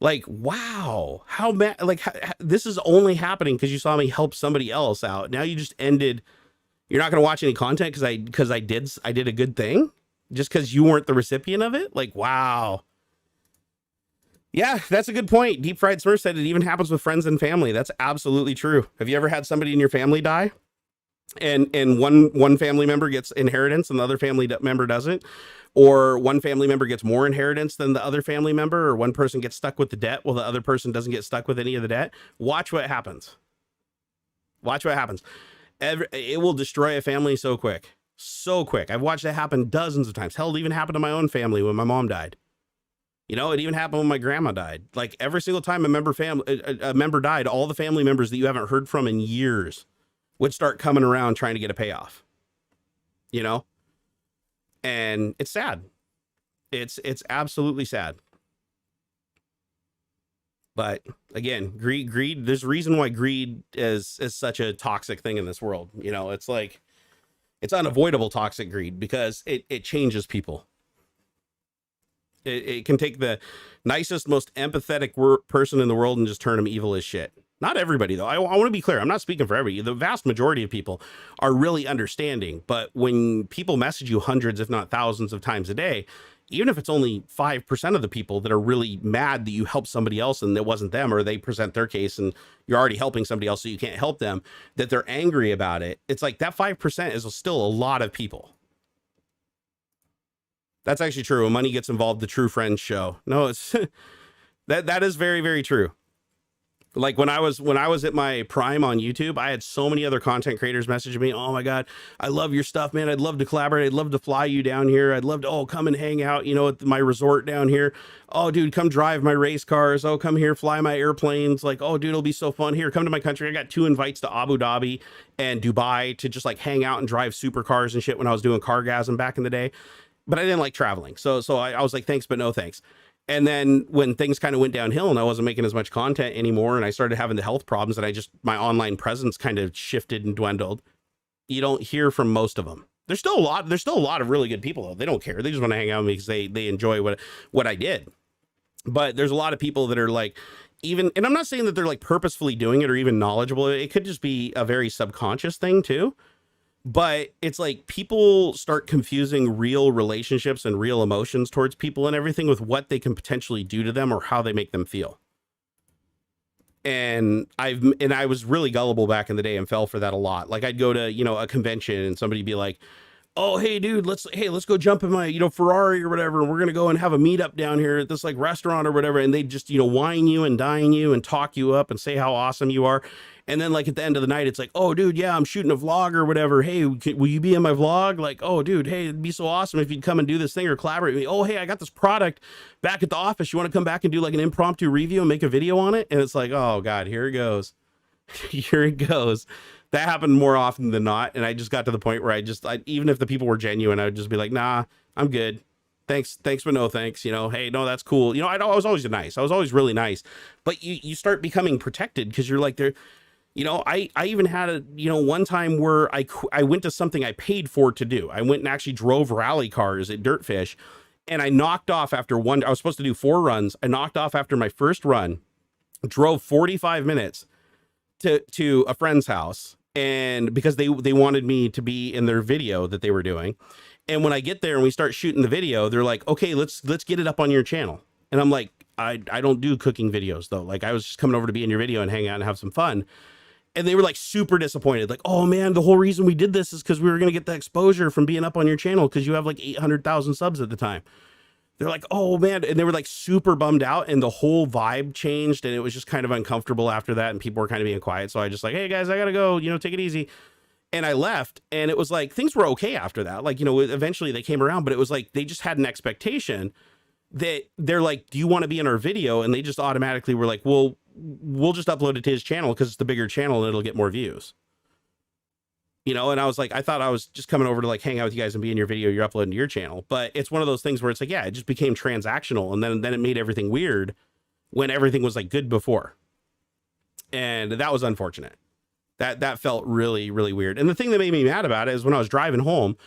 Like, wow, how mad, like, this is only happening because you saw me help somebody else out. Now you just ended. You're not going to watch any content because I did a good thing just because you weren't the recipient of it. Like, wow. Yeah, that's a good point. Deep Fried Smurf said it even happens with friends and family. That's absolutely true. Have you ever had somebody in your family die? And one family member gets inheritance and the other family member doesn't? Or one family member gets more inheritance than the other family member, or one person gets stuck with the debt while the other person doesn't get stuck with any of the debt? Watch what happens. Watch what happens. It will destroy a family so quick. So quick. I've watched it happen dozens of times. Hell, it even happened to my own family when my mom died. You know, it even happened when my grandma died. Like, every single time a member died, all the family members that you haven't heard from in years would start coming around trying to get a payoff. You know? And it's sad. It's absolutely sad. But again, greed, there's a reason why greed is such a toxic thing in this world. You know, it's like, it's unavoidable toxic greed because it changes people. It can take the nicest, most empathetic person in the world and just turn them evil as shit. Not everybody, though. I want to be clear. I'm not speaking for everybody. The vast majority of people are really understanding. But when people message you hundreds, if not thousands of times a day, even if it's only 5% of the people that are really mad that you helped somebody else and it wasn't them, or they present their case and you're already helping somebody else so you can't help them, that they're angry about it, it's like that 5% is still a lot of people. That's actually true. When money gets involved, the true friends show. No, it's that is very, very true. Like, when I was at my prime on YouTube, I had so many other content creators messaging me, oh my God, I love your stuff, man. I'd love to collaborate. I'd love to fly you down here. I'd love to, come and hang out, you know, at my resort down here. Oh, dude, come drive my race cars. Oh, come here, fly my airplanes. Like, oh, dude, it'll be so fun. Here, come to my country. I got 2 invites to Abu Dhabi and Dubai to just like hang out and drive supercars and shit when I was doing Cargasm back in the day. But I didn't like traveling. So I was like, thanks, but no thanks. And then when things kind of went downhill and I wasn't making as much content anymore and I started having the health problems and my online presence kind of shifted and dwindled, you don't hear from most of them. There's still a lot of really good people, though. They don't care. They just want to hang out with me because they enjoy what I did. But there's a lot of people that are like, and I'm not saying that they're like purposefully doing it or even knowledgeable. It could just be a very subconscious thing too. But it's like people start confusing real relationships and real emotions towards people and everything with what they can potentially do to them or how they make them feel. And I was really gullible back in the day and fell for that a lot. Like, I'd go to, you know, a convention and somebody be like, oh, hey dude, let's go jump in my, you know, Ferrari or whatever. And we're going to go and have a meetup down here at this like restaurant or whatever. And they just, you know, whine you and dine you and talk you up and say how awesome you are. And then like at the end of the night, it's like, oh dude, yeah, I'm shooting a vlog or whatever. Hey, will you be in my vlog? Like, oh dude, hey, it'd be so awesome if you'd come and do this thing or collaborate with me. Oh, hey, I got this product back at the office. You want to come back and do like an impromptu review and make a video on it? And it's like, oh God, here it goes. Here it goes. That happened more often than not. And I just got to the point where even if the people were genuine, I would just be like, nah, I'm good. Thanks, but no thanks. You know, hey, no, that's cool. You know, I was always nice. I was always really nice. But you start becoming protected because you're like, you know, I even had one time where I went to something I paid for to do. I went and actually drove rally cars at Dirtfish, and I knocked off after I was supposed to do 4 runs. I knocked off after my first run, drove 45 minutes to a friend's house, and because they wanted me to be in their video that they were doing. And when I get there and we start shooting the video, they're like, okay, let's get it up on your channel. And I'm like, I don't do cooking videos though. Like, I was just coming over to be in your video and hang out and have some fun. And they were like super disappointed. Like, oh man, the whole reason we did this is because we were going to get the exposure from being up on your channel because you have like 800,000 subs at the time. they're like, oh man. And they were like super bummed out, and the whole vibe changed, and it was just kind of uncomfortable after that. And people were kind of being quiet. So I just like, hey guys, I gotta go, take it easy. And I left, and it was like, things were okay after that. Like, eventually they came around, but it was like, they just had an expectation that they're like, do you want to be in our video? And they just automatically were like, well, we'll just upload it to his channel because it's the bigger channel and it'll get more views. And I was like, I thought I was just coming over to like hang out with you guys and be in your video you're uploading to your channel. But it's one of those things where it's like, yeah, it just became transactional. And then it made everything weird when everything was like good before. And that was unfortunate. That felt really, really weird. And the thing that made me mad about it is when I was driving home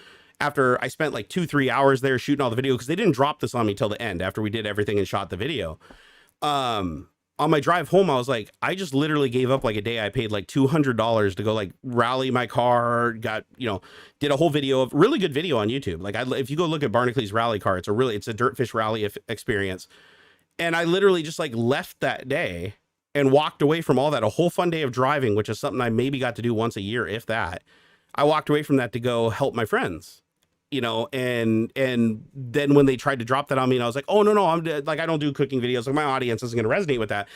after I spent like 2-3 hours there shooting all the video, because they didn't drop this on me till the end after we did everything and shot the video. On my drive home, I was like, I just literally gave up like a day. I paid like $200 to go like rally my car, got, did a whole video of really good video on YouTube. Like if you go look at Barnacules rally car, it's a dirtfish rally experience. And I literally just like left that day and walked away from all that, a whole fun day of driving, which is something I maybe got to do once a year, if that. I walked away from that to go help my friends, and then when they tried to drop that on me, and I was like, oh no, I'm like, I don't do cooking videos. Like my audience isn't going to resonate with that.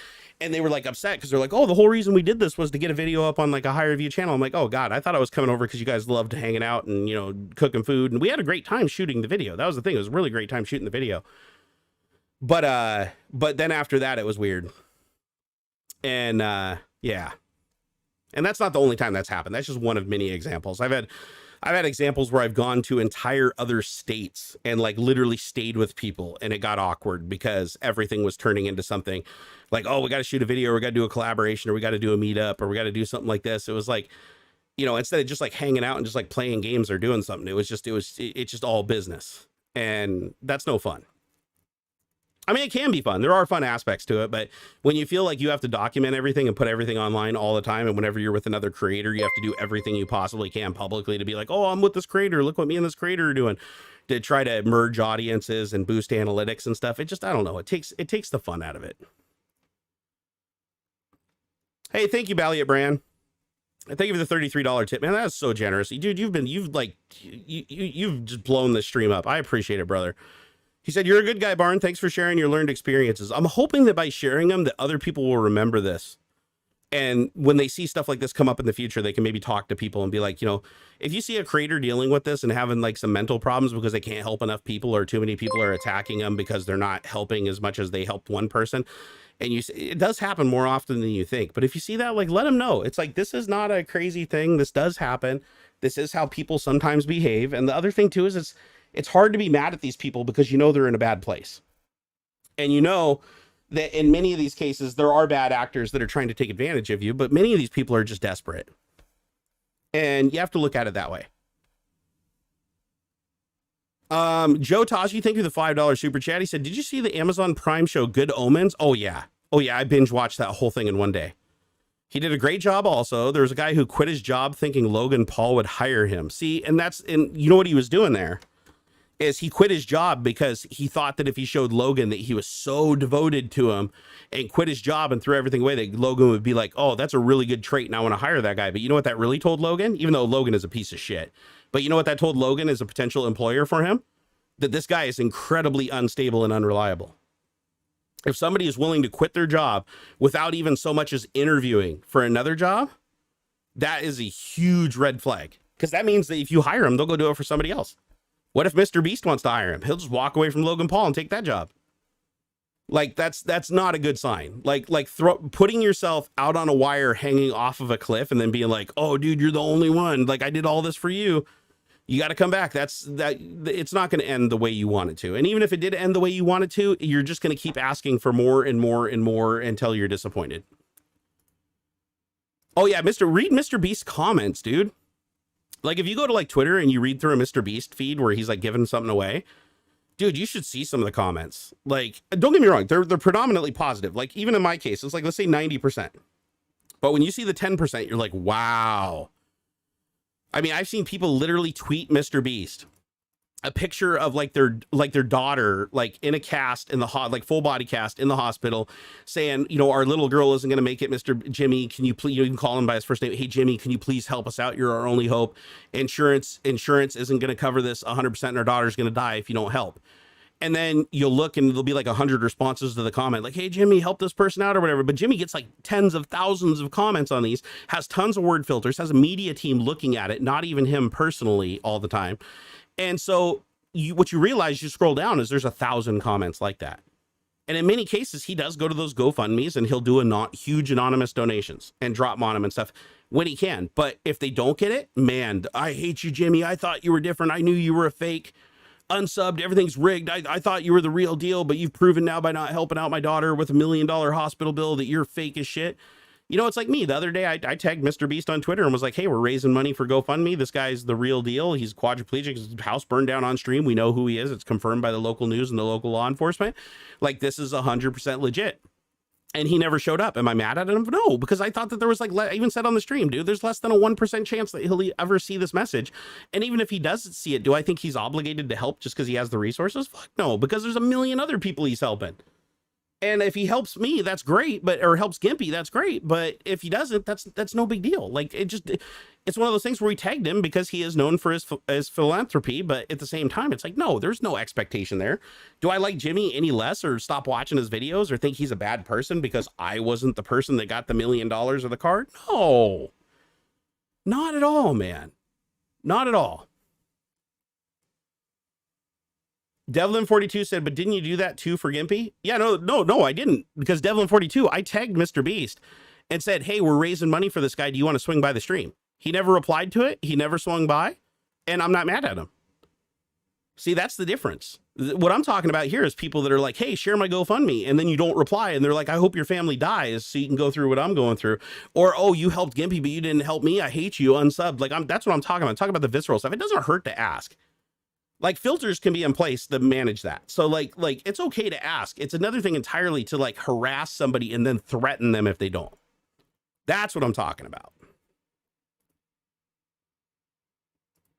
And they were like upset because they're like, oh, the whole reason we did this was to get a video up on like a higher view channel. I'm like, oh God, I thought I was coming over because you guys loved hanging out and, cooking food. And we had a great time shooting the video. That was the thing. It was a really great time shooting the video. But then after that, it was weird. And, yeah. And that's not the only time that's happened. That's just one of many examples. I've had examples where I've gone to entire other states and like literally stayed with people, and it got awkward because everything was turning into something like, oh, we got to shoot a video, or we got to do a collaboration, or we got to do a meetup, or we got to do something like this. It was like, instead of just like hanging out and just like playing games or doing something, it's just all business, and that's no fun. I mean, it can be fun. There are fun aspects to it, but when you feel like you have to document everything and put everything online all the time, and whenever you're with another creator, you have to do everything you possibly can publicly to be like, oh, I'm with this creator. Look what me and this creator are doing, to try to merge audiences and boost analytics and stuff. It just, I don't know. It takes the fun out of it. Hey, thank you, Balliot Brand. Thank you for the $33 tip, man. That is so generous, dude. You've just blown this stream up. I appreciate it, brother. He said, you're a good guy, Barn. Thanks for sharing your learned experiences. I'm hoping that by sharing them, that other people will remember this. And when they see stuff like this come up in the future, they can maybe talk to people and be like, if you see a creator dealing with this and having like some mental problems because they can't help enough people, or too many people are attacking them because they're not helping as much as they helped one person. And it does happen more often than you think. But if you see that, like, let them know. It's like, this is not a crazy thing. This does happen. This is how people sometimes behave. And the other thing too is it's hard to be mad at these people because they're in a bad place. And that in many of these cases, there are bad actors that are trying to take advantage of you, but many of these people are just desperate. And you have to look at it that way. Joe Taji, thank you for the $5 super chat. He said, did you see the Amazon Prime show Good Omens? Oh yeah. I binge watched that whole thing in one day. He did a great job also. There was a guy who quit his job thinking Logan Paul would hire him. See, and you know what he was doing there? Is he quit his job because he thought that if he showed Logan that he was so devoted to him and quit his job and threw everything away, that Logan would be like, oh, that's a really good trait and I want to hire that guy. But you know what that really told Logan? Even though Logan is a piece of shit. But you know what that told Logan as a potential employer for him? That this guy is incredibly unstable and unreliable. If somebody is willing to quit their job without even so much as interviewing for another job, that is a huge red flag. Because that means that if you hire him, they'll go do it for somebody else. What if Mr. Beast wants to hire him? He'll just walk away from Logan Paul and take that job. Like that's not a good sign. Like putting yourself out on a wire, hanging off of a cliff, and then being like, "Oh, dude, you're the only one. Like I did all this for you. You got to come back." It's not going to end the way you want it to. And even if it did end the way you want it to, you're just going to keep asking for more and more and more until you're disappointed. Oh yeah, read Mr. Beast's comments, dude. Like if you go to like Twitter and you read through a Mr. Beast feed where he's like giving something away, dude, you should see some of the comments. Like, don't get me wrong, they're predominantly positive. Like even in my case, it's like, let's say 90%. But when you see the 10%, you're like, wow. I mean, I've seen people literally tweet Mr. Beast a picture of like their daughter, like in a cast in the like full body cast in the hospital, saying, our little girl isn't going to make it. Mr. Jimmy, can you please, you can call him by his first name. Hey, Jimmy, can you please help us out? You're our only hope. Insurance isn't going to cover this 100%. And our daughter's going to die if you don't help. And then you'll look and there'll be like 100 responses to the comment, like, hey, Jimmy, help this person out or whatever. But Jimmy gets like tens of thousands of comments on these, has tons of word filters, has a media team looking at it, not even him personally all the time. And so what you realize, you scroll down, is there's 1,000 comments like that. And in many cases, he does go to those GoFundMes and he'll do a not huge anonymous donations and drop on them and stuff when he can. But if they don't get it, man, I hate you, Jimmy. I thought you were different. I knew you were a fake. Unsubbed, everything's rigged. I thought you were the real deal, but you've proven now by not helping out my daughter with $1 million hospital bill that you're fake as shit. You know, it's like me. The other day, I tagged Mr. Beast on Twitter and was like, hey, we're raising money for GoFundMe. This guy's the real deal. He's quadriplegic. His house burned down on stream. We know who he is. It's confirmed by the local news and the local law enforcement. Like, this is 100% legit. And he never showed up. Am I mad at him? No, because I thought that there was like, I even said on the stream, dude, there's less than a 1% chance that he'll ever see this message. And even if he does see it, do I think he's obligated to help just because he has the resources? Fuck no, because there's a million other people he's helping. And if he helps me, that's great, or helps Gimpy, that's great. But if he doesn't, that's no big deal. Like, it's one of those things where we tagged him because he is known for his philanthropy. But at the same time, it's like, no, there's no expectation there. Do I like Jimmy any less or stop watching his videos or think he's a bad person because I wasn't the person that got the $1 million or the card? No, not at all, man. Not at all. Devlin42 said, but didn't you do that too for Gimpy? Yeah, no, I didn't. Because Devlin42, I tagged Mr. Beast and said, hey, we're raising money for this guy. Do you want to swing by the stream? He never replied to it. He never swung by. And I'm not mad at him. See, that's the difference. What I'm talking about here is people that are like, hey, share my GoFundMe. And then you don't reply. And they're like, I hope your family dies so you can go through what I'm going through. Or, oh, you helped Gimpy, but you didn't help me. I hate you. Unsubbed. Like, that's what I'm talking about. I'm talking about the visceral stuff. It doesn't hurt to ask. Like, filters can be in place to manage that. So like it's okay to ask. It's another thing entirely to like harass somebody and then threaten them if they don't. That's what I'm talking about.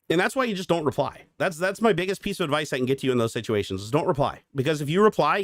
And that's why you just don't reply. That's my biggest piece of advice I can get to you in those situations is don't reply. Because if you reply,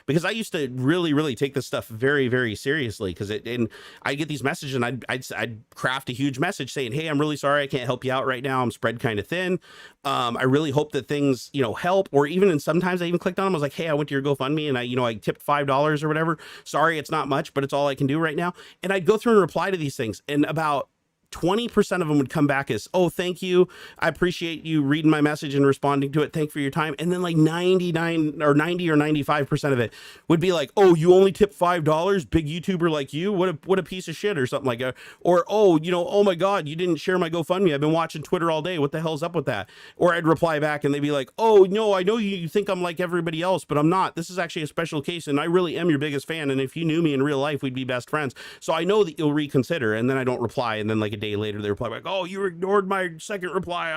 because I used to really, really take this stuff very, very seriously and I get these messages and I'd craft a huge message saying, hey, I'm really sorry. I can't help you out right now. I'm spread kind of thin. I really hope that things, help. Or and sometimes I even clicked on them. I was like, hey, I went to your GoFundMe and I tipped $5 or whatever. Sorry, it's not much, but it's all I can do right now. And I'd go through and reply to these things. And about 20% of them would come back as, oh, thank you. I appreciate you reading my message and responding to it. Thank you for your time. And then like 99 or 90 or 95% of it would be like, oh, you only tip $5? Big YouTuber like you? What a piece of shit or something like that. Or, oh, oh my God, you didn't share my GoFundMe. I've been watching Twitter all day. What the hell's up with that? Or I'd reply back and they'd be like, oh, no, I know you think I'm like everybody else, but I'm not. This is actually a special case and I really am your biggest fan. And if you knew me in real life, we'd be best friends. So I know that you'll reconsider. And then I don't reply. And then like a day later, they reply like, oh, you ignored my second reply.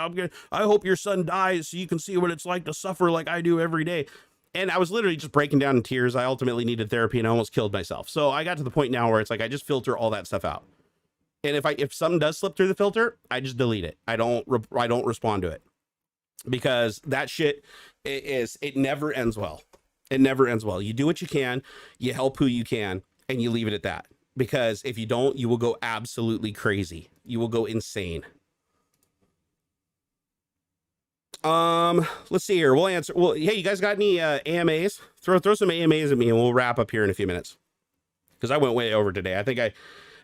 I hope your son dies so you can see what it's like to suffer like I do every day. And I was literally just breaking down in tears. I ultimately needed therapy and I almost killed myself. So I got to the point now where it's like, I just filter all that stuff out. And if something does slip through the filter, I just delete it. I don't respond to it because that shit it never ends well. It never ends well. You do what you can, you help who you can, and you leave it at that. Because if you don't, you will go absolutely crazy. You will go insane. Let's see here. We'll answer. Well, hey, you guys got any AMAs? Throw some AMAs at me and we'll wrap up here in a few minutes. Because I went way over today. I think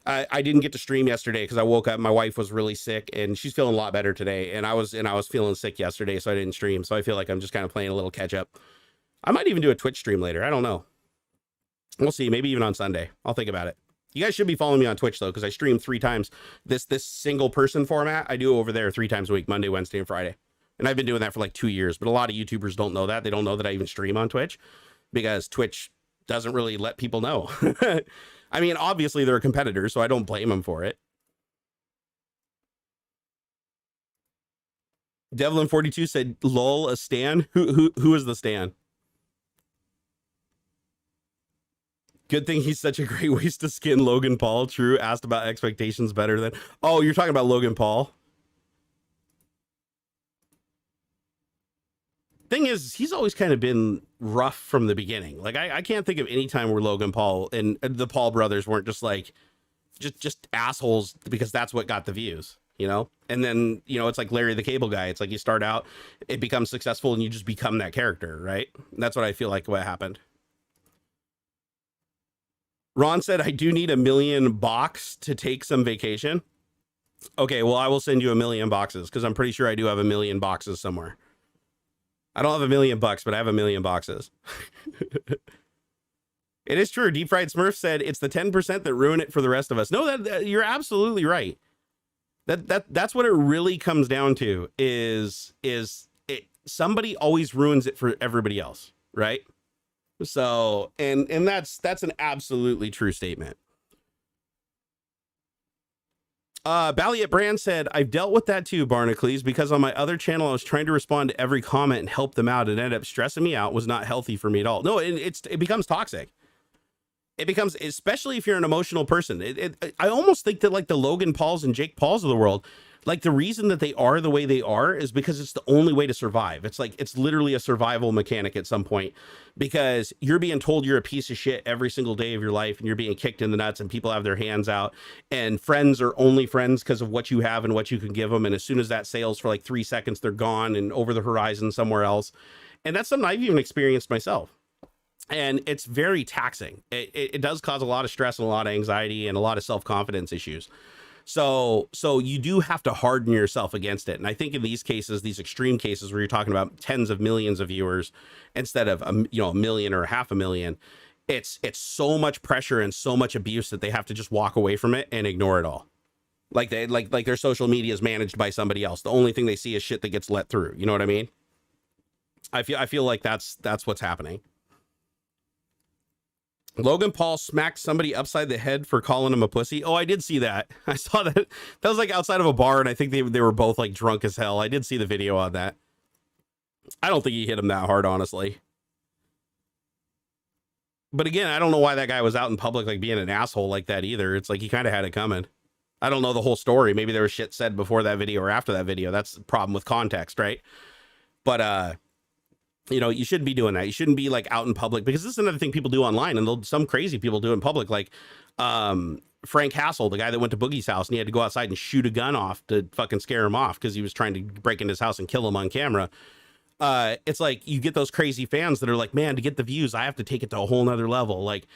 I didn't get to stream yesterday because I woke up. My wife was really sick and she's feeling a lot better today. And I was feeling sick yesterday, so I didn't stream. So I feel like I'm just kind of playing a little catch up. I might even do a Twitch stream later. I don't know. We'll see. Maybe even on Sunday. I'll think about it. You guys should be following me on Twitch, though, because I stream 3 times. This single person format, I do over there 3 times a week, Monday, Wednesday, and Friday. And I've been doing that for like 2 years. But a lot of YouTubers don't know that. They don't know that I even stream on Twitch because Twitch doesn't really let people know. I mean, obviously, they're a competitor, so I don't blame them for it. Devlin42 said, lol, a stan? Who is the stan? Good thing he's such a great waste to skin Logan Paul. True. Asked about expectations better than... Oh, you're talking about Logan Paul? Thing is, he's always kind of been rough from the beginning. Like, I can't think of any time where Logan Paul and the Paul brothers weren't just like... Just assholes because that's what got the views. you know? And then, you know, it's like Larry the Cable Guy. It's like you start out, it becomes successful, and you just become that character, right? That's what I feel like what happened. Ron said, I do need $1 million box to take some vacation. Okay, well, I will send you $1 million boxes, because I'm pretty sure I do have $1 million boxes somewhere. I don't have $1 million bucks, but I have $1 million boxes. It is true. Deep Fried Smurf said it's the 10% that ruin it for the rest of us. No, that you're absolutely right. That's what it really comes down to is somebody always ruins it for everybody else, right? So, and that's an absolutely true statement. Balliet Brand said, I've dealt with that too, Barnacules, because on my other channel, I was trying to respond to every comment and help them out. It ended up stressing me out, was not healthy for me at all. No, it becomes toxic. It becomes, especially if you're an emotional person. I almost think that like the Logan Pauls and Jake Pauls of the world, like the reason that they are the way they are is because it's the only way to survive. It's like, it's literally a survival mechanic at some point, because you're being told you're a piece of shit every single day of your life, and you're being kicked in the nuts, and people have their hands out, and friends are only friends because of what you have and what you can give them. And as soon as that sails for like 3 seconds, they're gone and over the horizon somewhere else. And that's something I've even experienced myself. And it's very taxing. It does cause a lot of stress and a lot of anxiety and a lot of self-confidence issues. So you do have to harden yourself against it. And I think in these cases, these extreme cases where you're talking about tens of millions of viewers instead of $1 million or $500,000, it's so much pressure and so much abuse that they have to just walk away from it and ignore it all. Like their social media is managed by somebody else. The only thing they see is shit that gets let through. You know what I mean? I feel like that's what's happening. Logan Paul smacked somebody upside the head for calling him a pussy. Oh, I did see that. I saw that. That was like outside of a bar, and I think they were both like drunk as hell. I did see the video on that. I don't think he hit him that hard, honestly. But again, I don't know why that guy was out in public like being an asshole like that either. It's like he kind of had it coming. I don't know the whole story. Maybe there was shit said before that video or after that video. That's the problem with context, right? But you know, you shouldn't be doing that. You shouldn't be like out in public, because this is another thing people do online, and some crazy people do in public. Like Frank Hassel, the guy that went to Boogie's house, and he had to go outside and shoot a gun off to fucking scare him off because he was trying to break into his house and kill him on camera. It's like you get those crazy fans that are like, man, to get the views, I have to take it to a whole nother level. Like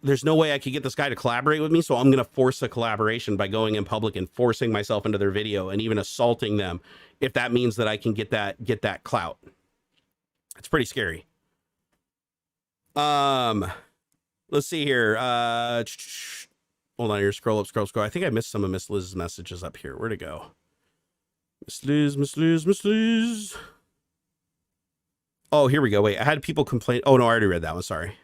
there's no way I could get this guy to collaborate with me, so I'm going to force a collaboration by going in public and forcing myself into their video and even assaulting them if that means that I can get that clout. It's pretty scary. Let's see here. Hold on here. Scroll up. I think I missed some of Miss Liz's messages up here. Where'd it go? Miss Liz. Oh, here we go. Wait, I had people complain. Oh, no, I already read that one. Sorry.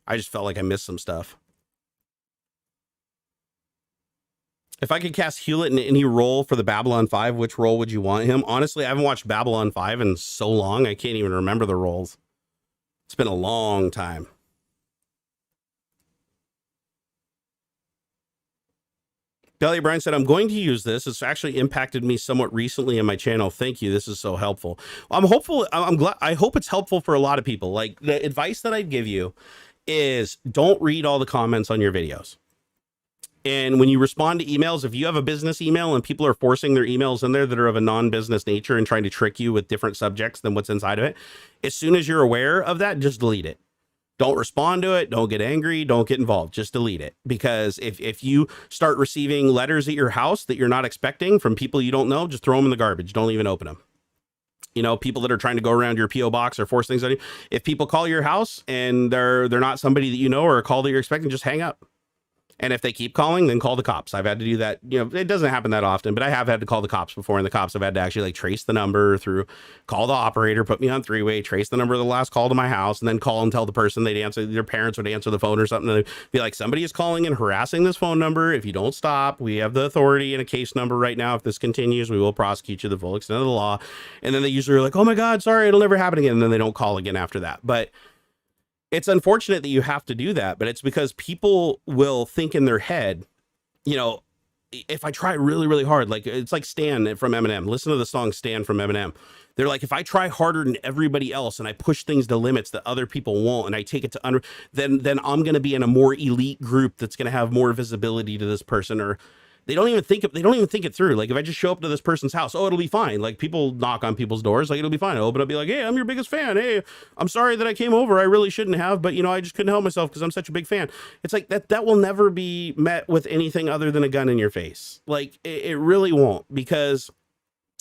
I just felt like I missed some stuff. If I could cast Hewlett in any role for the Babylon 5, which role would you want him? Honestly, I haven't watched Babylon 5 in so long, I can't even remember the roles. It's been a long time. Belly Brian said, I'm going to use this. It's actually impacted me somewhat recently in my channel. Thank you. This is so helpful. I'm hopeful. I'm glad. I hope it's helpful for a lot of people. Like, the advice that I'd give you is don't read all the comments on your videos. And when you respond to emails, if you have a business email and people are forcing their emails in there that are of a non-business nature and trying to trick you with different subjects than what's inside of it, as soon as you're aware of that, just delete it. Don't respond to it. Don't get angry. Don't get involved. Just delete it. Because if you start receiving letters at your house that you're not expecting from people you don't know, just throw them in the garbage. Don't even open them. You know, people that are trying to go around your P.O. box or force things on you. If people call your house and they're not somebody that you know or a call that you're expecting, just hang up. And if they keep calling, then call the cops. I've had to do that. You know, it doesn't happen that often, but I have had to call the cops before, and the cops have had to actually like trace the number through, call the operator, put me on three-way, trace the number of the last call to my house, and then call and tell the person they'd answer. Their parents would answer the phone or something. And they'd be like, somebody is calling and harassing this phone number. If you don't stop, we have the authority and a case number right now. If this continues, we will prosecute you to the full extent of the law. And then they usually are like, oh my God, sorry, it'll never happen again. And then they don't call again after that. But it's unfortunate that you have to do that, but it's because people will think in their head, you know, if I try really, really hard, like it's like Stan from Eminem. Listen to the song Stan from Eminem. They're like, if I try harder than everybody else and I push things to limits that other people won't, and I take it to then I'm going to be in a more elite group that's going to have more visibility to this person. Or They don't even think it through. Like if I just show up to this person's house, oh, it'll be fine. Like people knock on people's doors, like it'll be fine. I open up, be like, hey, I'm your biggest fan. Hey, I'm sorry that I came over. I really shouldn't have, but I just couldn't help myself because I'm such a big fan. It's like that will never be met with anything other than a gun in your face. Like it really won't, because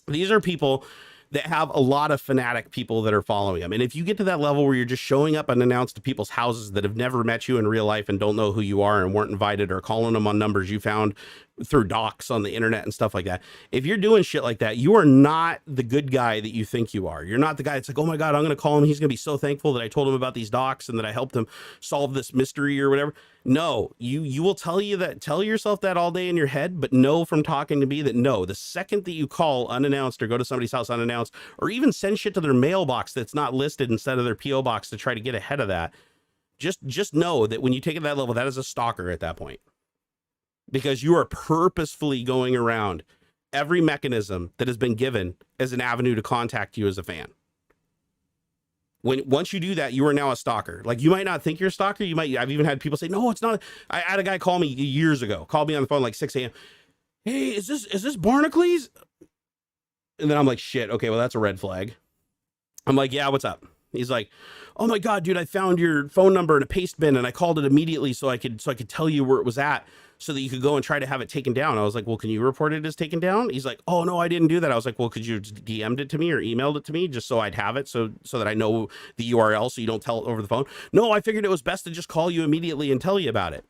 these are people that have a lot of fanatic people that are following them. And if you get to that level where you're just showing up unannounced to people's houses that have never met you in real life and don't know who you are and weren't invited, or calling them on numbers you found through docs on the internet and stuff like that, if you're doing shit like that, you are not the good guy that you think you are. You're not the guy that's like, oh my God, I'm going to call him. He's going to be so thankful that I told him about these docs and that I helped him solve this mystery or whatever. No, you will tell yourself that all day in your head, but know from talking to me that no, the second that you call unannounced or go to somebody's house unannounced, or even send shit to their mailbox that's not listed instead of their PO box to try to get ahead of that, just know that when you take it that level, that is a stalker at that point, because you are purposefully going around every mechanism that has been given as an avenue to contact you as a fan. Once you do that, you are now a stalker. Like, you might not think you're a stalker. I've even had people say, no, it's not. I had a guy call me years ago, called me on the phone like 6 a.m. Hey, is this Barnacules? And then I'm like, shit. Okay, well, that's a red flag. I'm like, yeah, what's up? He's like, oh my God, dude, I found your phone number in a paste bin and I called it immediately so I could tell you where it was at, so that you could go and try to have it taken down. I was like, well, can you report it as taken down? He's like, oh no, I didn't do that. I was like, well, could you DM'd it to me or emailed it to me just so I'd have it, so that I know the URL so you don't tell it over the phone? No, I figured it was best to just call you immediately and tell you about it.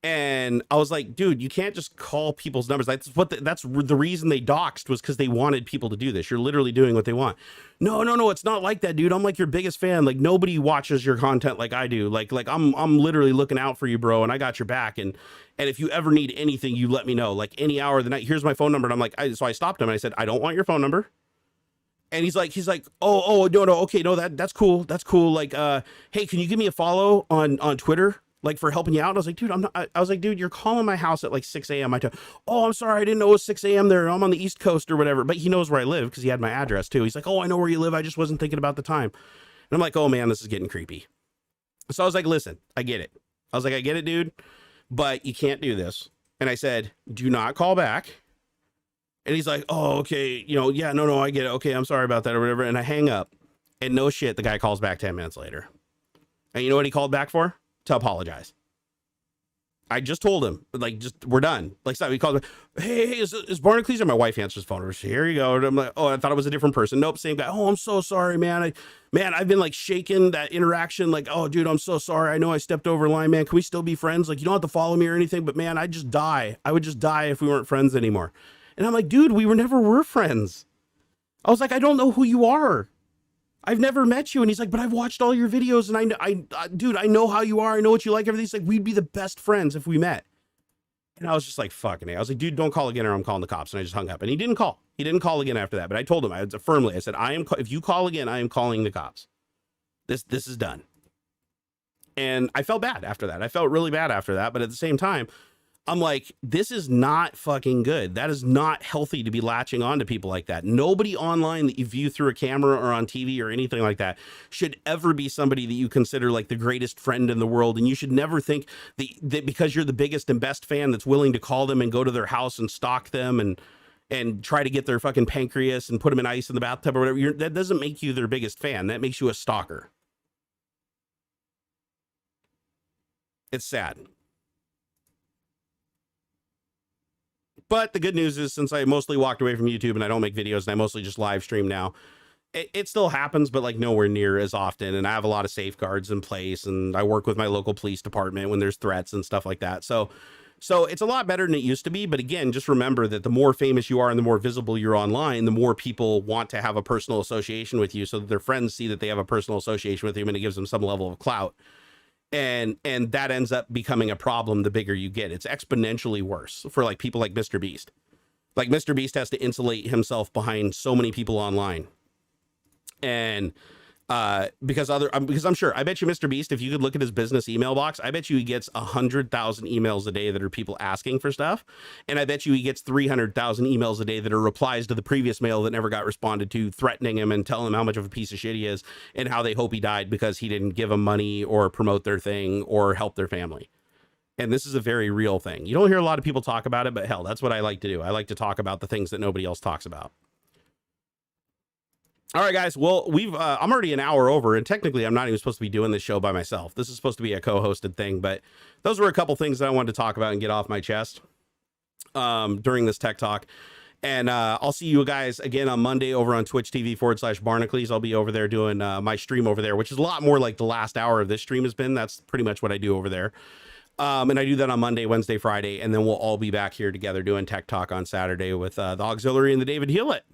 And I was like, dude, you can't just call people's numbers. That's the reason they doxed, was because they wanted people to do this. You're literally doing what they want. No, it's not like that, dude. I'm like your biggest fan. Like, nobody watches your content like I do. Like I'm literally looking out for you, bro. And I got your back. And if you ever need anything, you let me know, like any hour of the night. Here's my phone number. And I'm like, so I stopped him and I said, I don't want your phone number. And he's like, oh, no. Okay. No, that's cool. That's cool. Like, hey, can you give me a follow on Twitter? Like, for helping you out. I was like, dude, I was like, dude, you're calling my house at like 6 a.m. Oh, I'm sorry. I didn't know it was 6 a.m. there. I'm on the East Coast or whatever. But he knows where I live because he had my address too. He's like, oh, I know where you live. I just wasn't thinking about the time. And I'm like, oh man, this is getting creepy. So I was like, listen, I get it. I was like, I get it, dude, but you can't do this. And I said, do not call back. And he's like, oh, okay. Yeah, no, I get it. Okay, I'm sorry about that or whatever. And I hang up, and no shit, the guy calls back 10 minutes later. And you know what he called back for? To apologize. I just told him, like, we're done. Like, so he called me, hey, is Barnacules? And my wife answers the phone. Here you go. And I'm like, oh, I thought it was a different person. Nope, same guy. Oh, I'm so sorry, man. I've been like shaking that interaction. Like, oh, dude, I'm so sorry. I know I stepped over a line, man. Can we still be friends? Like, you don't have to follow me or anything, but man, I would just die if we weren't friends anymore. And I'm like, dude, we never were friends. I was like, I don't know who you are. I've never met you. And he's like, but I've watched all your videos and dude, I know how you are. I know what you like. Everything. He's like, we'd be the best friends if we met. And I was just like, fucking it. I was like, dude, don't call again or I'm calling the cops. And I just hung up, and he didn't call. He didn't call again after that. But I told him, I said, if you call again, I am calling the cops. This is done. And I felt bad after that. I felt really bad after that. But at the same time, I'm like, this is not fucking good. That is not healthy to be latching on to people like that. Nobody online that you view through a camera or on TV or anything like that should ever be somebody that you consider like the greatest friend in the world. And you should never think that because you're the biggest and best fan that's willing to call them and go to their house and stalk them and try to get their fucking pancreas and put them in ice in the bathtub or whatever. That doesn't make you their biggest fan. That makes you a stalker. It's sad. But the good news is, since I mostly walked away from YouTube and I don't make videos and I mostly just live stream now, it still happens, but like nowhere near as often. And I have a lot of safeguards in place, and I work with my local police department when there's threats and stuff like that. So it's a lot better than it used to be. But again, just remember that the more famous you are and the more visible you're online, the more people want to have a personal association with you, so that their friends see that they have a personal association with you, and it gives them some level of clout. And that ends up becoming a problem the bigger you get. It's exponentially worse for like people like Mr. Beast. Like, Mr. Beast has to insulate himself behind so many people online. And because I'm sure, I bet you Mr. Beast, if you could look at his business email box, I bet you he gets 100,000 emails a day that are people asking for stuff. And I bet you he gets 300,000 emails a day that are replies to the previous mail that never got responded to, threatening him and telling him how much of a piece of shit he is and how they hope he died because he didn't give them money or promote their thing or help their family. And this is a very real thing. You don't hear a lot of people talk about it, but hell, that's what I like to do. I like to talk about the things that nobody else talks about. All right, guys. Well, I'm already an hour over, and technically I'm not even supposed to be doing this show by myself. This is supposed to be a co-hosted thing, but those were a couple things that I wanted to talk about and get off my chest during this tech talk. And I'll see you guys again on Monday over on Twitch TV/Barnacules. I'll be over there doing my stream over there, which is a lot more like the last hour of this stream has been. That's pretty much what I do over there. And I do that on Monday, Wednesday, Friday, and then we'll all be back here together doing tech talk on Saturday with the AuxxZillary and the David Hewlett.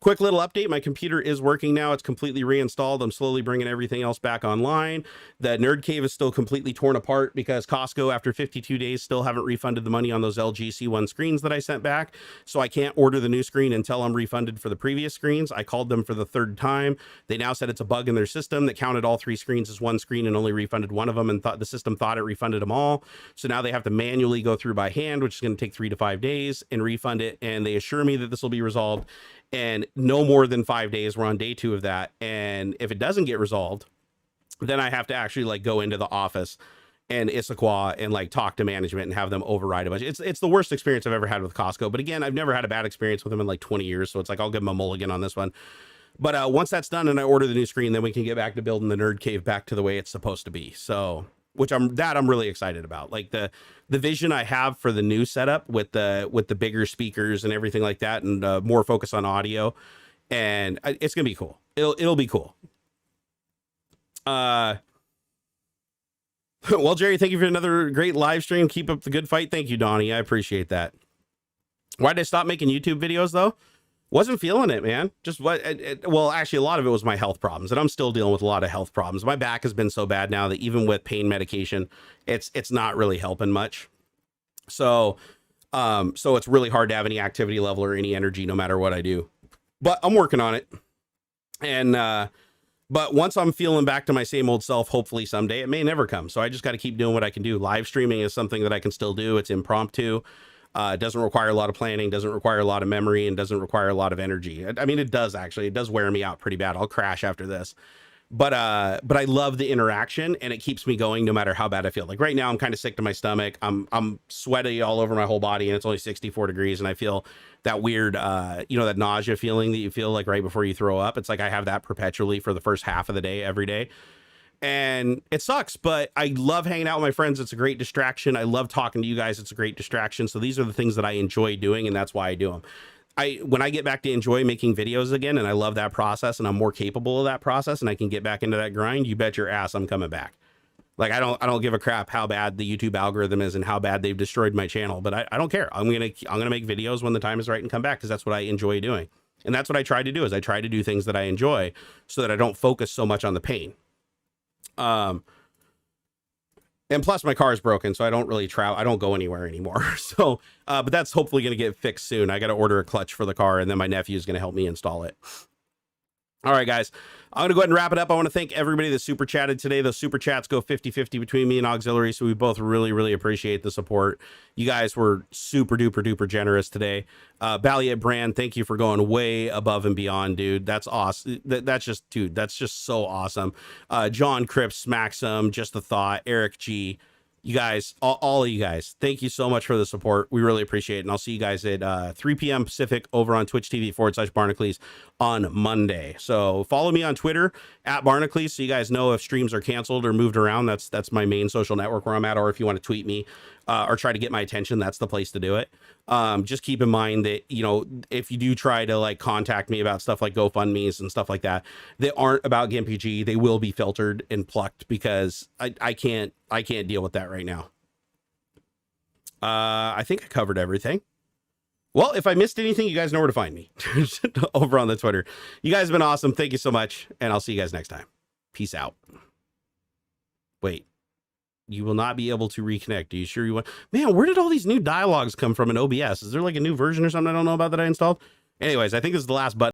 Quick little update. My computer is working now. It's completely reinstalled. I'm slowly bringing everything else back online. The Nerd Cave is still completely torn apart because Costco, after 52 days, still haven't refunded the money on those LG C1 screens that I sent back. So I can't order the new screen until I'm refunded for the previous screens. I called them for the third time. They now said it's a bug in their system that counted all 3 screens as one screen and only refunded one of them, and the system thought it refunded them all. So now they have to manually go through by hand, which is going to take 3 to 5 days, and refund it. And they assure me that this will be resolved. And no more than 5 days. We're on day 2 of that. And if it doesn't get resolved, then I have to actually like go into the office and Issaquah and like talk to management and have them override a bunch. It's the worst experience I've ever had with Costco. But again, I've never had a bad experience with them in like 20 years. So it's like, I'll give them a mulligan on this one. But once that's done and I order the new screen, then we can get back to building the Nerd Cave back to the way it's supposed to be. So, which I'm really excited about. Like the vision I have for the new setup with the bigger speakers and everything like that, and more focus on audio, and it's gonna be cool. It'll be cool. Well, Jerry, thank you for another great live stream. Keep up the good fight. Thank you, Donnie. I appreciate that. Why did I stop making YouTube videos though? Wasn't feeling it, man. Just well, actually, a lot of it was my health problems, and I'm still dealing with a lot of health problems. My back has been so bad now that even with pain medication, it's not really helping much. So it's really hard to have any activity level or any energy, no matter what I do. But I'm working on it. And but once I'm feeling back to my same old self, hopefully someday, it may never come. So I just got to keep doing what I can do. Live streaming is something that I can still do. It's impromptu. It doesn't require a lot of planning, doesn't require a lot of memory, and doesn't require a lot of energy. I mean, it does actually. It does wear me out pretty bad. I'll crash after this. But I love the interaction, and it keeps me going no matter how bad I feel. Like right now, I'm kind of sick to my stomach. I'm sweaty all over my whole body, and it's only 64 degrees, and I feel that weird, that nausea feeling that you feel like right before you throw up. It's like I have that perpetually for the first half of the day, every day. And it sucks, but I love hanging out with my friends. It's a great distraction. I love talking to you guys. It's a great distraction. So these are the things that I enjoy doing, and that's why I do them. When I get back to enjoy making videos again, and I love that process, and I'm more capable of that process, and I can get back into that grind, you bet your ass I'm coming back. Like I don't give a crap how bad the YouTube algorithm is and how bad they've destroyed my channel, but I don't care. I'm gonna make videos when the time is right and come back, because that's what I enjoy doing. And that's what I try to do, is I try to do things that I enjoy so that I don't focus so much on the pain. And plus my car is broken, so I don't really travel. I don't go anywhere anymore. So, but that's hopefully going to get fixed soon. I got to order a clutch for the car, and then my nephew is going to help me install it. All right, guys, I'm going to go ahead and wrap it up. I want to thank everybody that super chatted today. Those super chats go 50-50 between me and AuxxZillary, so we both really, really appreciate the support. You guys were super duper duper generous today. Balliet Brand, thank you for going way above and beyond, dude. That's awesome. That's just so awesome. John Cripps, Maxim, Just the Thought, Eric G. You guys, all of you guys, thank you so much for the support. We really appreciate it. And I'll see you guys at 3 p.m. Pacific over on Twitch TV/Barnacules on Monday. So follow me on Twitter at Barnacules, so you guys know if streams are canceled or moved around. That's my main social network where I'm at. Or if you want to tweet me or try to get my attention, that's the place to do it. Just keep in mind that, if you do try to like contact me about stuff like GoFundMe's and stuff like that, that aren't about GimpyG, they will be filtered and plucked, because I can't deal with that right now. I think I covered everything. Well, if I missed anything, you guys know where to find me over on the Twitter. You guys have been awesome. Thank you so much. And I'll see you guys next time. Peace out. Wait. You will not be able to reconnect. Are you sure you want? Man, where did all these new dialogues come from in OBS? Is there like a new version or something I don't know about that I installed? Anyways, I think this is the last button.